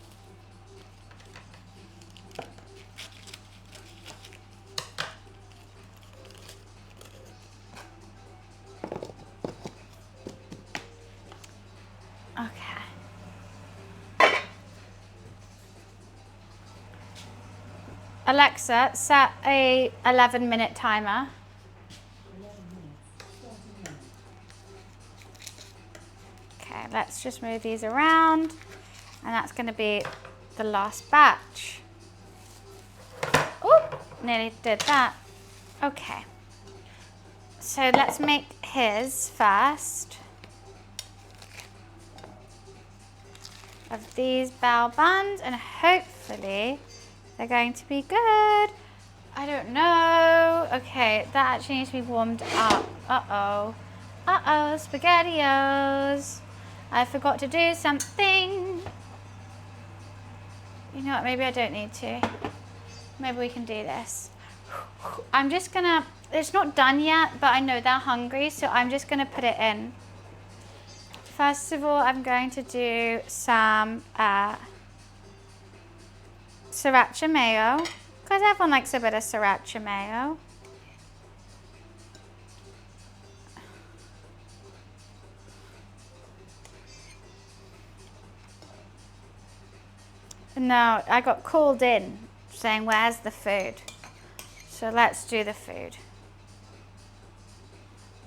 Okay. Alexa, set a 11-minute timer. Okay, let's just move these around. And that's going to be the last batch. Oh, nearly did that. Okay. So let's make his first of these bao buns, and hopefully they're going to be good. I don't know. Okay, that actually needs to be warmed up. Uh-oh. Uh-oh, SpaghettiOs. I forgot to do something. You know what, maybe I don't need to. Maybe we can do this. I'm just gonna, it's not done yet, but I know they're hungry, so I'm just gonna put it in. First of all, I'm going to do some sriracha mayo, because everyone likes a bit of sriracha mayo. No, I got called in saying, where's the food? So let's do the food.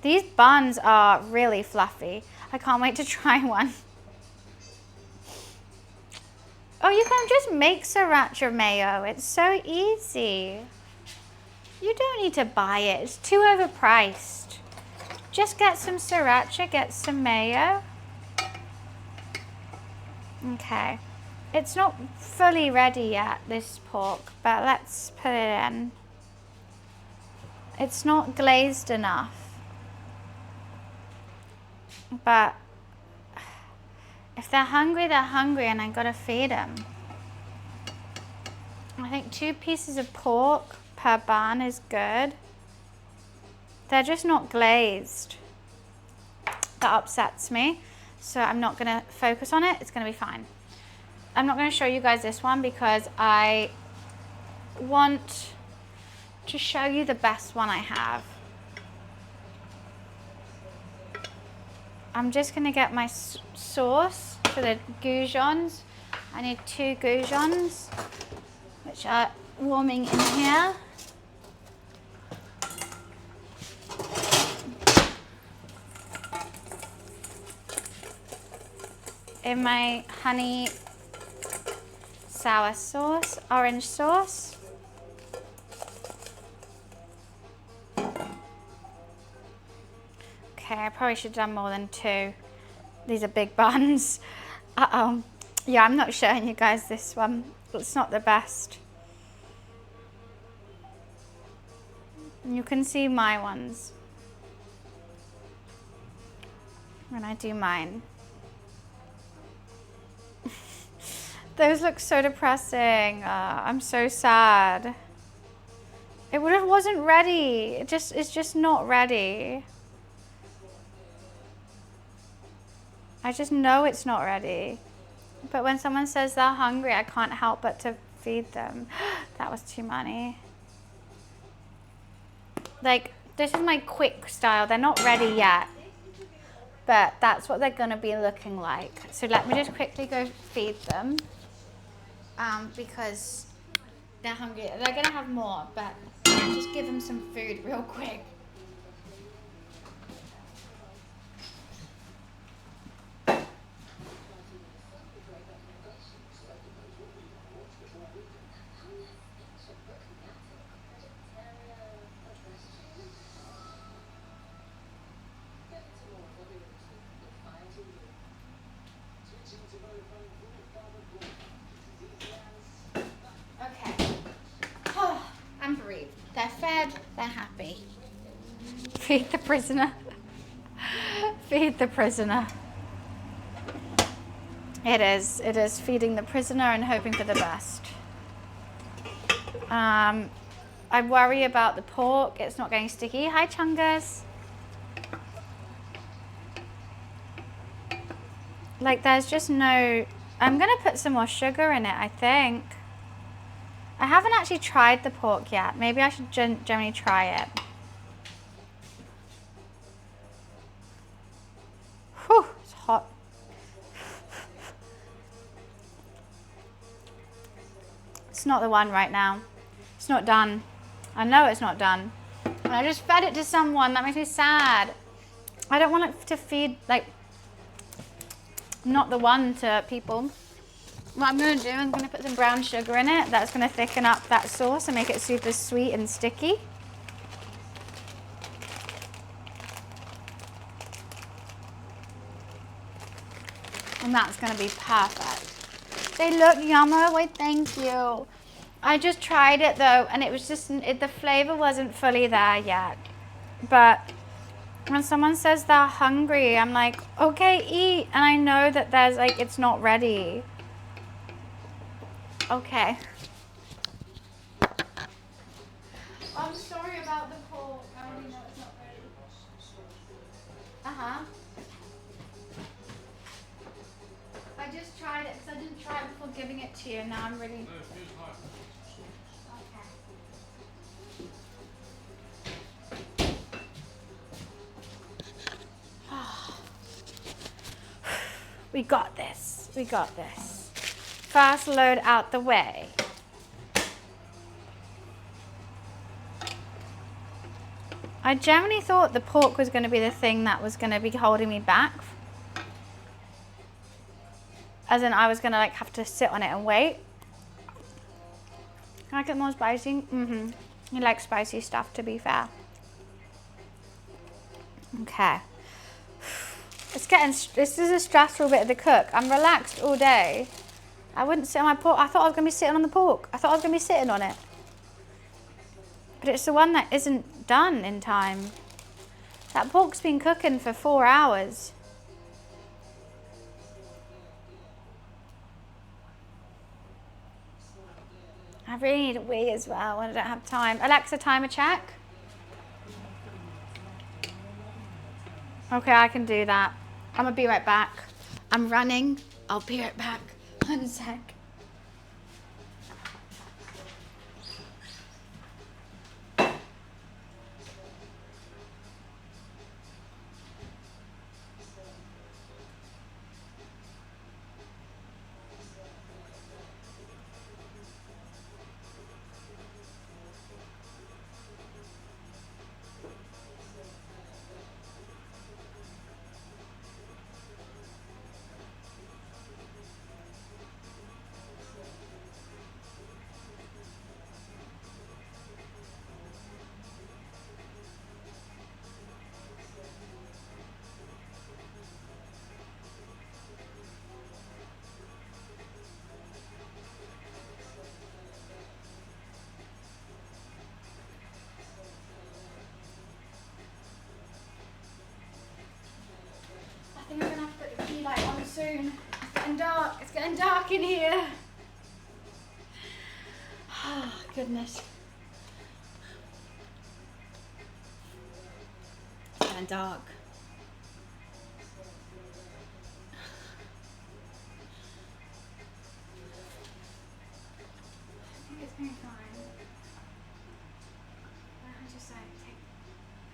These buns are really fluffy. I can't wait to try one. Oh, you can just make sriracha mayo. It's so easy. You don't need to buy it. It's too overpriced. Just get some sriracha, get some mayo. Okay. It's not fully ready yet, this pork, but let's put it in. It's not glazed enough. But if they're hungry, and I gotta feed them. I think 2 pieces of pork per bun is good. They're just not glazed. That upsets me. So I'm not gonna focus on it. It's gonna be fine. I'm not gonna show you guys this one because I want to show you the best one I have. I'm just gonna get my sauce for the goujons. I need 2 goujons, which are warming in here. In my honey sour sauce, orange sauce. Okay, I probably should have done more than 2. These are big buns. Uh-oh. Yeah, I'm not showing you guys this one. It's not the best. You can see my ones when I do mine. Those look so depressing. I'm so sad. It wasn't ready. It's just not ready. I just know it's not ready. But when someone says they're hungry, I can't help but to feed them. That was too many. Like, this is my quick style. They're not ready yet. But that's what they're gonna be looking like. So let me just quickly go feed them. Because they're hungry. They're gonna have more, but just give them some food real quick. They're fed, they're happy. Feed the prisoner. Feed the prisoner. It is feeding the prisoner and hoping for the best. I worry about the pork, it's not getting sticky. Hi Chungus. Like there's just no, I'm gonna put some more sugar in it, I think. I haven't actually tried the pork yet. Maybe I should generally try it. Whew, it's hot. It's not the one right now. It's not done. I know it's not done. And I just fed it to someone. That makes me sad. I don't want it to feed, like, not the one to people. What I'm going to do, I'm going to put some brown sugar in it. That's going to thicken up that sauce and make it super sweet and sticky. And that's going to be perfect. They look yummy. Wait, thank you. I just tried it though, and it was just, the flavor wasn't fully there yet. But when someone says they're hungry, I'm like, okay, eat. And I know that there's like, it's not ready. Okay. Uh-huh. I just tried it because I didn't try it before giving it to you, and now I'm really... We got this. We got this. Fast load out the way. I generally thought the pork was going to be the thing that was going to be holding me back. As in, I was going to like have to sit on it and wait. Can I get more spicy? Mm-hmm. You like spicy stuff, to be fair. Okay. This is a stressful bit of the cook. I'm relaxed all day. I wouldn't sit on my pork. I thought I was going to be sitting on the pork. I thought I was going to be sitting on it. But it's the one that isn't done in time. That pork's been cooking for 4 hours. I really need a wee as well when I don't have time. Alexa, timer check. Okay, I can do that. I'm gonna be right back. I'm running. I'll be right back. 1 sec. I think I'm gonna have to put the key light on soon. It's getting dark. It's getting dark in here. Oh, goodness. It's getting dark. I think it's going fine. I just like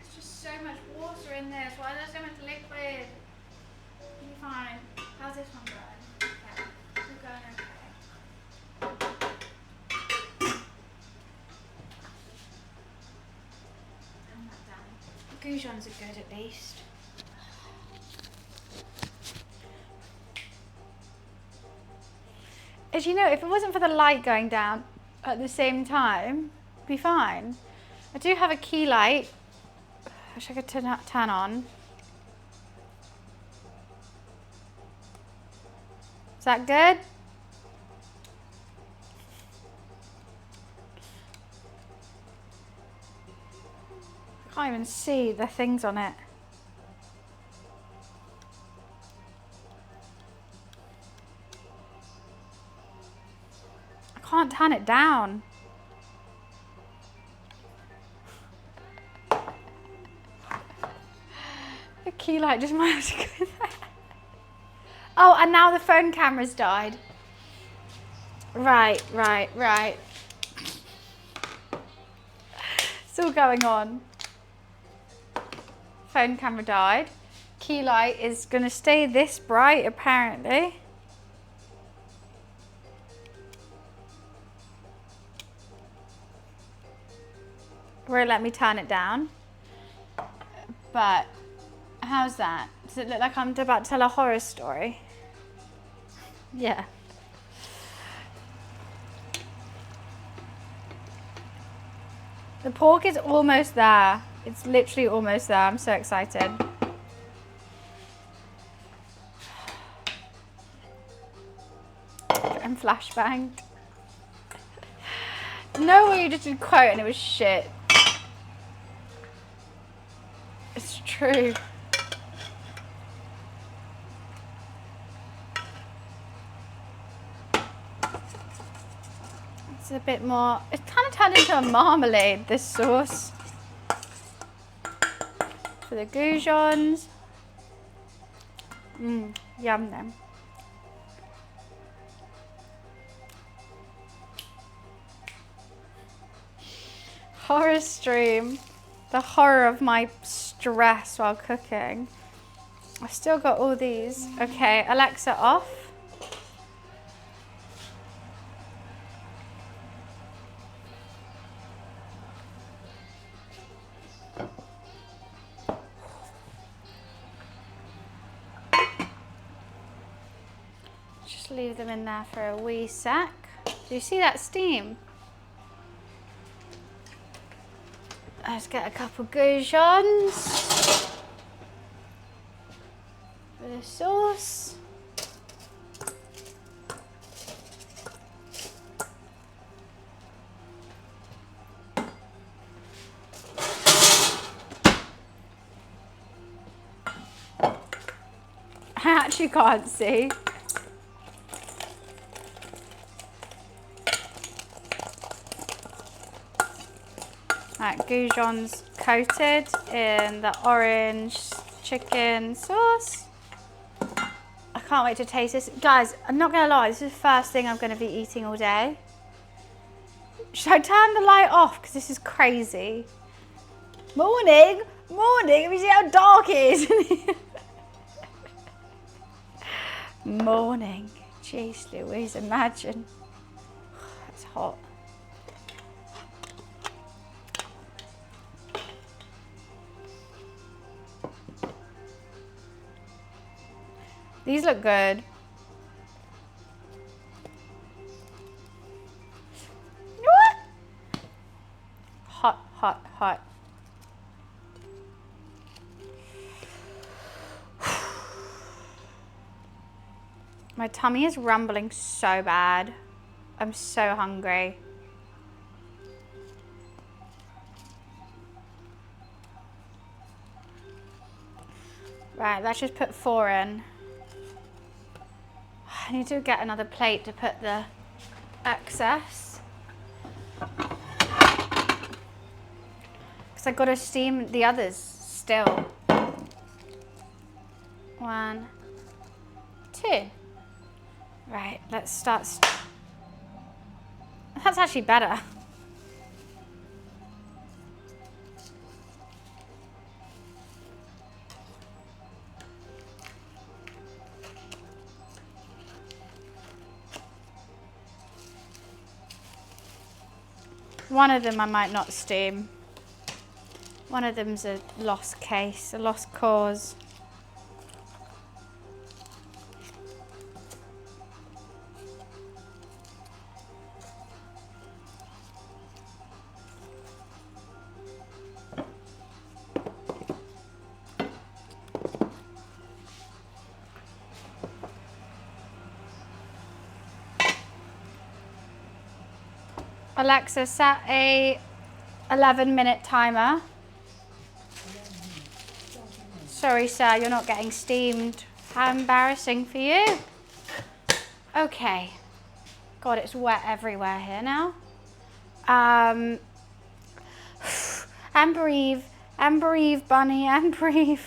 there's just so much water in this. Why is there so much liquid? You'll be fine. How's this one going? Okay. It's going okay. And that down. The goujons are good at least. As you know, if it wasn't for the light going down at the same time, it'd be fine. I do have a key light, which I could turn on. Is that good? I can't even see the things on it. I can't turn it down. The key light just might have to go there. Oh, and now the phone camera's died. Right. It's all going on. Phone camera died. Key light is gonna stay this bright apparently. Won't let me turn it down. But how's that? Does it look like I'm about to tell a horror story? Yeah. The pork is almost there. It's literally almost there. I'm so excited. I'm flashbanged. No way you just did quote and it was shit. It's true. It's a bit more, it's kind of turned into a marmalade, this sauce. For the goujons. Yum them. Horror stream. The horror of my stress while cooking. I've still got all these. Okay, Alexa off. Just leave them in there for a wee sec. Do you see that steam? Let's get a couple goujons with the sauce. I actually can't see. Right, goujons coated in the orange chicken sauce. I can't wait to taste this. Guys, I'm not gonna lie, this is the first thing I'm gonna be eating all day. Should I turn the light off? Because this is crazy. Morning, morning, let me see how dark it is. Morning, jeez Louise, imagine. It's hot. These look good. What? Hot, hot, hot. My tummy is rumbling so bad. I'm so hungry. Right, let's just put 4 in. I need to get another plate to put the excess. Because I've got to steam the others still. 1, 2. Right, let's start. That's actually better. One of them I might not steam. One of them's a lost case, a lost cause. Alexa, set a 11-minute timer. Sorry, sir, you're not getting steamed. How embarrassing for you. Okay. God, it's wet everywhere here now. And breathe, bunny, and breathe.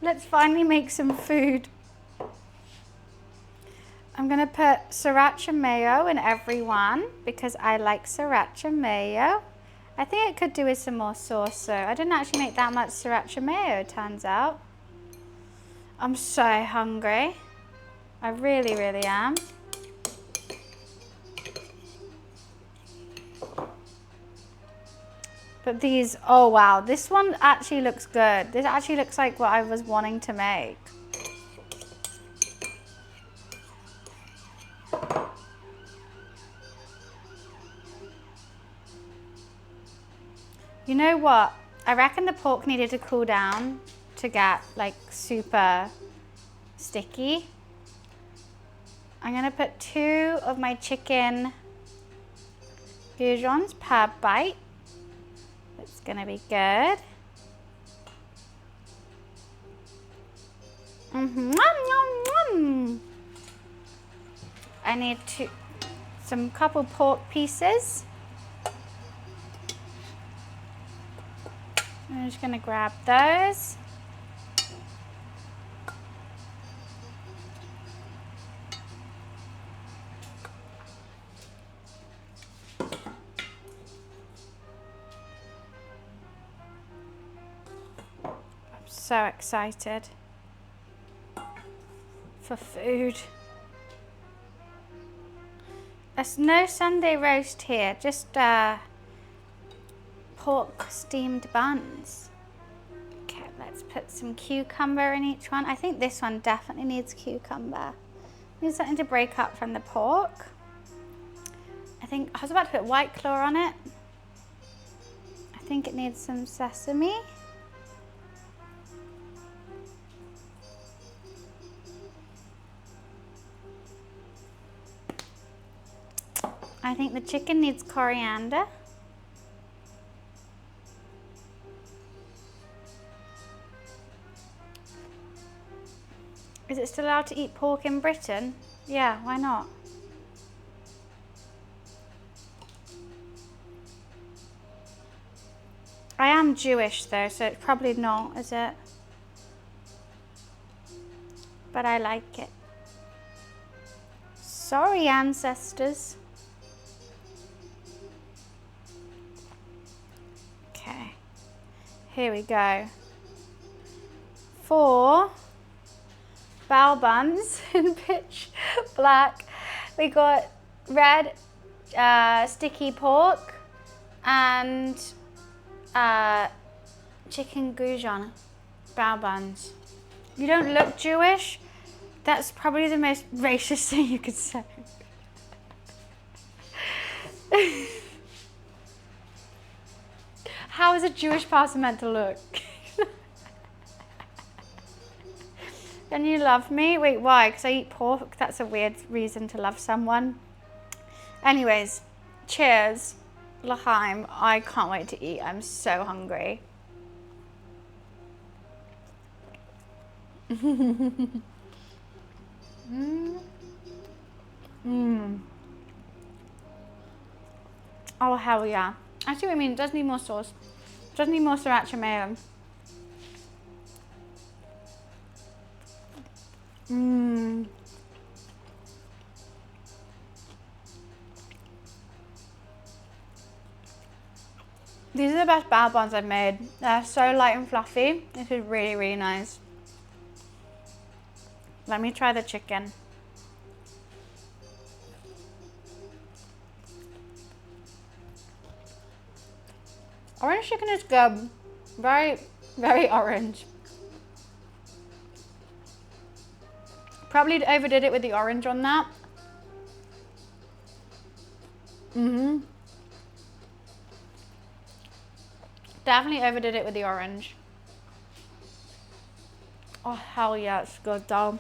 Let's finally make some food. I'm gonna put sriracha mayo in every one because I like sriracha mayo. I think it could do with some more sauce, so I didn't actually make that much sriracha mayo, it turns out. I'm so hungry. I really, really am. But these, oh wow, this one actually looks good. This actually looks like what I was wanting to make. You know what? I reckon the pork needed to cool down to get like super sticky. I'm gonna put 2 of my chicken goujons per bite. It's gonna be good. I need some couple pork pieces. I'm just gonna grab those. I'm so excited for food. There's no Sunday roast here, just pork steamed buns. Okay, let's put some cucumber in each one. I think this one definitely needs cucumber. Needs something to break up from the pork. I was about to put white claw on it. I think it needs some sesame. I think the chicken needs coriander. Is it still allowed to eat pork in Britain? Yeah, why not? I am Jewish though, so it's probably not, is it? But I like it. Sorry, ancestors. Okay, here we go. 4 bao buns in pitch black. We got red sticky pork and chicken goujon bao buns. You don't look Jewish? That's probably the most racist thing you could say. How is a Jewish person meant to look? Then you love me? Wait, why? Because I eat pork? That's a weird reason to love someone. Anyways, cheers. L'chaim. I can't wait to eat. I'm so hungry. Oh, hell yeah. I see what I mean. It does need more sauce. It does need more sriracha mayo. These are the best bao buns I've made. They're so light and fluffy. This is really, really nice. Let me try the chicken. Orange chicken is good. Very, very orange. Probably overdid it with the orange on that. Definitely overdid it with the orange. Oh, hell yeah, it's good though.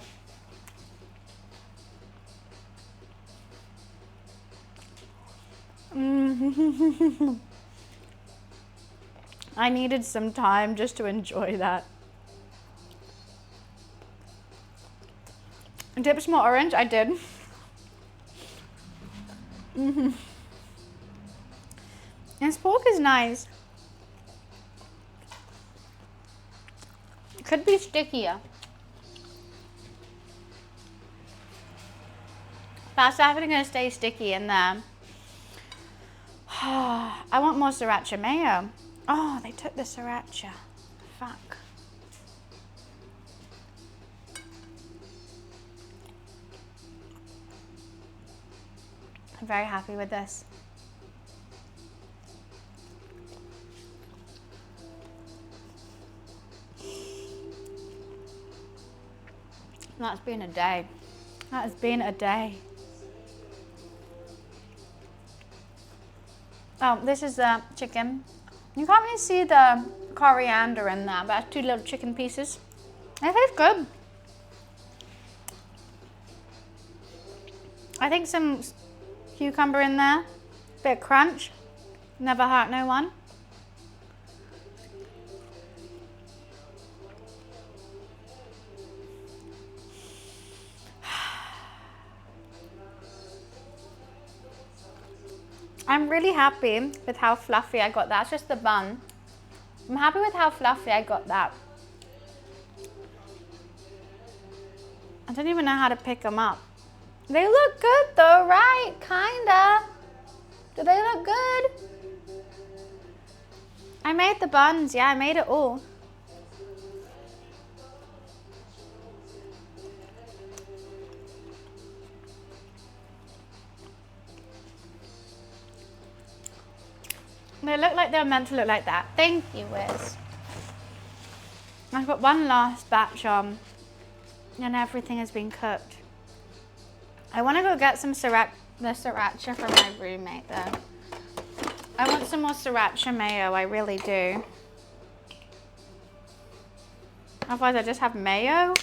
I needed some time just to enjoy that. Dip some more orange, I did. This pork is nice. It could be stickier. That's definitely gonna stay sticky in there. I want more sriracha mayo. Oh, they took the sriracha. Fuck. I'm very happy with this. That's been a day. That has been a day. Oh, this is the chicken. You can't really see the coriander in there, but it's 2 little chicken pieces. It tastes good. I think some cucumber in there, bit of crunch. Never hurt no one. I'm really happy with how fluffy I got that. It's just the bun. I'm happy with how fluffy I got that. I don't even know how to pick them up. They look good though, right? Kinda. Do they look good? I made the buns, yeah, I made it all. They look like they're meant to look like that. Thank you, Wiz. I've got one last batch on and everything has been cooked. I want to go get some sriracha from my roommate though. I want some more sriracha mayo, I really do. Otherwise I just have mayo.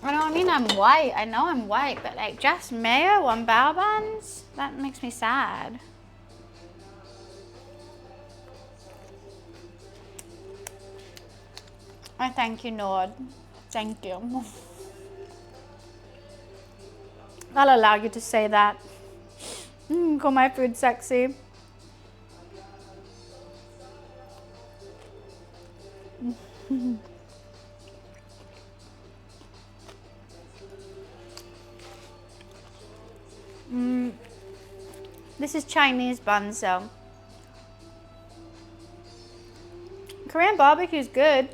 I know, I mean I'm white, I know I'm white, but like just mayo on bao buns? That makes me sad. I thank you, Nord. Thank you. I'll allow you to say that. Call my food sexy. This is Chinese buns, so. Korean barbecue is good.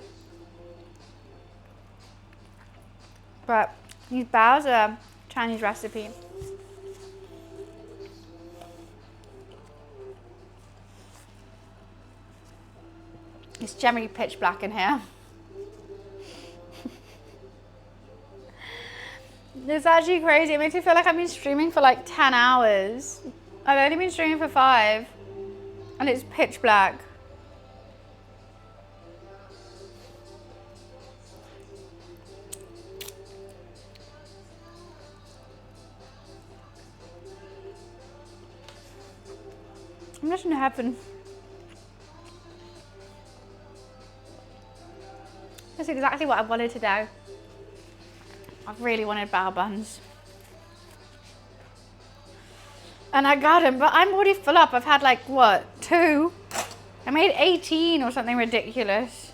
But these baos are Chinese recipe. It's generally pitch black in here. It's actually crazy. It makes me feel like I've been streaming for like 10 hours. I've only been streaming for 5. And it's pitch black. I'm just in heaven. That's exactly what I wanted to do. I've really wanted bao buns. And I got them, but I'm already full up. I've had like, what, 2? I made 18 or something ridiculous.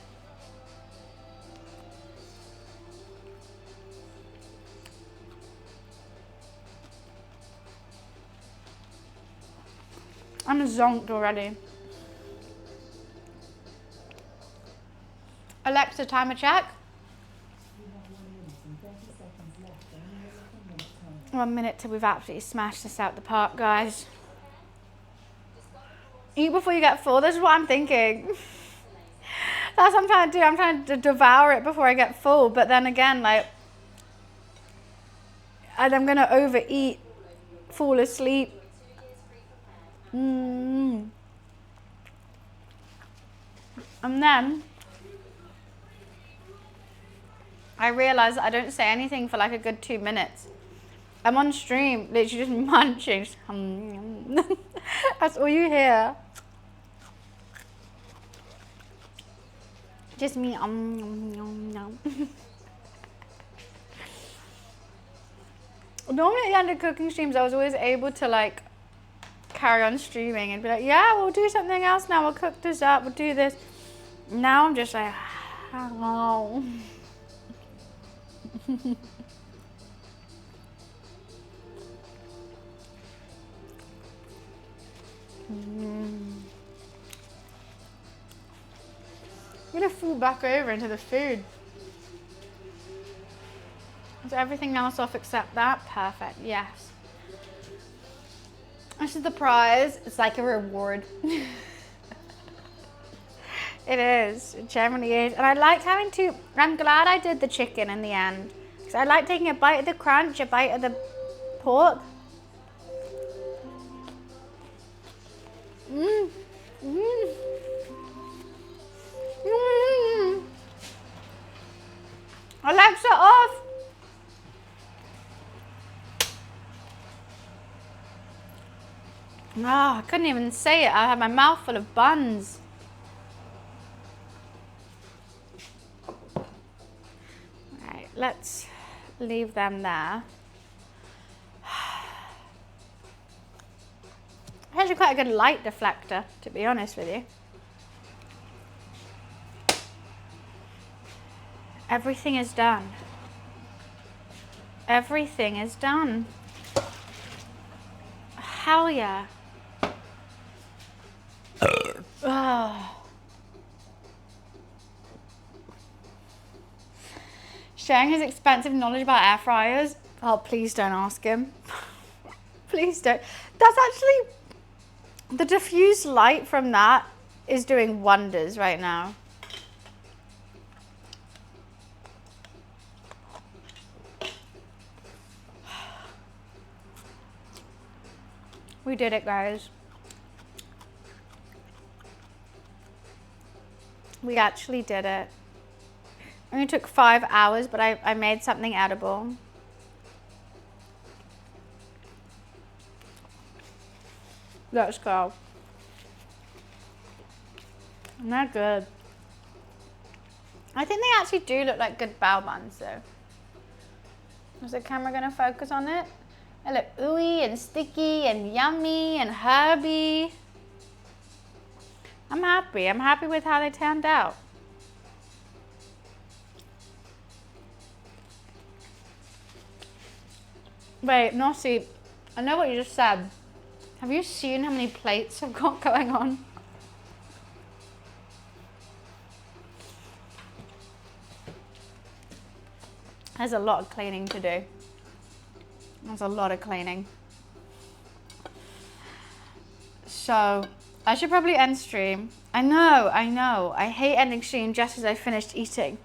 I'm zonked already. Alexa, timer check. 1 minute till we've absolutely smashed this out the park, guys. Eat before you get full. This is what I'm thinking. That's what I'm trying to do. I'm trying to devour it before I get full. But then again, like, and I'm going to overeat, fall asleep. And then I realize that I don't say anything for like a good 2 minutes. I'm on stream, literally just munching. That's all you hear. Just me. Normally at the end of cooking streams, I was always able to like carry on streaming and be like, yeah, we'll do something else now. We'll cook this up. We'll do this. Now I'm just like, oh. I'm gonna fall back over into the food. Is everything else off except that? Perfect, yes. This is the prize. It's like a reward. It is, it generally is. And I liked having to, I'm glad I did the chicken in the end. Because I like taking a bite of the crunch, a bite of the pork. Alexa, off! Oh, I couldn't even say it. I had my mouth full of buns. Right, let's leave them there. I actually quite a good light deflector, to be honest with you. Everything is done. Everything is done. Hell yeah. Oh. Sharing his expensive knowledge about air fryers. Oh, please don't ask him. Please don't. That's actually, the diffused light from that is doing wonders right now. We did it, guys. We actually did it. It only took 5 hours, but I made something edible. Let's go. And they're good. I think they actually do look like good bao buns though. Is the camera gonna focus on it? They look ooey and sticky and yummy and herby. I'm happy. I'm happy with how they turned out. Wait, Nossi, I know what you just said. Have you seen how many plates I've got going on? There's a lot of cleaning to do. There's a lot of cleaning. So, I should probably end stream. I know. I hate ending stream just as I finished eating.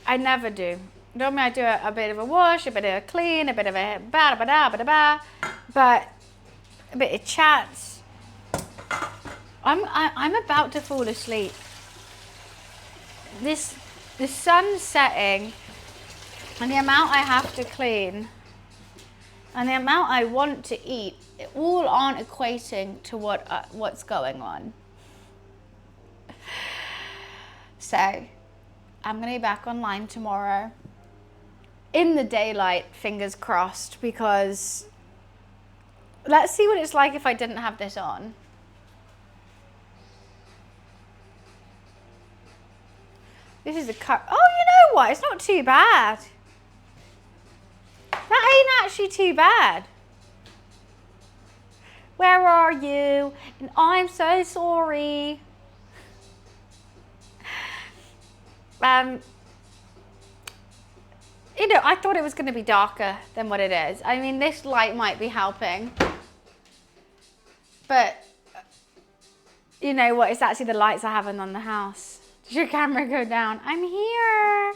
I never do. Normally I do a bit of a wash, a bit of a clean, a bit of a ba-da-ba-da-ba-da-ba, but a bit of chats. I'm about to fall asleep. The sun's setting, and the amount I have to clean, and the amount I want to eat, all aren't equating to what's going on. So, I'm gonna be back online tomorrow. In the daylight, fingers crossed, because let's see what it's like if I didn't have this on. This is a cut. Oh, you know what? It's not too bad. That ain't actually too bad. Where are you? And I'm so sorry. You know, I thought it was going to be darker than what it is. I mean, this light might be helping. But, you know what? It's actually the lights I have on the house. Did your camera go down? I'm here.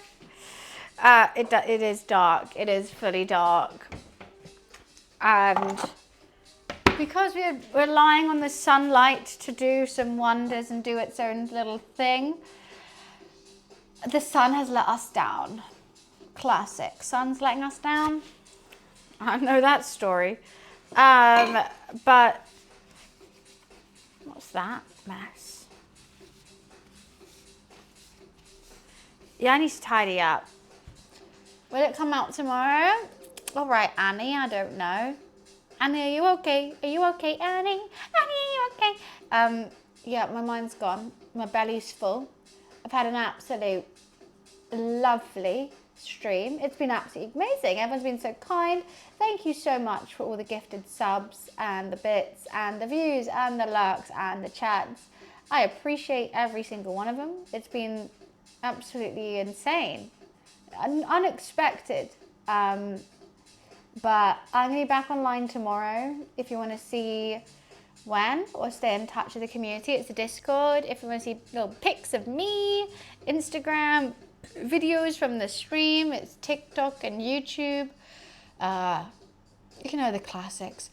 It is dark. It is fully dark. And because we're relying on the sunlight to do some wonders and do its own little thing, the sun has let us down. Classic. Sun's letting us down. I know that story. But what's that mess? Yeah, I need to tidy up. Will it come out tomorrow? All right, Annie, I don't know. Annie, are you okay? Are you okay, Annie? Annie, are you okay? Yeah, my mind's gone. My belly's full. I've had an absolute lovely stream. It's been absolutely amazing. Everyone's been so kind. Thank you so much for all the gifted subs and the bits and the views and the lurks and the chats. I appreciate every single one of them. It's been absolutely insane. Unexpected. But I'm going to be back online tomorrow if you want to see when or stay in touch with the community. It's a Discord. If you want to see little pics of me, Instagram, videos from the stream, it's TikTok and YouTube. You know, the classics.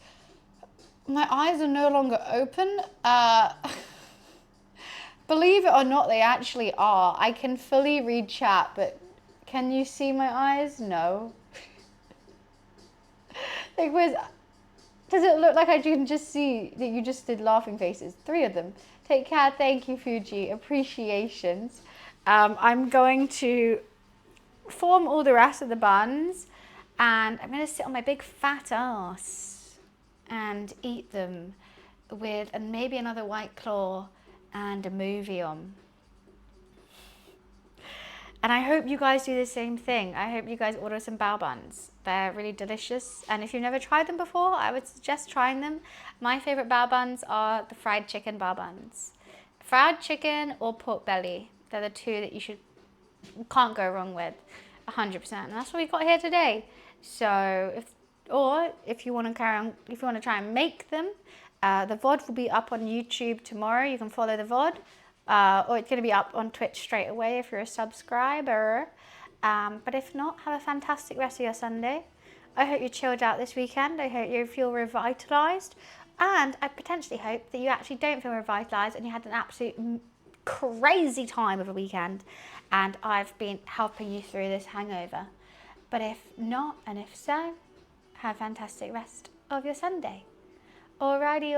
My eyes are no longer open. Believe it or not, they actually are. I can fully read chat, but can you see my eyes? No. Like, does it look like I can just see that you just did laughing faces? 3 of them. Take care. Thank you, Fuji. Appreciations. I'm going to form all the rest of the buns, and I'm going to sit on my big fat ass and eat them with and maybe another White Claw and a movie on. And I hope you guys do the same thing. I hope you guys order some bao buns. They're really delicious. And if you've never tried them before, I would suggest trying them. My favorite bao buns are the fried chicken bao buns. Fried chicken or pork belly. They're the two that you can't go wrong with, 100%. And that's what we got here today. So, if you want to carry on, if you want to try and make them, the VOD will be up on YouTube tomorrow. You can follow the VOD. Or it's going to be up on Twitch straight away if you're a subscriber. But if not, have a fantastic rest of your Sunday. I hope you chilled out this weekend. I hope you feel revitalised. And I potentially hope that you actually don't feel revitalised and you had an absolute crazy time of a weekend. And I've been helping you through this hangover. But if not, and if so, have a fantastic rest of your Sunday. Alrighty.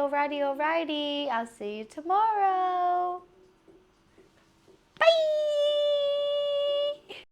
I'll see you tomorrow.